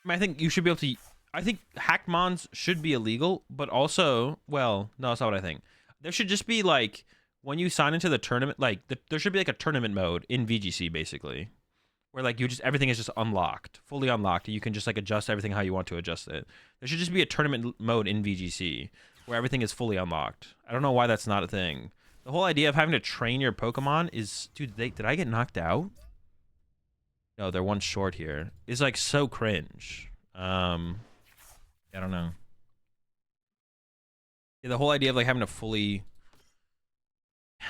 I think you should be able to. I think hacked mons should be illegal, but also, well, no, that's not what I think. There should just be like when you sign into the tournament, like there should be like a tournament mode in VGC basically, where like everything is just unlocked, fully unlocked. You can just like adjust everything how you want to adjust it. There should just be a tournament mode in VGC where everything is fully unlocked. I don't know why that's not a thing. The whole idea of having to train your Pokemon is, dude, did I get knocked out? No, they're one short here. Is like so cringe. I don't know. Yeah, the whole idea of like having to fully.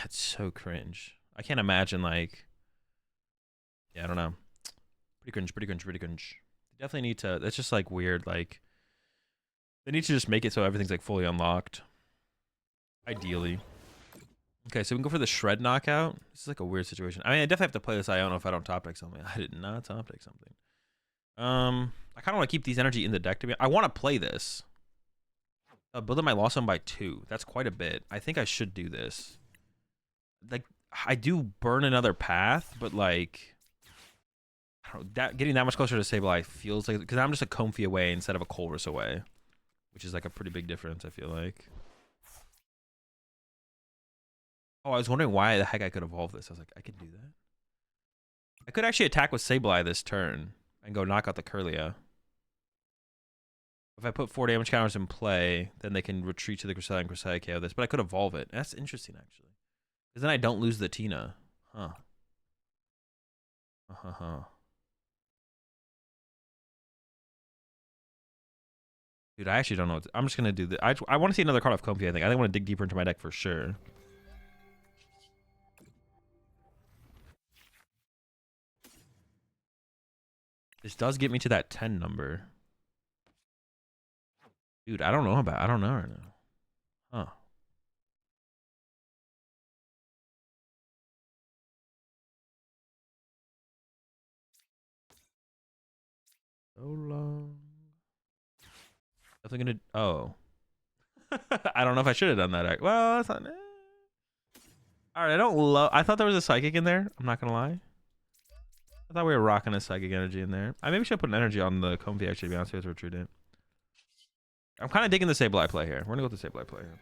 It's so cringe. I can't imagine like. Yeah, I don't know. Pretty cringe. Pretty cringe. Pretty cringe. They definitely need to. That's just like weird. Like. They need to just make it so everything's like fully unlocked. Ideally. Okay, so we can go for the shred knockout. This is like a weird situation. I mean, I definitely have to play this. I don't know if I don't top deck something. I did not top deck something. I kind of want to keep these energy in the deck to be. I want to play this. Build up my loss on by 2. That's quite a bit. I think I should do this. Like, I do burn another path, but like, I don't know, that getting that much closer to Sableye feels like, because I'm just a Comfey away instead of a Colress away, which is like a pretty big difference. I feel like. Oh, I was wondering why the heck I could evolve this. I was like, I could do that. I could actually attack with Sableye this turn and go knock out the Kirlia. If I put 4 damage counters in play, then they can retreat to the Cresselia and Cresselia KO this. But I could evolve it. That's interesting, actually. Because then I don't lose the Tina. Huh. Dude, I actually don't know. I'm just going to do this. I want to see another card off Comfey, I think. I think I want to dig deeper into my deck for sure. This does get me to that 10 number. Dude, I don't know right now. Huh. So long. Definitely gonna. Oh. I don't know if I should have done that. Well, that's not. All right, I don't love. I thought there was a psychic in there. I'm not gonna lie. I thought we were rocking a psychic energy in there. I maybe should put an energy on the Comfey actually, to be honest with you, to retreat it. I'm kind of digging the Sableye play here. We're gonna go with the Sableye play here.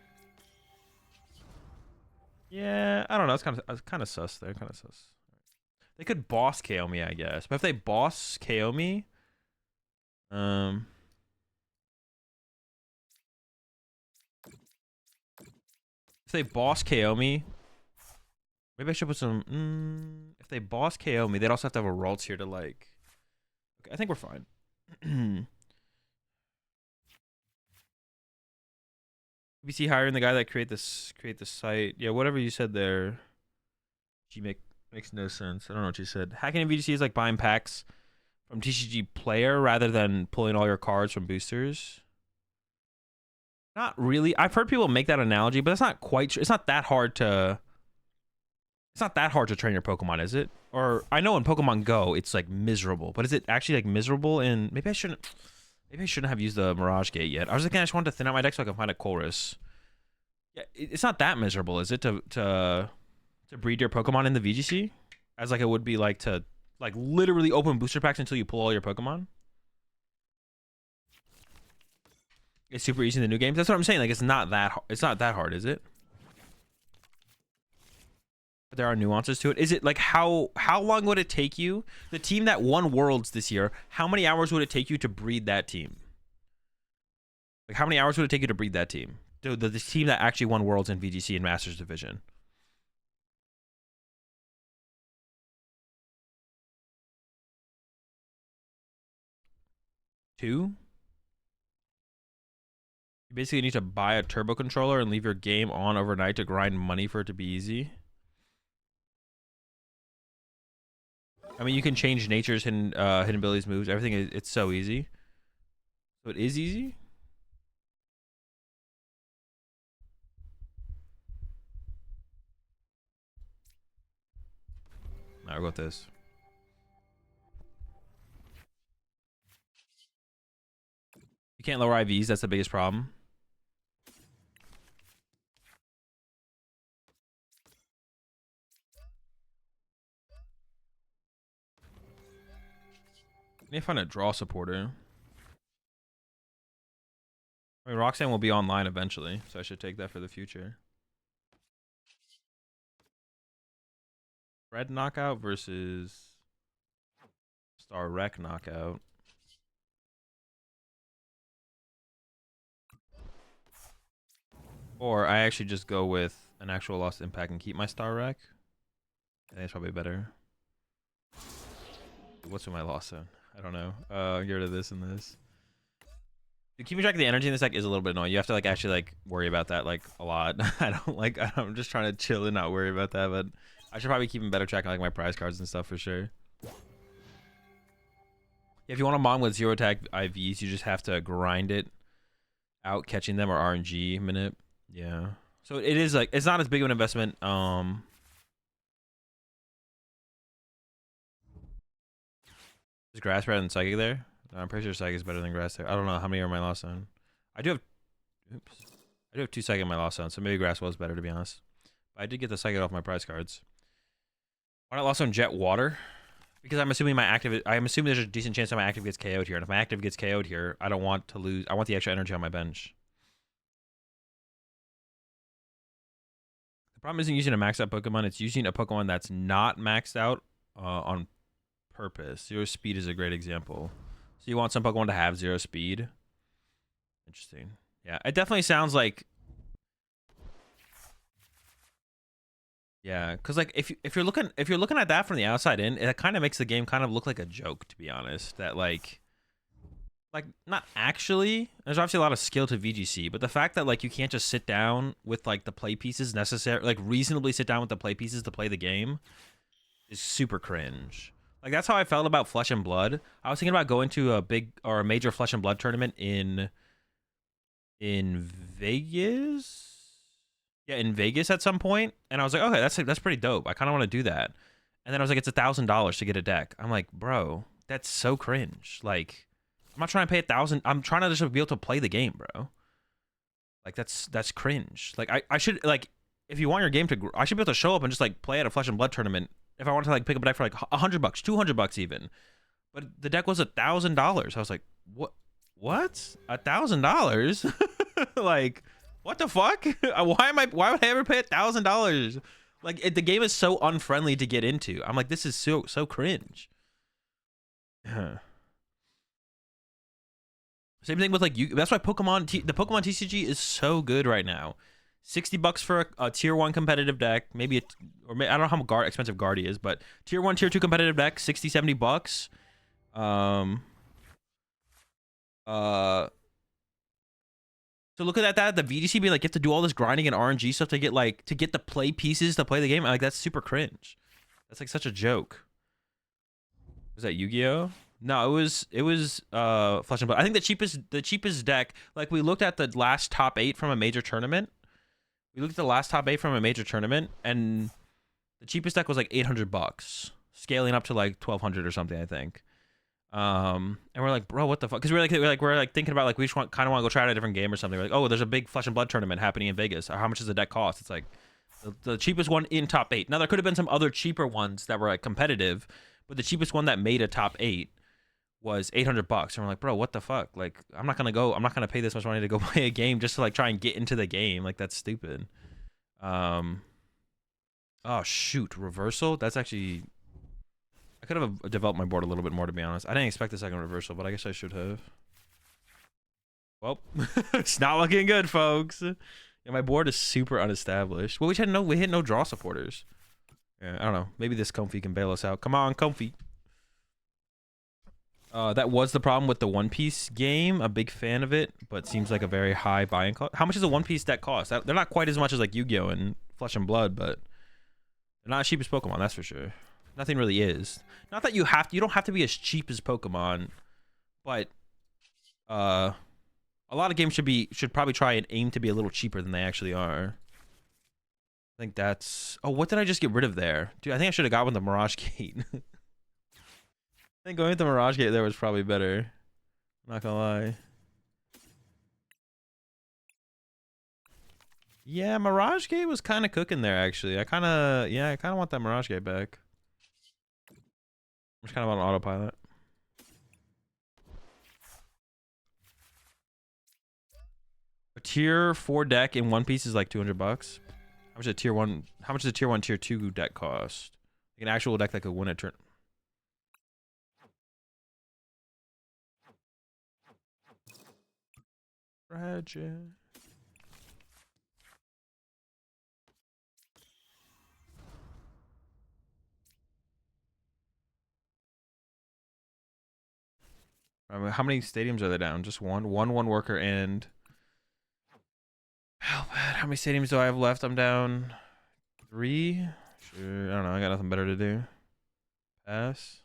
Yeah, I don't know. It's kind of sus there. Kind of sus. They could boss KO me, I guess. But if they boss KO me, if they boss KO me, maybe I should put some. If they boss KO me, they'd also have to have a Ralts here to like. Okay, I think we're fine. PBC hiring the guy that create the site. Yeah, whatever you said there. Makes no sense. I don't know what you said. Hacking in VGC is like buying packs from TCG player rather than pulling all your cards from boosters. Not really. I've heard people make that analogy, but it's not quite true. It's not that hard to train your Pokemon, is it? Or I know in Pokemon Go it's like miserable, but is it actually like miserable in maybe I shouldn't have used the Mirage Gate yet. I was thinking I just wanted to thin out my deck so I can find a Chorus. Yeah, it's not that miserable, is it, to breed your Pokemon in the VGC? As like it would be like to like literally open booster packs until you pull all your Pokemon? It's super easy in the new games. That's what I'm saying. Like it's not that hard, is it? But there are nuances to it. Is it like how long would it take you? The team that won Worlds this year, how many hours would it take you to breed that team? Like how many hours would it take you to breed that team? The team that actually won Worlds in VGC and Masters Division. Two? You basically need to buy a turbo controller and leave your game on overnight to grind money for it to be easy. I mean, you can change nature's hidden abilities, moves, everything. It's so easy. So it is easy. I'll go with this. You can't lower IVs. That's the biggest problem. I need to find a draw supporter. I mean, Roxanne will be online eventually, so I should take that for the future. Red knockout versus Star Wreck knockout. Or I actually just go with an actual lost impact and keep my Star Wreck. I think that's probably better. What's with my lost zone? I don't know. Get rid of this and this. Dude, keeping track of the energy in this deck is a little bit annoying. You have to like actually like worry about that like a lot. I'm just trying to chill and not worry about that, but I should probably keep in better track of like my prize cards and stuff for sure. Yeah, if you want to mon with zero attack IVs, you just have to grind it out, catching them, or RNG minute. Yeah. So it is like it's not as big of an investment. Is grass better than psychic there? No, I'm pretty sure psychic is better than grass there. I don't know how many are in my lost zone. I do have 2 psychic in my lost zone, so maybe grass was better to be honest. But I did get the psychic off my prize cards. Why not lost zone jet water? Because I'm assuming there's a decent chance that my active gets KO'd here, and if my active gets KO'd here, I don't want to lose. I want the extra energy on my bench. The problem isn't using a maxed out Pokemon; it's using a Pokemon that's not maxed out on purpose. Zero speed is a great example. So you want some Pokemon to have 0 speed. Interesting. Yeah, it definitely sounds like. Yeah, because like if you're looking at that from the outside in, it kind of makes the game kind of look like a joke, to be honest. That like not actually. There's obviously a lot of skill to VGC, but the fact that like you can't just sit down with like the play pieces necessary, like reasonably sit down with the play pieces to play the game, is super cringe. Like that's how I felt about Flesh and Blood. I was thinking about going to a big or a major Flesh and Blood tournament in Vegas. Yeah, in Vegas at some point, and I was like, okay, that's pretty dope. I kind of want to do that. And then I was like, it's $1,000 to get a deck. I'm like, bro, that's so cringe. Like, I'm not trying to pay $1,000. I'm trying to just be able to play the game, bro. Like that's cringe. Like I should like if you want your game to, I should be able to show up and just like play at a Flesh and Blood tournament if I wanted to like pick up a deck for like $100, $200 even. But the deck was $1,000. I was like, what? $1,000? Like. What the fuck? Why would I ever pay $1,000? Like the game is so unfriendly to get into. I'm like, this is so cringe. Same thing with like you. That's why the Pokemon TCG is so good right now. $60 for a tier 1 competitive deck, maybe I don't know how expensive Guardy is, but tier 1, tier 2 competitive deck, $60-$70. So look at that, the VGC being like, you have to do all this grinding and RNG stuff to get the play pieces to play the game. Like, that's super cringe. That's like such a joke. Was that Yu-Gi-Oh? No, it was Flesh and Blood. I think the cheapest deck, like we looked at the last top 8 from a major tournament. And the cheapest deck was like $800, scaling up to like 1,200 or something, I think. And we're like, bro, what the fuck? Because we're thinking about like we just kind of want to go try out a different game or something. We're like, oh, there's a big Flesh and Blood tournament happening in Vegas. How much does the deck cost? It's like the cheapest one in top 8. Now there could have been some other cheaper ones that were like competitive, but the cheapest one that made a top 8 was $800. And we're like, bro, what the fuck? Like, I'm not gonna pay this much money to go play a game just to like try and get into the game. Like, that's stupid. Oh shoot, reversal. That's actually. I could have developed my board a little bit more, to be honest. I didn't expect the second reversal, but I guess I should have. Well, it's not looking good, folks. Yeah, my board is super unestablished. Well, we hit no draw supporters. Yeah, I don't know. Maybe this Comfy can bail us out. Come on, Comfy. That was the problem with the One Piece game. A big fan of it, but seems like a very high buying cost. How much does a One Piece deck cost? They're not quite as much as like Yu-Gi-Oh and Flesh and Blood, but they're not as cheap as Pokemon, that's for sure. Nothing really is. Not that you don't have to be as cheap as Pokemon, but a lot of games should probably try and aim to be a little cheaper than they actually are. I think that's. Oh, what did I just get rid of there? Dude, I think I should have got with the Mirage Gate. I think going with the Mirage Gate there was probably better. I'm not gonna lie. Yeah, Mirage Gate was kind of cooking there, actually. I kind of want that Mirage Gate back. I'm just kind of on autopilot. A tier 4 deck in One Piece is like $200. How much does tier 1? How much does a tier 1, tier 2 deck cost? Like an actual deck that could win a turn. Tragic. I mean, how many stadiums are they down? Just one worker and. How bad? How many stadiums do I have left? I'm down 3. Sure, I don't know. I got nothing better to do. Pass.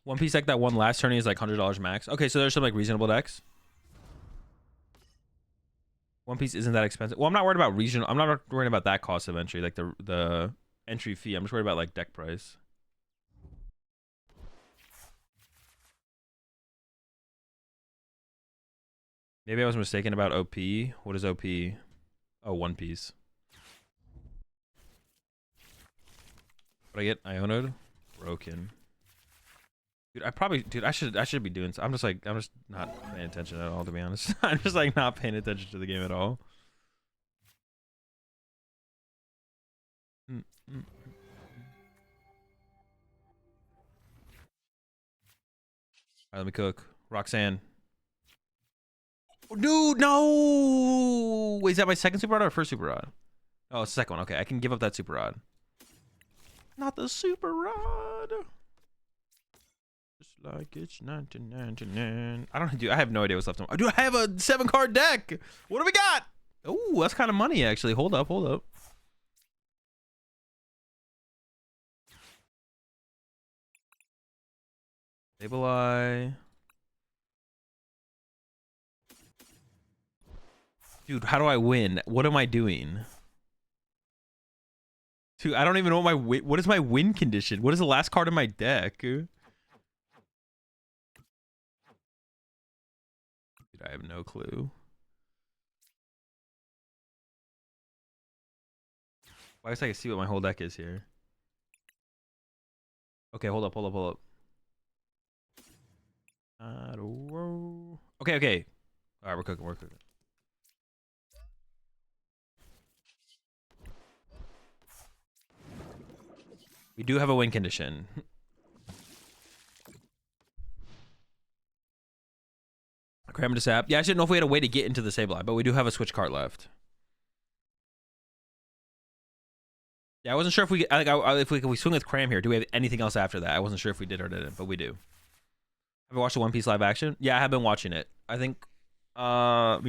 One Piece deck that won last tourney is like $100 max. Okay, so there's some like reasonable decks. One Piece isn't that expensive. Well, I'm not worried about regional. I'm not worried about that cost of entry, like the entry fee. I'm just worried about like deck price. Maybe I was mistaken about OP. What is OP? Oh, One Piece. What I get? Ionoed? Broken. Dude, I should be doing. I'm just not paying attention at all, to be honest. I'm just like not paying attention to the game at all. All right, let me cook. Roxanne. Dude, no! Wait, is that my second super rod or first super rod? Oh, it's the second one. Okay, I can give up that super rod. Not the super rod. Just like it's 1999. I have no idea what's left. Dude, I have a 7-card deck. What do we got? Oh, that's kind of money, actually. Hold up. Sableye. Dude, how do I win? What am I doing? Dude, I don't even know what is my win condition? What is the last card in my deck? Dude, I have no clue. Well, I guess I can see what my whole deck is here. Okay, hold up. Okay. All right, we're cooking. We do have a win condition. Cram to sap. Yeah, I didn't know if we had a way to get into the Sableye, but we do have a switch cart left. Yeah, I wasn't sure if if we swing with Cram here, do we have anything else after that? I wasn't sure if we did or didn't, but we do. Have you watched the One Piece live action? Yeah, I have been watching it. I think me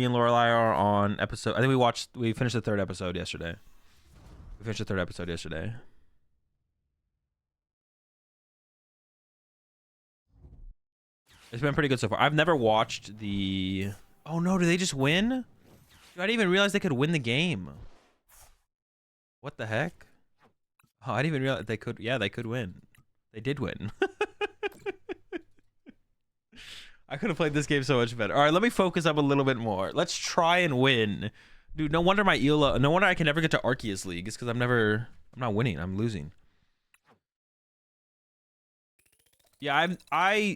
and Lorelai are on episode. I think we finished the third episode yesterday. It's been pretty good so far. I've never watched the. Oh no! Did they just win? Dude, I didn't even realize they could win the game. What the heck? Oh, I didn't even realize they could. Yeah, they could win. They did win. I could have played this game so much better. All right, let me focus up a little bit more. Let's try and win. Dude, no wonder no wonder I can never get to Arceus League. It's because I'm not winning. I'm losing. Yeah, I mean,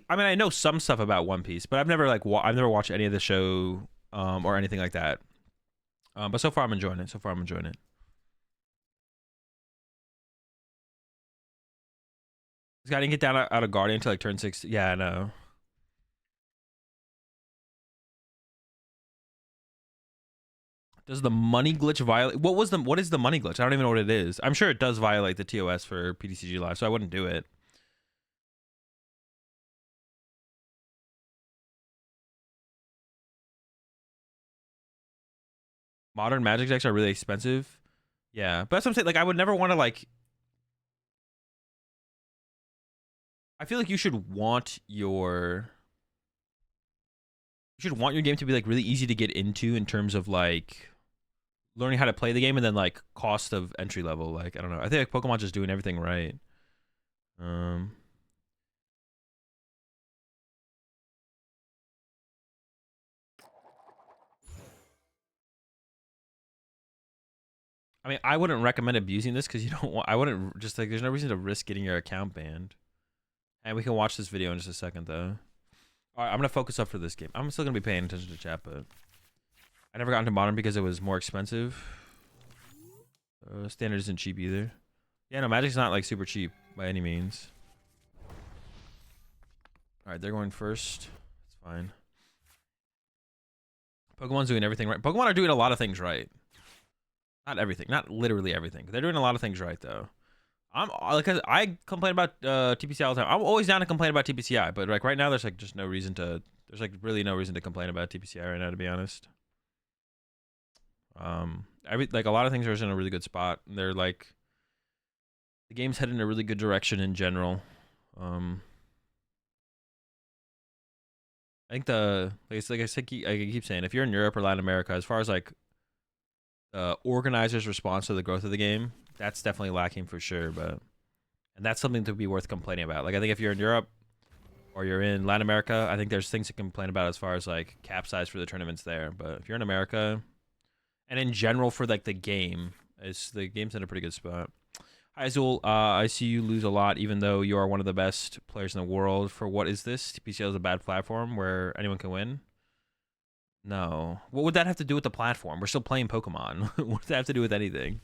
I know some stuff about One Piece, but I've never I've never watched any of the show or anything like that. But so far I'm enjoying it. This guy didn't get down out of Guardian until like turn 6. Yeah, I know. Does the money glitch violate? What is the money glitch? I don't even know what it is. I'm sure it does violate the TOS for PTCG Live, so I wouldn't do it. Modern Magic decks are really expensive. Yeah, but that's what I'm saying. Like, I would never want to like. I feel like you should want your game to be like really easy to get into in terms of like learning how to play the game and then like cost of entry level. Like, I don't know. I think like Pokemon's just doing everything right. I mean, I wouldn't recommend abusing this because you don't want. I wouldn't just like. There's no reason to risk getting your account banned. And we can watch this video in just a second, though. All right, I'm gonna focus up for this game. I'm still gonna be paying attention to chat, but I never got into modern because it was more expensive. Standard isn't cheap either. Yeah, no, Magic's not like super cheap by any means. All right, they're going first. It's fine. Pokemon's doing everything right. Pokemon are doing a lot of things right. Not everything, not literally everything. They're doing a lot of things right though. I'm like I complain about TPCI all the time. I'm always down to complain about TPCI, but like right now there's like just no reason to. There's like really no reason to complain about TPCI right now, to be honest. Like a lot of things are just in a really good spot. They're like the game's headed in a really good direction in general. I think I keep saying, if you're in Europe or Latin America, as far as like the organizers' response to the growth of the game, that's definitely lacking for sure. And that's something to be worth complaining about. Like I think if you're in Europe or you're in Latin America, I think there's things to complain about as far as like cap size for the tournaments there. But if you're in America, and in general for like the game's in a pretty good spot. Hi Azul, I see you lose a lot, even though you are one of the best players in the world. For what is this? TPCL is a bad platform where anyone can win. No. What would that have to do with the platform? We're still playing Pokemon. What does that have to do with anything?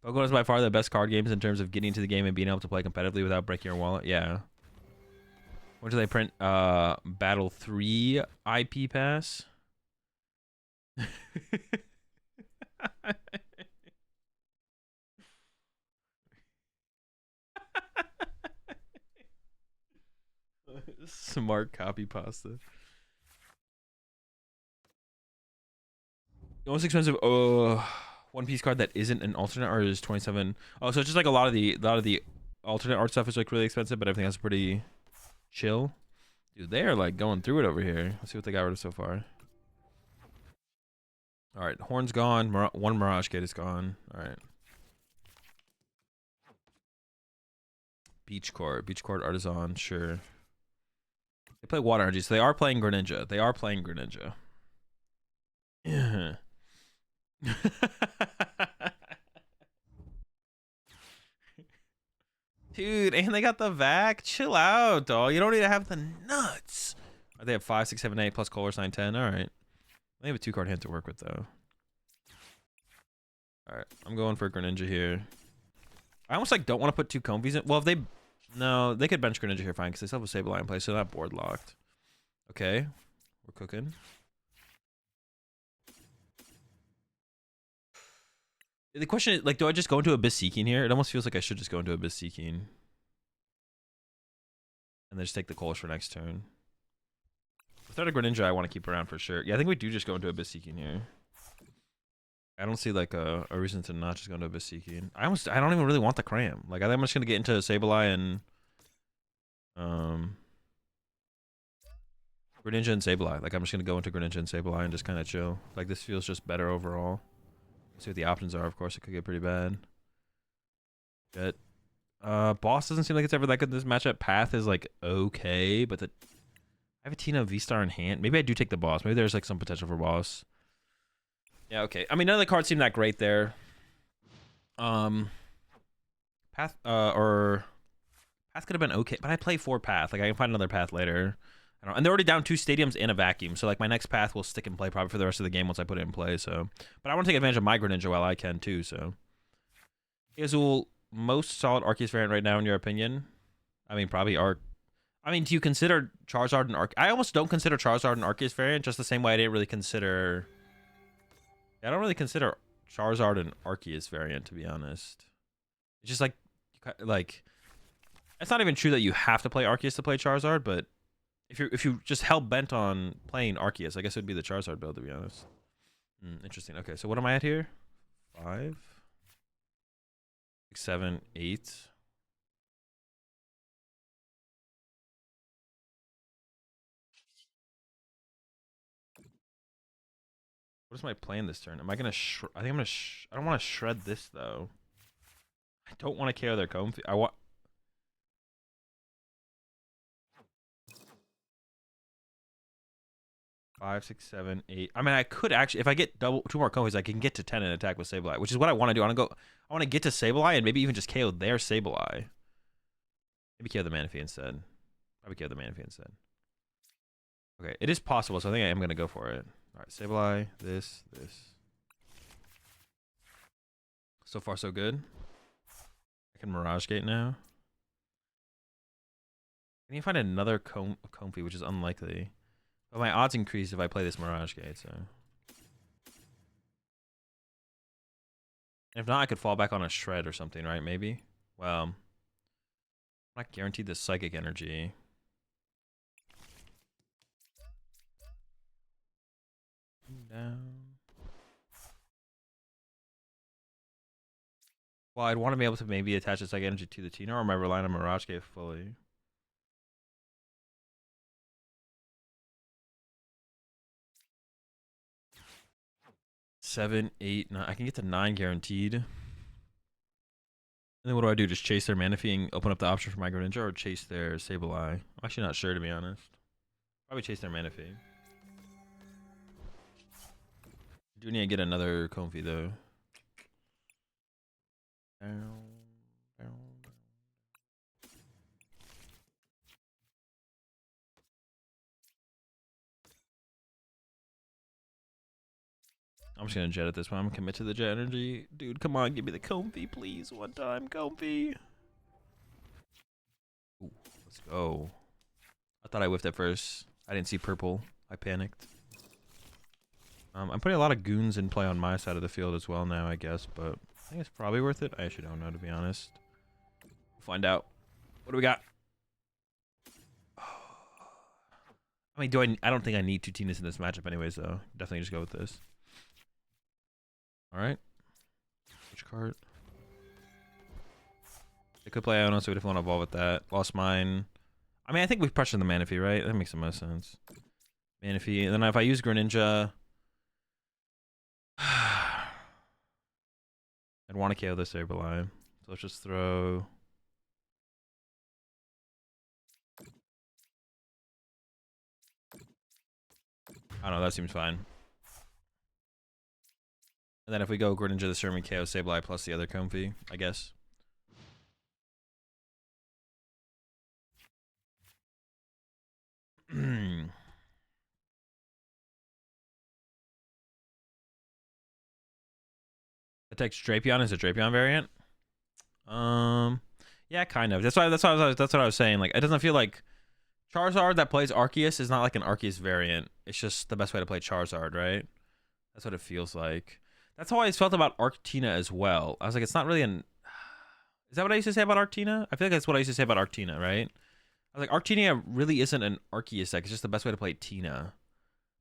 Pokemon is by far the best card games in terms of getting into the game and being able to play competitively without breaking your wallet. Yeah. When do they print Battle 3 IP pass? Smart copy pasta. The most expensive One Piece card that isn't an alternate art is 27. Oh, so it's just like a lot of the alternate art stuff is like really expensive, but everything else is pretty chill. Dude, they are like going through it over here. Let's see what they got rid of so far. All right, Horn's gone. One Mirage Kid is gone. All right. Beach Court Artisan, sure. They play Water Energy, so they are playing Greninja. Yeah. Dude, and they got the vac. Chill out, dog. You don't need to have the nuts. They have 5, 6, 7, 8 plus Colors 9, 10. All right. They have a 2-card hand to work with though. All right, I'm going for Greninja here. I almost like don't want to put 2 Comfies in. Well, if they they could bench Greninja here fine because they still have a Sableye in place, so they're not board locked. Okay, we're cooking. The question is, like, do I just go into Abyss Seeking here? It almost feels like I should just go into Abyss Seeking. And then just take the Colors for next turn. Pathetic Greninja I want to keep around for sure. Yeah, I think we do just go into Abyss Seeking here. I don't see like a reason to not just go into Abyss Seeking. I don't even really want the Cram. Like I think I'm just gonna get into Sableye and Greninja and Sableye. Like I'm just gonna go into Greninja and Sableye and just kind of chill. Like this feels just better overall. Let's see what the options are. Of course, it could get pretty bad. Jet. Boss doesn't seem like it's ever that good. This matchup Path is like okay, but I have a Tina V-Star in hand. Maybe I do take the boss. Maybe there's like some potential for boss. Yeah, okay. I mean, none of the cards seem that great there. Path or Path could have been okay, but I play 4 Path. Like I can find another Path later. I don't, and they're already down 2 stadiums in a vacuum, so like my next Path will stick and play probably for the rest of the game once I put it in play. So, but I want to take advantage of my Greninja while I can too. So, Azul, most solid Arceus variant right now in your opinion? I mean, probably Arc. I mean, do you consider Charizard and Arc? I almost don't consider Charizard an Arceus variant, just the same way I didn't really consider. I don't really consider Charizard an Arceus variant, to be honest. It's just like it's not even true that you have to play Arceus to play Charizard, but if you just hell bent on playing Arceus, I guess it would be the Charizard build, to be honest. Interesting. Okay, so what am I at here? 5, 6, 7, 8. What is my plan this turn? Am I gonna? I think I'm gonna. I don't want to shred this though. I don't want to KO their Comfy. I want. Five, 6, 7, 8. I mean, I could actually, if I get 2 more Comfies, I can get to 10 and attack with Sableye, which is what I want to do. I want to get to Sableye and maybe even just KO their Sableye. Maybe KO the Manaphy instead. Probably KO the Manaphy instead. Okay, it is possible, so I think I am gonna go for it. All right, Sableye, this. So far, so good. I can Mirage Gate now. I need to find another Comfy, which is unlikely. But my odds increase if I play this Mirage Gate, so. If not, I could fall back on a Shred or something, right? Maybe? Well, I'm not guaranteed the Psychic Energy. Down. Well, I'd want to be able to maybe attach the Psychic Energy to the Tina, or am I relying on Mirage Gate fully? Seven, 8, 9. I can get to 9 guaranteed. And then what do I do? Just chase their Manaphy and open up the option for my Greninja, or chase their Sableye? I'm actually not sure, to be honest. Probably chase their Manaphy. I do need to get another Comfy, though. I'm just gonna jet at this one. I'm gonna commit to the jet energy. Dude, come on, give me the Comfy, please. One time, Comfy. Ooh, let's go. I thought I whiffed at first. I didn't see purple. I panicked. I'm putting a lot of goons in play on my side of the field as well now, I guess, but I think it's probably worth it. I actually don't know, to be honest. We'll find out. What do we got? I mean, I don't think I need 2 Tinas in this matchup anyways, though. Definitely just go with this. Alright. Switch card. They could play Iono, so we definitely want to evolve with that. Lost mine. I mean, I think we've pressured the Manaphy, right? That makes the most sense. Manaphy. And then if I use Greninja, I'd want to KO this Sableye. So let's just throw. I don't know, that seems fine. And then if we go Greninja this turn, we KO Sableye plus the other Comfy, I guess. Attacks Drapion is a Drapion variant. Yeah, kind of. That's what I was saying. Like, it doesn't feel like Charizard that plays Arceus is not like an Arceus variant. It's just the best way to play Charizard, right? That's what it feels like. That's how I felt about Arctina as well. I was like, it's not really an. Is that what I used to say about Arctina? I feel like that's what I used to say about Arctina, right? I was like, Arctina really isn't an Arceus deck. It's just the best way to play Tina.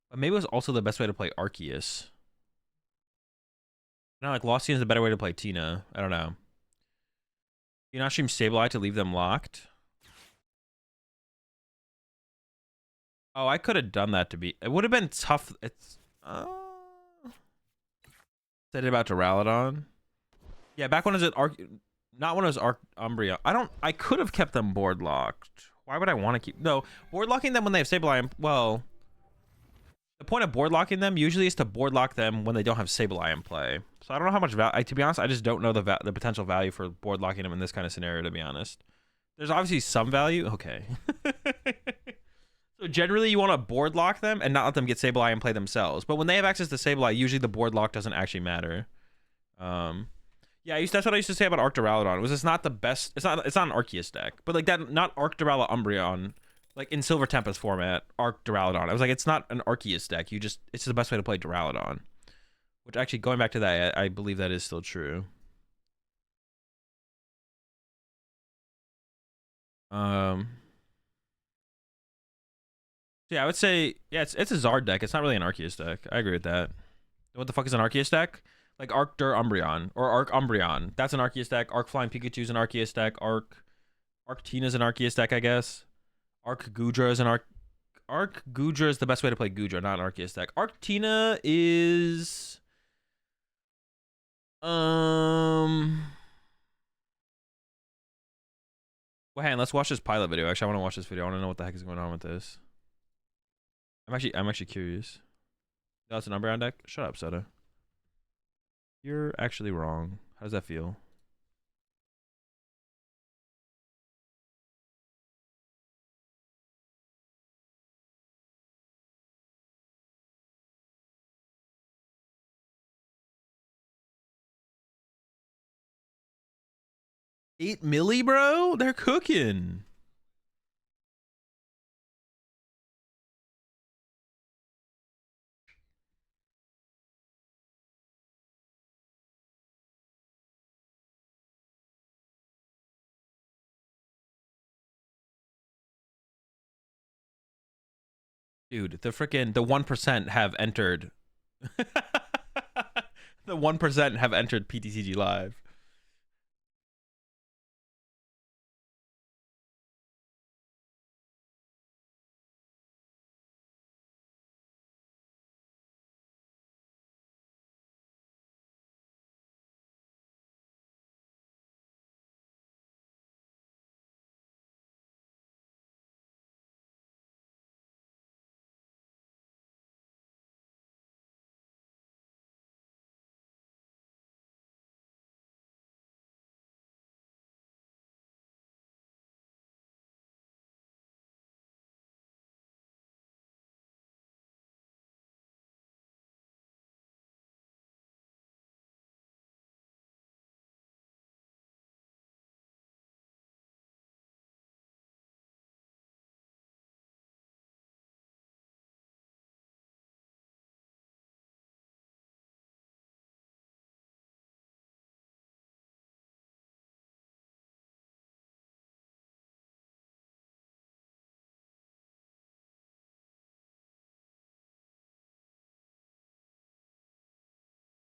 But maybe it was also the best way to play Arceus. No, like Lost Tina is a better way to play Tina. I don't know. You not stream Sableye to leave them locked? Oh, I could have done that to be. It would have been tough. It's. Said it about Duraludon. Yeah, back when it was at Arc. Not when it was Umbreon. I could have kept them board locked. Why would I want to keep. No, board locking them when they have Sableye. Well, the point of board locking them usually is to board lock them when they don't have Sableye in play. So I don't know how much value. To be honest, I just don't know the potential value for board locking them in this kind of scenario. To be honest, there's obviously some value. Okay. So generally, you want to board lock them and not let them get Sableye and play themselves. But when they have access to Sableye, usually the board lock doesn't actually matter. Yeah, that's what I used to say about Arc Duraludon. Was it's not the best? It's not an Arceus deck, but like that, not Arc Duraludon Umbreon. Like in Silver Tempest format, Arc Duraludon. I was like, it's not an Arceus deck. It's the best way to play Duraludon. Which actually, going back to that, I believe that is still true. Yeah, I would say, yeah, it's a Zard deck. It's not really an Arceus deck. I agree with that. What the fuck is an Arceus deck? Like Arc Dur Umbreon or Arc Umbreon. That's an Arceus deck. Arc Flying Pikachu's an Arceus deck. Arctina's an Arceus deck, I guess. Arc Gudra is an Arc Gudra is the best way to play Gudra, not an Arceus deck. Arctina is well, hang on, let's watch this pilot video. Actually, I want to watch this video. I want to know what the heck is going on with this. I'm actually curious. That's an Umbreon deck? Shut up, Soda. You're actually wrong. How does that feel? $8 milli, bro? They're cooking. Dude, the 1% have entered. The 1% have entered PTCG Live.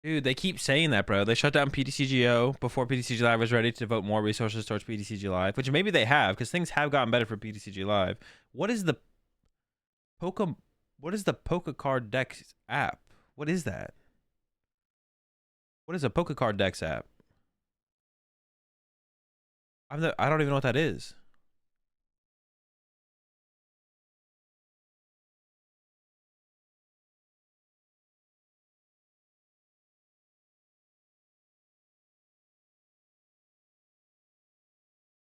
Dude, they keep saying that, bro. They shut down PTCGO before PTCG Live was ready to devote more resources towards PTCG Live, which maybe they have, because things have gotten better for PTCG Live. What is the Pokecard Dex app? What is that? What is a Pokecard Dex app? I don't even know what that is.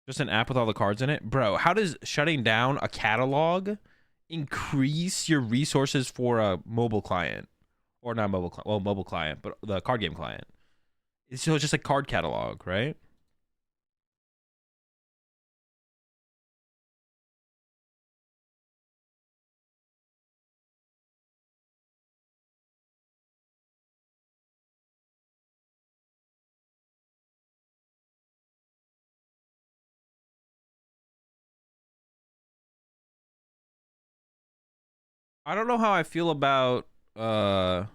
Just an app with all the cards in it? Bro, how does shutting down a catalog increase your resources for a mobile client? Or not mobile client, well, mobile client, but the card game client. So it's just a card catalog, right? I don't know how I feel about I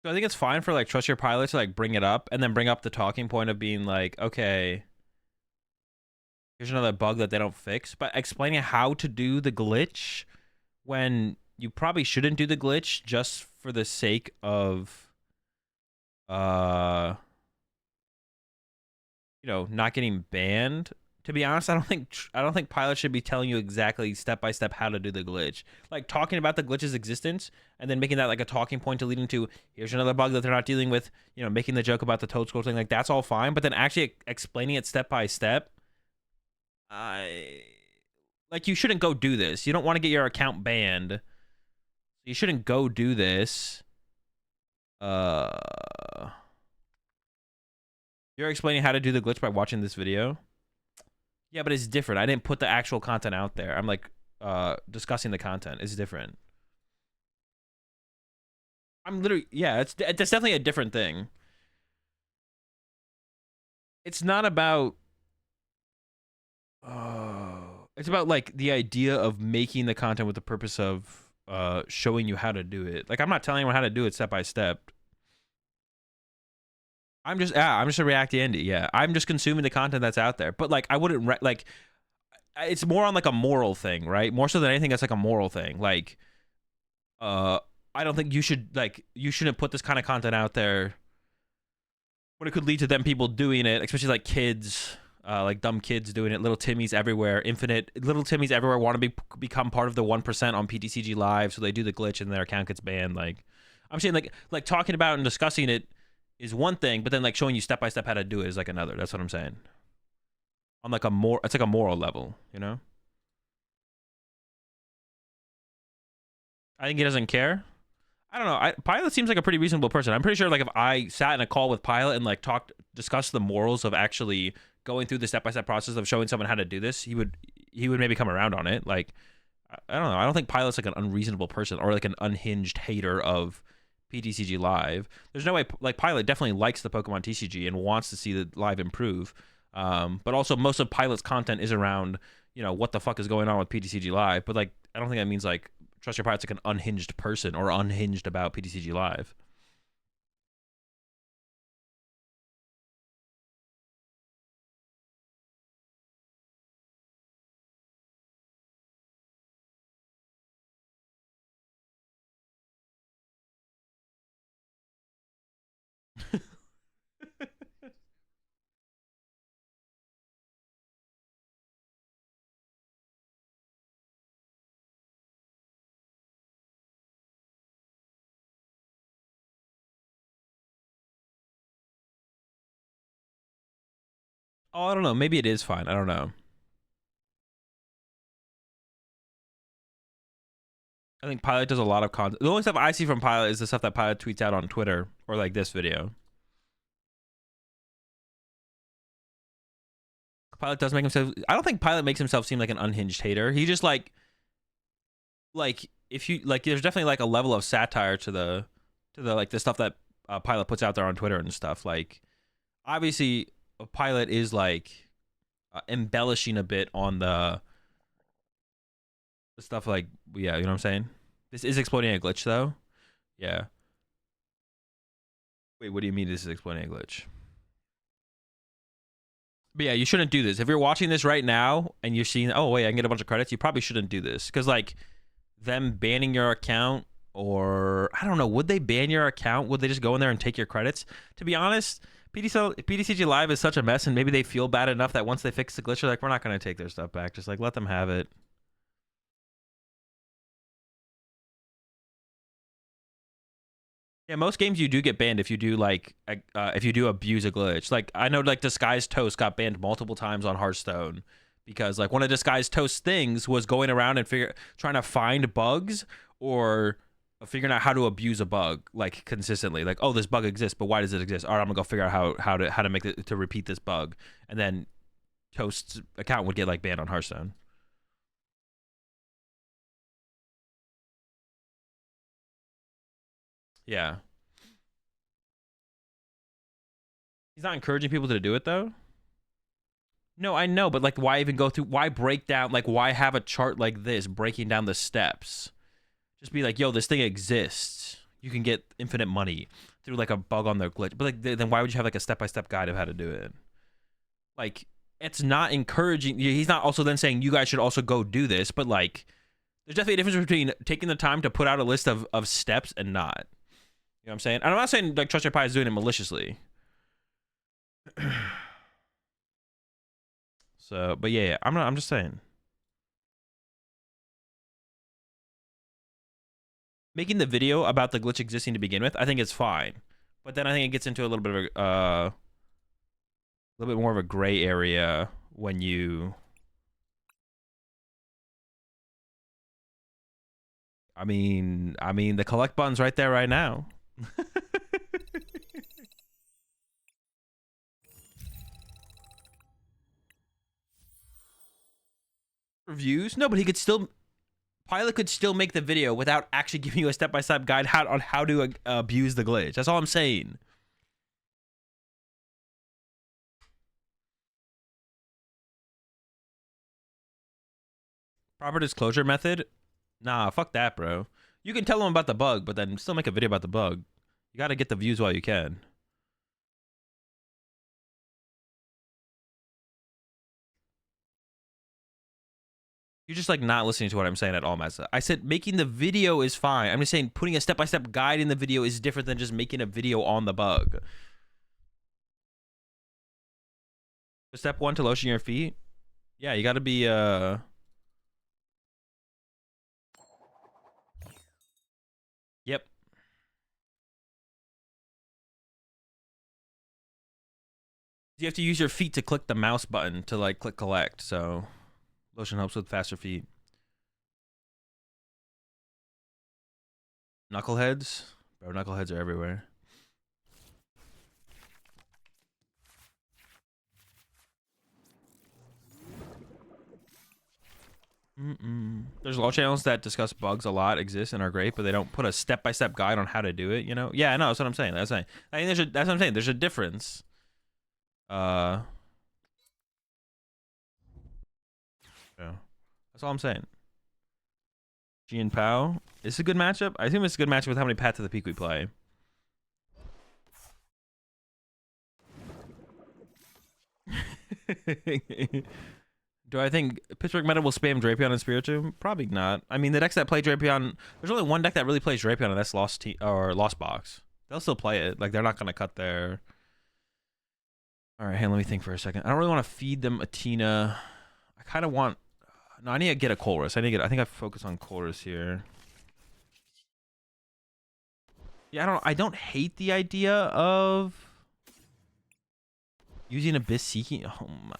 think it's fine for like trust your pilot to like bring it up and then bring up the talking point of being like, okay, here's another bug that they don't fix, but explaining how to do the glitch when you probably shouldn't do the glitch just for the sake of uh not getting banned. To be honest, I don't think pilots should be telling you exactly step by step how to do the glitch. Like talking about the glitch's existence and then making that like a talking point to lead into here's another bug that they're not dealing with. Making the joke about the toad scroll thing, like that's all fine. But then actually explaining it step by step, I like you shouldn't go do this. You don't want to get your account banned. You shouldn't go do this. You're explaining how to do the glitch by watching this video. Yeah, but it's different. I didn't put the actual content out there. I'm like discussing the content. It's different. I'm literally it's definitely a different thing. It's not about it's about like the idea of making the content with the purpose of showing you how to do it. Like I'm not telling anyone how to do it step by step. I'm just a React Andy. Yeah, I'm just consuming the content that's out there. But like I wouldn't like it's more on like a moral thing, right? More so than anything, that's like a moral thing. Like I don't think you shouldn't put this kind of content out there when it could lead to them people doing it, especially like kids, like dumb kids doing it. Little Timmys everywhere, little Timmys everywhere want to become part of the 1% on PTCG Live, so they do the glitch and their account gets banned. Like I'm saying, like talking about and discussing it is one thing, but then like showing you step by step how to do it is like another. That's what I'm saying. On like it's like a moral level, I think he doesn't care. I don't know. Pilot seems like a pretty reasonable person. I'm pretty sure like if I sat in a call with Pilot and like discussed the morals of actually going through the step-by-step process of showing someone how to do this, he would maybe come around on it. Like I don't know. I don't think Pilot's like an unreasonable person or like an unhinged hater of PTCG Live. There's no way like Pilot definitely likes the Pokemon TCG and wants to see the live improve. But also most of Pilot's content is around, what the fuck is going on with PTCG Live. But like I don't think that means like Trust Your Pilot's like an unhinged person or unhinged about PTCG Live. Oh, I don't know. Maybe it is fine. I don't know. I think Pilot does a lot of content. The only stuff I see from Pilot is the stuff that Pilot tweets out on Twitter or like this video. Pilot does make himself. I don't think Pilot makes himself seem like an unhinged hater. He just like if you like, there's definitely like a level of satire to the like the stuff that Pilot puts out there on Twitter and stuff. Like obviously, a Pilot is like embellishing a bit on the stuff. Like yeah, you know what I'm saying. This is exploiting a glitch though. Yeah. Wait, what do you mean this is exploiting a glitch? But yeah, you shouldn't do this. If you're watching this right now and you're seeing, oh wait, I can get a bunch of credits, you probably shouldn't do this. Because like them banning your account, or I don't know, would they ban your account? Would they just go in there and take your credits? To be honest, PTCG Live is such a mess, and maybe they feel bad enough that once they fix the glitch, they're like, we're not going to take their stuff back. Just like let them have it. Yeah, most games you do get banned if you do like if you do abuse a glitch. Like I know like Disguised Toast got banned multiple times on Hearthstone because like one of Disguised Toast's things was going around and trying to find bugs or figuring out how to abuse a bug like consistently. Like, oh, this bug exists, but why does it exist? All right, I'm gonna go figure out how to make it to repeat this bug, and then Toast's account would get like banned on Hearthstone. Yeah, he's not encouraging people to do it though. No, I know, but like, why even go through? Why break down? Like, why have a chart like this breaking down the steps? Just be like, yo, this thing exists. You can get infinite money through like a bug on their glitch. But like, then why would you have like a step-by-step guide of how to do it? Like, it's not encouraging. He's not also then saying you guys should also go do this. But like, there's definitely a difference between taking the time to put out a list of steps and not. You know what I'm saying? And I'm not saying like Trust Your Pie is doing it maliciously. So, but yeah, I'm just saying. Making the video about the glitch existing to begin with, I think it's fine. But then I think it gets into a little bit of a little bit more of a gray area when you I mean the collect button's right there right now. Reviews? No, but he could still Pilot could still make the video without actually giving you a step-by-step guide on how to abuse the glitch. That's all I'm saying. Proper disclosure method? Nah, fuck that, bro. You can tell them about the bug, but then still make a video about the bug. You gotta get the views while you can. You're just like not listening to what I'm saying at all, Massa. I said making the video is fine. I'm just saying putting a step-by-step guide in the video is different than just making a video on the bug. Step 1 to lotion your feet? Yeah, you gotta be Yep. You have to use your feet to click the mouse button to like click collect, so lotion helps with faster feet. Knuckleheads? Bro, knuckleheads are everywhere. There's law channels that discuss bugs a lot, exist and are great, but they don't put a step-by-step guide on how to do it, you know? Yeah, I know, that's what I'm saying. That's what I'm saying. There's a difference. Yeah. That's all I'm saying. G and Pow. Is this a good matchup? I assume it's a good matchup with how many Path to the Peak we play. Do I think Pittsburgh meta will spam Drapion and Spiritomb? Probably not. I mean, the decks that play Drapion, there's only one deck that really plays Drapion, and that's Lost Box. They'll still play it. Like, they're not gonna cut their. All right, hey, let me think for a second. I don't really want to feed them Atina. I kind of want. No, I need to get a Colress. I think I focus on Colress here. Yeah, I don't hate the idea of using Abyss Seeking. Oh my.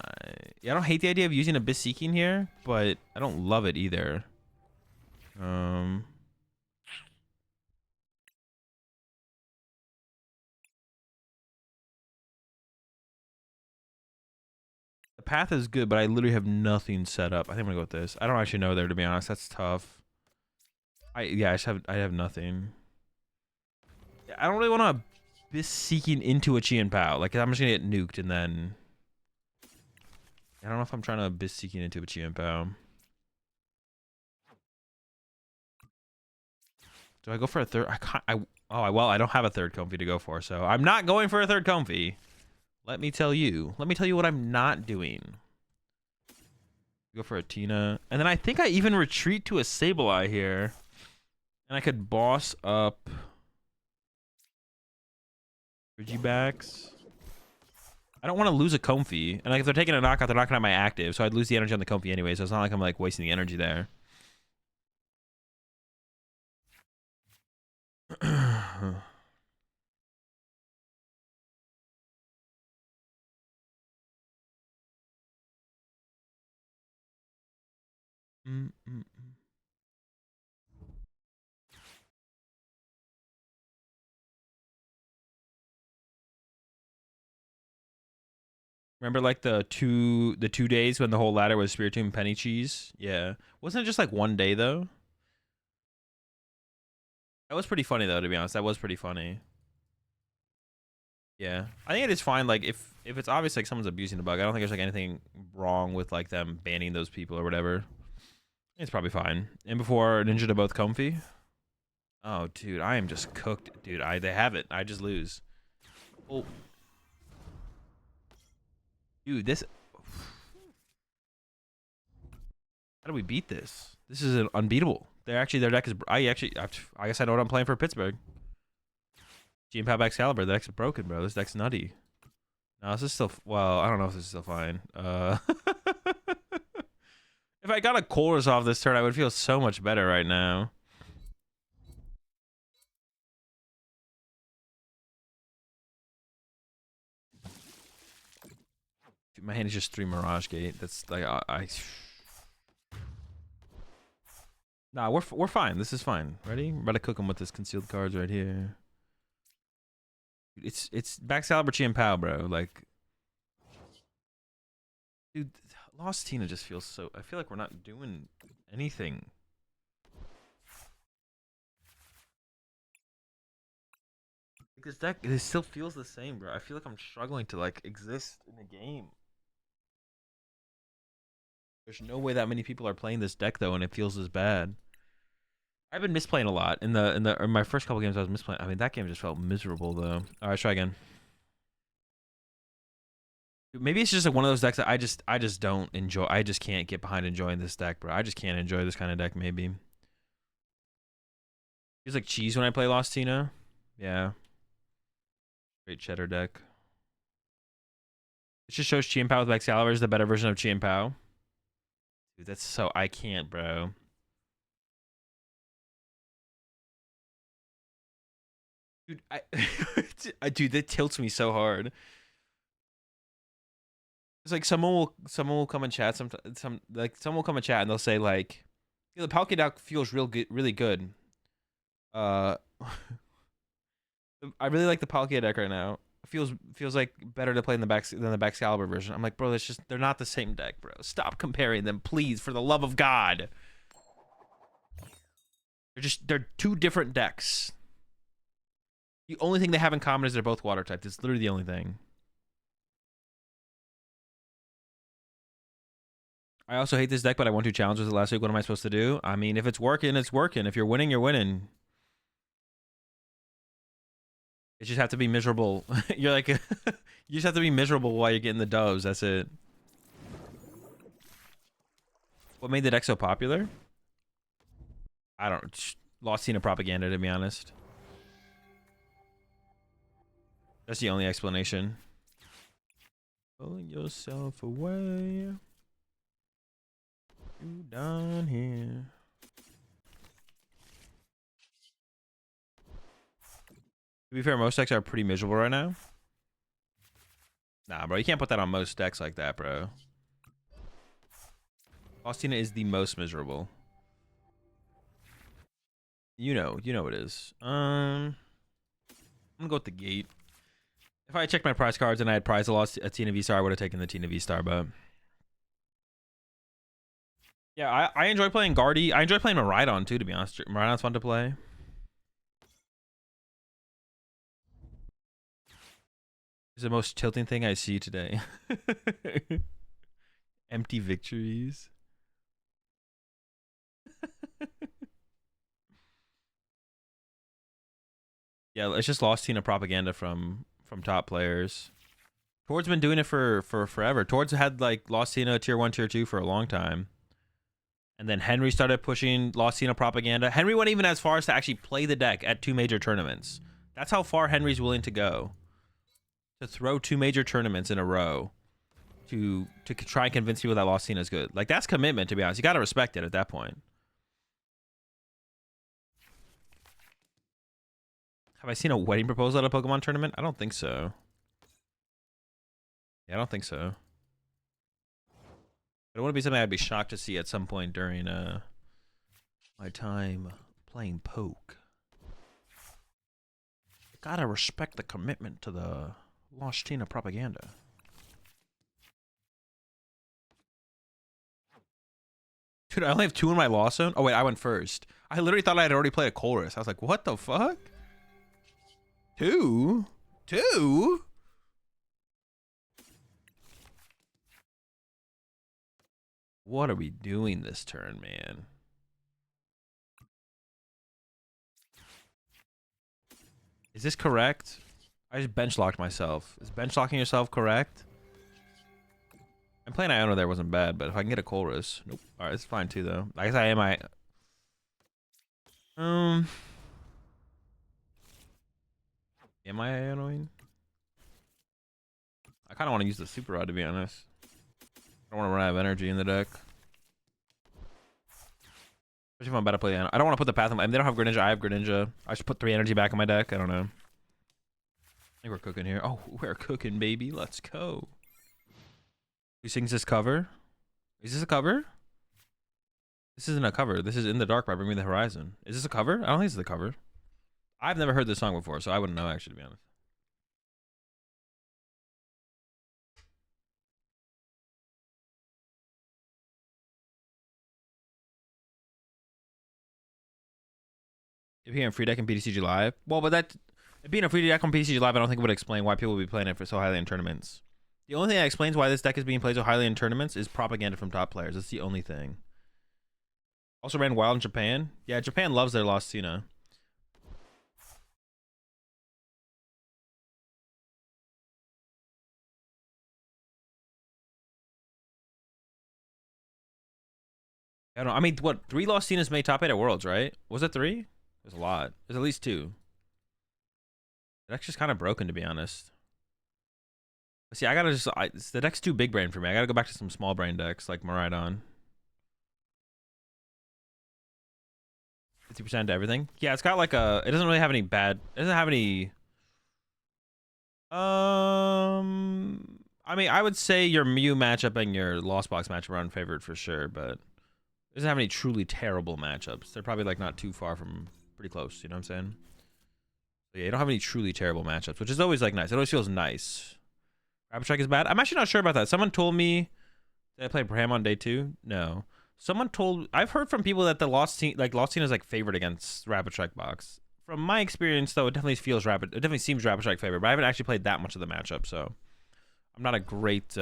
Yeah, I don't hate the idea of using Abyss Seeking here, but I don't love it either. The path is good, but I literally have nothing set up. I think I'm gonna go with this. I don't actually know there, to be honest. That's tough. I have nothing. I don't really want to Abyss Seeking into a Chi and Pow. Like, I'm just gonna get nuked and then. I don't know if I'm trying to Abyss Seeking into a Chi and Pow. Do I go for a third? Well, I don't have a third Comfy to go for, so I'm not going for a third Comfy. Let me tell you what I'm not doing. Go for a Tina. And then I think I even retreat to a Sableye here. And I could boss up Digibacks. I don't want to lose a Comfy. And like if they're taking a knockout, they're knocking out my active. So I'd lose the energy on the Comfy anyway. So it's not like I'm like wasting the energy there. Remember like the two days when the whole ladder was Spiritomb Penny Cheese? Yeah. Wasn't it just like one day though? That was pretty funny though, to be honest. That was pretty funny. Yeah. I think it is fine, like if it's obvious like someone's abusing the bug, I don't think there's like anything wrong with like them banning those people or whatever. It's probably fine. And before Ninja to both comfy. Oh, dude, I am just cooked, dude. They have it. I just lose. Oh, dude, this. How do we beat this? This is unbeatable. Their deck is. I guess I know what I'm playing for Pittsburgh. GM Power Excalibur. The deck's broken, bro. This deck's nutty. No, this is still. Well, I don't know if this is still fine. If I got a Chorus off this turn, I would feel so much better right now. Dude, my hand is just 3 Mirage Gate. That's like Nah, we're fine. This is fine. Ready? We're about to cook them with this concealed cards right here. It's Baxcalibur Chi and Pow, bro. Like, dude, Lost Tina just feels so. I feel like we're not doing anything. Like, this deck, it still feels the same, bro. I feel like I'm struggling to like exist in the game. There's no way that many people are playing this deck though, and it feels as bad. I've been misplaying a lot in my first couple games. I was misplaying. I mean, that game just felt miserable though. All right, try again. Maybe it's just like one of those decks that I just don't enjoy. I just can't get behind enjoying this deck, bro. I just can't enjoy this kind of deck. Maybe feels like cheese when I play Lost Tina. Yeah, great cheddar deck. It just shows Chi and Pow with Excalibur is the better version of Chi and Pow. Dude, that's so I can't, bro. Dude, dude, that tilts me so hard. It's like someone will come and chat. Someone will come and chat and they'll say like, yeah, the Palkia deck feels really good. I really like the Palkia deck right now. Feels like better to play in the Baxcalibur version. I'm like, bro, they're not the same deck, bro. Stop comparing them, please, for the love of God. They're 2 different decks. The only thing they have in common is they're both water typed. It's literally the only thing. I also hate this deck, but I won 2 challenges last week. What am I supposed to do? I mean, if it's working, it's working. If you're winning, you're winning. You just have to be miserable. You're like, you just have to be miserable while you're getting the doves. That's it. What made the deck so popular? I don't. Lost Tina propaganda, to be honest. That's the only explanation. Pulling yourself away. You down here. To be fair, most decks are pretty miserable right now. Nah, bro, you can't put that on most decks like that, bro. Lost Tina is the most miserable. You know it is. I'm gonna go with the gate. If I checked my prize cards and I had prize a Tina V-Star, I would have taken the Tina V-Star, but... Yeah, I enjoy playing Guardy. I enjoy playing Maridon, too, to be honest. Maridon's fun to play. It's the most tilting thing I see today. Empty victories. Yeah, it's just Lost Tina propaganda from top players. Tord's been doing it for forever. Tord's had like Lost Tina tier 1, tier 2 for a long time. And then Henry started pushing Lost Tina propaganda. Henry went even as far as to actually play the deck at 2 major tournaments. That's how far Henry's willing to go. To throw 2 major tournaments in a row. To try and convince people that Lost Tina is good. Like, that's commitment, to be honest. You gotta respect it at that point. Have I seen a wedding proposal at a Pokemon tournament? I don't think so. Yeah, I don't think so. But it wouldn't be something I'd be shocked to see at some point during my time playing poke. Gotta respect the commitment to the Lost Tina propaganda. Dude, I only have 2 in my Lost Zone. Oh wait, I went first. I literally thought I had already played a Chorus. I was like, what the fuck? 2? 2? What are we doing this turn, man? Is this correct? I just bench locked myself. Is bench locking yourself correct? I'm playing Iono there wasn't bad, but if I can get a Colress. Nope. Alright, it's fine too though. I guess I am am I Ionoing? I kinda wanna use the Super Rod to be honest. I don't wanna run out of energy in the deck. Especially if I'm about to play Iono. I don't wanna put the path on my, I mean, they don't have Greninja, I have Greninja. I should put 3 energy back in my deck. I don't know. I think we're cooking here. Oh, we're cooking, baby. Let's go. Who sings this cover? Is this a cover? This isn't a cover. This is In the Dark by Bring Me the Horizon. Is this a cover? I don't think this is a cover. I've never heard this song before, so I wouldn't know actually, to be honest. If being a free deck in PTCG Live, well, but that being a free deck on PTCG Live, I don't think it would explain why people would be playing it for so highly in tournaments. The only thing that explains why this deck is being played so highly in tournaments is propaganda from top players. That's the only thing. Also ran wild in Japan. Yeah, Japan loves their Lost Cena. I don't know. I mean, what, 3 Lost Cenas made top 8 at Worlds, right? Was it 3? There's a lot. There's at least 2. The deck's just kind of broken, to be honest. But see, I gotta just... the deck's too big brain for me. I gotta go back to some small brain decks, like Miraidon. 50% to everything. Yeah, it's got like a... It doesn't really have any bad... It doesn't have any... I mean, I would say your Mew matchup and your Lost Box matchup are unfavored for sure, but... It doesn't have any truly terrible matchups. They're probably like not too far from... Pretty close, you know what I'm saying? Yeah, you don't have any truly terrible matchups, which is always like nice. It always feels nice. Rapid Strike is bad. I'm actually not sure about that. Someone told me, did I play Bram on day 2? No. Someone told, I've heard from people that the Lost Cena is like favored against Rapid Strike box. From my experience though, it definitely seems Rapid Strike favored, but I haven't actually played that much of the matchup, so I'm not a great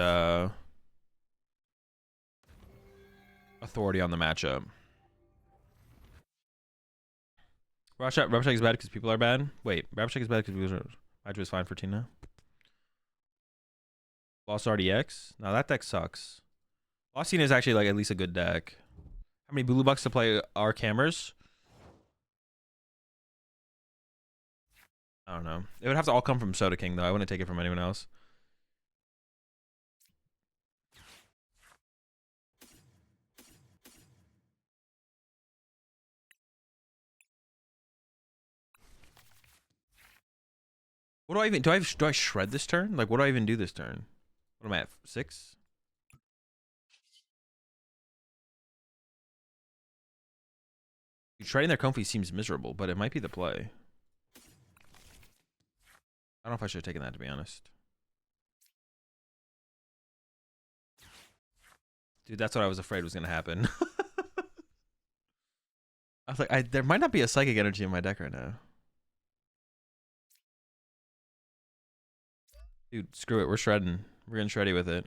authority on the matchup. Rapid Strike is bad because people are bad. Wait, Rapid Strike is bad because people are... Matchup is fine for Tina. Lost RDX? No, that deck sucks. Lost Tina is actually like at least a good deck. How many Bulu Bucks to play our cameras? I don't know. It would have to all come from Soda King though. I wouldn't take it from anyone else. What do I even do? Do I shred this turn? Like, what do I even do this turn? What am I at? 6? Shredding their Comfy seems miserable, but it might be the play. I don't know if I should have taken that, to be honest. Dude, that's what I was afraid was gonna happen. I was like, there might not be a Psychic Energy in my deck right now. Dude, screw it. We're shredding. We're getting shreddy with it.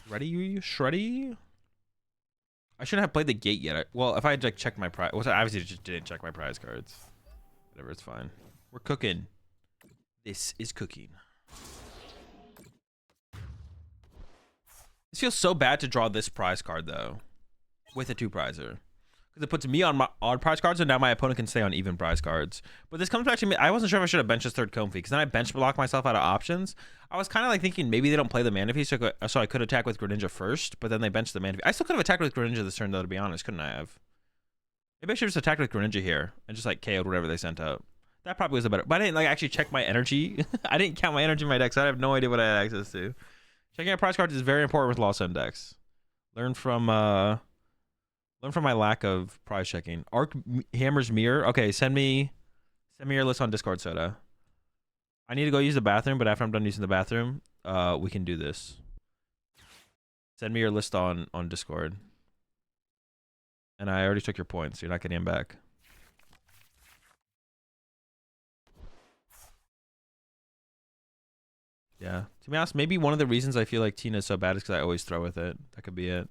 Ready, shreddy? I shouldn't have played the gate yet. Well, if I had like checked my prize, well, I obviously just didn't check my prize cards. Whatever, it's fine. We're cooking. This is cooking. This feels so bad to draw this prize card though, with a 2-prizer. Because it puts me on my odd prize cards, and now my opponent can stay on even prize cards. But this comes back to me. I wasn't sure if I should have benched this 3rd Comfy, because then I bench blocked myself out of options. I was kind of like thinking maybe they don't play the Mana Piece, so I could attack with Greninja first, but then they benched the Mana Piece. I still could have attacked with Greninja this turn, though, to be honest, couldn't I have? Maybe I should have just attacked with Greninja here, and just like KO'd whatever they sent up. That probably was the better. But I didn't like actually check my energy. I didn't count my energy in my deck, so I have no idea what I had access to. Checking out prize cards is very important with Lost End decks. Learn from my lack of prize checking. Arc Hammer's Mirror. Okay, send me your list on Discord, Soda. I need to go use the bathroom, but after I'm done using the bathroom, we can do this. Send me your list on Discord. And I already took your points, so you're not getting them back. Yeah. To be honest, maybe one of the reasons I feel like Tina is so bad is because I always throw with it. That could be it.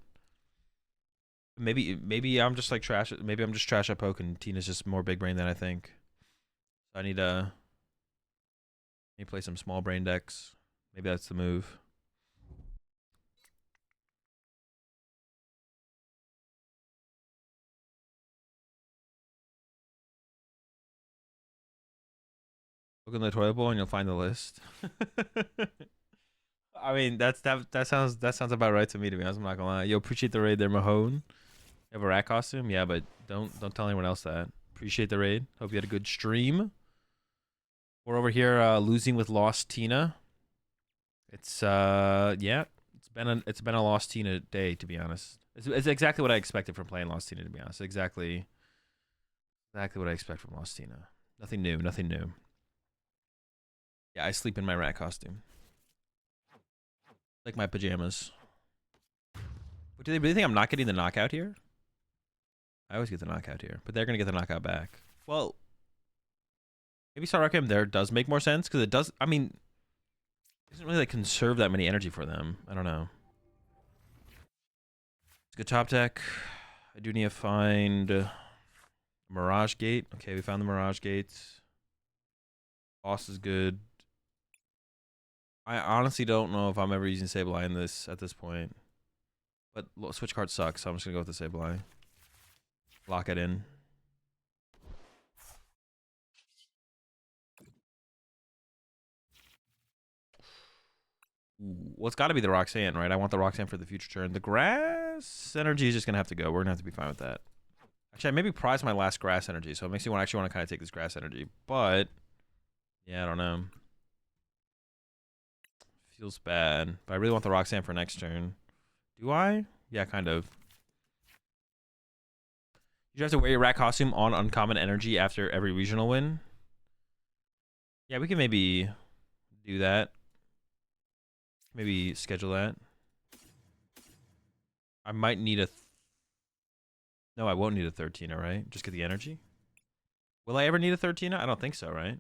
Maybe I'm just like trash. Maybe I'm just trash at poke, and Tina's just more big brain than I think. I need to play some small brain decks. Maybe that's the move. Look in the toilet bowl and you'll find the list. I mean, that sounds about right to me. To be honest, I'm not gonna lie. Yo, appreciate the raid there, Mahone. You have a rat costume, yeah, but don't tell anyone else that. Appreciate the raid. Hope you had a good stream. We're over here losing with Lost Tina. It's yeah, it's been a Lost Tina day, to be honest. It's exactly what I expected from playing Lost Tina, to be honest. Exactly what I expect from Lost Tina. Nothing new, nothing new. Yeah, I sleep in my rat costume. Like my pajamas. But do they really think I'm not getting the knockout here? I always get the knockout here, but they're gonna get the knockout back. Well, maybe Star Requiem there does make more sense because it does. I mean, it doesn't really like conserve that many energy for them. I don't know. It's a good top deck. I do need to find Mirage Gate. Okay, we found the Mirage Gate. Boss is good. I honestly don't know if I'm ever using Sableye in this at this point. But switch card sucks, so I'm just gonna go with the Sableye. Lock it in. Ooh, well, it's got to be the Roxanne, right? I want the Roxanne for the future turn. The grass energy is just gonna have to go. We're gonna have to be fine with that. Actually, I maybe prize my last grass energy, so it makes me actually want to kind of take this grass energy. But yeah, I don't know. Feels bad, but I really want the Roxanne for next turn. Do I? Yeah, kind of. You have to wear your rat costume on uncommon energy after every regional win. Yeah, we can maybe do that. Maybe schedule that. I might need a... No, I won't need a 13er, right? Just get the energy. Will I ever need a 13er? I don't think so, right?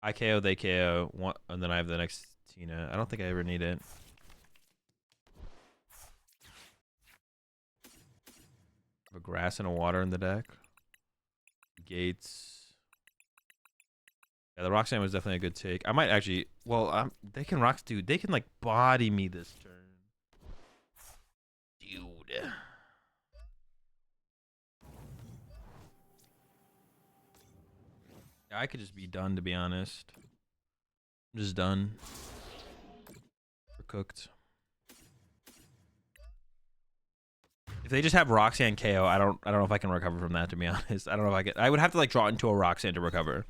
I KO, they KO, one, and then I have the next Tina. I don't think I ever need it. Have a grass and a water in the deck. Gates. Yeah, the Roxanne was definitely a good take. I might actually... Well, they can rock... Dude, they can, like, body me this turn. Dude. Yeah, I could just be done, to be honest. I'm just done. We're cooked. If they just have Roxanne KO, I don't know if I can recover from that, to be honest. I don't know if I get... I would have to, like, draw into a Roxanne to recover.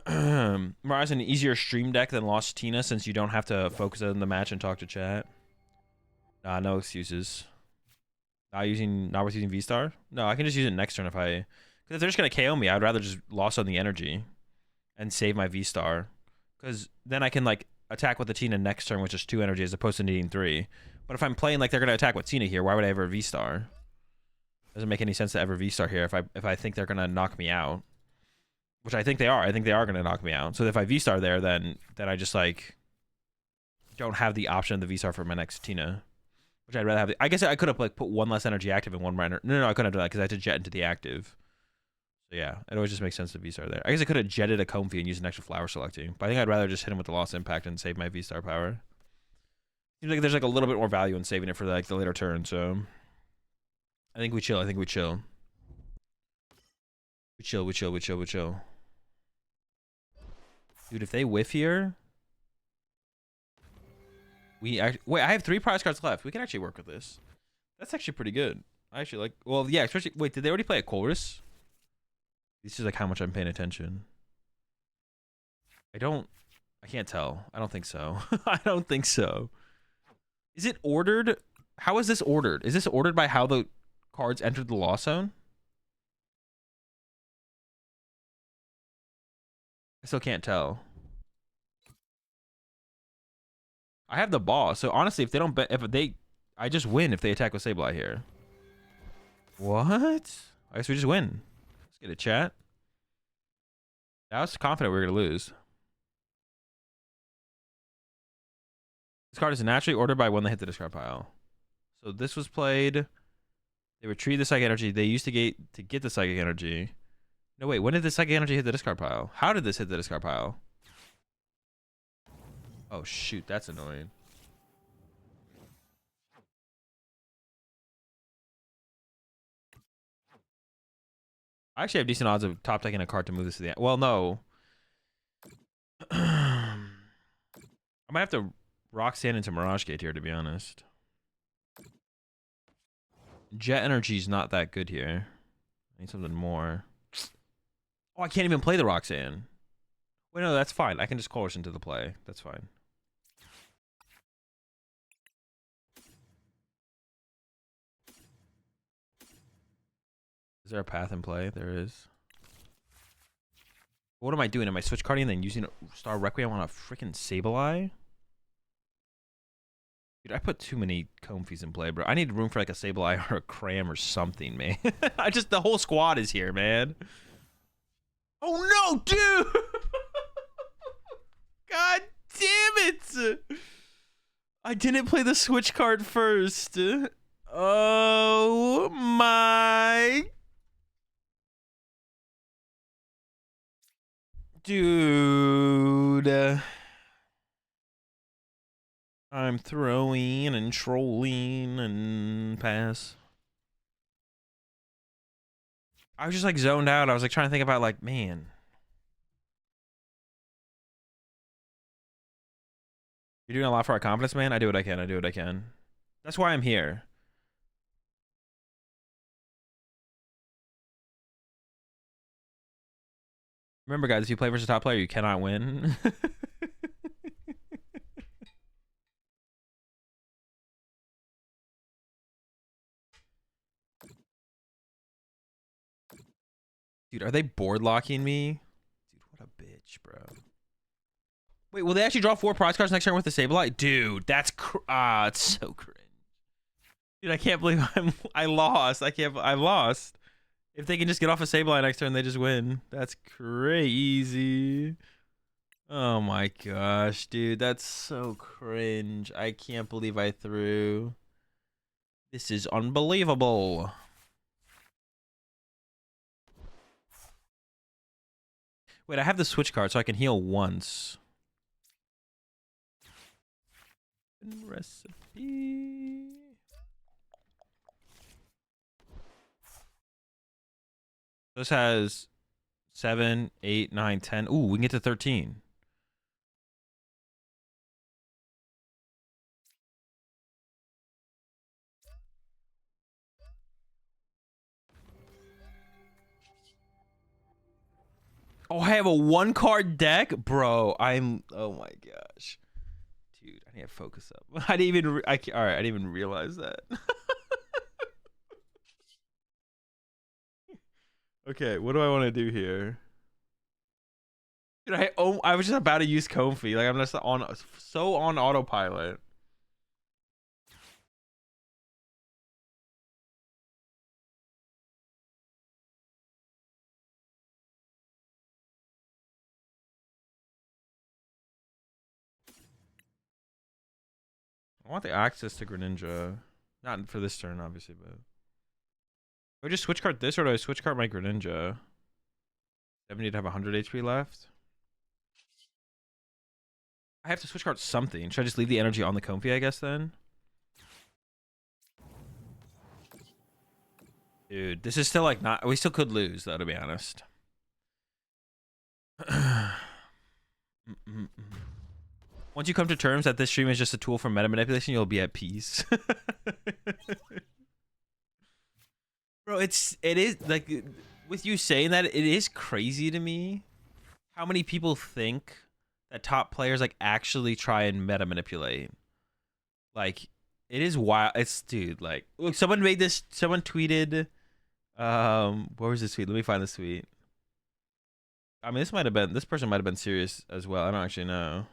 Mirage is an easier stream deck than Lost Tina since you don't have to focus on the match and talk to chat. No excuses. Not worth using V-Star? No, I can just use it next turn if I... Because if they're just going to KO me, I'd rather just loss on the energy and save my V-Star. Because then I can, like, attack with the Tina next turn, which is 2 energy as opposed to needing 3. But if I'm playing like they're going to attack with Tina here, why would I ever V-Star? Doesn't make any sense to ever V-Star here if I think they're going to knock me out. Which I think they are. I think they are going to knock me out. So if I V-Star there, then I just, like, don't have the option of the V-Star for my next Tina. Which I'd rather have. I guess I could have, like, put one less energy active and one minor. No, I couldn't have done that because I had to jet into the active. So yeah, it always just makes sense to V-Star there. I guess I could have jetted a Comfy and used an extra flower selecting. But I think I'd rather just hit him with the lost impact and save my V-Star power. Seems like there's, like, a little bit more value in saving it for, like, the later turn, so... I think we chill. We chill. Dude, if they whiff here... Wait, I have 3 prize cards left. We can actually work with this. That's actually pretty good. I actually like... Well, yeah, especially... Wait, did they already play a chorus? This is, like, how much I'm paying attention. I can't tell. I don't think so. I don't think so. Is it ordered? How is this ordered? Is this ordered by how the cards entered the loss zone? I still can't tell. I have the ball, so honestly, if they don't I just win if they attack with Sableye here. What? I guess we just win. Let's get a chat. I was confident we were going to lose. This card is naturally ordered by when they hit the discard pile. So this was played. They retrieve the psychic energy. They used to get the psychic energy. No, wait. When did the psychic energy hit the discard pile? How did this hit the discard pile? Oh, shoot. That's annoying. I actually have decent odds of top decking a card to move this to the end. Well, no. I might have to Roxanne into Mirage Gate here, to be honest. Jet Energy's not that good here. I need something more. Oh, I can't even play the Roxanne. Wait, no, that's fine. I can just coerce into the play. That's fine. Is there a path in play? There is. What am I doing? Am I switch carding and then using Star Requiem on a freaking Sableye? Dude, I put too many Comfies in play, bro. I need room for like a Sableye or a Cram or something, man. The whole squad is here, man. Oh no, dude! God damn it! I didn't play the switch card first. Oh my. Dude. I'm throwing and trolling and pass. I was just like zoned out. I was like trying to think about like, man. You're doing a lot for our confidence, man. I do what I can. I do what I can. That's why I'm here. Remember, guys, if you play versus a top player, you cannot win. Dude, are they board locking me? Dude, what a bitch, bro. Wait, will they actually draw 4 prize cards next turn with the Sableye? Dude, that's it's so cringe. Dude, I can't believe I lost. I lost. If they can just get off a Sableye next turn, they just win. That's crazy. Oh my gosh, dude, that's so cringe. I can't believe I threw. This is unbelievable. Wait, I have the switch card so I can heal once. Recipe. This has 7, 8, 9, 10. Ooh, we can get to 13. Oh, I have a 1-card deck? Bro, oh my gosh. Dude, I need to focus up. I didn't even, all right, I didn't even realize that. Okay, what do I want to do here? Dude, I was just about to use Comfy. Like, I'm just so on autopilot. I want the access to Greninja. Not for this turn, obviously, but... Do I just switch card this, or do I switch card my Greninja? 70 to have 100 HP left? I have to switch card something. Should I just leave the energy on the Comfy, I guess, then? Dude, this is still, like, not... We still could lose, though, to be honest. Once you come to terms that this stream is just a tool for meta manipulation, you'll be at peace. Bro, it is like, with you saying that, it is crazy to me how many people think that top players like actually try and meta manipulate. Like, it is wild. It's, dude, like, look, someone tweeted, where was this tweet? Let me find this tweet. I mean, this person might have been serious as well. I don't actually know.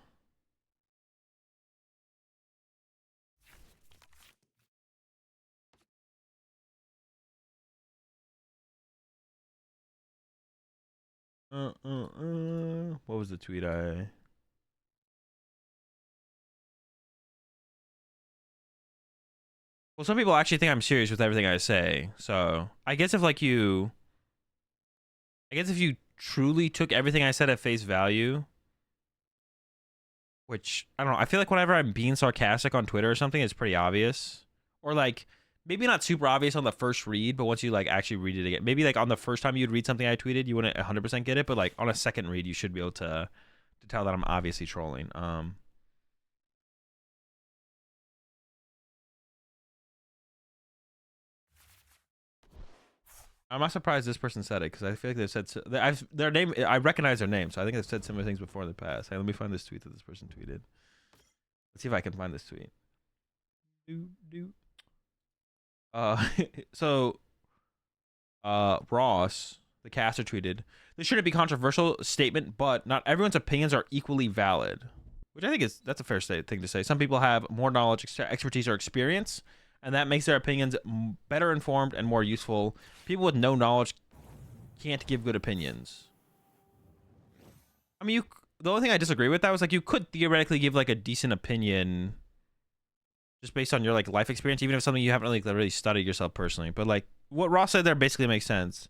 What was the tweet I? Well, some people actually think I'm serious with everything I say. So I guess if like you, I guess if you truly took everything I said at face value, which I don't know, I feel like whenever I'm being sarcastic on Twitter or something, it's pretty obvious. Or like maybe not super obvious on the first read, but once you like actually read it again, maybe like on the first time you'd read something I tweeted, you wouldn't 100% get it, but like on a second read, you should be able to tell that I'm obviously trolling. I'm not surprised this person said it because I feel like they've said their name. I recognize their name, so I think they've said similar things before in the past. Hey, let me find this tweet that this person tweeted. Let's see if I can find this tweet. Uh, so Ross, the caster, tweeted, "This shouldn't be controversial statement, but not everyone's opinions are equally valid." Which I think that's a fair thing to say. Some people have more knowledge, expertise, or experience, and that makes their opinions better informed and more useful. People with no knowledge can't give good opinions. I mean, the only thing I disagree with that was like you could theoretically give like a decent opinion just based on your like life experience, even if it's something you haven't really studied yourself personally. But like what Ross said there basically makes sense.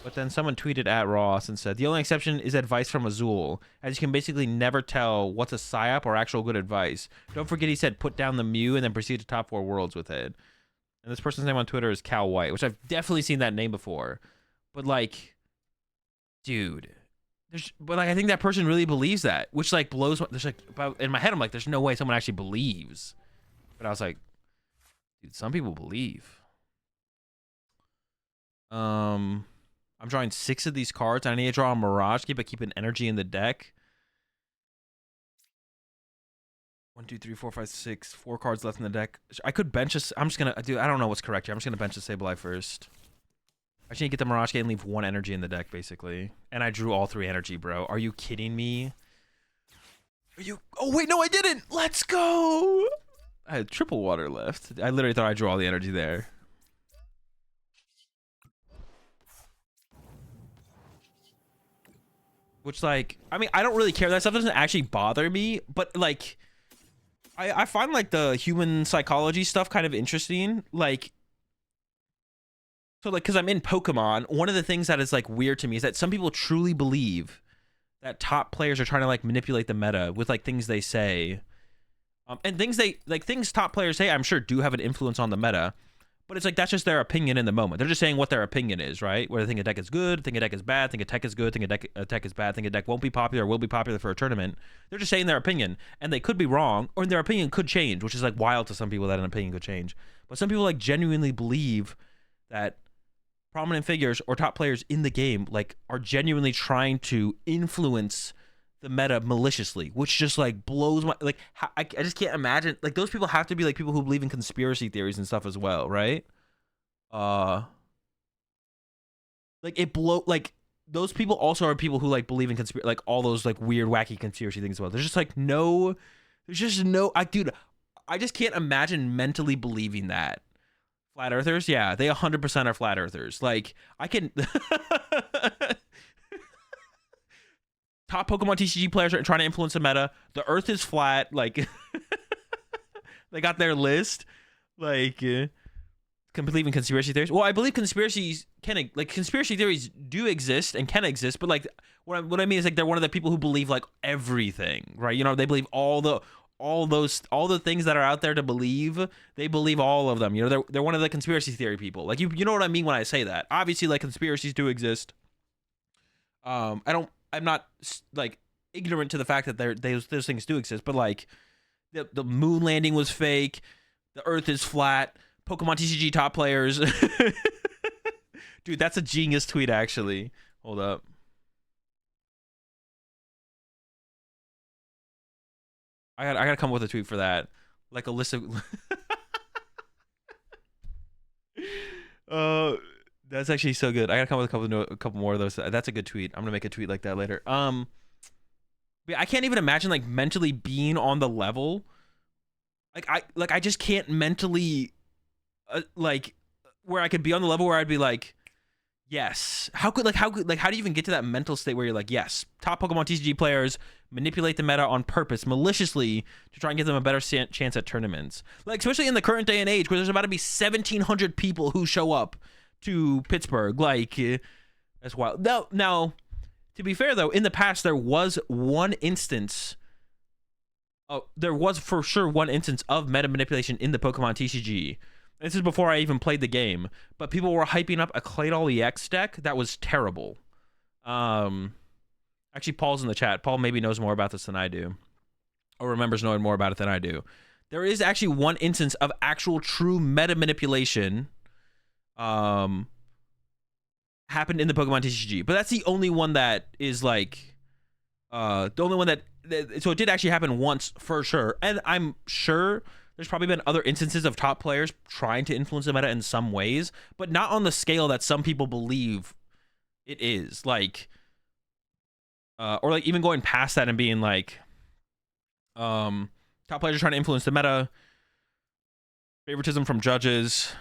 But then someone tweeted at Ross and said, "The only exception is advice from Azul, as you can basically never tell what's a psyop or actual good advice. Don't forget he said put down the Mew and then proceed to top 4 worlds with it." And this person's name on Twitter is Cal White, which I've definitely seen that name before. But like, dude, but like I think that person really believes that, which like blows there's like in my head I'm like, there's no way someone actually believes. But I was like, dude, some people believe. I'm drawing 6 of these cards. I need to draw a Mirage Key, but keep an energy in the deck. 1, 2, 3, 4, 5, 6. 4 cards left in the deck. I could bench a... I'm just going to... Dude, I don't know what's correct here. I'm just going to bench a Sableye first. I just need to get the Mirage Key and leave 1 energy in the deck, basically. And I drew all 3 energy, bro. Are you kidding me? Are you... Oh, wait, no, I didn't! Let's go! I had triple water left. I literally thought I drew all the energy there. Which, like, I mean, I don't really care. That stuff doesn't actually bother me. But, like, I find, like, the human psychology stuff kind of interesting. Like, so, like, because I'm in Pokemon, one of the things that is, like, weird to me is that some people truly believe that top players are trying to, like, manipulate the meta with, like, things they say. And things top players say, I'm sure, do have an influence on the meta. But it's like, that's just their opinion in the moment. They're just saying what their opinion is, right? Where they think a deck is good, think a deck is bad, think a tech is good, think a tech is bad, think a deck won't be popular or will be popular for a tournament. They're just saying their opinion. And they could be wrong, or their opinion could change, which is like wild to some people that an opinion could change. But some people like genuinely believe that prominent figures or top players in the game like are genuinely trying to influence the meta maliciously, which just like blows my like I just can't imagine. Like those people have to be like people who believe in conspiracy theories and stuff as well, right? Like it blow like those people also are people who like believe in conspiracy, like all those like weird wacky conspiracy things as well. There's just like no, there's just no. Dude, I just can't imagine mentally believing that. Flat earthers, yeah, they 100% are flat earthers. Like I can. Top Pokemon TCG players are trying to influence the meta. The Earth is flat. Like, they got their list. Like, can believe in conspiracy theories. Well, I believe conspiracy theories do exist and can exist. But like, what I mean is like they're one of the people who believe like everything, right? You know, they believe all the things that are out there to believe. They believe all of them. You know, they're one of the conspiracy theory people. Like, you know what I mean when I say that. Obviously, like conspiracies do exist. I'm not like ignorant to the fact that those things do exist, but like the moon landing was fake, the Earth is flat, Pokemon TCG top players. Dude, that's a genius tweet actually. Hold up. I gotta come up with a tweet for that, like a list of. That's actually so good. I gotta come up with a couple more of those. That's a good tweet. I'm gonna make a tweet like that later. Yeah, I can't even imagine like mentally being on the level. I just can't mentally, like, where I could be on the level where I'd be like, Yes. How do you even get to that mental state where you're like, yes, top Pokemon TCG players manipulate the meta on purpose, maliciously, to try and give them a better chance at tournaments. Like, especially in the current day and age where there's about to be 1,700 people who show up to Pittsburgh. Like, that's wild. Now, to be fair though, in the past there was one instance. Oh, there was for sure one instance of meta manipulation in the Pokemon TCG. This is before I even played the game, but people were hyping up a Claydol EX deck that was terrible. Actually, Paul's in the chat. Paul maybe knows more about this than I do, or remembers knowing more about it than I do. There is actually one instance of actual true meta manipulation happened in the Pokemon TCG, but that's the only one that is like the only one that so it did actually happen once for sure, and I'm sure there's probably been other instances of top players trying to influence the meta in some ways, but not on the scale that some people believe it is. Like, or like even going past that and being like, top players are trying to influence the meta, favoritism from judges.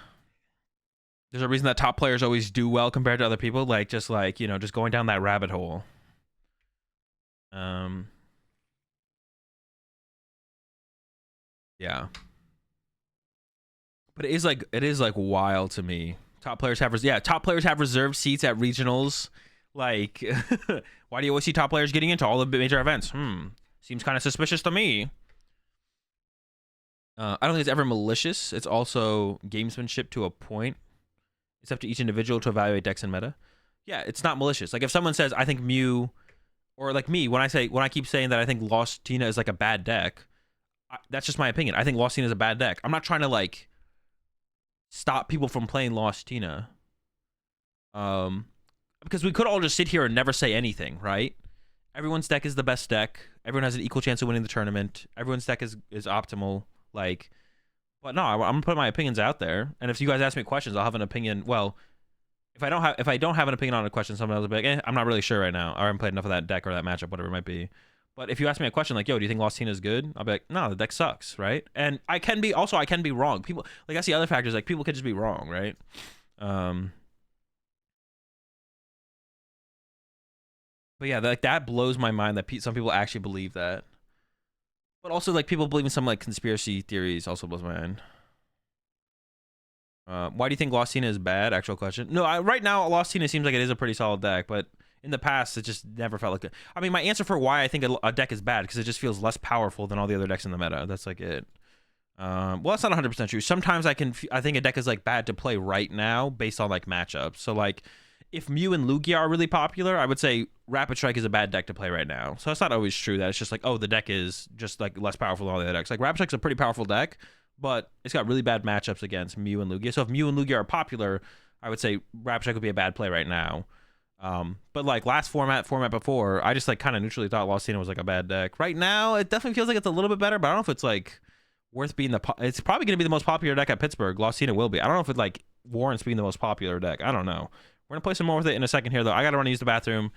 There's a reason that top players always do well compared to other people. Like, just going down that rabbit hole. Yeah. But it is like wild to me. Top players have reserved seats at regionals. Like, why do you always see top players getting into all the major events? Seems kind of suspicious to me. I don't think it's ever malicious. It's also gamesmanship to a point. It's up to each individual to evaluate decks and meta. Yeah, it's not malicious. Like if someone says, I think Mew, or like me, when I keep saying that I think Lost Tina is like a bad deck, that's just my opinion. I think Lost Tina is a bad deck. I'm not trying to like stop people from playing Lost Tina. Because we could all just sit here and never say anything, right? Everyone's deck is the best deck. Everyone has an equal chance of winning the tournament. Everyone's deck is optimal. Like, but no, I'm gonna put my opinions out there. And if you guys ask me questions, I'll have an opinion. Well, if I don't have an opinion on a question, someone else will be like, I'm not really sure right now. Or I haven't played enough of that deck or that matchup, whatever it might be. But if you ask me a question like, yo, do you think Lost Tina is good? I'll be like, no, the deck sucks, right? And I can be wrong. People, like, that's the other factors, like people could just be wrong, right? But yeah, like that blows my mind that some people actually believe that. But also, like, people believe in some like conspiracy theories also blows my mind. Why do you think Lost Tina is bad? Actual question. No, right now Lost Tina seems like it is a pretty solid deck, but in the past it just never felt like it. I mean, my answer for why I think a deck is bad because it just feels less powerful than all the other decks in the meta. That's like it. Well, that's not 100% true. Sometimes I think a deck is like bad to play right now based on like matchups. So like, if Mew and Lugia are really popular, I would say Rapid Strike is a bad deck to play right now. So it's not always true that it's just like, oh, the deck is just like less powerful than all the other decks. Like Rapid Strike's a pretty powerful deck, but it's got really bad matchups against Mew and Lugia. So if Mew and Lugia are popular, I would say Rapid Strike would be a bad play right now. But like last format before, I just like kind of neutrally thought Lost Tina was like a bad deck. Right now, it definitely feels like it's a little bit better, but I don't know if it's like worth being it's probably going to be the most popular deck at Pittsburgh. Lost Tina will be. I don't know if it like warrants being the most popular deck. I don't know. We're gonna play some more with it in a second here, though. I gotta run to use the bathroom,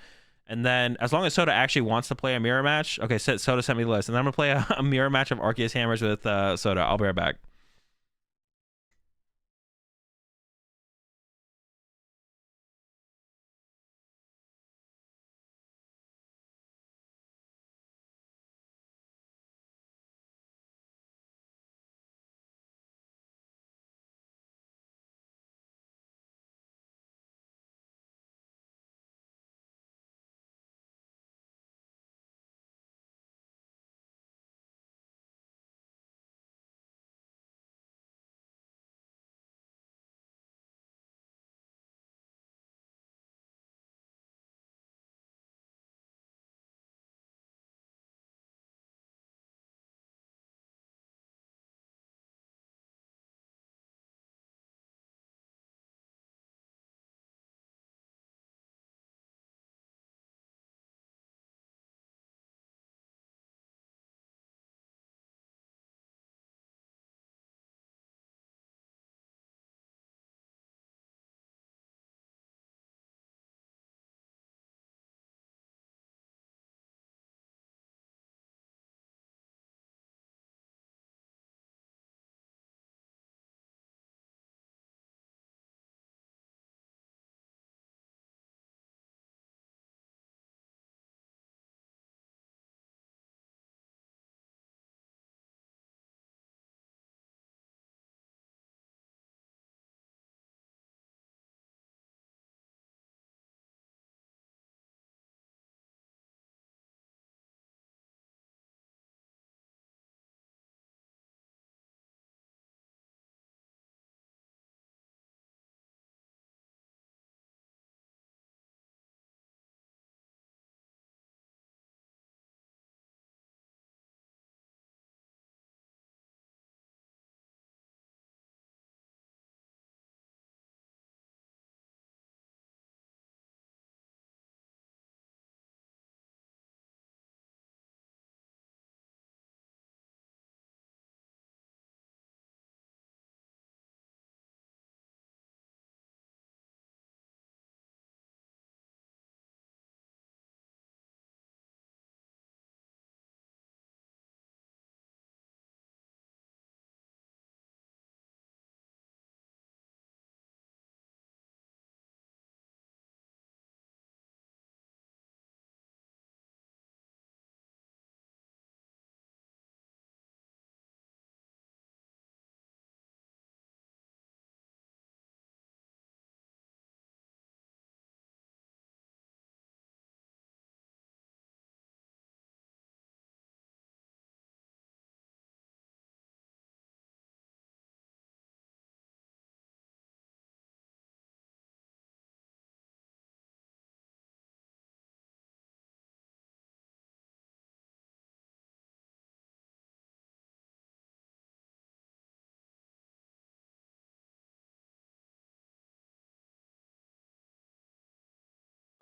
and then as long as Soda actually wants to play a mirror match, okay, Soda sent me the list, and then I'm gonna play a mirror match of Arceus Hammers with Soda. I'll be right back.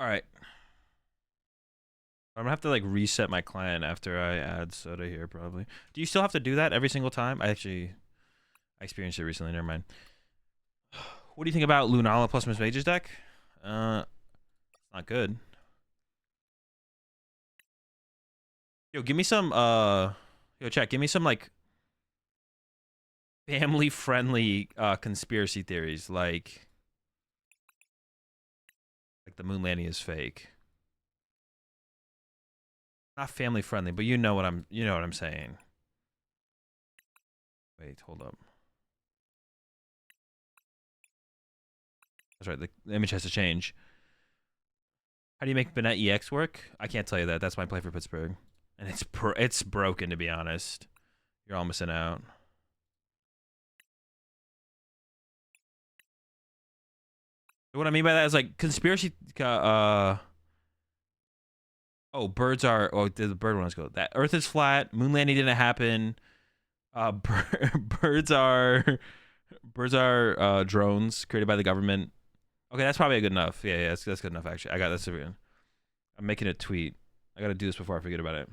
All right. I'm gonna have to like reset my client after I add soda here probably. Do you still have to do that every single time? I experienced it recently. Never mind. What do you think about Lunala plus Miss Mage's deck? Not good. Yo, give me some yo chat, give me some like family friendly conspiracy theories like the moon landing is fake. Not family friendly, but you know what I'm saying. Wait, hold up. That's right, the image has to change. How do you make Bennett EX work? I can't tell you that. That's my play for Pittsburgh. And it's broken, to be honest. You're all missing out. What I mean by that is like conspiracy birds are the bird one, let's go. That Earth is flat, moon landing didn't happen. Birds are drones created by the government. Okay, that's probably good enough. Yeah, that's good enough actually. I got that's good. I'm making a tweet. I gotta do this before I forget about it.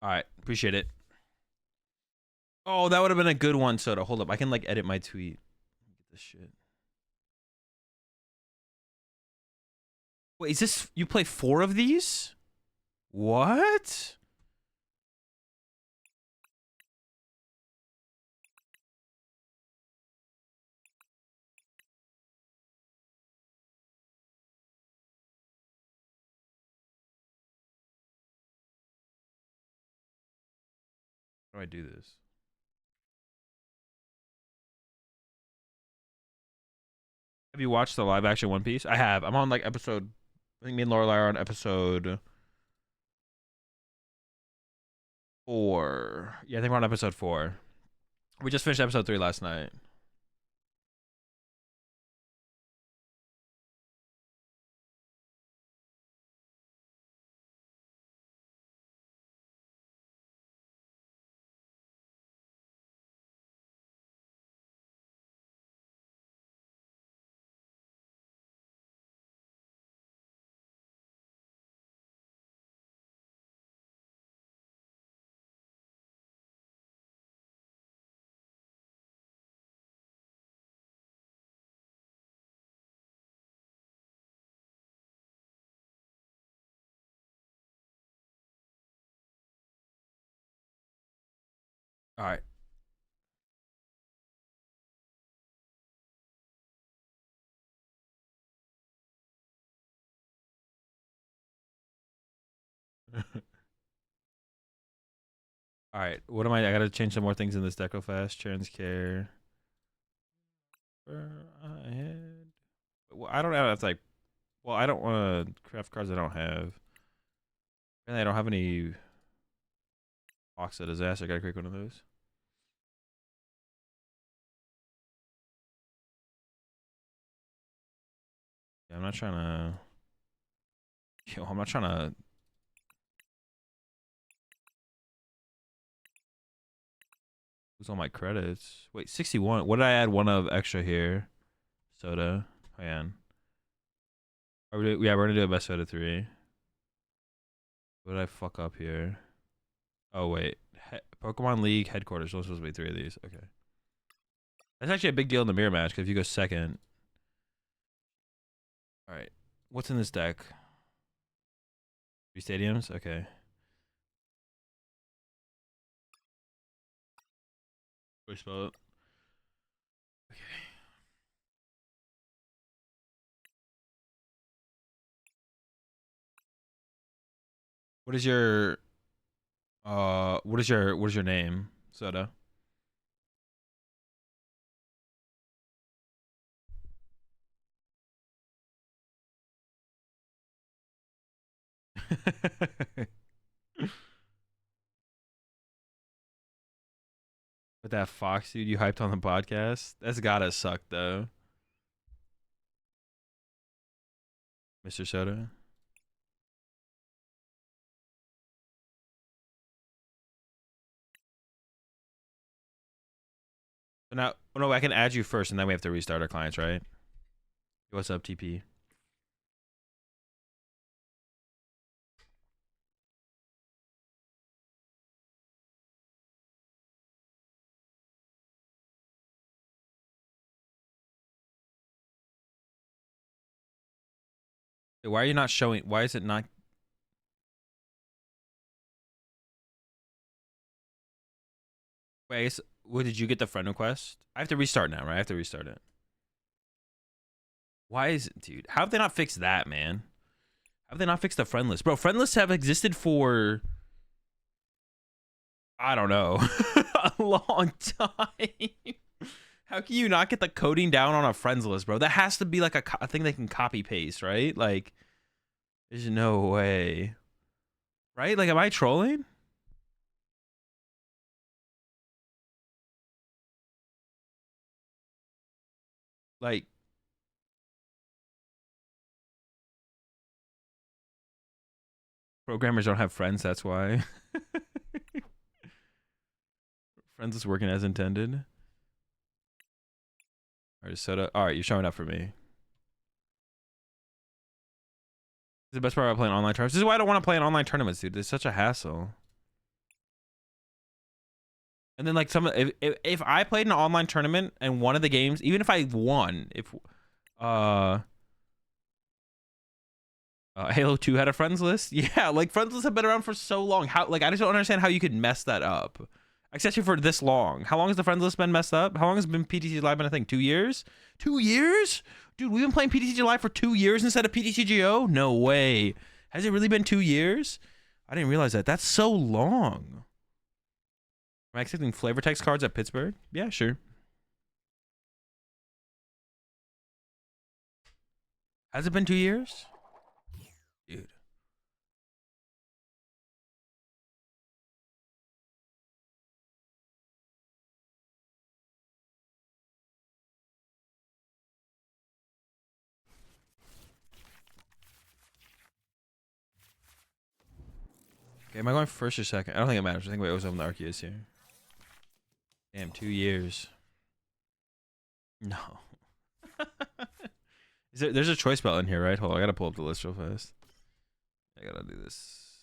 All right, appreciate it. Oh, that would have been a good one, Soda. Hold up, I can like edit my tweet. Get this shit. Wait, is this you play 4 of these? What? How do I do this? Have you watched the live action One Piece? I have. I'm on like episode. I think me and Lorelai are on episode 4. Yeah, I think we're on episode 4. We just finished episode 3 last night. All right. All right. What am I? I gotta change some more things in this deco fast. Charon's care. Well, I don't have like. Well, I don't want to craft cards I don't have. And I don't have any. Box of disaster. I gotta create one of those. Yeah, I'm not trying to. Yo, I'm not trying to. What's all my credits? Wait, 61. What did I add one of extra here? Soda. Hang on. Yeah, we're gonna do a best soda 3. What did I fuck up here? Oh wait, Pokemon League headquarters. There's supposed to be 3 of these. Okay, that's actually a big deal in the mirror match because if you go second. All right, what's in this deck? 3 stadiums. Okay. Push spell it. Okay. What is your what is your name, Soda? With that Fox dude you hyped on the podcast? That's gotta suck though. Mr. Soda. So now, oh no, I can add you first and then we have to restart our clients, right? What's up, TP? Why are you not showing? Why is it not? Wait, I guess, what, did you get the friend request? I have to restart now, right? I have to restart it. Why is it, dude? How have they not fixed that, man? How have they not fixed the friend list? Bro, friend lists have existed for, I don't know, a long time. How can you not get the coding down on a friends list, bro? That has to be like a thing they can copy paste, right? Like, there's no way. Right? Like, am I trolling? Like, programmers don't have friends, that's why. Friends is working as intended. All right, Soda. All right, you're showing up for me. This is the best part about playing online tournaments. This is why I don't want to play in online tournaments, dude. It's such a hassle. And then like if I played in an online tournament and one of the games, even if I won, if Halo 2 had a friends list, yeah, like friends lists have been around for so long. How, like, I just don't understand how you could mess that up, especially for this long. How long has the friends list been messed up? How long has been PTCG Live been a thing? 2 years? 2 years? Dude, we've been playing PTCG Live for 2 years instead of PTCGO? No way. Has it really been 2 years? I didn't realize that. That's so long. Am I accepting flavor text cards at Pittsburgh? Yeah, sure. Has it been 2 years? Dude. Okay, am I going first or second? I don't think it matters. I think we always open the Arceus here. Damn, 2 years. No. There's a choice belt in here, right? Hold on, I gotta pull up the list real fast. I gotta do this.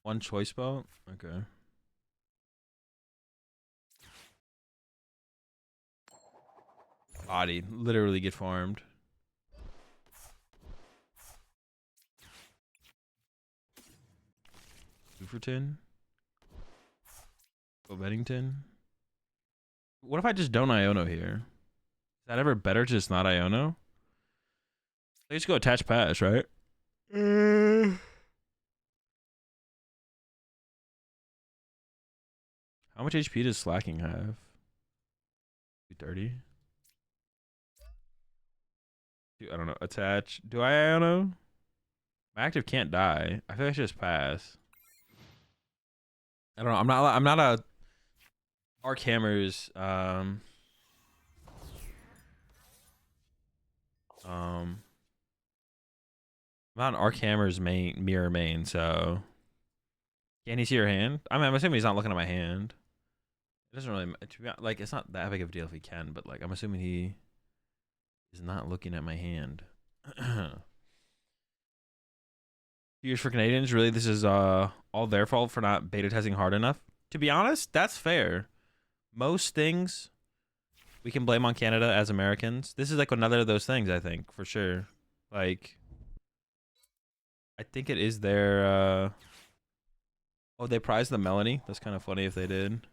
One choice belt? Okay. Body. Literally get farmed. Bufferton? Bennington? What if I just don't Iono here? Is that ever better to just not Iono? I just go attach pass, right? How much HP does Slacking have? 230? I don't know. Attach. Do I Iono? My active can't die. I feel like I should just pass. I don't know. I'm not a Arc Hammers I'm on Archammer's mirror main, so can he see your hand? I mean, I'm assuming he's not looking at my hand. It doesn't really, to be honest, like, it's not that big of a deal if he can, but like, I'm assuming he is not looking at my hand. Here's for Canadians. Really, this is all their fault for not beta testing hard enough. To be honest, that's fair. Most things we can blame on Canada as Americans. This is like another of those things, I think, for sure. Like, I think it is their oh, they prized the Melanie. That's kind of funny if they did.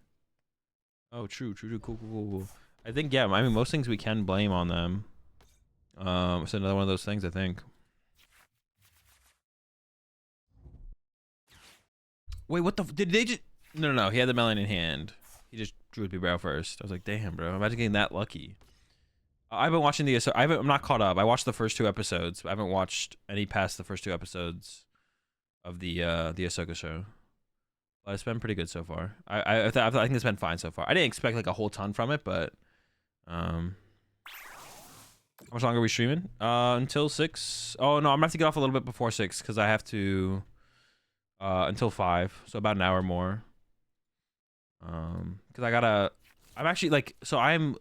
Oh, true. Cool. I think, yeah, I mean, most things we can blame on them. It's another one of those things, I think. Wait, what the? Did they just? No. He had the Melanie in hand. He just drew with Brow first. I was like, damn, bro. Imagine getting that lucky. I've been watching the. I'm not caught up. I watched the first 2 episodes. But I haven't watched any past the first 2 episodes of the Ahsoka show. But it's been pretty good so far. I think it's been fine so far. I didn't expect like a whole ton from it, but how much longer are we streaming? Until 6. Oh no, I'm gonna have to get off a little bit before 6 because I have to until 5, so about an hour more. Because I'm actually like, so I'm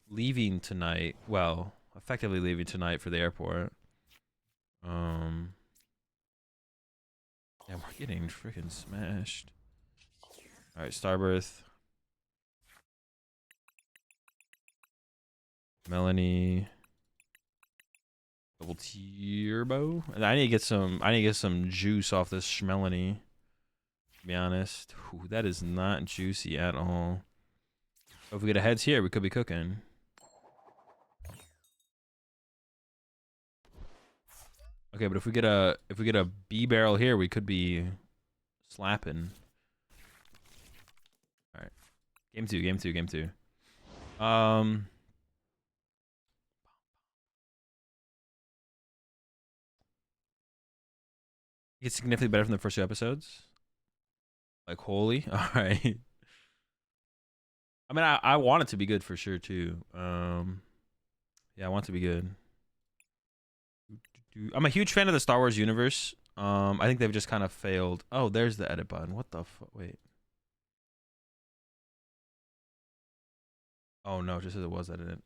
leaving tonight. Well, effectively leaving tonight for the airport. Yeah, we're getting freaking smashed. All right, Starbirth. Melanie. Double turbo. And I need to get some juice off this Schmelanie. To be honest. Ooh, that is not juicy at all. If we get a heads here, we could be cooking. Okay, but if we get a B barrel here, we could be slapping. All right. Game two. It's significantly better from the first 2 episodes. Like, holy. All right. I mean, I want it to be good for sure too. Yeah, I want it to be good. I'm a huge fan of the Star Wars universe. I think they've just kind of failed. Oh, there's the edit button. What the fuck? Wait. Oh no, just as it was edited.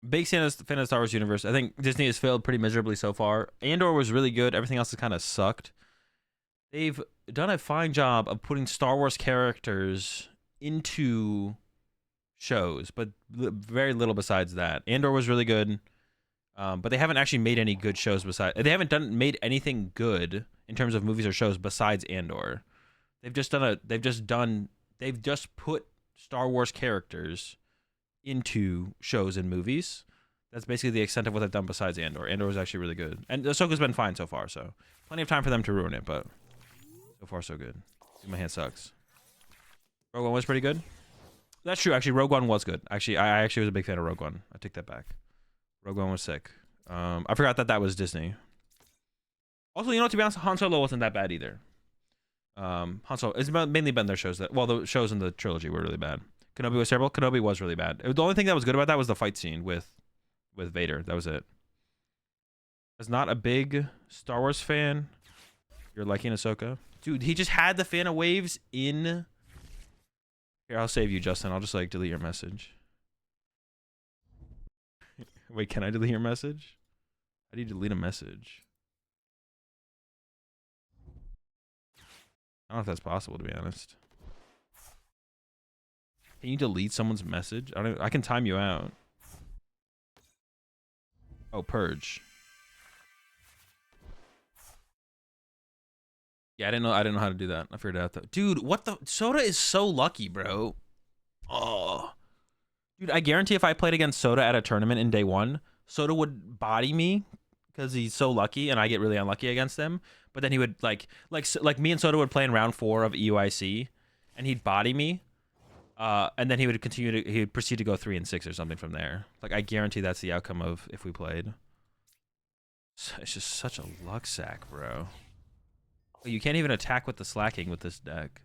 Big fan of the Star Wars universe. I think Disney has failed pretty miserably so far. Andor was really good. Everything else has kind of sucked. They've done a fine job of putting Star Wars characters into shows, but very little besides that. Andor was really good, but they haven't actually made any good shows besides. They haven't made anything good in terms of movies or shows besides Andor. They've just put Star Wars characters into shows and movies. That's basically the extent of what they've done besides Andor. Andor was actually really good, and Ahsoka's been fine so far. So plenty of time for them to ruin it, but so far so good. Dude, my hand sucks. Rogue One was pretty good. That's true. Actually, Rogue One was good. Actually, I actually was a big fan of Rogue One. I take that back. Rogue One was sick. I forgot that was Disney. Also, you know, to be honest, Han Solo wasn't that bad either. Han Solo, it's mainly been their shows that, well, the shows in the trilogy were really bad. Kenobi was terrible. Kenobi was really bad. The only thing that was good about that was the fight scene with Vader. That was it. As not a big Star Wars fan, you're liking Ahsoka. Dude, he just had the fan of waves in. Here, I'll save you, Justin. I'll just like delete your message. Wait, can I delete your message? How do you delete a message? I don't know if that's possible, to be honest. Can you delete someone's message? I can time you out. Oh, purge. Yeah, I didn't know how to do that. I figured it out though. Dude, what the Soda is so lucky, bro. Oh. Dude, I guarantee if I played against Soda at a tournament in day 1, Soda would body me because he's so lucky and I get really unlucky against him. But then he would like me and Soda would play in round 4 of EUIC and he'd body me. And then he would proceed to go 3 and 6 or something from there. Like, I guarantee that's the outcome of if we played. It's just such a luck sack, bro. You can't even attack with the slacking with this deck.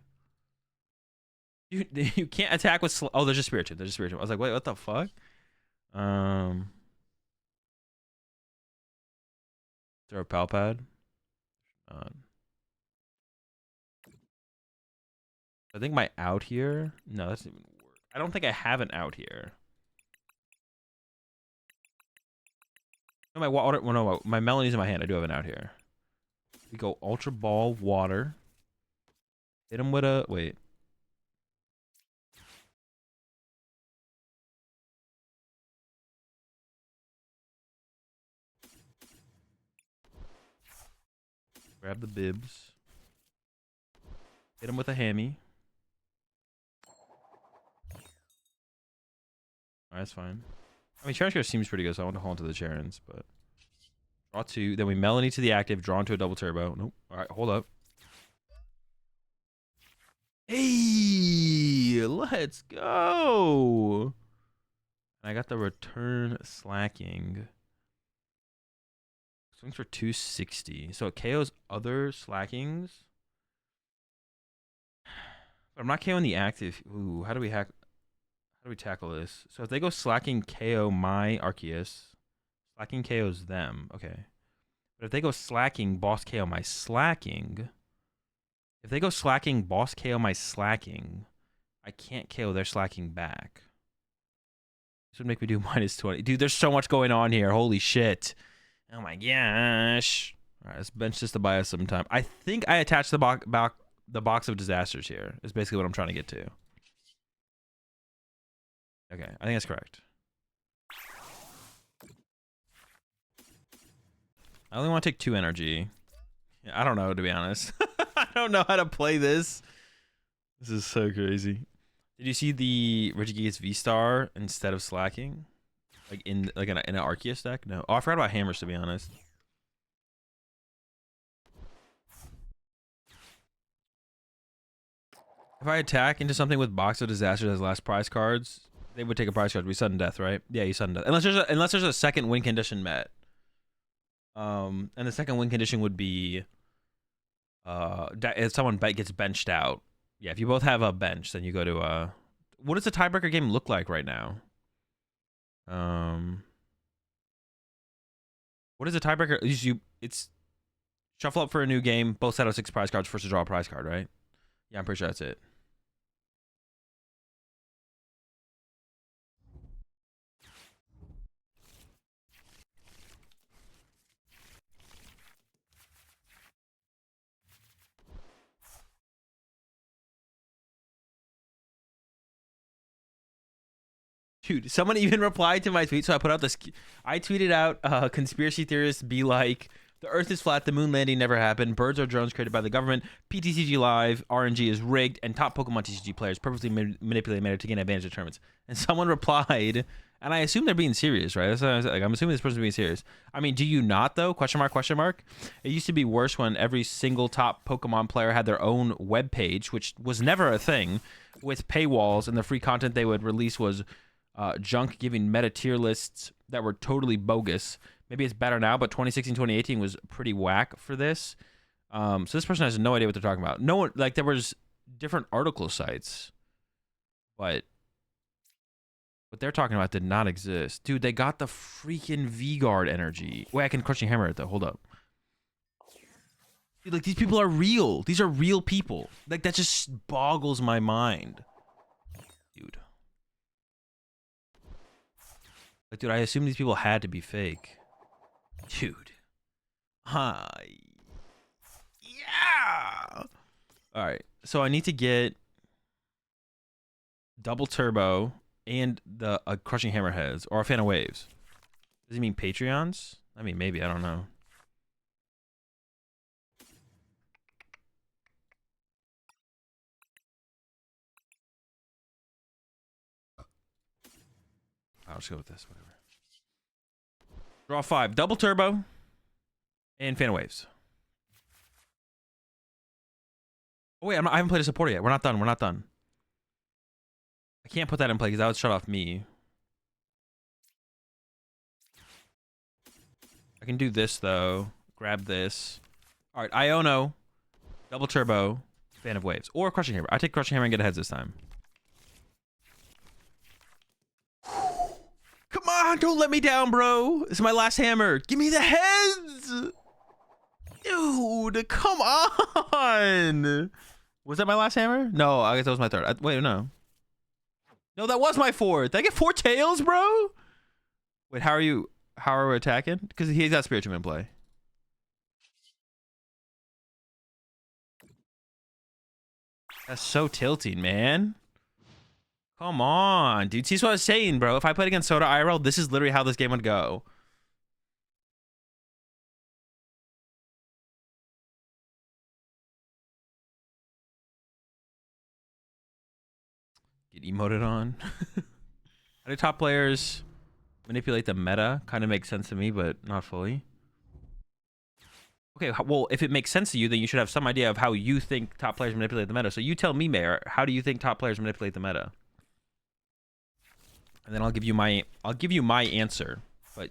You can't attack with oh, there's a spirit tube. There's a spirit tube. I was like, wait, what the fuck? Throw a pal pad. I think my out here. No, that's even worse. I don't think I have an out here. No, my water. Well, no, my melony's in my hand. I do have an out here. We go ultra ball water. Hit him with a wait. Grab the bibs. Hit him with a hammy. Alright, that's fine. I mean, Charon's seems pretty good, so I want to hold on to the Charons, but... Draw 2, then we Melony to the active, draw into a double turbo. Nope. Alright, hold up. Hey! Let's go! And I got the return slacking. Swings for 260. So it KOs other slackings. But I'm not KOing the active. Ooh, how do we tackle this? So if they go slacking KO my Arceus, slacking KOs them. Okay. But if they go slacking boss KO my slacking, if they go slacking boss KO my slacking, I can't KO their slacking back. This would make me do -20. Dude, there's so much going on here. Holy shit. Oh my gosh. All right, let's bench this to buy us some time. I think I attached the box of disasters here. Is basically what I'm trying to get to. Okay, I think that's correct. I only want to take 2 energy. Yeah, I don't know, to be honest. I don't know how to play this. This is so crazy. Did you see the Regigigas V-Star instead of slacking? Like in an Arceus deck? No. Oh, I forgot about hammers, to be honest. If I attack into something with Box of Disasters as last prize cards, they would take a prize card. We sudden death, right? Yeah, you sudden death. Unless there's a second win condition met. And the second win condition would be if someone gets benched out. Yeah, if you both have a bench, then you go to what does the tiebreaker game look like right now? What is a tiebreaker? It's shuffle up for a new game, both set out 6 prize cards, first to draw a prize card, right? Yeah, I'm pretty sure that's it. Dude, someone even replied to my tweet, so I put out this. I tweeted out, conspiracy theorists be like, the Earth is flat, the moon landing never happened, birds are drones created by the government, PTCG Live, RNG is rigged, and top PokemonTCG players purposely manipulate matter to gain advantage of tournaments. And someone replied, and I assume they're being serious, right? That's what I was like, I'm assuming this person's being serious. I mean, do you not, though? Question mark, question mark. It used to be worse when every single top Pokemon player had their own web page, which was never a thing, with paywalls, and the free content they would release was junk, giving meta tier lists that were totally bogus. Maybe it's better now, but 2016, 2018 was pretty whack for this. So this person has no idea what they're talking about. No one, like, there was different article sites, but what they're talking about did not exist. Dude, they got the freaking V-Guard energy. Wait, I can Crushing Hammer it, though. Hold up. Dude, like, these people are real. These are real people. Like, that just boggles my mind. Dude. Like, dude, I assume these people had to be fake. Dude. Hi. Yeah. Alright. So I need to get double turbo and the Crushing Hammerheads or a Fan of Waves. Does he mean Patreons? I mean, maybe. I don't know. I'll just go with this. Whatever. Draw 5. Double turbo and Fan of Waves. Oh, wait. I haven't played a supporter yet. We're not done. We're not done. I can't put that in play because that would shut off me. I can do this, though. Grab this. All right. Iono. Double turbo. Fan of Waves. Or Crushing Hammer. I take Crushing Hammer and get aheads this time. on, don't let me down, bro. This is my last hammer. Give me the heads. Dude, come on. Was that my last hammer? No, I guess that was my third. Wait, no. No, that was my fourth. Did I get 4 tails, bro? Wait, how are we attacking? Because he's got Spiritomb in play. That's so tilting, man. Come on, dude. See what I was saying, bro. If I played against Soda IRL, this is literally how this game would go. Get emoted on. How do top players manipulate the meta? Kind of makes sense to me, but not fully. Okay, well, if it makes sense to you, then you should have some idea of how you think top players manipulate the meta. So you tell me, Mayor, how do you think top players manipulate the meta? And then I'll give you my answer. But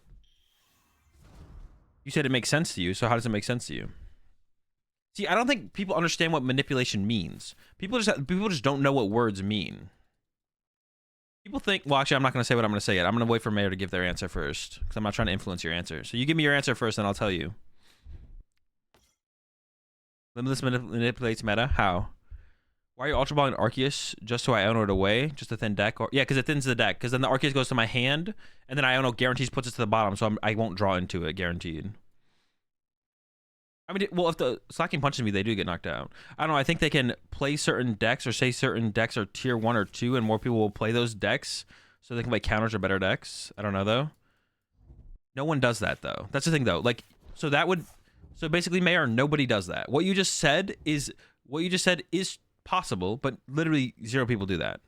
you said it makes sense to you, so how does it make sense to you? See, I don't think people understand what manipulation means. People just don't know what words mean. People think, well, actually, I'm not going to say what I'm going to say yet. I'm going to wait for Mayor to give their answer first, because I'm not trying to influence your answer. So you give me your answer first, and I'll tell you. Limitless manipulates meta? How? Why are you Ultra Balling Arceus just so I Iono it away? Just a thin deck? Or yeah, because it thins the deck. Because then the Arceus goes to my hand, and then Iono guarantees puts it to the bottom, so I won't draw into it, guaranteed. I mean, well, if the Slacking punches me, they do get knocked out. I don't know. I think they can play certain decks or say certain decks are tier 1 or 2, and more people will play those decks so they can play counters or better decks. I don't know, though. No one does that, though. That's the thing, though. Like, so basically, Mayor, nobody does that. What you just said is possible, but literally 0 people do that.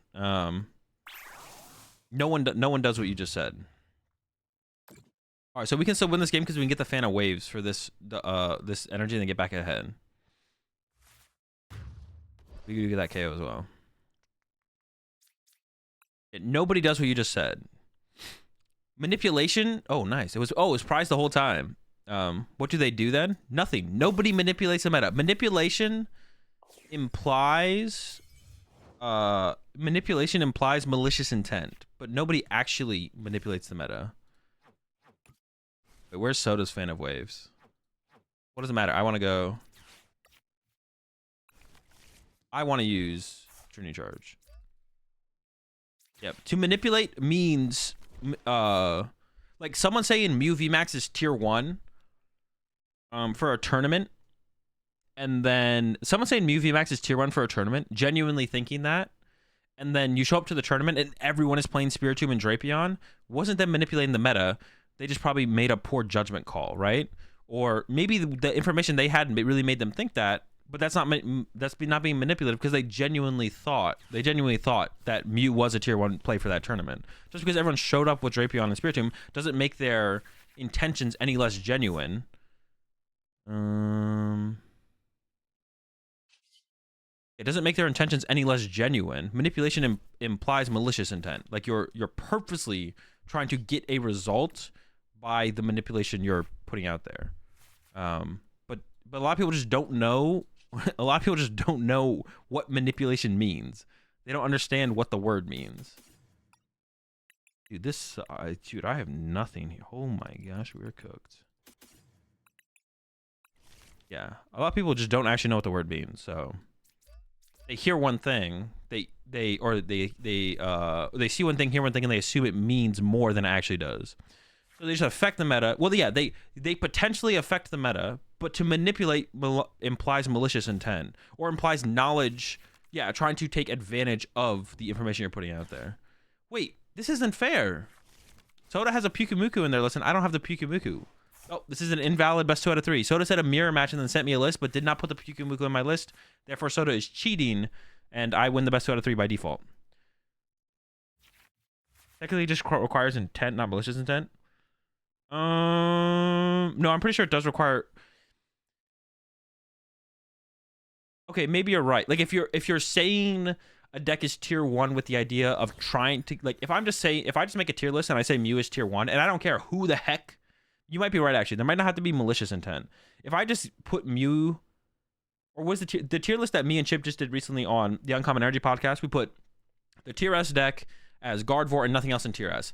No one does what you just said. All right, so we can still win this game because we can get the fan of waves for this energy and then get back ahead. We can get that KO as well. Nobody does what you just said. Manipulation. Oh, nice. It was prized the whole time. What do they do then? Nothing. Nobody manipulates the meta. Manipulation implies malicious intent, but nobody actually manipulates the meta. Wait, where's Soda's fan of waves? What does it matter? I want to use Trinity Charge. Yep. To manipulate means like someone saying Mew VMAX is tier 1 for a tournament, and then someone saying Mew VMAX is tier 1 for a tournament, genuinely thinking that, and then you show up to the tournament and everyone is playing Spiritomb and Drapion, wasn't them manipulating the meta. They just probably made a poor judgment call, right? Or maybe the information they had really made them think that, but that's not being manipulative because they genuinely thought that Mew was a tier 1 play for that tournament. Just because everyone showed up with Drapion and Spiritomb doesn't make their intentions any less genuine. It doesn't make their intentions any less genuine. Manipulation implies malicious intent. Like you're purposely trying to get a result by the manipulation you're putting out there. But a lot of people just don't know. A lot of people just don't know what manipulation means. They don't understand what the word means. Dude, dude, I have nothing here. Oh my gosh, we're cooked. Yeah, a lot of people just don't actually know what the word means. So they hear one thing, they see one thing, hear one thing, and they assume it means more than it actually does. So they just affect the meta. Well, yeah, they potentially affect the meta, but to manipulate implies malicious intent or implies knowledge. Yeah, trying to take advantage of the information you're putting out there. Wait, this isn't fair. Soda has a Pyukumuku in there. Listen, I don't have the Pyukumuku. Oh, this is an invalid best 2 out of 3. Soda said a mirror match and then sent me a list, but did not put the Pyukumuku in my list. Therefore, Soda is cheating, and I win the best 2 out of 3 by default. Technically, it just requires intent, not malicious intent. No, I'm pretty sure it does require. Okay, maybe you're right. Like if you're saying a deck is tier 1 with the idea of trying to, like, if I just make a tier list and I say Mew is tier 1, and I don't care who the heck, you might be right actually. There might not have to be malicious intent. If I just put Mew, or was the tier list that me and Chip just did recently on the Uncommon Energy podcast, we put the tier S deck as Gardevoir and nothing else in tier S.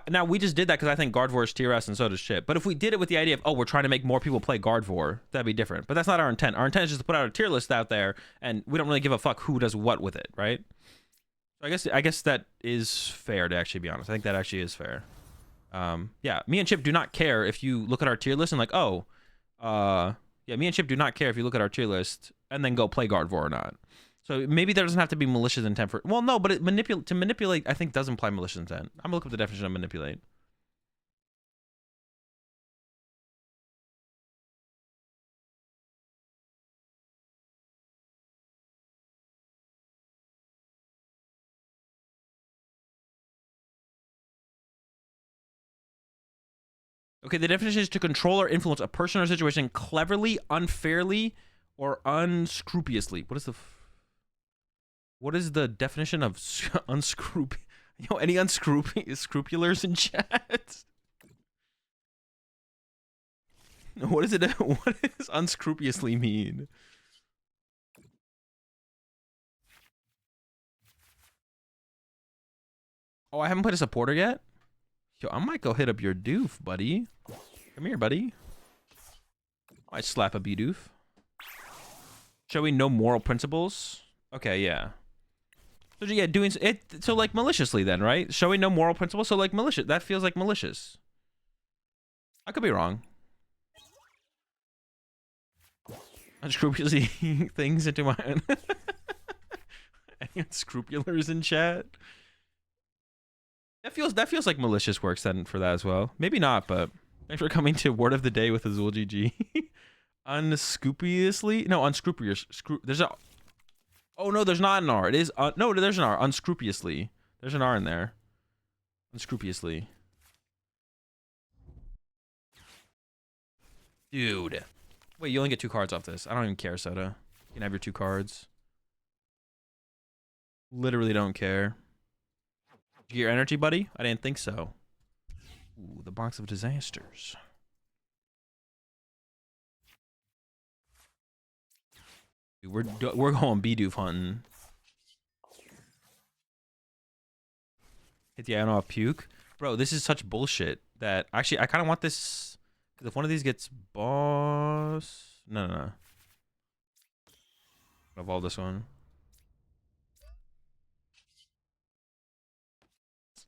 Now we just did that because I think Gardevoir is tier S and so does shit. But if we did it with the idea of, oh, we're trying to make more people play Gardevoir, that'd be different. But that's not our intent. Our intent is just to put out a tier list out there, and we don't really give a fuck who does what with it, right? So I guess that is fair, to actually be honest. I think that actually is fair. Yeah, me and Chip do not care if you look at our tier list and like, oh, yeah, me and Chip do not care if you look at our tier list and then go play Gardevoir or not. So maybe there doesn't have to be malicious intent for... Well, no, but to manipulate, I think, does imply malicious intent. I'm going to look up the definition of manipulate. Okay, the definition is to control or influence a person or situation cleverly, unfairly, or unscrupulously. What is the definition of unscrupulous? Yo, any unscrupulars in chat? What is it? What does unscrupulously mean? Oh, I haven't put a supporter yet? Yo, I might go hit up your doof, buddy. Come here, buddy. I slap a Bidoof. Showing no moral principles. Okay, yeah. So yeah, doing it. So like maliciously then, right? Showing no moral principles. So like malicious. That feels like malicious. I could be wrong. Unscrupulously things into my... Any unscrupulars in chat? That feels like malicious works then for that as well. Maybe not, but thanks for coming to Word of the Day with AzulGG. Unscrupulously? No, unscrupulous. There's a... Oh, no, there's not an R. It is... no, there's an R. Unscrupulously. There's an R in there. Unscrupulously. Dude. Wait, you only get 2 cards off this. I don't even care, Soda. You can have your 2 cards. Literally don't care. Did you get your energy, buddy? I didn't think so. Ooh, the box of disasters. Dude, we're going Bidoof hunting. Hit the Iono off puke. Bro, this is such bullshit that actually I kind of want this, because if one of these gets boss... No. Of all this one.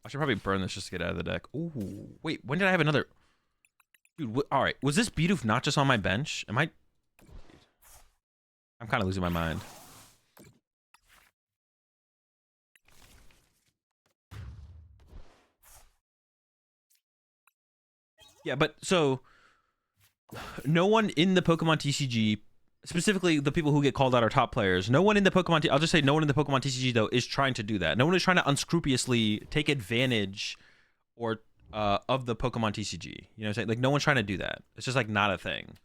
I should probably burn this just to get out of the deck. Ooh, wait, when did I have another? Dude, all right, was this Bidoof not just on my bench? I'm kind of losing my mind. Yeah, but so no one in the Pokemon TCG, specifically the people who get called out are top players. No one in the Pokemon, I'll just say no one in the Pokemon TCG though is trying to do that. No one is trying to unscrupulously take advantage or of the Pokemon TCG. You know what I'm saying? Like no one's trying to do that. It's just like not a thing.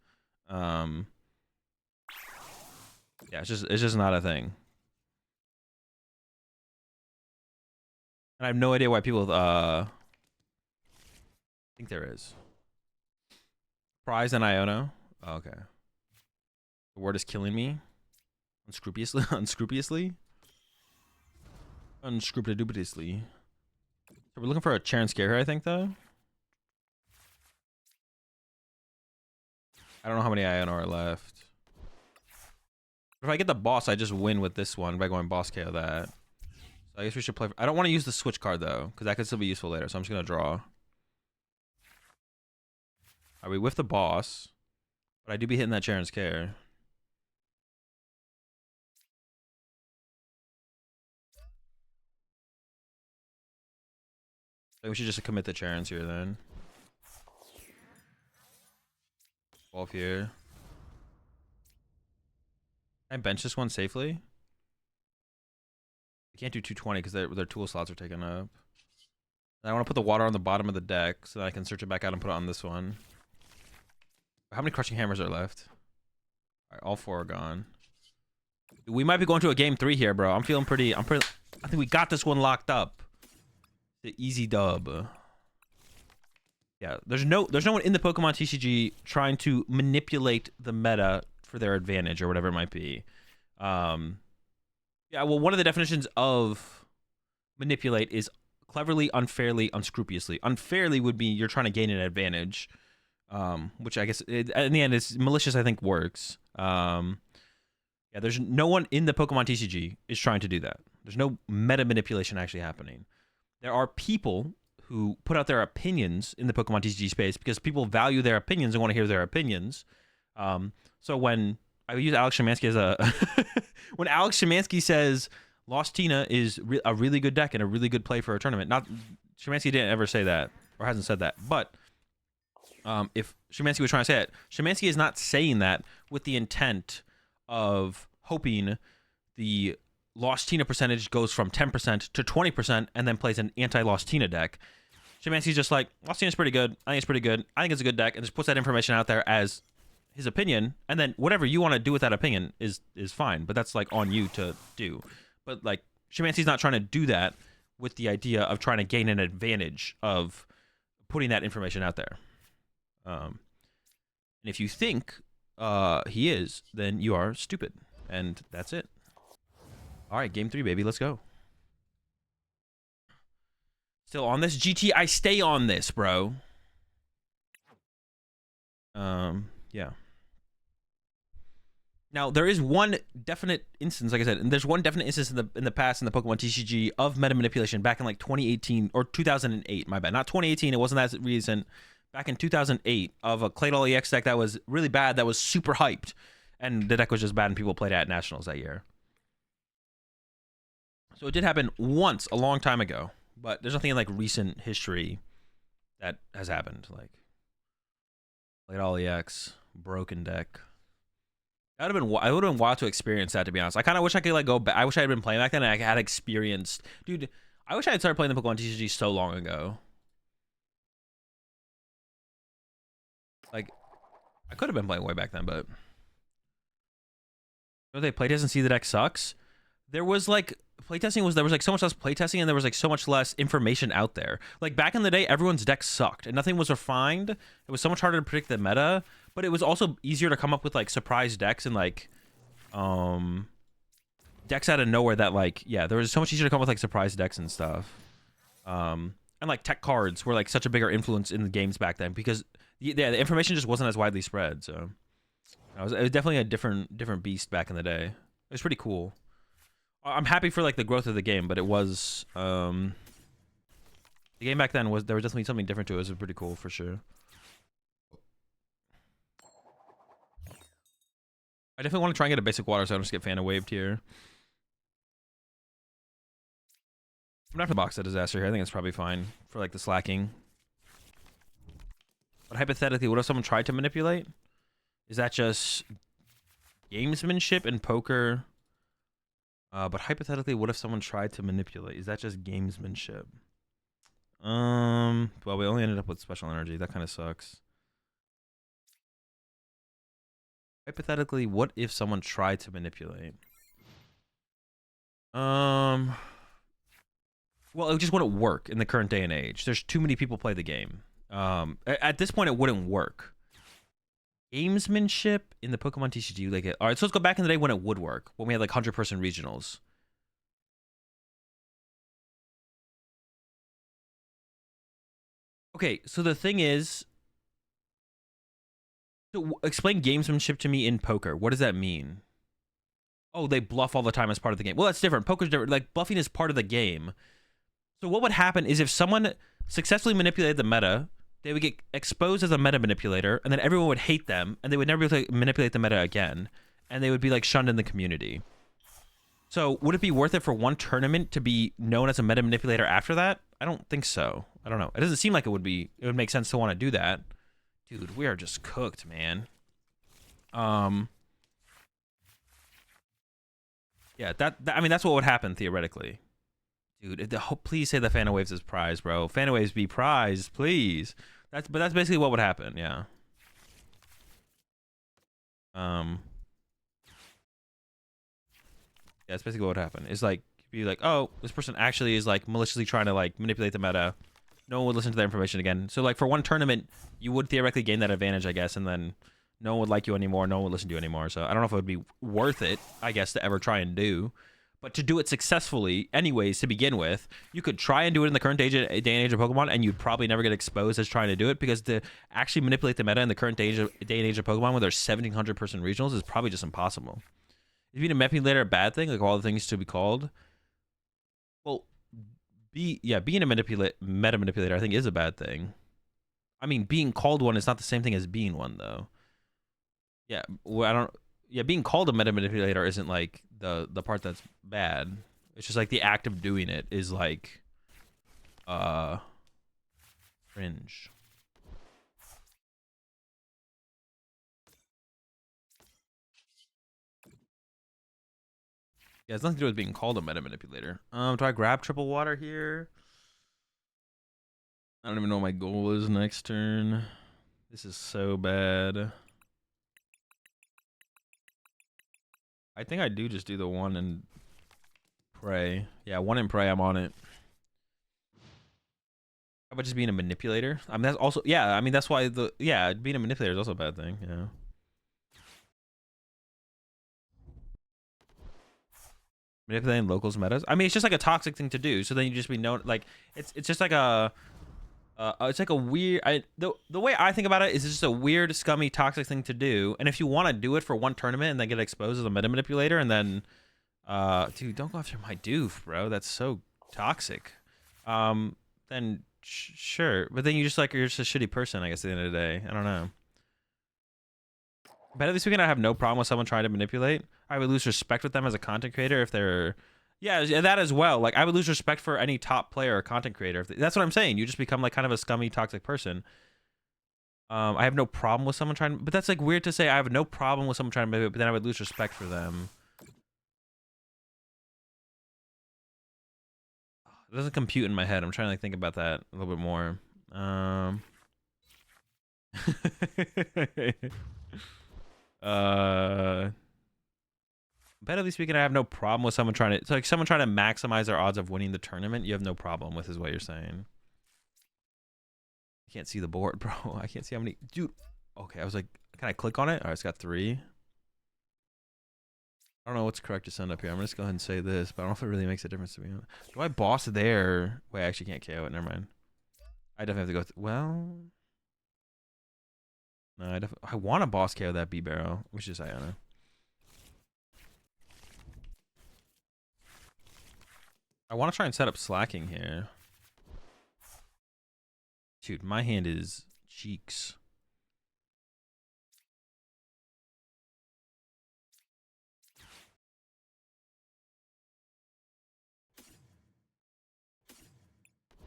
Yeah, it's just not a thing. And I have no idea why people think there is. Prize and Iono. Oh, okay. The word is killing me. Unscrupulously. Unscrupulously. So we're looking for a Charon Scare here, I think, though. I don't know how many Iono are left. If I get the boss, I just win with this one by going boss KO that. So I guess we should play... I don't want to use the switch card, though, because that could still be useful later. So I'm just going to draw. Are we with the boss? But I do be hitting that Charon Scare. I think we should just commit the Charons here then. 12 here. Can I bench this one safely? I can't do 220 because their tool slots are taken up. And I want to put the water on the bottom of the deck so that I can search it back out and put it on this one. How many Crushing Hammers are left? All right, all 4 are gone. We might be going to a game 3 here, bro. I'm feeling pretty. I think we got this one locked up. The easy dub. Yeah, there's no one in the Pokemon TCG trying to manipulate the meta for their advantage or whatever it might be. Yeah, well, one of the definitions of manipulate is cleverly, unfairly, unscrupulously. Unfairly would be you're trying to gain an advantage, which I guess in the end is malicious. I think works. Yeah, there's no one in the Pokemon TCG is trying to do that. There's no meta manipulation actually happening. There are people who put out their opinions in the Pokemon TCG space because people value their opinions and want to hear their opinions. So when I use Alex Szymanski as a when Alex Szymanski says Lost Tina is a really good deck and a really good play for a tournament, not Szymanski didn't ever say that or hasn't said that, but if Szymanski was trying to say it, Szymanski is not saying that with the intent of hoping the Lost Tina percentage goes from 10% to 20% and then plays an anti-Lost Tina deck. Szymanski's just like, Lost Tina's pretty good. I think it's pretty good. I think it's a good deck, and just puts that information out there as his opinion, and then whatever you want to do with that opinion is fine, but that's like on you to do. But like Szymanski's not trying to do that with the idea of trying to gain an advantage of putting that information out there. And if you think he is, then you are stupid, and that's it. All right, game 3, baby. Let's go. Still on this GT. I stay on this, bro. Yeah. Now there is one definite instance, like I said, and there's one definite instance in the past in the Pokemon TCG of meta manipulation back in like 2018 or 2008. My bad, not 2018. It wasn't that recent. Back in 2008, of a Claydol EX deck that was really bad, that was super hyped, and the deck was just bad, and people played it at Nationals that year. So it did happen once, a long time ago, but there's nothing in like recent history that has happened. Like Claydol EX, broken deck. That would have been. I would have been wild to experience that, to be honest. I kind of wish I could like go back. I wish I had been playing back then and I had experienced. Dude, I wish I had started playing the Pokemon TCG so long ago. Like, I could have been playing way back then, but they playtest and see the deck sucks. There was like there was like so much less playtesting, and there was like so much less information out there. Like back in the day, everyone's deck sucked and nothing was refined. It was so much harder to predict the meta, but it was also easier to come up with like surprise decks and like decks out of nowhere that like, yeah, there was so much easier to come up with like surprise decks and stuff. And like tech cards were like such a bigger influence in the games back then because yeah, the information just wasn't as widely spread. So it was definitely a different beast back in the day. It was pretty cool. I'm happy for like the growth of the game, but it was the game back then there was definitely something different to it. It was pretty cool for sure. I definitely want to try and get a basic water so I don't just get Fanta waved here. I'm not gonna box that disaster here. I think it's probably fine for like the slacking. But hypothetically, what if someone tried to manipulate? Is that just gamesmanship in poker? But hypothetically, what if someone tried to manipulate? Is that just gamesmanship? Well, we only ended up with special energy. That kind of sucks. Hypothetically, what if someone tried to manipulate? Well, it just wouldn't work in the current day and age. There's too many people play the game. At this point, it wouldn't work. Gamesmanship in the Pokemon TCG, like all right. So let's go back in the day when it would work, when we had like 100-person regionals. Okay, so the thing is, so explain gamesmanship to me in poker. What does that mean? Oh, they bluff all the time as part of the game. Well, that's different. Poker's different. Like bluffing is part of the game. So what would happen is if someone successfully manipulated the meta, they would get exposed as a meta manipulator, and then everyone would hate them, and they would never be able to manipulate the meta again, and they would be like shunned in the community. So would it be worth it for one tournament to be known as a meta manipulator after that? I don't think so. I don't know. It doesn't seem like it would be. It would make sense to want to do that. Dude, we are just cooked, man. Yeah, I mean, that's what would happen theoretically. Dude, please say the Fanta Waves is prize, bro. Fanta Waves be prize, please. But that's basically what would happen, yeah. Yeah, that's basically what would happen. It's like, be like, oh, this person actually is like maliciously trying to like manipulate the meta. No one would listen to that information again. So like for one tournament, you would theoretically gain that advantage, I guess, and then no one would like you anymore. No one would listen to you anymore. So I don't know if it would be worth it, I guess, to ever try and do. But to do it successfully, anyways, to begin with, you could try and do it in the current day and age of Pokemon, and you'd probably never get exposed as trying to do it, because to actually manipulate the meta in the current day and age of Pokemon, when there's 1,700 person regionals, is probably just impossible. Is being a manipulator a bad thing? Like all the things to be called? Well, being a meta manipulator, I think, is a bad thing. I mean, being called one is not the same thing as being one, though. Yeah, well, I don't. Yeah, being called a meta manipulator isn't like the part that's bad. It's just like the act of doing it is like cringe. Yeah, it's nothing to do with being called a meta manipulator. Do I grab triple water here? I don't even know what my goal is next turn. This is so bad. I think I do just do the one and pray. Yeah, one and pray, I'm on it. How about just being a manipulator? I mean, that's also, yeah, I mean, that's why being a manipulator is also a bad thing, yeah. Manipulating locals metas. I mean, it's just like a toxic thing to do. So then you just be known, like, it's just like it's like a weird, the way I think about it is it's just a weird, scummy, toxic thing to do. And if you want to do it for one tournament and then get exposed as a meta manipulator, and then, dude, don't go after my doof, bro. That's so toxic. Then sure, but then you're just a shitty person, I guess, at the end of the day. I don't know. But at least weekend, I have no problem with someone trying to manipulate. I would lose respect with them as a content creator if they're, yeah, that as well. Like, I would lose respect for any top player or content creator. That's what I'm saying. You just become like kind of a scummy, toxic person. I have no problem with someone trying, but that's like weird to say. I have no problem with someone trying to manipulate, but then I would lose respect for them. It doesn't compute in my head. I'm trying to like think about that a little bit more. But at least weekend, I have no problem with someone trying to. It's like someone trying to maximize their odds of winning the tournament. You have no problem with, is what you're saying. I can't see the board, bro. I can't see how many. Dude. Okay, I was like, can I click on it? All right, it's got 3. I don't know what's correct to send up here. I'm just going to go ahead and say this, but I don't know if it really makes a difference to me. Do I boss there? Wait, I actually can't KO it. Never mind. I definitely have to go. Well. No, I want to boss KO that B-Barrel, which is Iona. I want to try and set up slacking here. Dude, my hand is cheeks.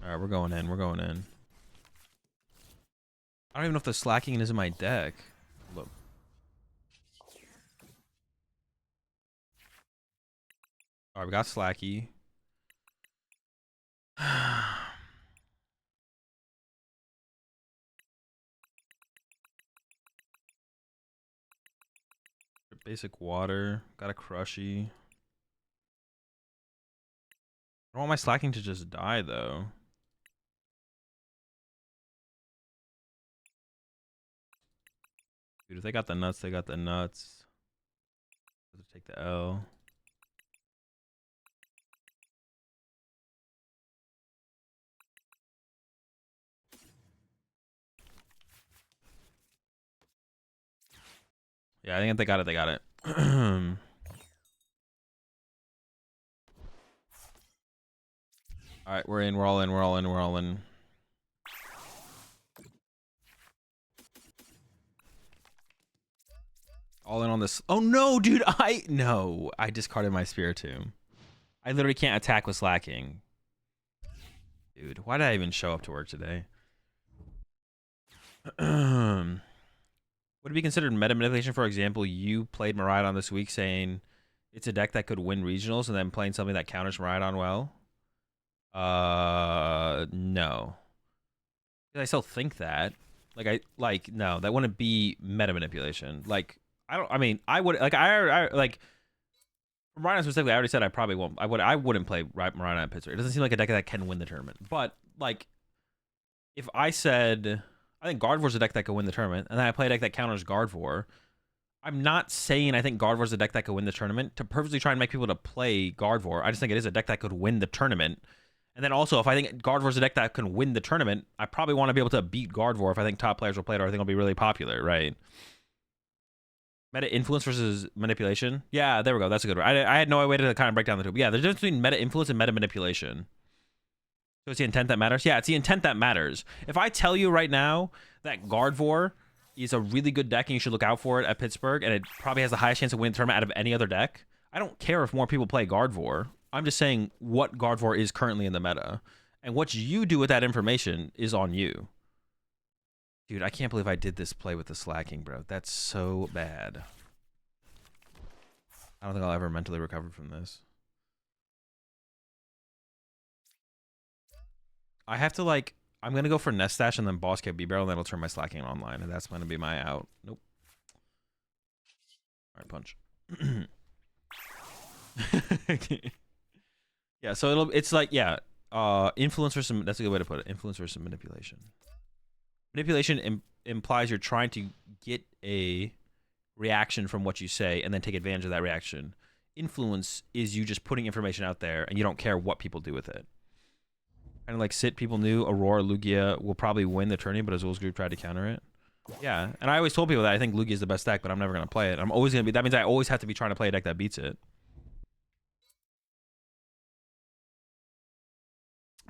All right, we're going in. We're going in. I don't even know if the slacking is in my deck. Look. All right, we got slacky. Basic water. Got a crushy. I don't want my slacking to just die, though. Dude, if they got the nuts, they got the nuts. Let's take the L. Yeah, I think they got it. They got it. All right, we're in. We're all in. We're all in. We're all in. All in on this. Oh no, dude! I discarded my Spiritomb. I literally can't attack with slacking. Dude, why did I even show up to work today? Would it be considered meta manipulation, for example, you played Miraidon this week saying it's a deck that could win regionals and then playing something that counters Miraidon well? No. I still think that. No, that wouldn't be meta manipulation. Like, I would, like, Miraidon specifically, I already said I probably won't. I wouldn't play Miraidon at Pittsburgh. It doesn't seem like a deck that can win the tournament. But, like, if I said, I think Gardevoir's a deck that could win the tournament, and then I play a deck that counters Gardevoir, I'm not saying I think Gardevoir is a deck that could win the tournament to purposely try and make people to play Gardevoir. I just think it is a deck that could win the tournament. And then also, if I think Gardevoir is a deck that can win the tournament, I probably want to be able to beat Gardevoir if I think top players will play it or I think it'll be really popular, right? Meta influence versus manipulation. Yeah, there we go. That's a good one. I had no way to kind of break down the two. But yeah, there's a difference between meta influence and meta manipulation. So it's the intent that matters? Yeah, it's the intent that matters. If I tell you right now that Gardevoir is a really good deck and you should look out for it at Pittsburgh and it probably has the highest chance of winning the tournament out of any other deck, I don't care if more people play Gardevoir. I'm just saying what Gardevoir is currently in the meta. And what you do with that information is on you. Dude, I can't believe I did this play with the slacking, bro. That's so bad. I don't think I'll ever mentally recover from this. I have to, like, I'm going to go for Nest Stash and then Boss Kit B-Barrel, and then I'll turn my slacking online, and that's going to be my out. Nope. All right, punch. Yeah, so it's like, yeah, influence versus, that's a good way to put it, influence versus manipulation. Manipulation implies you're trying to get a reaction from what you say and then take advantage of that reaction. Influence is you just putting information out there and you don't care what people do with it. Kind of like Sit, people knew Aurora Lugia will probably win the tourney, but Azul's group tried to counter it. Yeah, and I always told people that I think Lugia is the best deck, but I'm never going to play it. I'm always going to be, that means I always have to be trying to play a deck that beats it.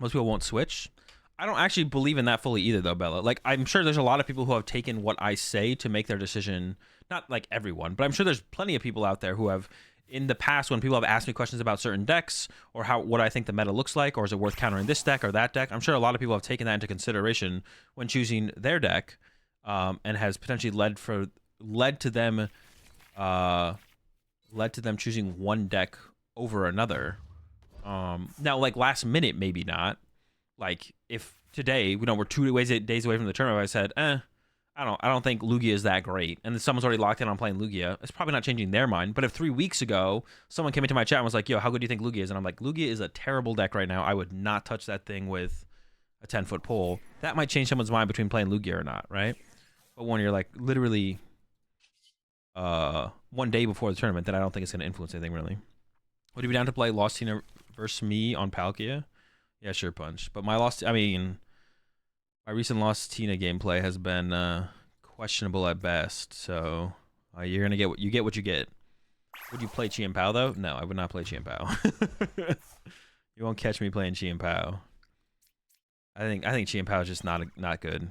Most people won't switch. I don't actually believe in that fully either, though, Bella. Like, I'm sure there's a lot of people who have taken what I say to make their decision. Not like everyone, but I'm sure there's plenty of people out there who have, in the past, when people have asked me questions about certain decks or what I think the meta looks like, or is it worth countering this deck or that deck, I'm sure a lot of people have taken that into consideration when choosing their deck, and has potentially led to them choosing one deck over another. Now, like last minute, maybe not. Like if today, we're 2 days away from the tournament, I said, I don't think Lugia is that great, and then someone's already locked in on playing Lugia, it's probably not changing their mind. But if 3 weeks ago someone came into my chat and was like, yo, how good do you think Lugia is? And I'm like, Lugia is a terrible deck right now. I would not touch that thing with a 10-foot pole. That might change someone's mind between playing Lugia or not, right? But when you're like literally 1 day before the tournament, then I don't think it's going to influence anything really. Would you be down to play Lost Tina versus me on Palkia? Yeah, sure, Punch. But my recent Lost Tina gameplay has been questionable at best. So you're gonna get what you get. Would you play Chi and Pao though? No, I would not play Chi and Pao. You won't catch me playing Chi and Pao. I think Chi and Pao is just not good.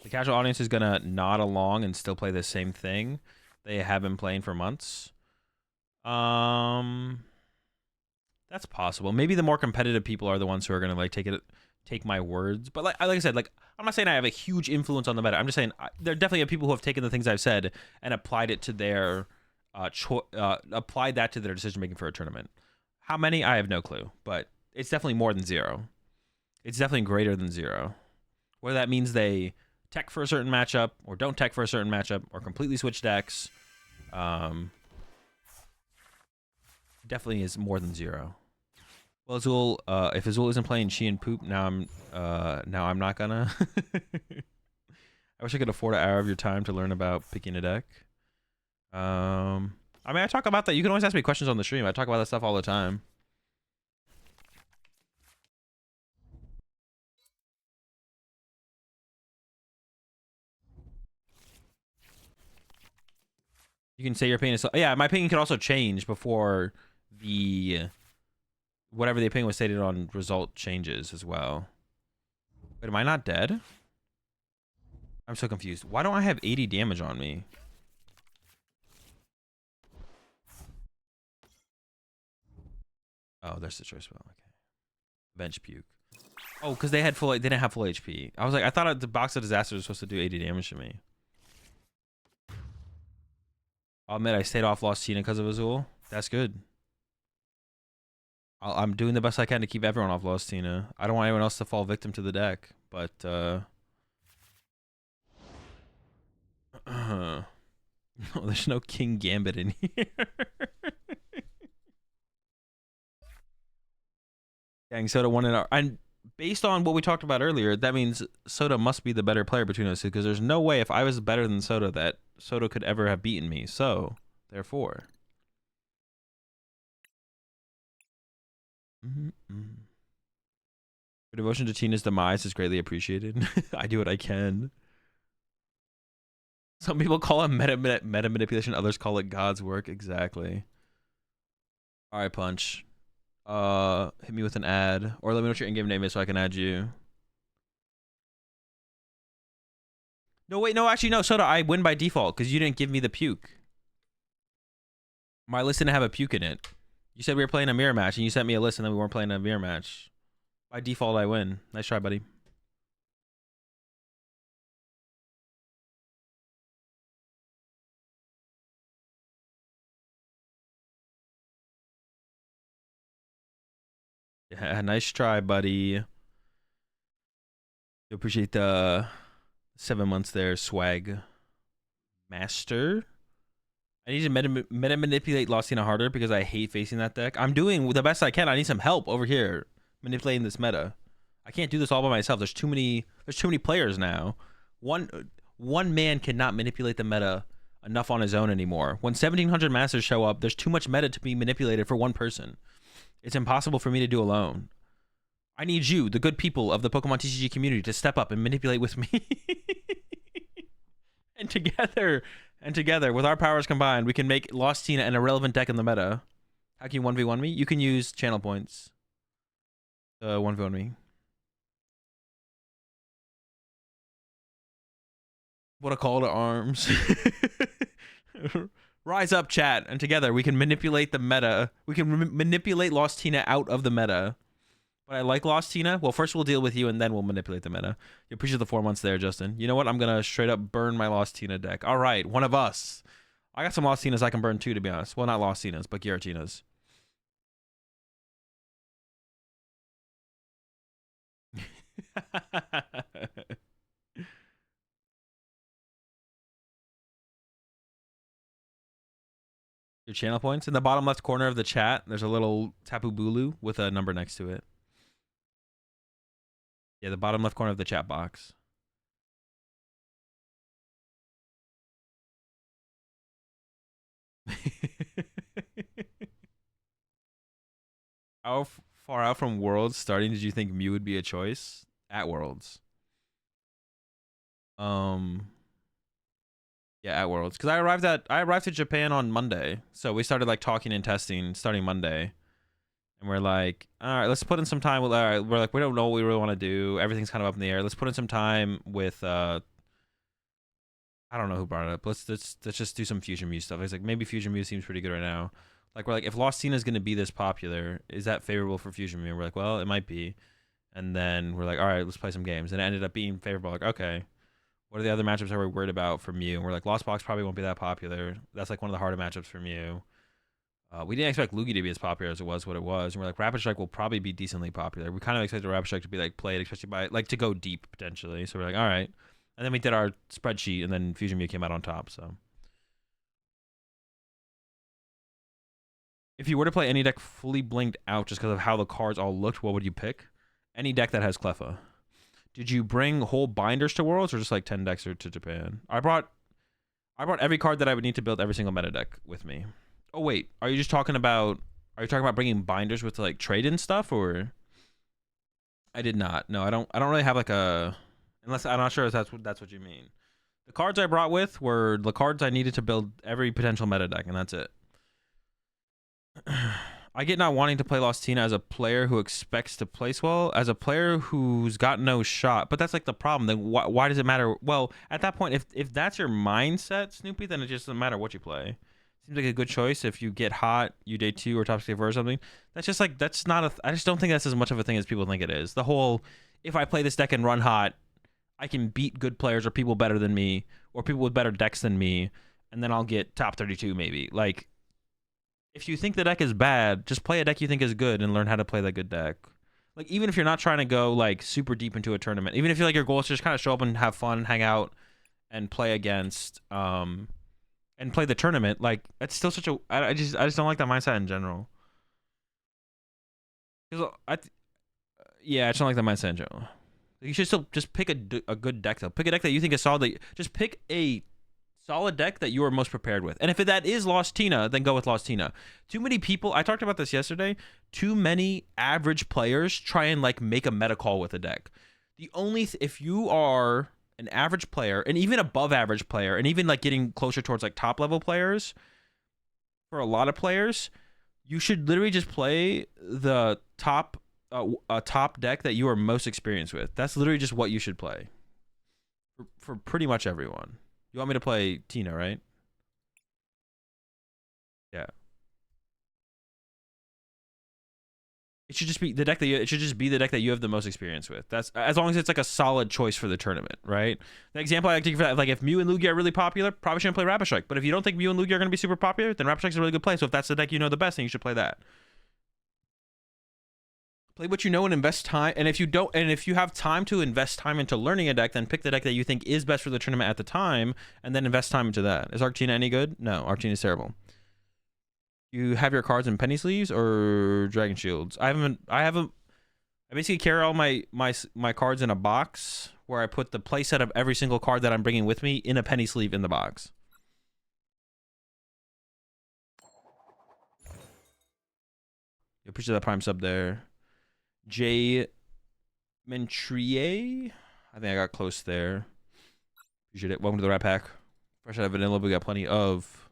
The casual audience is gonna nod along and still play the same thing they have been playing for months. That's possible. Maybe the more competitive people are the ones who are gonna like take my words. But like I said, like I'm not saying I have a huge influence on the meta. I'm just saying there definitely are people who have taken the things I've said and applied it to their applied that to their decision making for a tournament. How many? I have no clue, but it's definitely more than 0. It's definitely greater than 0. Whether that means they tech for a certain matchup or don't tech for a certain matchup or completely switch decks, definitely is more than 0. Well, Azul, if Azul isn't playing Chi and Poop, now I'm not gonna. I wish I could afford an hour of your time to learn about picking a deck. I mean, I talk about that. You can always ask me questions on the stream. I talk about that stuff all the time. You can say your opinion is, yeah, my opinion can also change before the whatever the opinion was stated on result changes as well. Wait, am I not dead? I'm so confused. Why don't I have 80 damage on me? Oh, there's the choice spell. Okay. Bench puke. Oh, because they didn't have full HP. I was like, I thought the box of disaster was supposed to do 80 damage to me. I'll admit I stayed off Lost Tina because of Azul. That's good. I'm doing the best I can to keep everyone off Lost Tina. I don't want anyone else to fall victim to the deck, but no, there's no King Gambit in here. Dang, Soda won it. And based on what we talked about earlier, that means Soda must be the better player between us two, because there's no way if I was better than Soda that Soto could ever have beaten me. So, therefore. Your devotion to Tina's demise is greatly appreciated. I do what I can. Some people call it meta manipulation. Others call it God's work. Exactly. All right, Punch. Hit me with an ad, or let me know what your in-game name is so I can add you. No, wait, no, actually, no, Soda, I win by default because you didn't give me the puke. My list didn't have a puke in it. You said we were playing a mirror match, and you sent me a list, and then we weren't playing a mirror match. By default, I win. Nice try, buddy. Yeah, nice try, buddy. Appreciate the 7 months there, swag. Master. I need to meta manipulate Lostina harder because I hate facing that deck. I'm doing the best I can. I need some help over here manipulating this meta. I can't do this all by myself. There's too many players now. One man cannot manipulate the meta enough on his own anymore. When 1700 masters show up, there's too much meta to be manipulated for one person. It's impossible for me to do alone. I need you, the good people of the PokemonTCG community, to step up and manipulate with me. And together, with our powers combined, we can make Lost Tina an irrelevant deck in the meta. How can you 1v1 me? You can use channel points. 1v1 me. What a call to arms. Rise up, chat, and together we can manipulate the meta. We can manipulate Lost Tina out of the meta. But I like Lost Tina. Well, first we'll deal with you, and then we'll manipulate the meta. You appreciate the 4 months there, Justin. You know what? I'm going to straight up burn my Lost Tina deck. All right, one of us. I got some Lost Tinas I can burn too, to be honest. Well, not Lost Tinas, but Giratinas. Your channel points. In the bottom left corner of the chat, there's a little Tapu Bulu with a number next to it. Yeah, the bottom left corner of the chat box. How far out from Worlds starting did you think Mew would be a choice? At Worlds. Yeah, at Worlds. Because I arrived at Japan on Monday. So we started like talking and testing starting Monday. And we're like, all right, let's put in some time with, all right, we're like, we don't know what we really want to do. Everything's kind of up in the air. Let's put in some time with I don't know who brought it up. Let's just do some Fusion Mew stuff. It's like, maybe Fusion Mew seems pretty good right now. Like, we're like, if Lost Tina is going to be this popular, is that favorable for Fusion Mew? We're like, well, it might be. And then we're like, all right, let's play some games. And it ended up being favorable. Like, okay, what are the other matchups that we're worried about for Mew? And we're like, Lost Box probably won't be that popular. That's like one of the harder matchups for Mew. We didn't expect Lugia to be as popular as it was what it was. And we're like, Rapid Strike will probably be decently popular. We kind of expected Rapid Strike to be like played, especially by like to go deep potentially. So we're like, all right. And then we did our spreadsheet, and then Fusion Mew came out on top. So if you were to play any deck fully blinked out just because of how the cards all looked, what would you pick? Any deck that has Cleffa. Did you bring whole binders to Worlds or just like 10 decks or to Japan? I brought every card that I would need to build every single meta deck with me. Oh wait, are you talking about bringing binders with like trade in stuff, or? I did not. No, I don't really have like a, unless I'm not sure if that's what you mean. The cards I brought with were the cards I needed to build every potential meta deck, and that's it. I get not wanting to play Lost Tina as a player who expects to place well, as a player who's got no shot. But that's like the problem. Then why does it matter? Well, at that point, if that's your mindset, Snoopy, then it just doesn't matter what you play. Seems like a good choice. If you get hot, you day 2 or top 4 or something. That's just like, that's not a, I just don't think that's as much of a thing as people think it is. The whole, if I play this deck and run hot, I can beat good players or people better than me or people with better decks than me, and then I'll get top 32 maybe. Like, if you think the deck is bad, just play a deck you think is good and learn how to play that good deck. Like, even if you're not trying to go like super deep into a tournament, even if you like your goal is to just kind of show up and have fun, hang out, and play against and play the tournament, like it's still such a, I just don't like that mindset in general. Yeah, I just don't like that mindset in general. You should still just pick a good deck though. Pick a deck that you think is solid. Just pick a Solid deck that you are most prepared with. And if that is Lost Tina, then go with Lost Tina. Too many people, I talked about this yesterday, too many average players try and like make a meta call with a deck. The only, if you are an average player, and even above average player, and even like getting closer towards like top level players, for a lot of players, you should literally just play the top deck that you are most experienced with. That's literally just what you should play for pretty much everyone. You want me to play Tina, right? Yeah. It should just be the deck that it should just be the deck that you have the most experience with. That's as long as it's like a solid choice for the tournament, right? The example I like to give for that, like if Mew and Lugia are really popular, probably shouldn't play Rapid Strike. But if you don't think Mew and Lugia are going to be super popular, then Rapid Strike's a really good play. So if that's the deck you know the best, then you should play that. Play what you know and invest time. And if you don't, and if you have time to invest time into learning a deck, then pick the deck that you think is best for the tournament at the time, and then invest time into that. Is Arctina any good? No, Arctina is terrible. You have your cards in penny sleeves or dragon shields? I basically carry all my cards in a box where I put the playset of every single card that I'm bringing with me in a penny sleeve in the box. You appreciate that prime sub there. J Mentrier. I think I got close there. Appreciate it. Welcome to the Rat Pack. Fresh out of vanilla, we got plenty of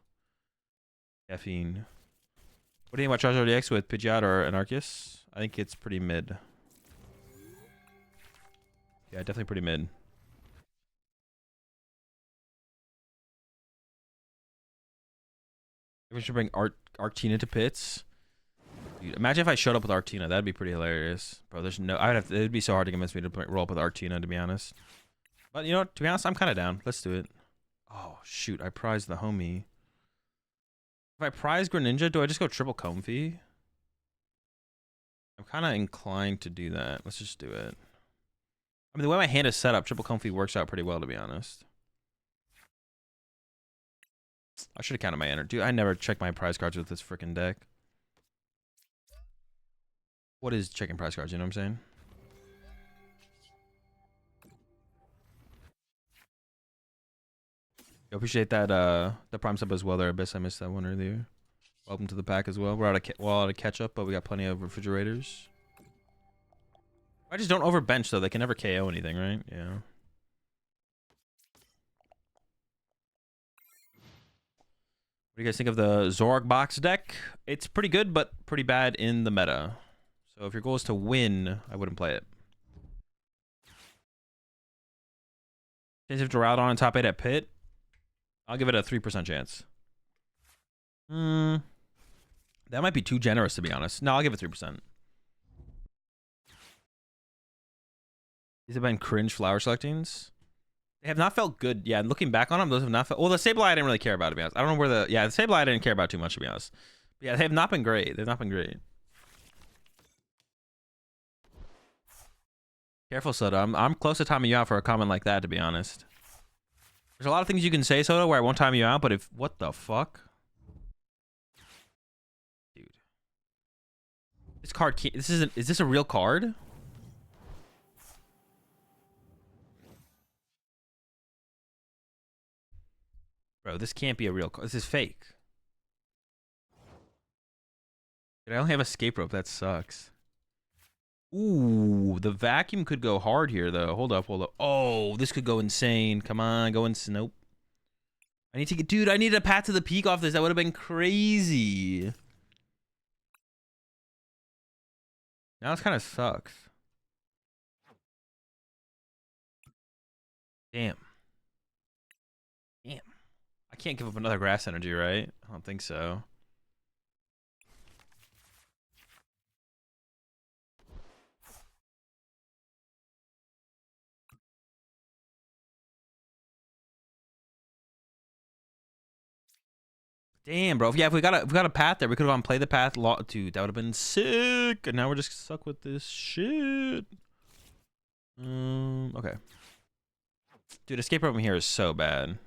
caffeine. What do you think about Charizard DX with Pidgeot or Anarchus? I think it's pretty mid. Yeah, definitely pretty mid. We should bring Arctina to pits. Dude, imagine if I showed up with Arctina. That'd be pretty hilarious. Bro, there's no... it'd be so hard to convince me to roll up with Arctina, to be honest. But, you know, to be honest, I'm kind of down. Let's do it. Oh, shoot. I prized the homie. If I prize Greninja, do I just go triple Comfy? I'm kind of inclined to do that. Let's just do it. I mean, the way my hand is set up, triple Comfy works out pretty well, to be honest. I should have counted my energy. Dude, I never check my prize cards with this freaking deck. What is checking prize cards? You know what I'm saying? I appreciate that the prime sub as well there, Abyss. I missed that one earlier. Welcome to the pack as well. We're out of ketchup, but we got plenty of refrigerators. I just don't overbench though. They can never KO anything, right? Yeah. What do you guys think of the Zorg box deck? It's pretty good, but pretty bad in the meta. So if your goal is to win, I wouldn't play it. Chance of Duraludon on top 8 at pit. I'll give it a 3% chance. That might be too generous, to be honest. No, I'll give it 3%. These have been cringe flower selectings. They have not felt good. Yeah, looking back on them, those have not felt... Well, the Sableye I didn't really care about, to be honest. I don't know where the... Yeah, the Sableye I didn't care about too much, to be honest. But yeah, they have not been great. They've not been great. Careful, Soda. I'm close to timing you out for a comment like that, to be honest. There's a lot of things you can say, Soda, where I won't time you out, but if... What the fuck? Dude. This card can't... This isn't... Is this a real card? Bro, this can't be a real card. This is fake. Dude, I only have escape rope. That sucks. Ooh, the vacuum could go hard here, though. Hold up, hold up. Oh, this could go insane. Come on, go insane. Nope. I need to get... Dude, I need a Path to the Peak off this. That would have been crazy. Now this kind of sucks. Damn. Damn. I can't give up another grass energy, right? I don't think so. Damn, bro. Yeah, if we got a path there, we could have gone play the path. Dude, that would have been sick. And now we're just stuck with this shit. Okay. Dude, escape room here is so bad.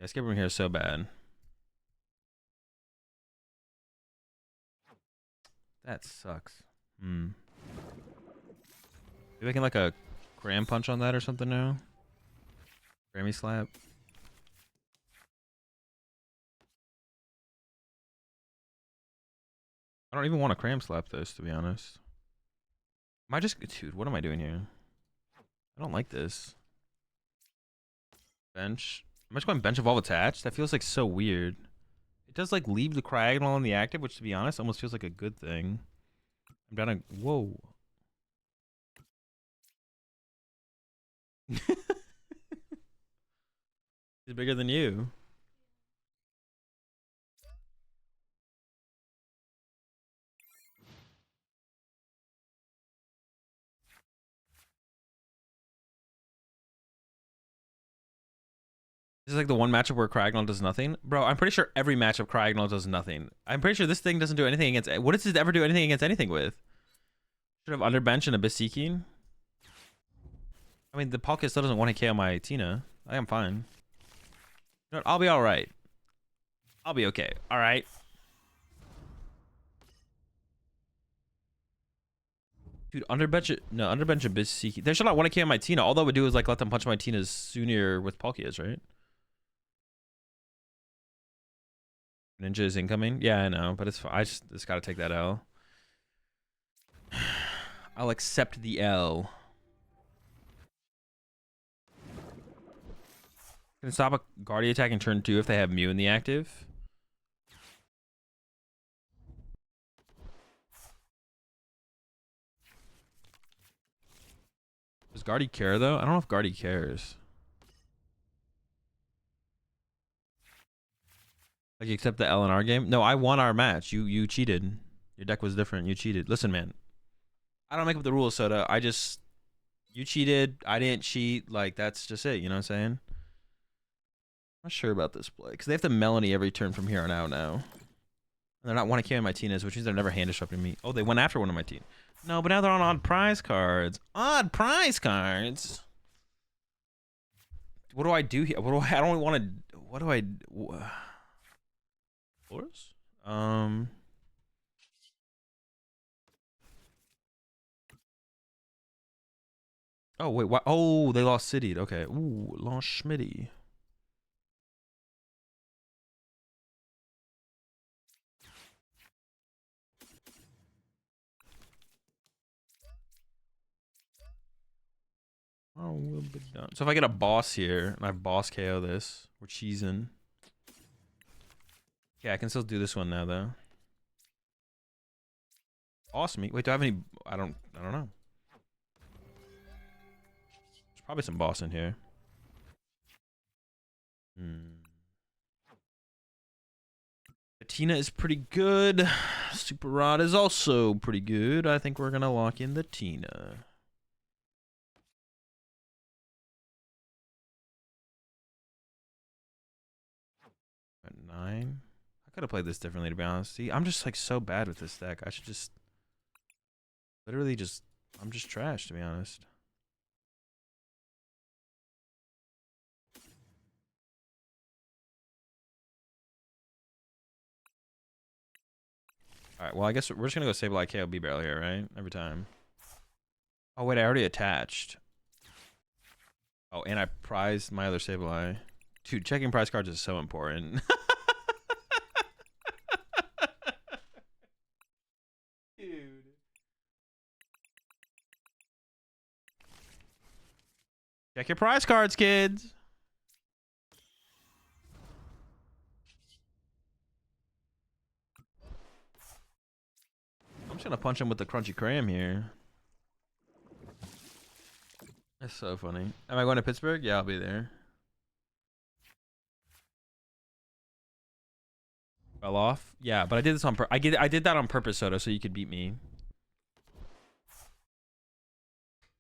Escape room here is so bad. That sucks. Maybe I can like a Gram punch on that or something now. Grammy slap. I don't even want to cram slap this, to be honest. Am I just... Dude, what am I doing here? I don't like this. Bench. Am I just going bench evolve attached? That feels like so weird. It does like leave the Cryogonal in the active, which to be honest almost feels like a good thing. I'm down to... Whoa. He's bigger than you. This is like the one matchup where Cryogonal does nothing. Bro, I'm pretty sure every matchup Cryogonal does nothing. I'm pretty sure this thing doesn't do anything against... What does it ever do anything against anything with? Should have Underbench and Abyss Seeking. I mean, the Palkia still doesn't want to KO my Tina. I am fine. You know what? I'll be alright. I'll be okay. Alright. Dude, underbench Abyss Seeking. They should not want to KO my Tina. All that would do is like let them punch my Tinas sooner with Palkias, right? Ninja is incoming. Yeah, I know, but it's fine. I just gotta take that L. I'll accept the L. Can stop a Guardian attack in turn 2 if they have Mew in the active. Does Guardy care though? I don't know if Guardy cares. Like, except the LNR game? No, I won our match. You cheated. Your deck was different. You cheated. Listen, man. I don't make up the rules, Soda. You cheated. I didn't cheat. Like, that's just it. You know what I'm saying? I'm not sure about this play. Because they have to Melanie every turn from here on out now. And they're not one of KOing my Tinas, which means they're never hand disrupting me. Oh, they went after one of my team. No, but now they're on odd prize cards. Odd prize cards. What do I do here? I don't want to... What do I... Floors? Oh, wait, what? Oh, they lost City. Okay. Ooh, lost Schmitty. Oh, we'll be done. So if I get a boss here and I boss KO this, we're cheesing. Yeah, I can still do this one now though. Boss me. Wait, do I have any? I don't know. There's probably some boss in here. Tina is pretty good. Super Rod is also pretty good. I think we're gonna lock in the Tina. At 9. I could have played this differently, to be honest. See, I'm just like so bad with this deck. I should just literally just... I'm just trash, to be honest. Alright, well, I guess we're just gonna go Sableye KO B-Barrel here, right? Every time. Oh, wait, I already attached. Oh, and I prized my other Sableye. Dude, checking prize cards is so important. Dude. Check your prize cards, kids. I'm just gonna punch him with the crunchy cram here. That's so funny. Am I going to Pittsburgh? Yeah, I'll be there. Fell off? Yeah, but I did this on I did that on purpose, Soda, so you could beat me.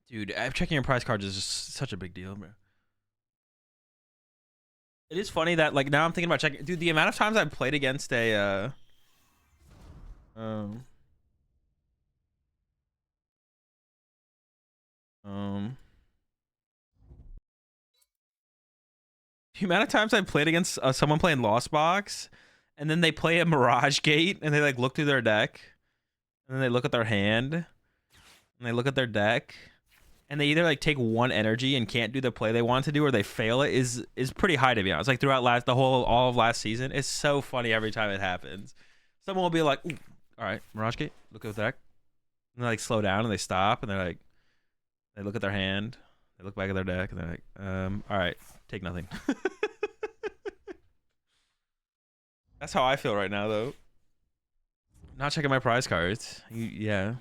Dude, checking your prize cards is just such a big deal, bro. It is funny that, like, now I'm thinking about checking. Dude, the amount of times I've played against a the amount of times I've played against someone playing Lost Box, and then they play a Mirage Gate, and they like look through their deck, and then they look at their hand, and they look at their deck, and they either like take one energy and can't do the play they want to do, or they fail it is pretty high, to be honest. Like throughout all of last season, it's so funny every time it happens. Someone will be like, ooh, all right, Mirage Gate, look at the deck. And they like slow down and they stop and they're like, they look at their hand, they look back at their deck and they're like, all right, take nothing. That's how I feel right now though. Not checking my prize cards. Yeah.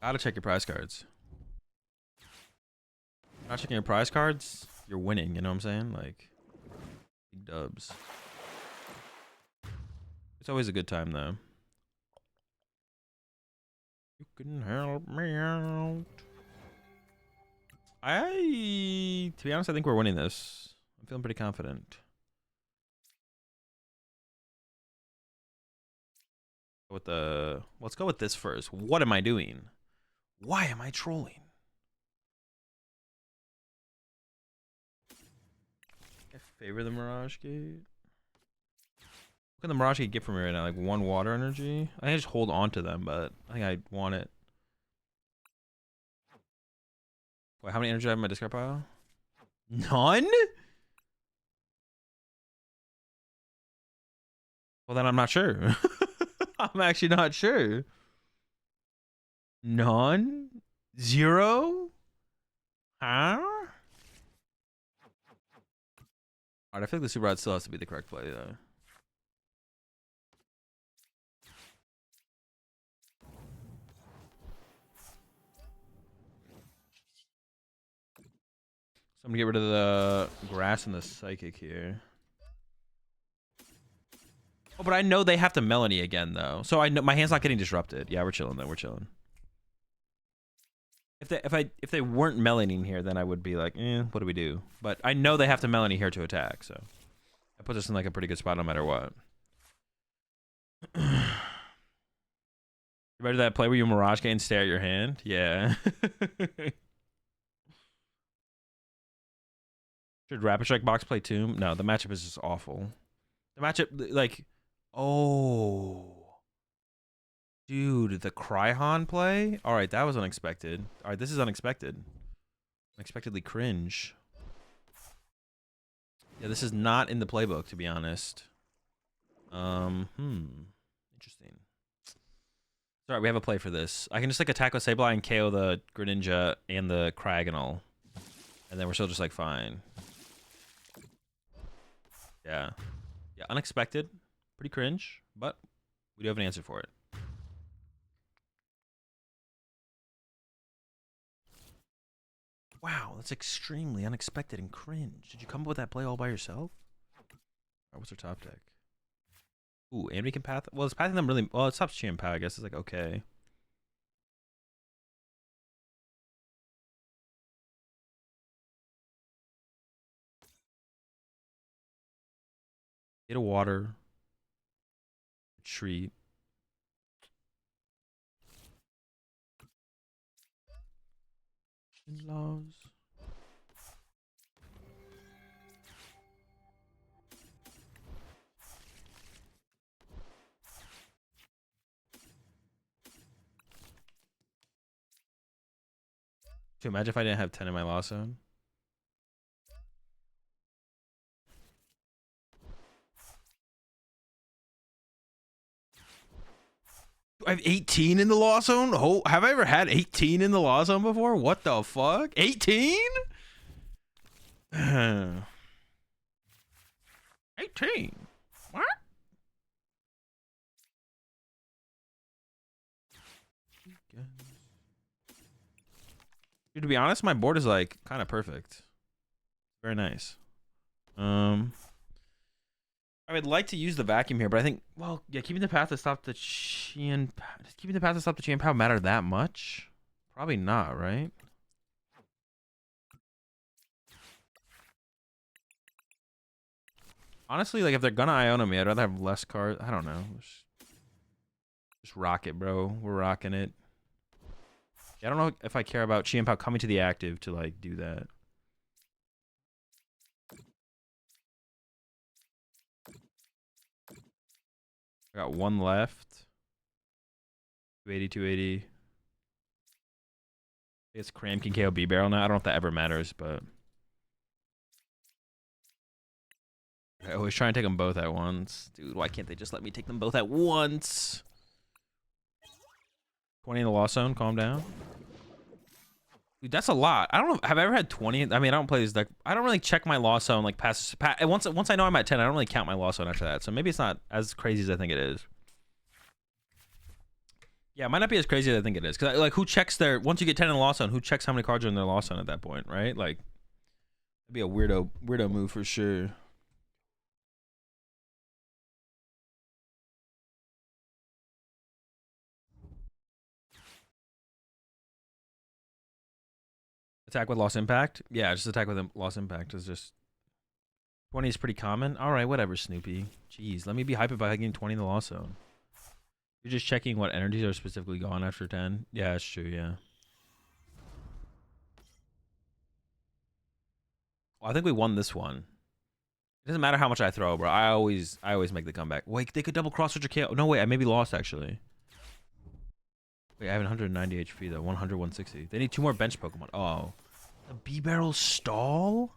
Gotta check your prize cards. Not checking your prize cards, you're winning, you know what I'm saying? Like, big dubs. It's always a good time though. You can help me out. To be honest, I think we're winning this. I'm feeling pretty confident. Let's go with this first. What am I doing? Why am I trolling? I favor the Mirage Gate. What can the Mirage Gate get from me right now? Like 1 water energy? I can just hold on to them, but I think I want it. Wait, how many energy do I have in my discard pile? None? Well, then I'm not sure. I'm actually not sure. None? 0? Huh? Alright, I feel like the super rod still has to be the correct play though. So I'm gonna get rid of the grass and the psychic here. Oh, but I know they have to Melanie again though. So I know my hand's not getting disrupted. Yeah, we're chilling though, we're chilling. If they weren't Melaning here, then I would be like, what do we do? But I know they have to Melanie here to attack, so that puts us in like a pretty good spot no matter what. You ready to that play where you Mirage Gate and stare at your hand? Yeah. Should Rapid Strike box play Tomb? No, the matchup is just awful. The matchup, like, oh. Dude, the Cryhon play? All right, that was unexpected. All right, this is unexpected. Unexpectedly cringe. Yeah, this is not in the playbook, to be honest. Interesting. All right, we have a play for this. I can just like attack with Sableye and KO the Greninja and the Cragonal. And then we're still just like fine. Yeah. Yeah, unexpected. Pretty cringe, but we do have an answer for it. Wow, that's extremely unexpected and cringe. Did you come up with that play all by yourself? Or what's our top deck? Ooh, and we can path. Well, it's pathing them really. Well, it stops Chian Pao, I guess. It's like, okay. Get a water. Retreat. In-laws. Can you imagine if I didn't have 10 in my loss zone? I have 18 in the loss zone? Oh, have I ever had 18 in the loss zone before? What the fuck? 18? 18? What? Dude, to be honest, my board is like kind of perfect. Very nice. I would like to use the vacuum here, but I think, well, yeah, keeping the path to stop the Chian Pao matter that much? Probably not, right? Honestly, like if they're gonna Iona me, I'd rather have less cards. I don't know. Just rock it, bro. We're rocking it. Yeah, I don't know if I care about Chian Pao coming to the active to like do that. I got 1 left. 280, 280. I guess Cram can KO B barrel now. I don't know if that ever matters, but I always try and take them both at once. Dude, why can't they just let me take them both at once? 20 in the lost zone, calm down. Dude, that's a lot. I don't know. Have I ever had 20? I mean, I don't play this deck. I don't really check my lost zone like past. Once I know I'm at 10, I don't really count my lost zone after that. So maybe it's not as crazy as I think it is. Yeah, it might not be as crazy as I think it is. Cause like, who checks their once you get 10 in the lost zone? Who checks how many cards are in their lost zone at that point, right? Like, it'd be a weirdo move for sure. Attack with lost impact? Yeah, just attack with lost impact is just 20 is pretty common. All right, whatever, Snoopy. Jeez, let me be hyped by getting 20 in the lost zone. You're just checking what energies are specifically gone after 10. Yeah, that's true. Yeah. Well, I think we won this one. It doesn't matter how much I throw, bro. I always make the comeback. Wait, they could double cross switch your KO. No, wait, I maybe lost actually. Wait, I have 190 HP though. 100, 160. They need 2 more bench Pokemon. Oh. A B-Barrel stall?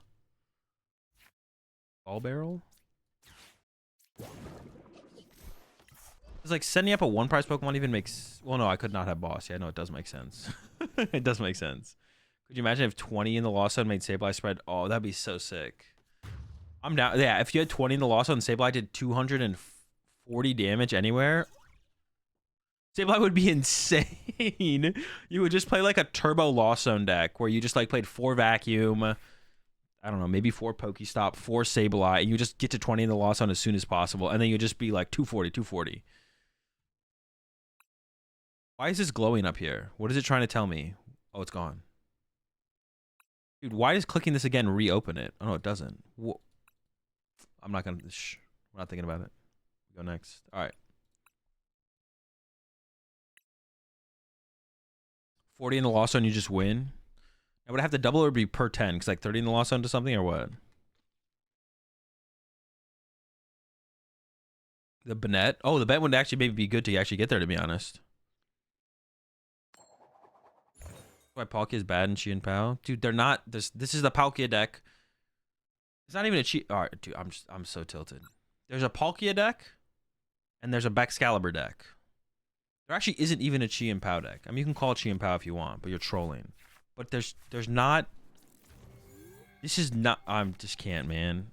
Ball barrel? It's like sending up a 1-prize Pokemon even makes... Well, no, I could not have boss. Yeah, no, it does make sense. It does make sense. Could you imagine if 20 in the lost zone made Sableye spread? Oh, that'd be so sick. I'm down. Yeah, if you had 20 in the lost zone and Sableye did 240 damage anywhere... Sableye would be insane. You would just play like a turbo lost zone deck where you just like played 4 vacuum, I don't know, maybe 4 Pokestop, 4 Sableye, and you just get to 20 in the lost zone as soon as possible, and then you just be like 240, 240. Why is this glowing up here? What is it trying to tell me? Oh, it's gone. Dude, why does clicking this again reopen it? Oh, no, it doesn't. I'm not gonna... Shh. We're not thinking about it. Go next. All right. 40 in the lost zone, you just win. I would have to double or be per 10, because like 30 in the lost zone to something or what? The Bennett? Oh, the bet would actually maybe be good to actually get there, to be honest. Why Palkia is bad in Chi and Pao? Dude, they're not. This is the Palkia deck. It's not even a Chi. All right, dude, I'm so tilted. There's a Palkia deck, and there's a Baxcalibur deck. There actually isn't even a Chi and Pao deck. I mean, you can call it Chi and Pao if you want, but you're trolling. But there's not. This is not. I'm just can't, man.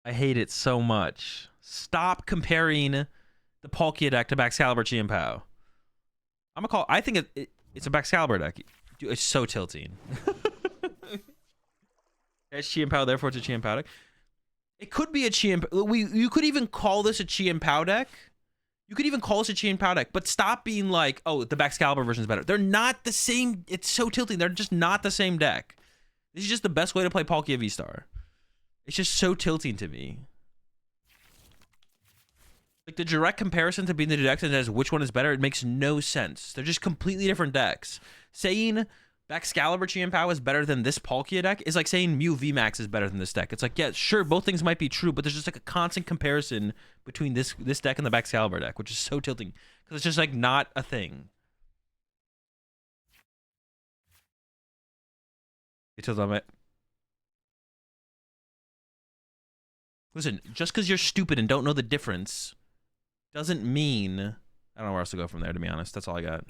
I hate it so much. Stop comparing the Palkia deck to Baxcalibur Chi and Pao. I'm gonna call. I think it's a Baxcalibur deck. Dude, it's so tilting. It's Chi and Pao, therefore it's a Chi and Pao deck. It could be a Chi and you could even call this a Chi and Pao deck. You could even call this a Chi and Pao deck, but stop being like, oh, the Baxcalibur version is better. They're not the same. It's so tilting. They're just not the same deck. This is just the best way to play Palkia V-Star. It's just so tilting to me. Like the direct comparison to being the two decks and as which one is better, it makes no sense. They're just completely different decks. Saying Baxcalibur Chi and Pao is better than this Palkia deck is like saying Mew VMAX is better than this deck. It's like, yeah, sure, both things might be true, but there's just like a constant comparison between this deck and the Baxcalibur deck, which is so tilting because it's just like not a thing. It tilts on it. Listen, just because you're stupid and don't know the difference doesn't mean... I don't know where else to go from there, to be honest. That's all I got.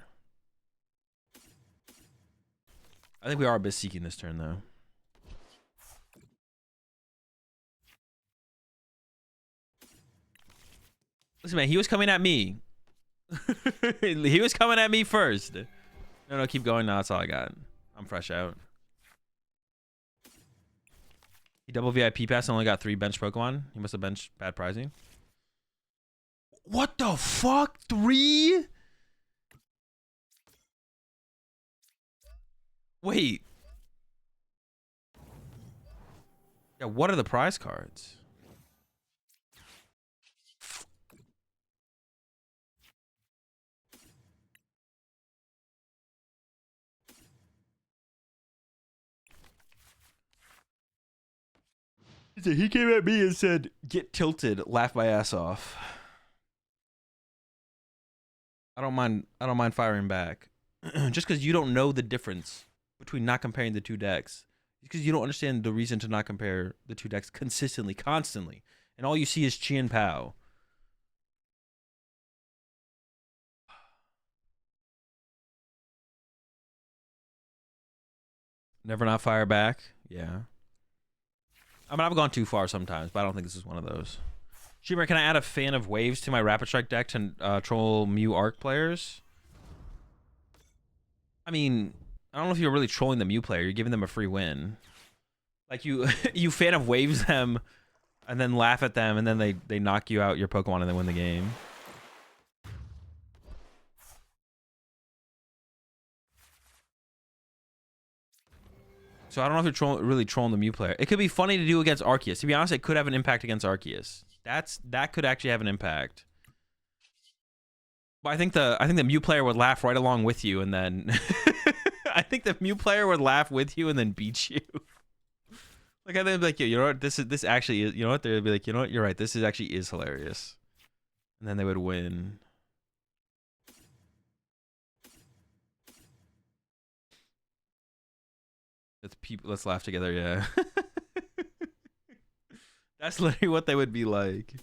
I think we are Abyss Seeking this turn, though. Listen, man, he was coming at me. He was coming at me first. No, keep going. No, that's all I got. I'm fresh out. He double VIP pass and only got 3 bench Pokemon. He must have benched bad pricing. What the fuck? 3? Wait. Yeah, what are the prize cards? He came at me and said, "Get tilted, laugh my ass off." I don't mind firing back. Just because you don't know the difference between not comparing the two decks. because you don't understand the reason to not compare the two decks consistently, constantly, and all you see is Chi and Pao. Never not fire back. Yeah. I mean, I've gone too far sometimes, but I don't think this is one of those. Streamer, can I add a Fan of Waves to my Rapid Strike deck to troll Mew Arc players? I mean, I don't know if you're really trolling the Mew player. You're giving them a free win. Like, you you Fan of Waves them and then laugh at them, and then they knock you out your Pokemon and then win the game. So I don't know if you're really trolling the Mew player. It could be funny to do against Arceus. To be honest, it could have an impact against Arceus. That could actually have an impact. But I think the Mew player would laugh right along with you, and then I think the Mew player would laugh with you and then beat you. Like, I think like, you know what, this actually is, you know what, they'd be like, you know what, you're right, this actually is hilarious, and then they would win. Let's laugh together, yeah. That's literally what they would be like.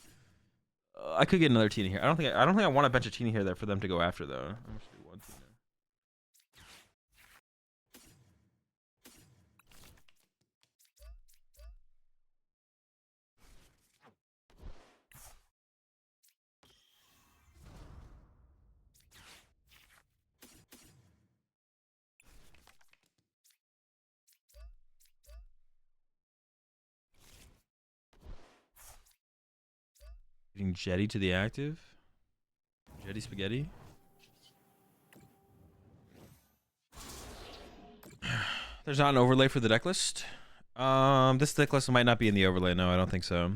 I could get another Tina here. I don't think I want a bunch of Tina here there for them to go after though. I'm just do one Tina. Getting Jetty to the active. Jetty Spaghetti. There's not an overlay for the deck list. This deck list might not be in the overlay. No, I don't think so.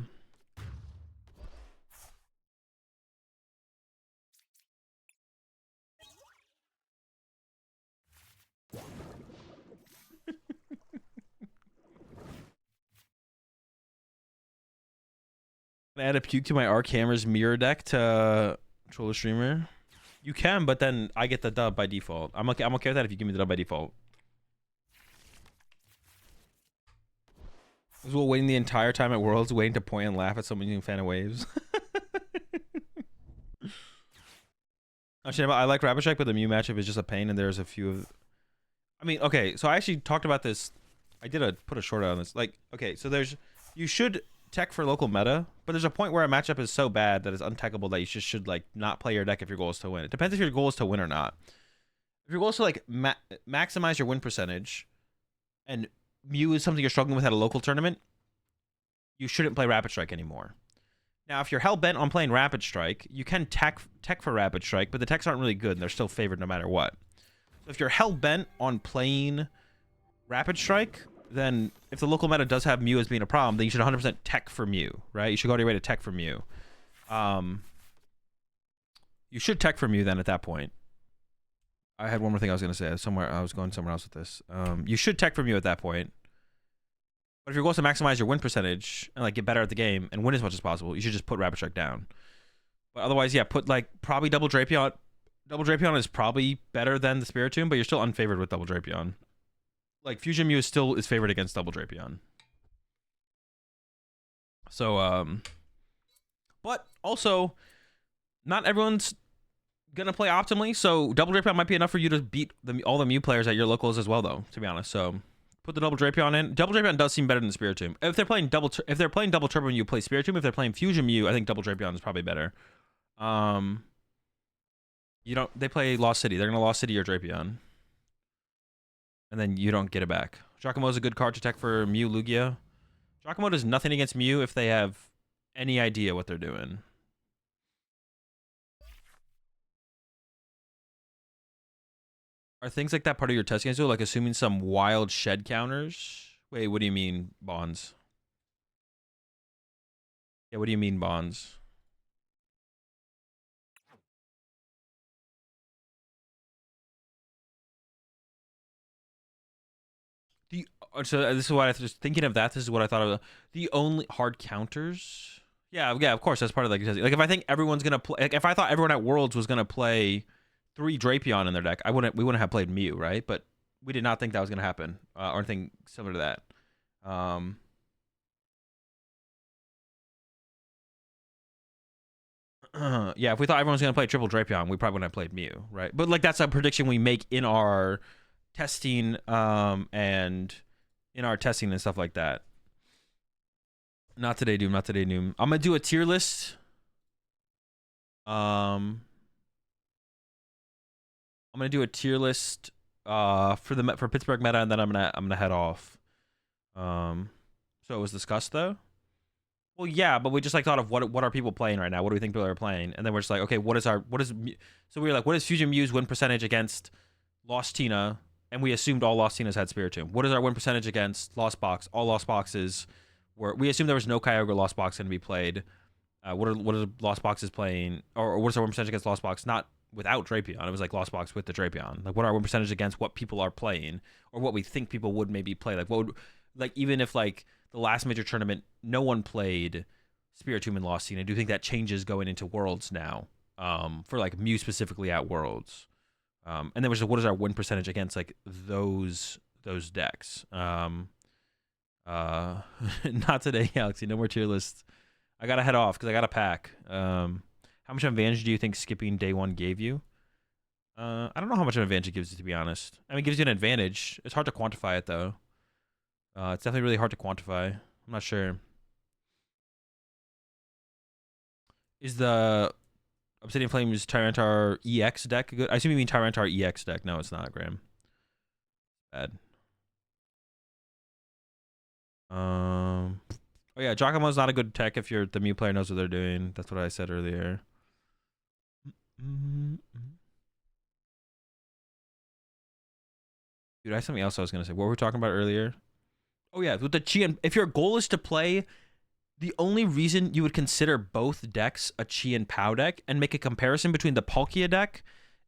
Add a puke to my Arc Hammer's mirror deck to troll a streamer. You can, but then I get the dub by default. I'm okay with that if you give me the dub by default. I was waiting the entire time at Worlds, waiting to point and laugh at someone using Fan of Waves. Actually, I like Rapid Strike, but the Mew matchup is just a pain, and there's a few of... I mean, okay, so I actually talked about this. I did put a short out on this. Like, okay, so there's... You should tech for local meta, but there's a point where a matchup is so bad that it's untechable that you just should, like, not play your deck if your goal is to win. It depends if your goal is to win or not. If your goal is to, like, maximize your win percentage, and Mew is something you're struggling with at a local tournament, you shouldn't play Rapid Strike anymore. Now, if you're hell-bent on playing Rapid Strike, you can tech for Rapid Strike, but the techs aren't really good, and they're still favored no matter what. So if you're hell-bent on playing Rapid Strike, then if the local meta does have Mew as being a problem, then you should 100% tech for Mew, right? You should go out of your way to tech for Mew. You should tech for Mew then at that point. I had one more thing I was going to say. I was going somewhere else with this. You should tech for Mew at that point. But if your goal is to maximize your win percentage and like get better at the game and win as much as possible, you should just put Rapid Strike down. But otherwise, yeah, put like probably Double Drapion. Double Drapion is probably better than the Spiritomb, but you're still unfavored with Double Drapion. Like Fusion Mew is favored against Double Drapion. So but also not everyone's gonna play optimally, so Double Drapion might be enough for you to beat all the Mew players at your locals as well, though, to be honest. So put the Double Drapion in. Double Drapion does seem better than the Spiritomb. If they're playing double Turbo Mew, play Spiritomb. If they're playing Fusion Mew, I think Double Drapion is probably better. They play Lost City. They're gonna Lost City or Drapion, and then you don't get it back. Giacomo is a good card to tech for Mew Lugia. Giacomo does nothing against Mew if they have any idea what they're doing. Are things like that part of your testing schedule, like assuming some wild shed counters? Wait, what do you mean, Bonds? Yeah, what do you mean, Bonds? So this is what I was thinking of that. This is what I thought of. The only hard counters? Yeah, of course. That's part of like if I think everyone's gonna play, like if I thought everyone at Worlds was gonna play 3 Drapion in their deck, we wouldn't have played Mew, right? But we did not think that was gonna happen, or anything similar to that. Um, yeah, if we thought everyone was gonna play triple Drapion, we probably wouldn't have played Mew, right? But like that's a prediction we make in our testing, and in our testing and stuff like that. Not today, Doom. Not today, Doom. I'm gonna do a tier list. I'm gonna do a tier list for Pittsburgh meta, and then I'm gonna head off. So it was discussed though. Well, yeah, but we just like thought of what are people playing right now? What do we think people are playing? And then we're just like, okay, so we were like, what is Fusion Mew's win percentage against Lost Tina? And we assumed all Lost Tinas had Spiritomb. What is our win percentage against Lost Box? All Lost Boxes we assumed there was no Kyogre Lost Box going to be played. What are Lost Boxes playing? Or what is our win percentage against Lost Box? Not without Drapion. It was like Lost Box with the Drapion. Like what are our win percentage against what people are playing, or what we think people would maybe play? Like what would, like even if like the last major tournament no one played Spiritomb and Lost Tina, do you think that changes going into Worlds now? For like Mew specifically at Worlds. And then we're just what is our win percentage against like those decks? Not today, Galaxy. No more tier lists. I gotta head off because I gotta pack. How much advantage do you think skipping day one gave you? I don't know how much of an advantage it gives you, to be honest. I mean, it gives you an advantage. It's hard to quantify it though. It's definitely really hard to quantify. I'm not sure. Is the Obsidian Flames Tyranitar EX deck good? I assume you mean Tyranitar EX deck. No, it's not, Graham. Bad. Oh yeah, Giacomo's not a good tech if the Mew player knows what they're doing. That's what I said earlier. Dude, I have something else I was gonna say. What were we talking about earlier? Oh yeah, with the Chi, if your goal is to play, the only reason you would consider both decks a Chi and Pow deck and make a comparison between the Palkia deck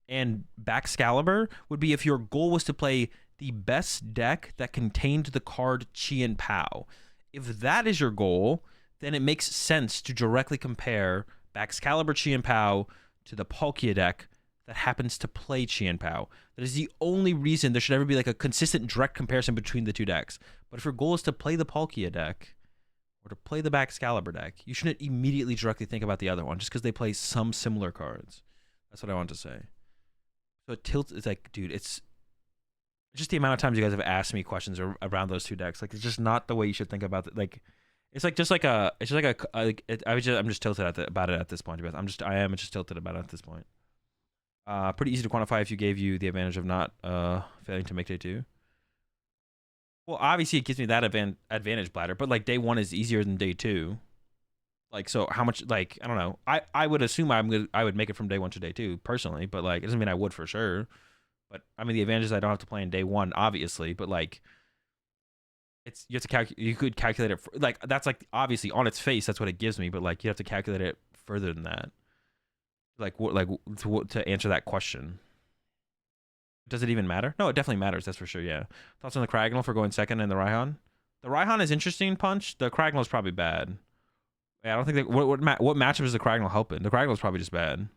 and Baxcalibur would be if your goal was to play the best deck that contained the card Chi and Pow. If that is your goal, then it makes sense to directly compare Baxcalibur Chi and Pow to the Palkia deck that happens to play Chi and Pow. That is the only reason there should ever be like a consistent direct comparison between the two decks. But if your goal is to play the Palkia deck or to play the Baxcalibur deck, you shouldn't immediately directly think about the other one just because they play some similar cards. That's what I want to say. So it tilts. It's like, dude, it's just the amount of times you guys have asked me questions around those two decks. Like, it's just not the way you should think about it. Like, it's like just like a, it's just like a, like it, I'm just tilted about it at this point. I am just tilted about it at this point. Pretty easy to quantify if you gave you the advantage of not failing to make day two. Well, obviously it gives me that advantage, Bladder, but like day one is easier than day two. Like, so how much? Like, I don't know. I would assume I would make it from day one to day two personally, but like it doesn't mean I would for sure. But I mean the advantage is I don't have to play in day one, obviously. But like, it's you have to calculate. You could calculate it like that's like obviously on its face that's what it gives me, but like you have to calculate it further than that. Like what? Like to answer that question. Does it even matter? No, it definitely matters. That's for sure. Yeah. Thoughts on the Cragnole for going second in the Raihan? The Raihan is interesting. Punch. The Cragnole is probably bad. Yeah, I don't think that. What matchup is the Cragnole helping? The Cragnole is probably just bad.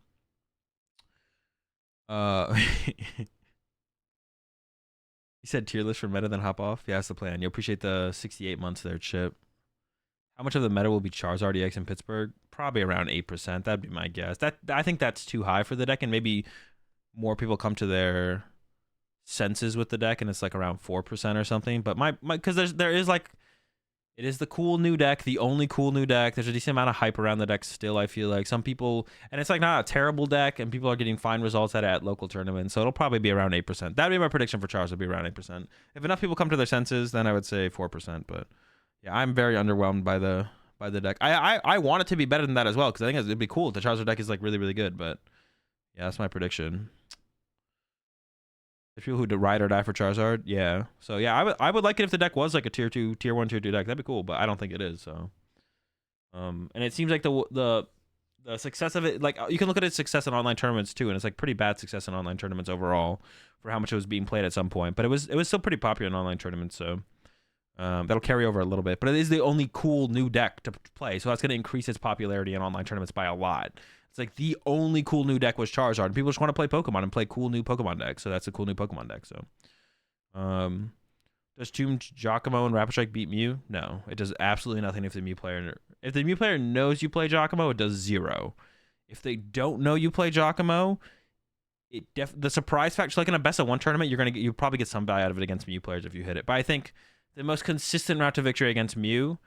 He said tier list for meta, then hop off. Yeah, that's the plan. You appreciate the 68 months there, Chip. How much of the meta will be Charizard EX in Pittsburgh? Probably around 8%. That'd be my guess. I think that's too high for the deck, and maybe more people come to their senses with the deck, and it's like around 4% or something. But my because there is like, it is the cool new deck, the only cool new deck. There's a decent amount of hype around the deck still. I feel like some people, and it's like not a terrible deck, and people are getting fine results at local tournaments. So it'll probably be around 8%. That'd be my prediction for Charizard. Would be around 8%. If enough people come to their senses, then I would say 4%. But yeah, I'm very underwhelmed by the deck. I want it to be better than that as well because I think it'd be cool if the Charizard deck is like really really good. But yeah, that's my prediction. The people who ride or die for Charizard, yeah. So yeah, I would like it if the deck was like a tier 1, tier 2 deck. That'd be cool, but I don't think it is. So, and it seems like the success of it, like you can look at its success in online tournaments too, and it's like pretty bad success in online tournaments overall for how much it was being played at some point. But it was still pretty popular in online tournaments, so that'll carry over a little bit. But it is the only cool new deck to play, so that's going to increase its popularity in online tournaments by a lot. It's like the only cool new deck was Charizard, and people just want to play Pokemon and play cool new Pokemon decks. So that's a cool new Pokemon deck. So, Does Tomb Giacomo and Rapid Strike beat Mew? No, it does absolutely nothing if the Mew player knows you play Giacomo, it does 0. If they don't know you play Giacomo, the surprise factor, like in a best of 1 tournament, you probably get some value out of it against Mew players if you hit it. But I think the most consistent route to victory against Mew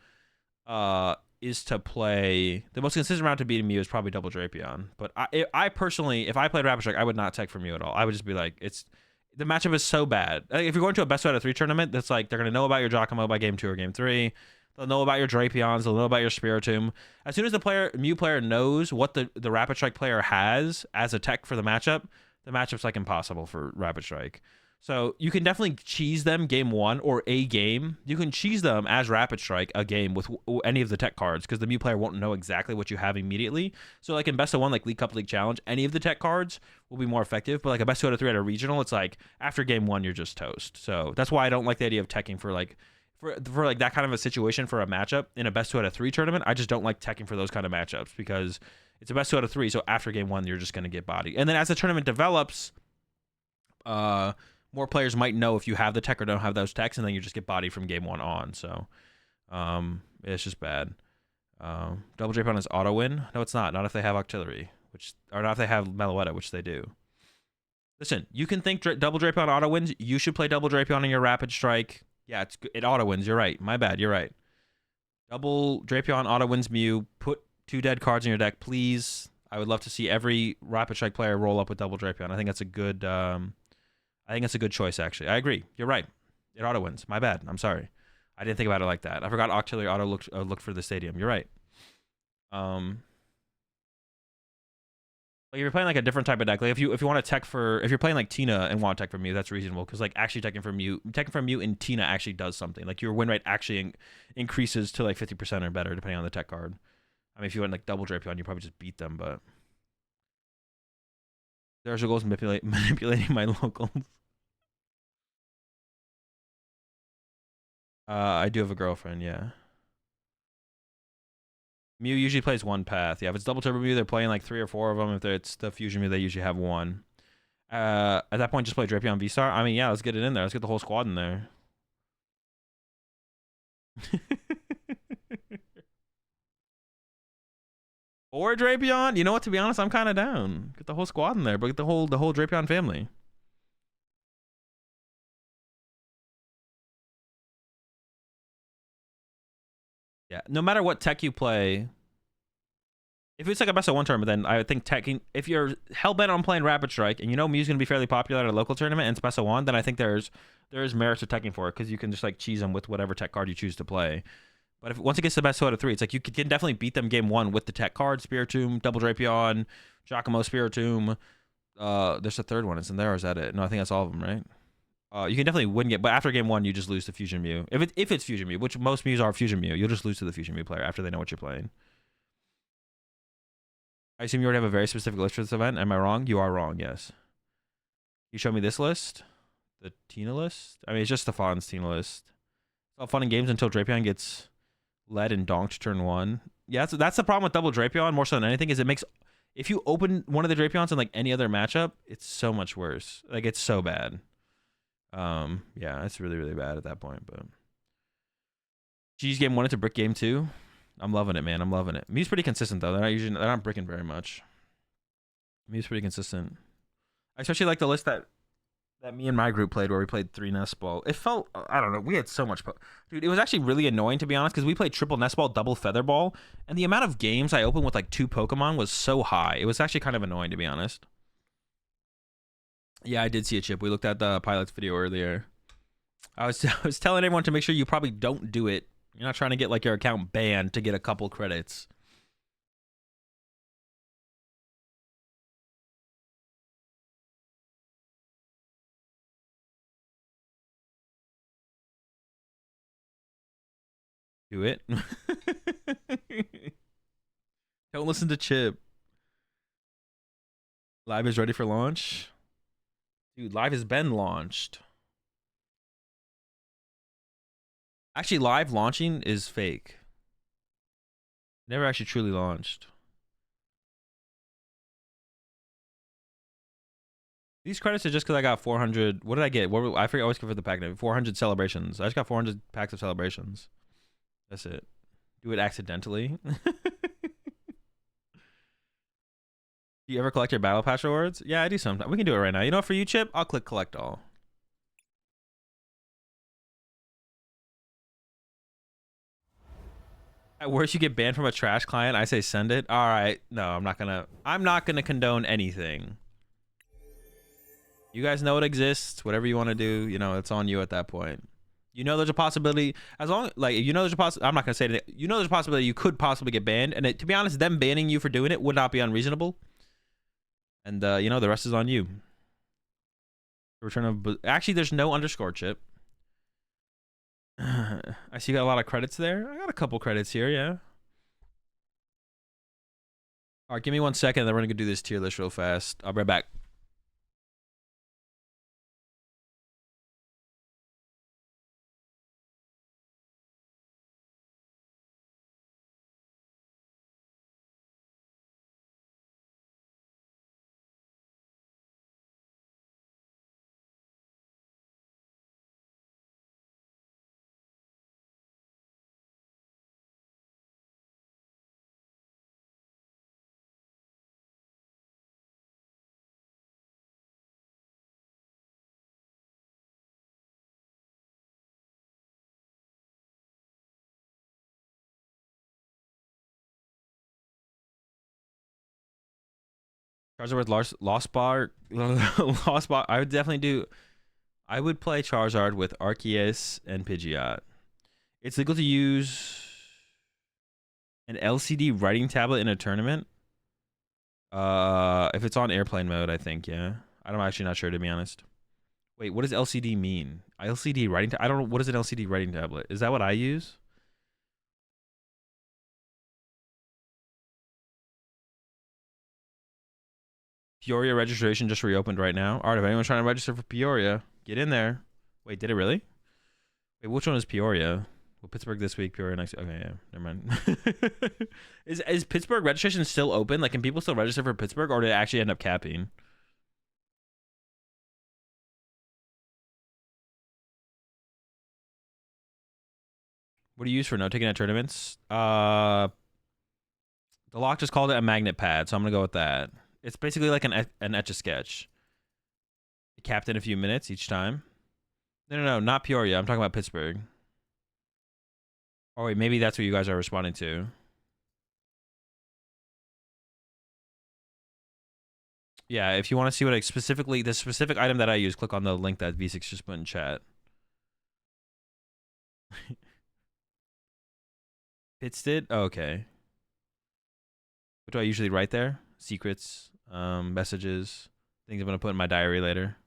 is to play. The most consistent route to beating Mew is probably double Drapion. But I personally, if I played Rapid Strike, I would not tech for Mew at all. I would just be like, the matchup is so bad. Like, if you're going to a best out of 3 tournament, that's like they're gonna know about your Giacomo by game 2 or game 3. They'll know about your Drapions. They'll know about your Spiritomb. As soon as the Mew player knows what the Rapid Strike player has as a tech for the matchup's like impossible for Rapid Strike. So you can definitely cheese them game 1 or a game. You can cheese them as Rapid Strike a game with any of the tech cards because the Mew player won't know exactly what you have immediately. So like in best of 1, like League Cup, League Challenge, any of the tech cards will be more effective. But like a best 2 out of 3 at a regional, it's like after game 1 you're just toast. So that's why I don't like the idea of teching for like that kind of a situation for a matchup in a best 2 out of 3 tournament. I just don't like teching for those kind of matchups because it's a best 2 out of 3. So after game 1 you're just gonna get bodied. And then as the tournament develops, more players might know if you have the tech or don't have those techs, and then you just get bodied from game 1 on. So, it's just bad. Double Drapion is auto win. No, it's not. Not if they have Octillery, or not if they have Meloetta, which they do. Listen, you can think double Drapion auto wins. You should play double Drapion in your Rapid Strike. Yeah, it auto wins. You're right. My bad. You're right. Double Drapion auto wins Mew. Put 2 dead cards in your deck, please. I would love to see every Rapid Strike player roll up with double Drapion. I think that's a good. I think it's a good choice, actually. I agree. You're right. It auto wins. My bad. I'm sorry. I didn't think about it like that. I forgot Octillery auto looked for the stadium. You're right. Like if you're playing like a different type of deck, like if you want to if you're playing like Tina and want to tech from Mew, that's reasonable because like actually teching from Mew in Tina actually does something. Like your win rate actually increases to like 50% or better depending on the tech card. I mean, if you went like double Drapion, you probably just beat them, but there's your goals manipulating my locals. I do have a girlfriend, yeah. Mew usually plays 1 path. Yeah, if it's double turbo Mew, they're playing like 3 or 4 of them. If it's the fusion Mew, they usually have 1. At that point, just play Drapion V-Star. I mean, yeah, let's get it in there. Let's get the whole squad in there. Or Drapion? You know what? To be honest, I'm kind of down. Get the whole squad in there, but get the whole Drapion family. Yeah, no matter what tech you play, if it's like a best of 1 tournament, then I think teching. If you're hellbent on playing Rapid Strike and you know Mew's gonna be fairly popular at a local tournament and it's best of 1, then I think there's merit to teching for it because you can just like cheese them with whatever tech card you choose to play. But once it gets to the best 2 out of 3, it's like you can definitely beat them game 1 with the tech card, Spiritomb, Double Drapion, Giacomo, Spiritomb. There's a third one. It's in there, or is that it? No, I think that's all of them, right? You can definitely win it, but after game 1, you just lose to Fusion Mew. If it's Fusion Mew, which most Mews are Fusion Mew, you'll just lose to the Fusion Mew player after they know what you're playing. I assume you already have a very specific list for this event. Am I wrong? You are wrong, yes. You show me this list? The Tina list? I mean, it's just the Fawn's Tina list. It's all fun and games until Drapion gets led and donked turn 1. Yeah, that's the problem with double Drapion more so than anything is it makes... If you open one of the Drapions in like any other matchup, it's so much worse. Like, it's so bad. Yeah, it's really, really bad at that point, but... G's game 1 into brick game 2. I'm loving it, man. I'm loving it. Mew's pretty consistent though. They're not bricking very much. Mew's pretty consistent. I especially like the list that me and my group played where we played 3 nest ball. It felt, I don't know, we had so much dude, it was actually really annoying to be honest because we played triple nest ball, double feather ball, and the amount of games I opened with like 2 Pokemon was so high. It was actually kind of annoying to be honest. Yeah, I did see a chip. We looked at the pilot's video earlier. I was telling everyone to make sure you probably don't do it. You're not trying to get like your account banned to get a couple credits. Do it. Don't listen to Chip. Live is ready for launch. Dude, live has been launched. Actually, live launching is fake. Never actually truly launched. These credits are just because I got 400. What did I get? I forget. I always for the pack name. 400 celebrations. I just got 400 packs of celebrations. That's it. Do it accidentally. Do you ever collect your battle pass rewards? Yeah, I do sometimes. We can do it right now. You know what? For you, Chip, I'll click collect all. At worst, you get banned from a trash client. I say send it. All right. No, I'm not gonna condone anything. You guys know it exists. Whatever you want to do, you know, it's on you at that point. You know, there's a possibility. As long like you know, there's a possibility. I'm not gonna say that. You know, there's a possibility you could possibly get banned. And to be honest, them banning you for doing it would not be unreasonable. And you know, the rest is on you. Return of actually, there's no underscore, Chip. I see you got a lot of credits there. I got a couple credits here, yeah. All right, give me 1 second, then we're gonna do this tier list real fast. I'll be right back. Charizard with lost bar, lost bar. I would definitely do. I would play Charizard with Arceus and Pidgeot. It's legal to use an LCD writing tablet in a tournament. If it's on airplane mode, I think, yeah. I'm actually not sure, to be honest. Wait, what does LCD mean? LCD writing. I don't know. What is an LCD writing tablet? Is that what I use? Peoria registration just reopened right now. All right, if anyone's trying to register for Peoria, get in there. Wait, did it really? Wait, which one is Peoria? Well, Pittsburgh this week, Peoria next. Okay, yeah, never mind. Is Pittsburgh registration still open? Like, can people still register for Pittsburgh, or did it actually end up capping? What do you use for note taking at tournaments? The lock just called it a magnet pad, so I'm gonna go with that. It's basically like an Etch-a-Sketch. It capped in a few minutes each time. No, not Peoria. I'm talking about Pittsburgh. Oh wait, maybe that's what you guys are responding to. Yeah, if you want to see what the specific item that I use, click on the link that V6 just put in chat. Pitts did? Oh, okay. What do I usually write there? Secrets, messages, things I'm gonna put in my diary later.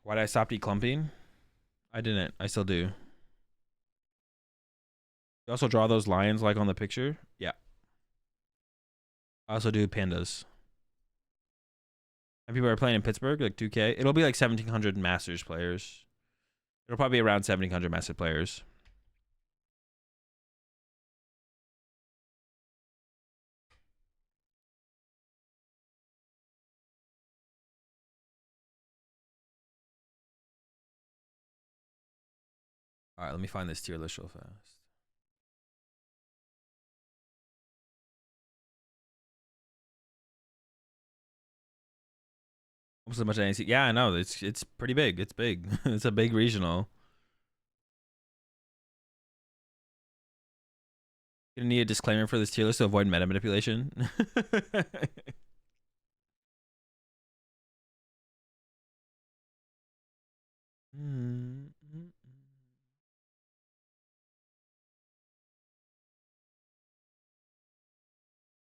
Why did I stop declumping? I didn't. I still do. You also draw those lions like on the picture? Yeah. I also do pandas. And people are playing in Pittsburgh, like 2K. It'll be like 1,700 Masters players. It'll probably be around 1,700 Masters players. All right, let me find this tier list real fast. Almost as much as yeah, I know. It's pretty big. It's big. It's a big regional. Gonna need a disclaimer for this tier list to avoid meta manipulation.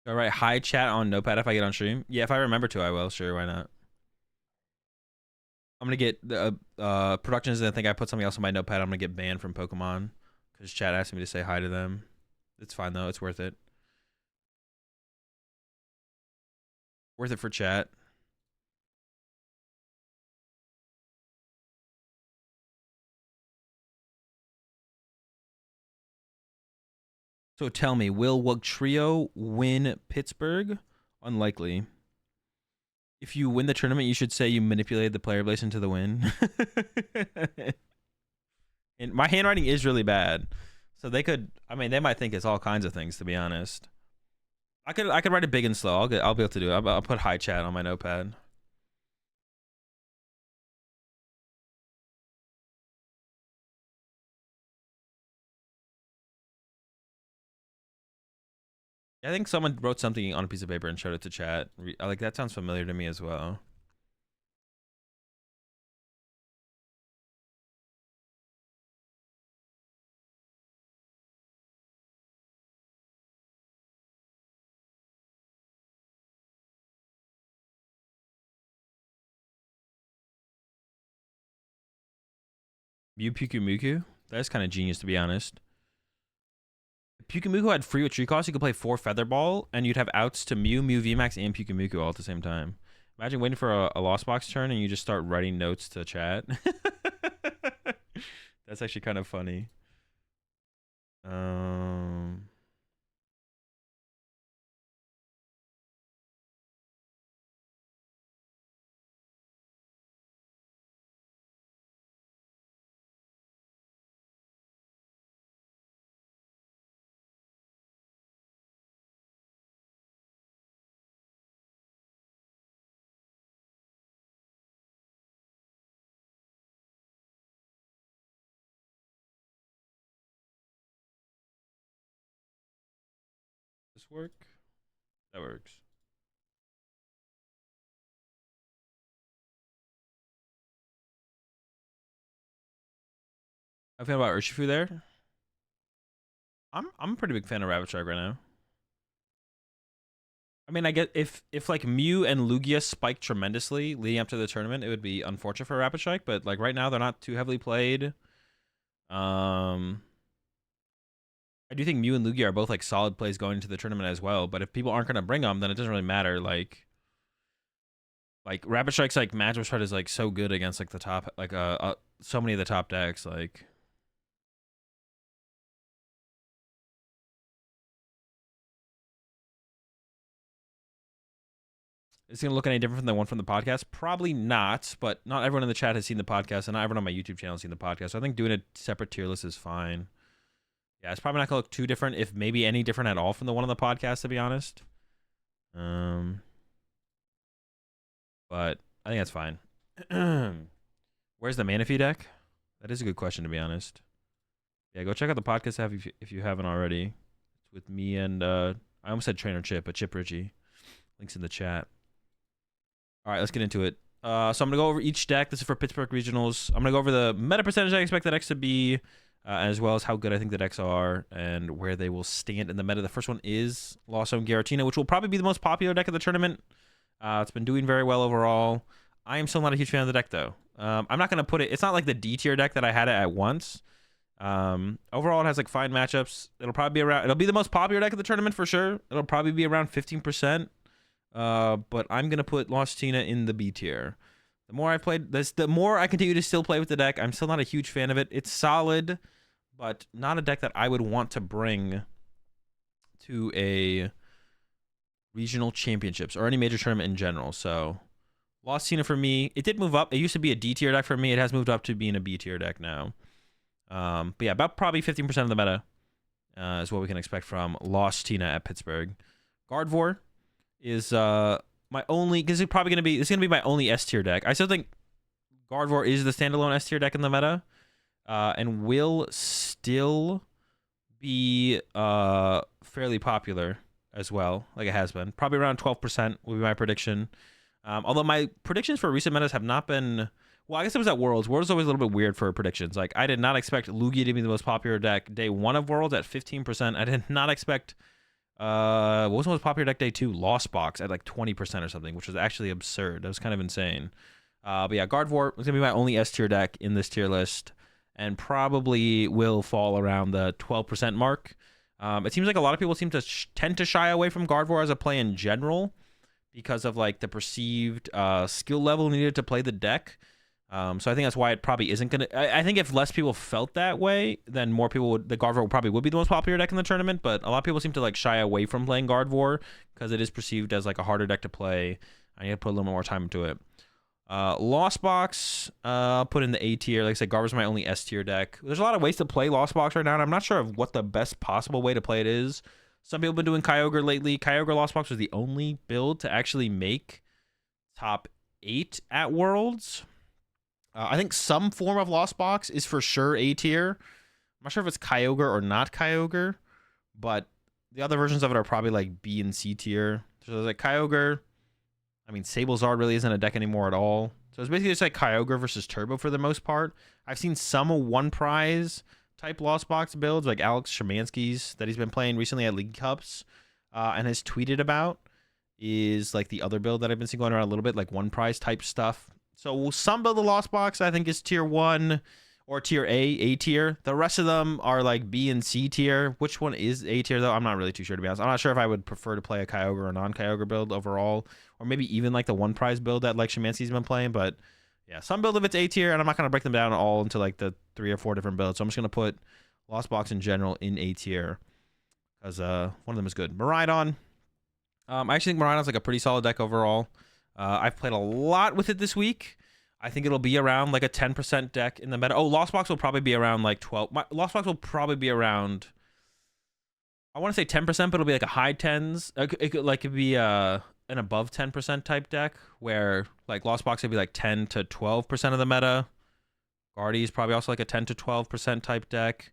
All right, hi chat on Notepad if I get on stream. Yeah, if I remember to, I will. Sure, why not? I'm gonna get the productions, and I think I put something else on my Notepad. I'm gonna get banned from Pokemon because chat asked me to say hi to them. It's fine though. It's worth it. Worth it for chat. So tell me, will Wugtrio win Pittsburgh? Unlikely. If you win the tournament, you should say you manipulated the player base into the win. And my handwriting is really bad. So they could, I mean, they might think it's all kinds of things, to be honest. I could write it big and slow. I'll be able to do it. I'll put high chat on my notepad. I think someone wrote something on a piece of paper and showed it to chat. Like, that sounds familiar to me as well. Mew Pukumuku? That's kind of genius, to be honest. If Pukumuku had free with tree cost, you could play 4 Featherball, and you'd have outs to Mew, Mew VMAX, and Pukumuku all at the same time. Imagine waiting for a Lost Box turn, and you just start writing notes to chat. That's actually kind of funny. This work? That works. I feel about Urshifu there. I'm a pretty big fan of Rabbit Shark right now. I mean, I get if like Mew and Lugia spike tremendously leading up to the tournament, it would be unfortunate for Rapid Strike, but like right now they're not too heavily played. I do think Mew and Lugia are both like solid plays going into the tournament as well, but if people aren't going to bring them, then it doesn't really matter. Like Rapid Strike's like matchup chart is like so good against like the top, like so many of the top decks. Like, is it gonna look any different from the one from the podcast? Probably not, but not everyone in the chat has seen the podcast, and not everyone on my YouTube channel has seen the podcast. So I think doing a separate tier list is fine. Yeah, it's probably not gonna look too different, if maybe any different at all from the one on the podcast, to be honest. But I think that's fine. Where's the Manaphy deck? That is a good question, to be honest. Yeah, go check out the podcast if you haven't already. It's with me and I almost said Trainer Chip, but Chip Ritchie. Links in the chat. All right, let's get into it. So I'm gonna go over each deck. This is for Pittsburgh Regionals. I'm gonna go over the meta percentage I expect the decks to be, as well as how good I think the decks are and where they will stand in the meta. The first one is Lost Zone Giratina, which will probably be the most popular deck of the tournament. It's been doing very well overall. I am still not a huge fan of the deck, though. I'm not going to put it... It's not like the D tier deck that I had it at once. Overall, it has like fine matchups. It'll probably be around... It'll be the most popular deck of the tournament for sure. It'll probably be around 15%. But I'm going to put Lost Tina in the B tier. The more I played this, the more I continue to still play with the deck. I'm still not a huge fan of it. It's solid, but not a deck that I would want to bring to a regional championships or any major tournament in general. So Lost Tina for me, it did move up. It used to be a D tier deck for me. It has moved up to being a B tier deck now. But yeah, about probably 15% of the meta is what we can expect from Lost Tina at Pittsburgh. Gardevoir is my only, because it's gonna be my only S tier deck. I still think Gardevoir is the standalone S tier deck in the meta, and will still be fairly popular as well, like it has been. Probably around 12% will be my prediction. Although my predictions for recent metas have not been... Well, I guess it was at Worlds. Worlds is always a little bit weird for predictions. Like, I did not expect Lugia to be the most popular deck day 1 of Worlds at 15%. I did not expect... what was the most popular deck day 2? Lost Box at like 20% or something, which was actually absurd. That was kind of insane. But yeah, Gardevoir is going to be my only S tier deck in this tier list, and probably will fall around the 12% mark. It seems like a lot of people seem to tend to shy away from Gardevoir as a play in general, because of like the perceived skill level needed to play the deck. So I think that's why it probably isn't gonna. I think if less people felt that way, then more people would. The Gardevoir probably would be the most popular deck in the tournament. But a lot of people seem to like shy away from playing Gardevoir because it is perceived as like a harder deck to play. I need to put a little more time into it. Lost Box, I'll put in the A tier. Like I said, Gardevoir's my only S tier deck. There's a lot of ways to play Lost Box right now, and I'm not sure of what the best possible way to play it is. Some people have been doing Kyogre lately. Kyogre Lost Box was the only build to actually make top 8 at Worlds. I think some form of Lost Box is for sure A tier. I'm not sure if it's Kyogre or not Kyogre, but the other versions of it are probably like B and C tier. So there's like Kyogre. I mean, Sablezard really isn't a deck anymore at all. So it's basically just like Kyogre versus Turbo for the most part. I've seen some one prize type Lost Box builds like Alex Szymanski's that he's been playing recently at League Cups and has tweeted about is like the other build that I've been seeing going around a little bit, like one prize type stuff. So some build of Lost Box I think is tier 1 or tier A tier. The rest of them are like B and C tier. Which one is A tier though? I'm not really too sure, to be honest. I'm not sure if I would prefer to play a Kyogre or non-Kyogre build overall, or maybe even like the one prize build that like Szymanski's been playing. But yeah, some build of it's A tier, and I'm not going to break them down all into like the 3 or 4 different builds. So I'm just going to put Lost Box in general in A tier because one of them is good. Miraidon. I actually think Miraidon's like a pretty solid deck overall. I've played a lot with it this week. I think it'll be around like a 10% deck in the meta. Oh, Lost Box will probably be around like 12. Lost Box will probably be around, I want to say 10%, but it'll be like a high 10s. It could be an above 10% type deck where like Lost Box would be like 10 to 12% of the meta. Guardy is probably also like a 10 to 12% type deck.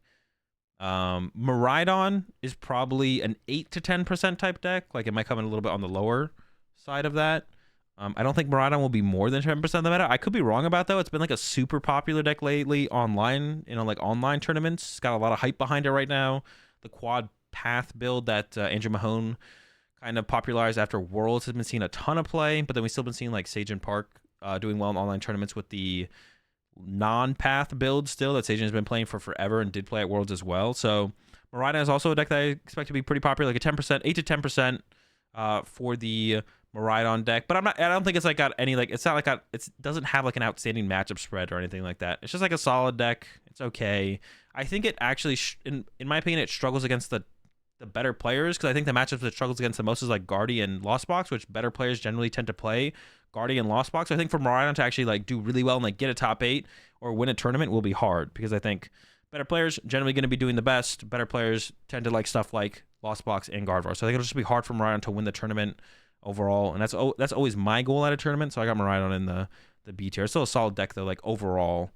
Miraidon is probably an 8 to 10% type deck. Like it might come in a little bit on the lower side of that. I don't think Miraidon will be more than 10% of the meta. I could be wrong about though. It's been like a super popular deck lately online, like online tournaments. It's got a lot of hype behind it right now. The quad path build that Andrew Mahone kind of popularized after Worlds has been seeing a ton of play, but then we've still been seeing like Sage and Park doing well in online tournaments with the non-path build still that Sage has been playing for forever and did play at Worlds as well. So Miraidon is also a deck that I expect to be pretty popular, like a 10%, 8 to 10% for the Miraidon deck. But I don't think it's like got any like, it's not like it doesn't have like an outstanding matchup spread or anything like that. It's just like a solid deck. It's okay. I think it actually in my opinion it struggles against the better players, because I think the matchups it struggles against the most is like Guardy and Lost Box, which better players generally tend to play Guardy and Lost Box. So I think for Miraidon to actually like do really well and like get a top 8 or win a tournament will be hard, because I think better players generally going to be doing the best. Better players tend to like stuff like Lost Box and Gardevoir. So I think it'll just be hard for Miraidon to win the tournament overall, and that's always my goal at a tournament. So I got Miraidon in the B tier. It's still a solid deck though, like overall.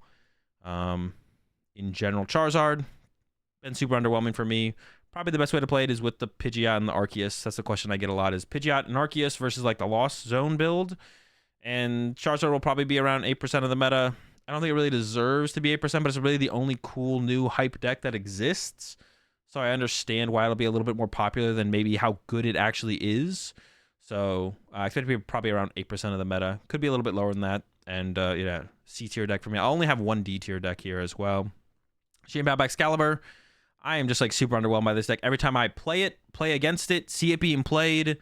In general, Charizard been super underwhelming for me. Probably the best way to play it is with the Pidgeot and the Arceus. That's the question I get a lot, is Pidgeot and Arceus versus like the Lost Zone build. And Charizard will probably be around 8% of the meta. I don't think it really deserves to be 8%, but it's really the only cool new hype deck that exists. So I understand why it'll be a little bit more popular than maybe how good it actually is. So I expect it to be probably around 8% of the meta. Could be a little bit lower than that. And yeah, C tier deck for me. I only have one D tier deck here as well. Sheambab Excalibur. I am just like super underwhelmed by this deck. Every time I play against it, see it being played,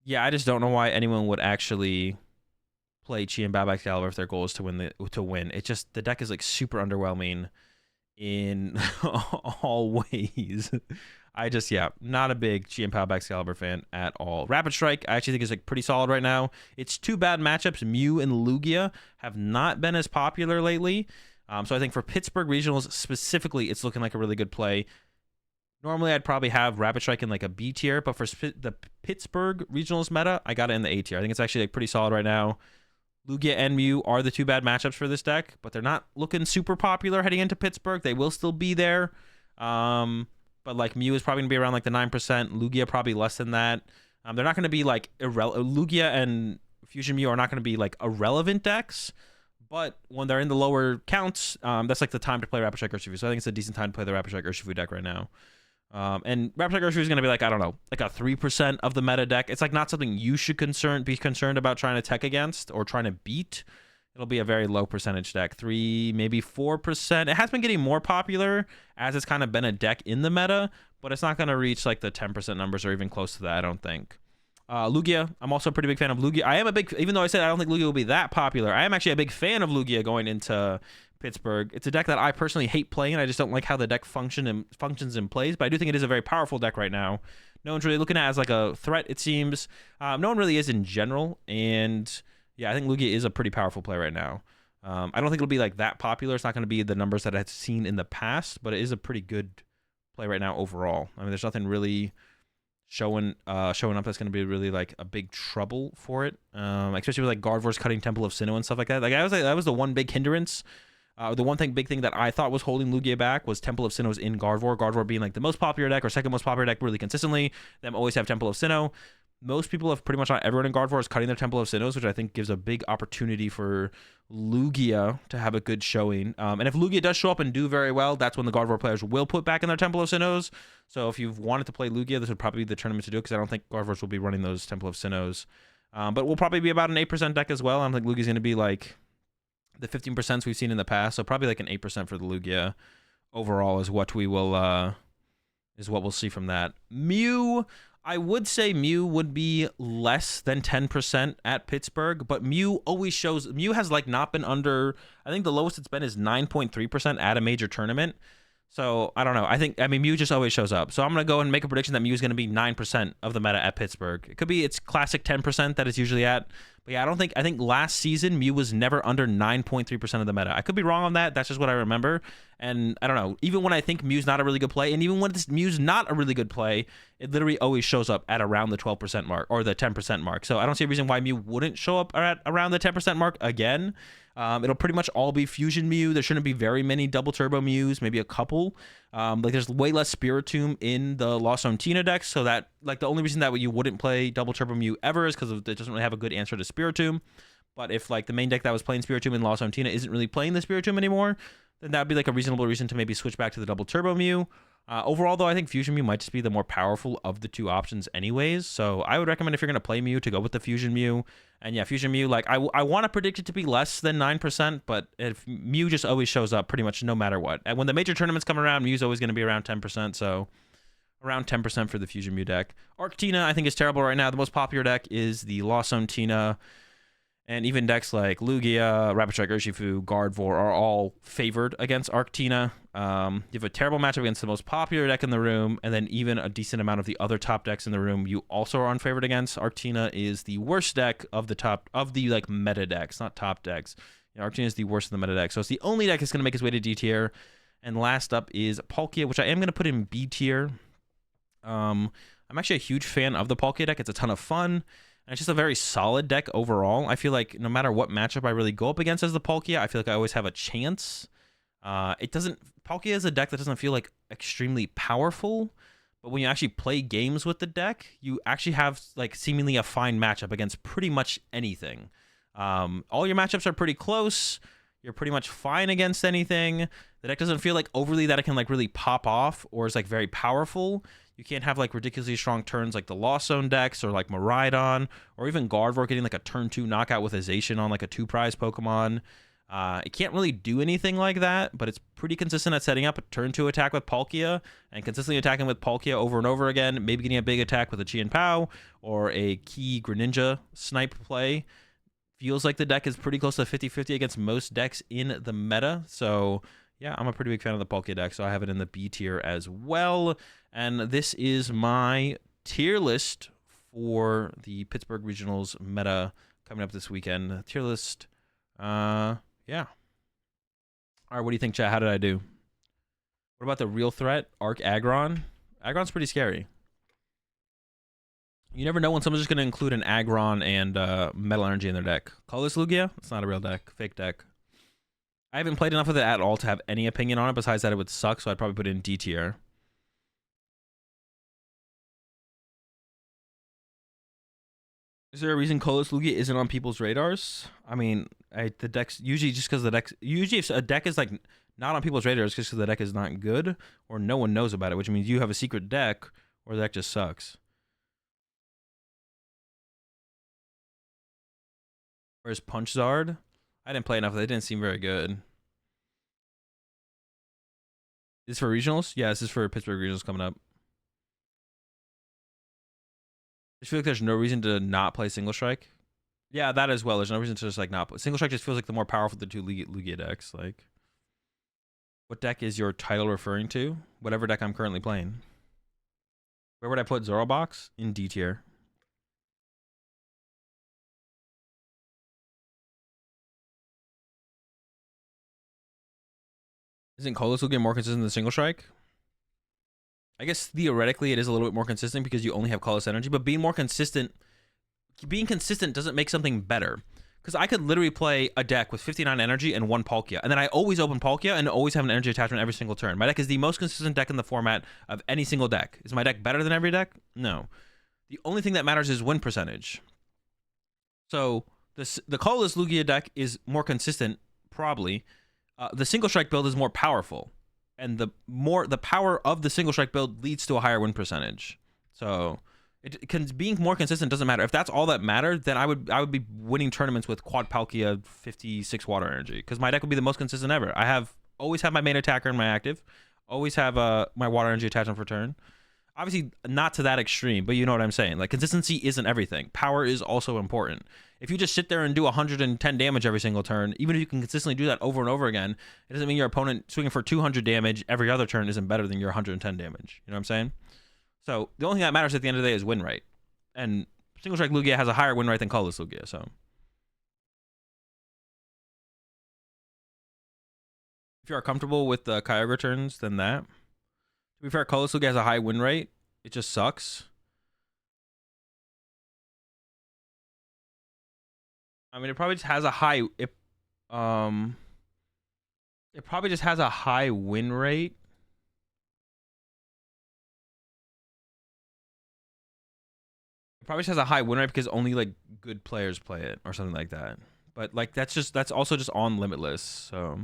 yeah, I just don't know why anyone would actually play Sheambab Excalibur if their goal is to win. It just, the deck is like super underwhelming in all ways. Yeah, not a big Sheambab Excalibur fan at all. Rapid Strike, I actually think is like pretty solid right now. It's two bad matchups. Mew and Lugia have not been as popular lately. So I think for Pittsburgh Regionals specifically, it's looking like a really good play. Normally, I'd probably have Rapid Strike in like a B tier, but for the Pittsburgh Regionals meta, I got it in the A tier. I think it's actually like pretty solid right now. Lugia and Mew are the two bad matchups for this deck, but they're not looking super popular heading into Pittsburgh. They will still be there. But like Mew is probably going to be around like the 9%. Lugia probably less than that. They're not going to be like Lugia and Fusion Mew are not going to be like irrelevant decks. But when they're in the lower counts, that's like the time to play Rapid Strike Urshifu. So I think it's a decent time to play the Rapid Strike Urshifu deck right now. And Rapid Strike Urshifu is going to be like, I don't know, like a 3% of the meta deck. It's like not something you should be concerned about trying to tech against or trying to beat. It'll be a very low percentage deck, 3, maybe 4%. It has been getting more popular as it's kind of been a deck in the meta, but it's not going to reach like the 10% numbers or even close to that, I don't think. Lugia, I'm also a pretty big fan of Lugia. I am a big, even though I said I don't think Lugia will be that popular, I am actually a big fan of Lugia going into Pittsburgh. It's a deck that I personally hate playing. I just don't like how the deck functions and plays, but I do think it is a very powerful deck right now. No one's really looking at it as like a threat, it seems. No one really is in general, and yeah, I think Lugia is a pretty powerful play right now. I don't think it'll be like that popular. It's not going to be the numbers that I've seen in the past, but it is a pretty good play right now overall. I mean, there's nothing really showing up that's going to be really like a big trouble for it, especially with like Gardevoir's cutting Temple of Sinnoh and stuff like that. Like that was the one big hindrance. The big thing that I thought was holding Lugia back was Temple of Sinnoh's in Gardevoir. Gardevoir being like the most popular deck or second most popular deck really consistently. Them always have Temple of Sinnoh. Most people have pretty much not everyone in Gardevoir is cutting their Temple of Sinnohs, which I think gives a big opportunity for Lugia to have a good showing. And if Lugia does show up and do very well, that's when the Gardevoir players will put back in their Temple of Sinnohs. So if you've wanted to play Lugia, this would probably be the tournament to do it, because I don't think Gardevoirs will be running those Temple of Sinnohs. But we'll probably be about an 8% deck as well. I don't think Lugia's going to be like the 15% we've seen in the past, so probably like an 8% for the Lugia overall is what we will is what we'll see from that. Mew, I would say Mew would be less than 10% at Pittsburgh, but Mew has like not been under, I think the lowest it's been is 9.3% at a major tournament. So I don't know. I mean, Mew just always shows up. So I'm going to go and make a prediction that Mew is going to be 9% of the meta at Pittsburgh. It could be its classic 10% that it's usually at. But yeah, I think last season Mew was never under 9.3% of the meta. I could be wrong on that. That's just what I remember. And I don't know. Even when I think Mew's not a really good play, and even when Mew's not a really good play, it literally always shows up at around the 12% mark or the 10% mark. So I don't see a reason why Mew wouldn't show up at around the 10% mark again. It'll pretty much all be Fusion Mew. There shouldn't be very many Double Turbo Mews, maybe a couple. Like there's way less Spiritomb in the Lost Zone Tina decks, so that like the only reason that you wouldn't play Double Turbo Mew ever is because it doesn't really have a good answer to Spiritomb. But if like the main deck that was playing Spiritomb in Lost Zone Tina isn't really playing the Spiritomb anymore, then that would be like a reasonable reason to maybe switch back to the Double Turbo Mew. Overall, though, I think Fusion Mew might just be the more powerful of the two options anyways. So I would recommend if you're going to play Mew to go with the Fusion Mew. And yeah, Fusion Mew, like I want to predict it to be less than 9%, but if Mew just always shows up pretty much no matter what. And when the major tournaments come around, Mew's always going to be around 10%. So around 10% for the Fusion Mew deck. Arctina, I think, is terrible right now. The most popular deck is the Lost Zone Tina. And even decks like Lugia, Rapid Strike, Urshifu, Gardevoir are all favored against Arctina. You have a terrible matchup against the most popular deck in the room, and then even a decent amount of the other top decks in the room you also are unfavored against. Arctina is the worst deck of the like meta decks, not top decks. You know, Arctina is the worst of the meta decks, so it's the only deck that's going to make its way to D tier. And last up is Palkia, which I am going to put in B tier. I'm actually a huge fan of the Palkia deck. It's a ton of fun. And it's just a very solid deck overall. I feel like no matter what matchup I really go up against as the Palkia, I feel like I always have a chance. Palkia is a deck that doesn't feel like extremely powerful, but when you actually play games with the deck, you actually have like seemingly a fine matchup against pretty much anything. All your matchups are pretty close. You're pretty much fine against anything. The deck doesn't feel like overly that it can like really pop off or is like very powerful. You can't have like ridiculously strong turns like the Lost Zone decks or like Miraidon or even Gardevoir getting like a turn 2 knockout with a Zacian on like a 2-prize Pokemon. It can't really do anything like that, but it's pretty consistent at setting up a turn 2 attack with Palkia and consistently attacking with Palkia over and over again, maybe getting a big attack with a Chi and Pao or a key Greninja snipe play. Feels like the deck is pretty close to 50-50 against most decks in the meta. So yeah, I'm a pretty big fan of the Palkia deck, so I have it in the B tier as well. And this is my tier list for the Pittsburgh Regionals meta coming up this weekend. Tier list, yeah. All right, what do you think, chat? How did I do? What about the real threat, Arc Aggron? Aggron's pretty scary. You never know when someone's just going to include an Aggron and Metal Energy in their deck. Colorless Lugia? It's not a real deck. Fake deck. I haven't played enough of it at all to have any opinion on it, besides that it would suck, so I'd probably put it in D tier. Is there a reason Colorless Lugia isn't on people's radars? I mean, the deck's usually just because the deck's... Usually if a deck is like not on people's radars just because the deck is not good or no one knows about it, which means you have a secret deck or the deck just sucks. Where's Punch Zard? I didn't play enough. They didn't seem very good. Is this for regionals? Yeah, this is for Pittsburgh regionals coming up. I feel like there's no reason to not play Single Strike. Yeah, that as well. There's no reason to just like not play. Single Strike just feels like the more powerful of the two Lugia decks. Like, what deck is your title referring to? Whatever deck I'm currently playing. Where would I put Zorobox? In D tier. Isn't Colorless Lugia more consistent than Single Strike? I guess theoretically it is a little bit more consistent because you only have Colorless Energy, but being consistent doesn't make something better. Because I could literally play a deck with 59 energy and 1 Palkia, and then I always open Palkia and always have an energy attachment every single turn. My deck is the most consistent deck in the format of any single deck. Is my deck better than every deck? No. The only thing that matters is win percentage. So the Colorless Lugia deck is more consistent, probably. The Single Strike build is more powerful, and the power of the Single Strike build leads to a higher win percentage. So being more consistent doesn't matter. If that's all that mattered, then I would be winning tournaments with quad Palkia 56 water energy, because my deck would be the most consistent ever. I always have my main attacker in my active, always have my water energy attachment for turn. Obviously not to that extreme, but you know what I'm saying. Like, consistency isn't everything. Power is also important. If you just sit there and do 110 damage every single turn, even if you can consistently do that over and over again, it doesn't mean your opponent swinging for 200 damage every other turn isn't better than your 110 damage. You know what I'm saying? So the only thing that matters at the end of the day is win rate. And Single Strike Lugia has a higher win rate than Colorless Lugia, so. If you are comfortable with the Kyogre turns, then that. To be fair, Colorless Lugia has a high win rate. It just sucks. I mean, it probably just has a high. It probably just has a high win rate. It probably just has a high win rate because only like good players play it or something like that. But like that's also just on Limitless. So.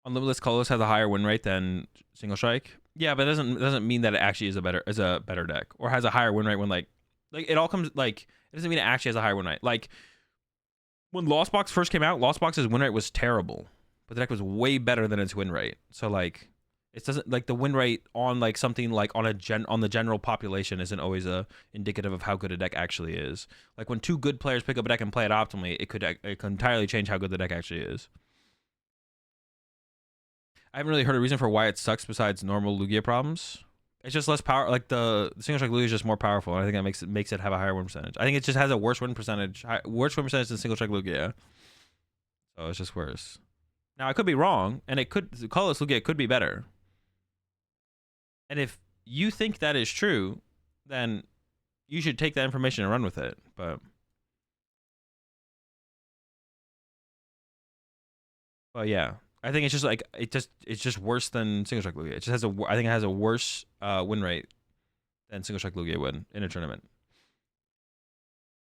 On Limitless, Colorless has a higher win rate than Single Strike. Yeah, but it doesn't mean that it actually is a better deck or has a higher win rate when like it all comes like it doesn't mean it actually has a higher win rate. Like when Lost Box first came out, Lost Box's win rate was terrible, but the deck was way better than its win rate. So like it doesn't like the win rate on like something like on the general population isn't always indicative of how good a deck actually is. Like when two good players pick up a deck and play it optimally, it could entirely change how good the deck actually is. I haven't really heard a reason for why it sucks besides normal Lugia problems. It's just less power. Like the Single Strike Lugia is just more powerful, and I think that makes it have a higher win percentage. I think it just has a worse win percentage than Single Strike Lugia. So it's just worse. Now I could be wrong, and Colorless Lugia could be better. And if you think that is true, then you should take that information and run with it. But yeah. I think it's just like it's just worse than Single Strike Lugia. It just has I think it has a worse win rate than Single Strike Lugia would in a tournament.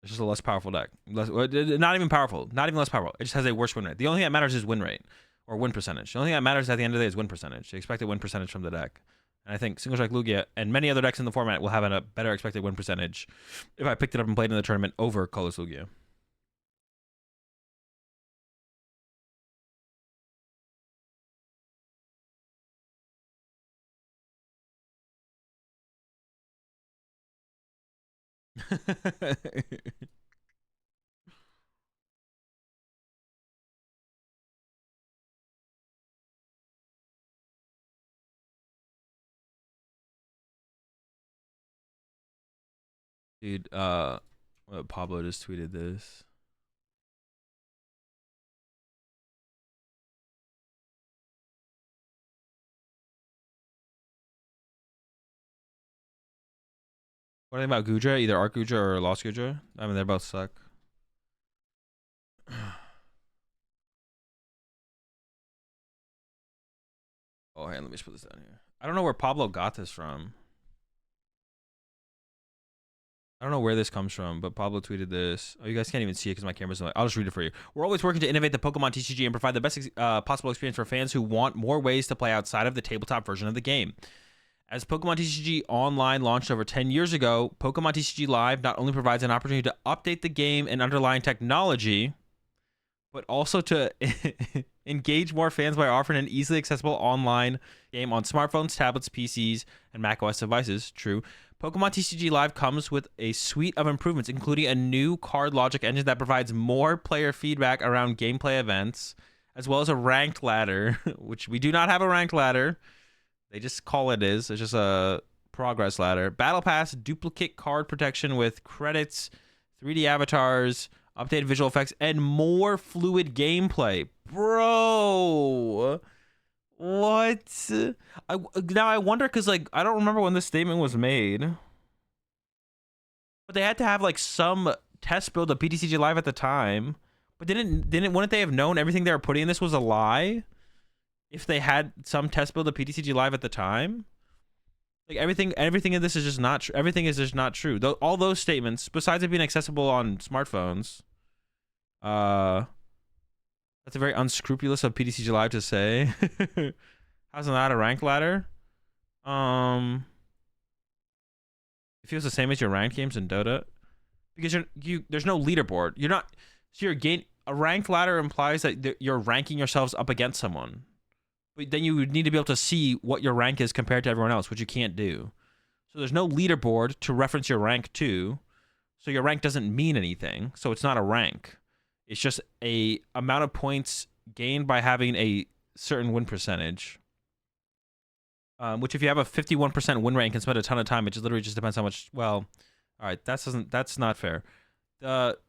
It's just a less powerful deck. Not even powerful. Not even less powerful. It just has a worse win rate. The only thing that matters is win rate or win percentage. The only thing that matters at the end of the day is win percentage. The expected win percentage from the deck. And I think Single Strike Lugia and many other decks in the format will have a better expected win percentage if I picked it up and played in the tournament over Colorless Lugia. Dude, Pablo just tweeted this. What do you think about Gudra? Either Arc Gudra or Lost Gudra? I mean, they both suck. Oh, hey, let me just put this down here. I don't know where Pablo got this from. I don't know where this comes from, but Pablo tweeted this. Oh, you guys can't even see it because my camera's not. I'll just read it for you. We're always working to innovate the Pokemon TCG and provide the best possible experience for fans who want more ways to play outside of the tabletop version of the game. As Pokemon TCG Online launched over 10 years ago, Pokemon TCG Live not only provides an opportunity to update the game and underlying technology, but also to engage more fans by offering an easily accessible online game on smartphones, tablets, PCs, and macOS devices. True. Pokemon TCG Live comes with a suite of improvements, including a new card logic engine that provides more player feedback around gameplay events, as well as a ranked ladder, which we do not have a ranked ladder. They just call it is. It's just a progress ladder. Battle Pass, duplicate card protection with credits, 3D avatars, updated visual effects, and more fluid gameplay. Bro, what? Now I wonder, because like I don't remember when this statement was made, but they had to have like some test build of PTCG Live at the time. But wouldn't they have known everything they were putting in this was a lie if they had some test build of PTCG Live at the time? Like everything in this is just not true. Everything is just not true. All those statements, besides it being accessible on smartphones, that's a very unscrupulous of PTCG Live to say. How's that a ranked ladder? It feels the same as your ranked games in Dota, because there's no leaderboard. You're not. So a ranked ladder implies that you're ranking yourselves up against someone. But then you would need to be able to see what your rank is compared to everyone else, which you can't do. So there's no leaderboard to reference your rank to. So your rank doesn't mean anything. So it's not a rank. It's just a amount of points gained by having a certain win percentage. Which if you have a 51% win rate and can spend a ton of time, it just literally just depends how much. Well, all right, that's not fair.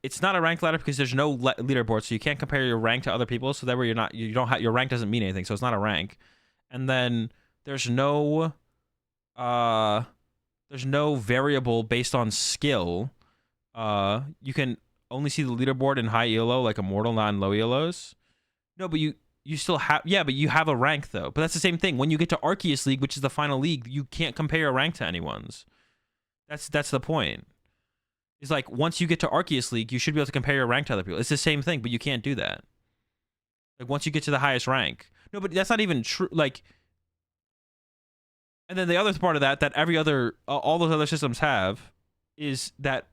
It's not a ranked ladder because there's no leaderboard, so you can't compare your rank to other people. So that way you don't have your rank doesn't mean anything, so it's not a rank. And then there's no variable based on skill. You can only see the leaderboard in high elo, like Immortal, not in low elos. No, but you still have but you have a rank though. But that's the same thing. When you get to Arceus League, which is the final league, you can't compare your rank to anyone's. That's the point. It's like once you get to Arceus League, you should be able to compare your rank to other people. It's the same thing, but you can't do that. Like once you get to the highest rank. No, but that's not even true. Like, and then the other part of that every other all those other systems have is that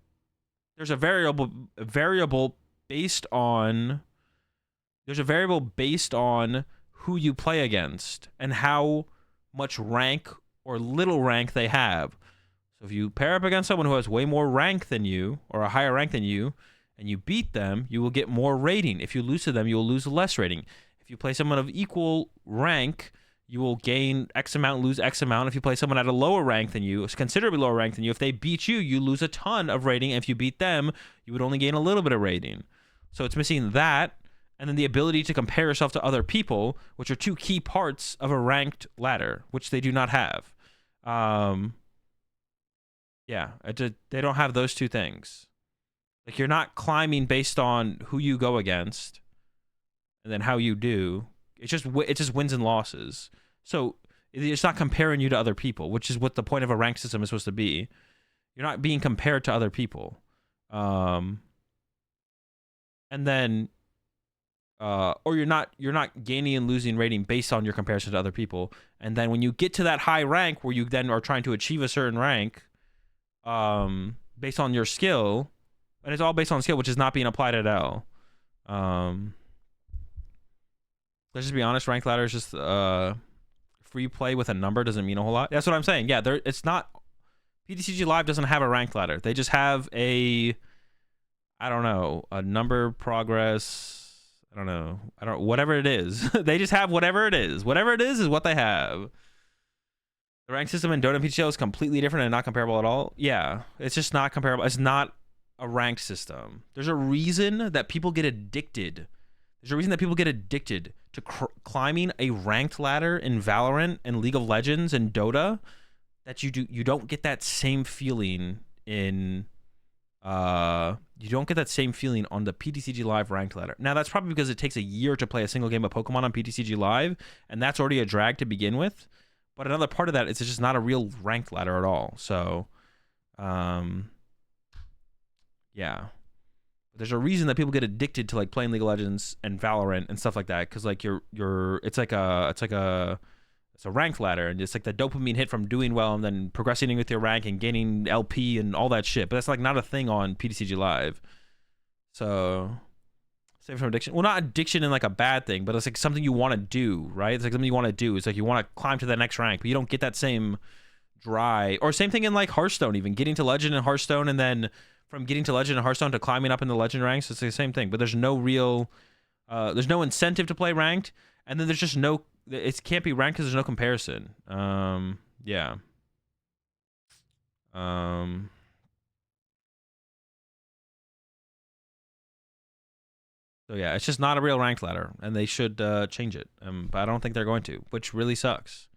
there's a variable based on who you play against and how much rank or little rank they have. So if you pair up against someone who has way more rank than you or a higher rank than you and you beat them, you will get more rating. If you lose to them, you will lose less rating. If you play someone of equal rank, you will gain X amount, lose X amount. If you play someone at a lower rank than you, considerably lower rank than you, if they beat you, you lose a ton of rating. If you beat them, you would only gain a little bit of rating. So it's missing that, and then the ability to compare yourself to other people, which are two key parts of a ranked ladder, which they do not have. Yeah, they don't have those two things. Like you're not climbing based on who you go against, and then how you do. It's just wins and losses. So it's not comparing you to other people, which is what the point of a ranked system is supposed to be. You're not being compared to other people, and then, or you're not gaining and losing rating based on your comparison to other people. And then when you get to that high rank, where you then are trying to achieve a certain rank, based on your skill, and it's all based on skill, which is not being applied at all. Let's just be honest, ranked ladder is just free play with a number doesn't mean a whole lot. That's what I'm saying. Yeah, it's not. PTCG Live doesn't have a ranked ladder. They just have a number progress. Whatever it is. They just have whatever it is. Whatever it is what they have. The rank system in Dota and PTCL is completely different and not comparable at all. Yeah, it's just not comparable. It's not a ranked system. There's a reason that people get addicted. To climbing a ranked ladder in Valorant and League of Legends and Dota, that you don't get that same feeling in you don't get that same feeling on the PTCG Live ranked ladder. Now that's probably because it takes a year to play a single game of Pokemon on PTCG Live, and that's already a drag to begin with. But another part of that is it's just not a real ranked ladder at all. So yeah. There's a reason that people get addicted to like playing League of Legends and Valorant and stuff like that, because like it's a ranked ladder, and it's like the dopamine hit from doing well and then progressing with your rank and gaining LP and all that shit. But that's like not a thing on PTCG Live. So save from addiction. Well, not addiction in like a bad thing, but it's like something you want to do, right? It's like something you want to do. It's like you want to climb to the next rank, but you don't get that same dry. Or same thing in like Hearthstone, even getting to Legend in Hearthstone, and then from getting to Legend in Hearthstone to climbing up in the Legend ranks, it's the same thing. But there's no real, there's no incentive to play ranked, and then there's just no, it can't be ranked because there's no comparison. Yeah. So yeah, it's just not a real ranked ladder, and they should change it. But I don't think they're going to, which really sucks.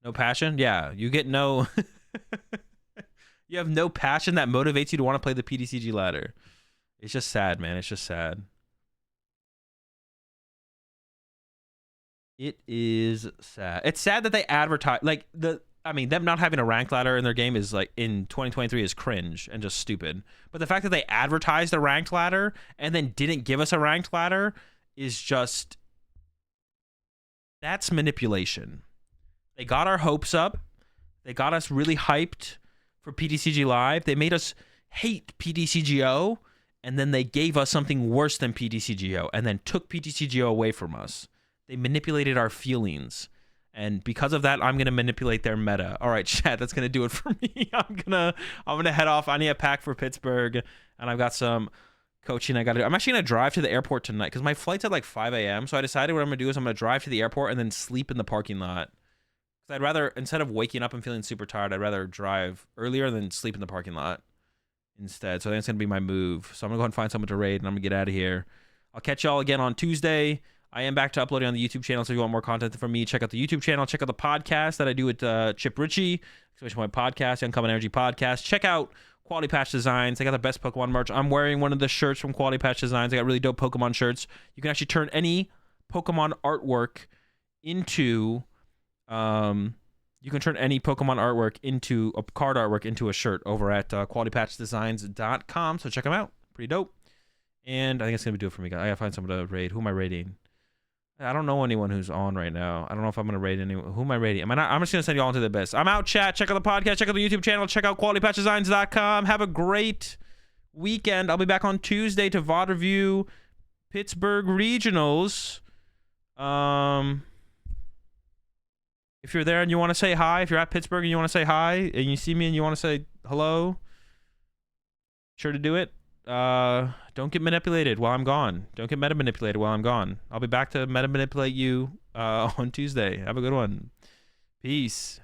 No passion? Yeah, you get no. You have no passion that motivates you to want to play the PTCG ladder. It's just sad, man. It's just sad. It is sad. It's sad that they advertise like them not having a ranked ladder in their game is like in 2023 is cringe and just stupid. But the fact that they advertised a ranked ladder and then didn't give us a ranked ladder is just, that's manipulation. They got our hopes up. They got us really hyped for PTCG Live. They made us hate PTCGO, and then they gave us something worse than PTCGO and then took PTCGO away from us. They manipulated our feelings. And because of that, I'm gonna manipulate their meta. All right, chat, that's gonna do it for me. I'm gonna head off. I need a pack for Pittsburgh, and I've got some coaching I gotta do. I'm actually gonna drive to the airport tonight because my flight's at like 5 a.m. So I decided what I'm gonna do is I'm gonna drive to the airport and then sleep in the parking lot. Because I'd rather, instead of waking up and feeling super tired, I'd rather drive earlier than sleep in the parking lot instead. So I think it's gonna be my move. So I'm gonna go ahead and find someone to raid, and I'm gonna get out of here. I'll catch y'all again on Tuesday. I am back to uploading on the YouTube channel, so if you want more content from me, check out the YouTube channel. Check out the podcast that I do with Chip Ritchie, Exclamation Point Podcast, Uncommon Energy Podcast. Check out Quality Patch Designs. They got the best Pokemon merch. I'm wearing one of the shirts from Quality Patch Designs. They got really dope Pokemon shirts. You can actually turn any Pokemon artwork into, you can turn any Pokemon artwork into a card artwork into a shirt over at qualitypatchdesigns.com. So check them out. Pretty dope. And I think it's gonna do it for me, guys. I gotta find someone to raid. Who am I raiding? I don't know anyone who's on right now. I don't know if I'm going to raid anyone. Who am I raiding? I'm just going to send you all into the abyss. I'm out, chat. Check out the podcast. Check out the YouTube channel. Check out qualitypatchdesigns.com. Have a great weekend. I'll be back on Tuesday to VOD review Pittsburgh Regionals. If you're there and you want to say hi, if you're at Pittsburgh and you want to say hi, and you see me and you want to say hello, sure to do it. Don't get manipulated while I'm gone. Don't get meta manipulated while I'm gone. I'll be back to meta manipulate you on Tuesday. Have a good one. Peace.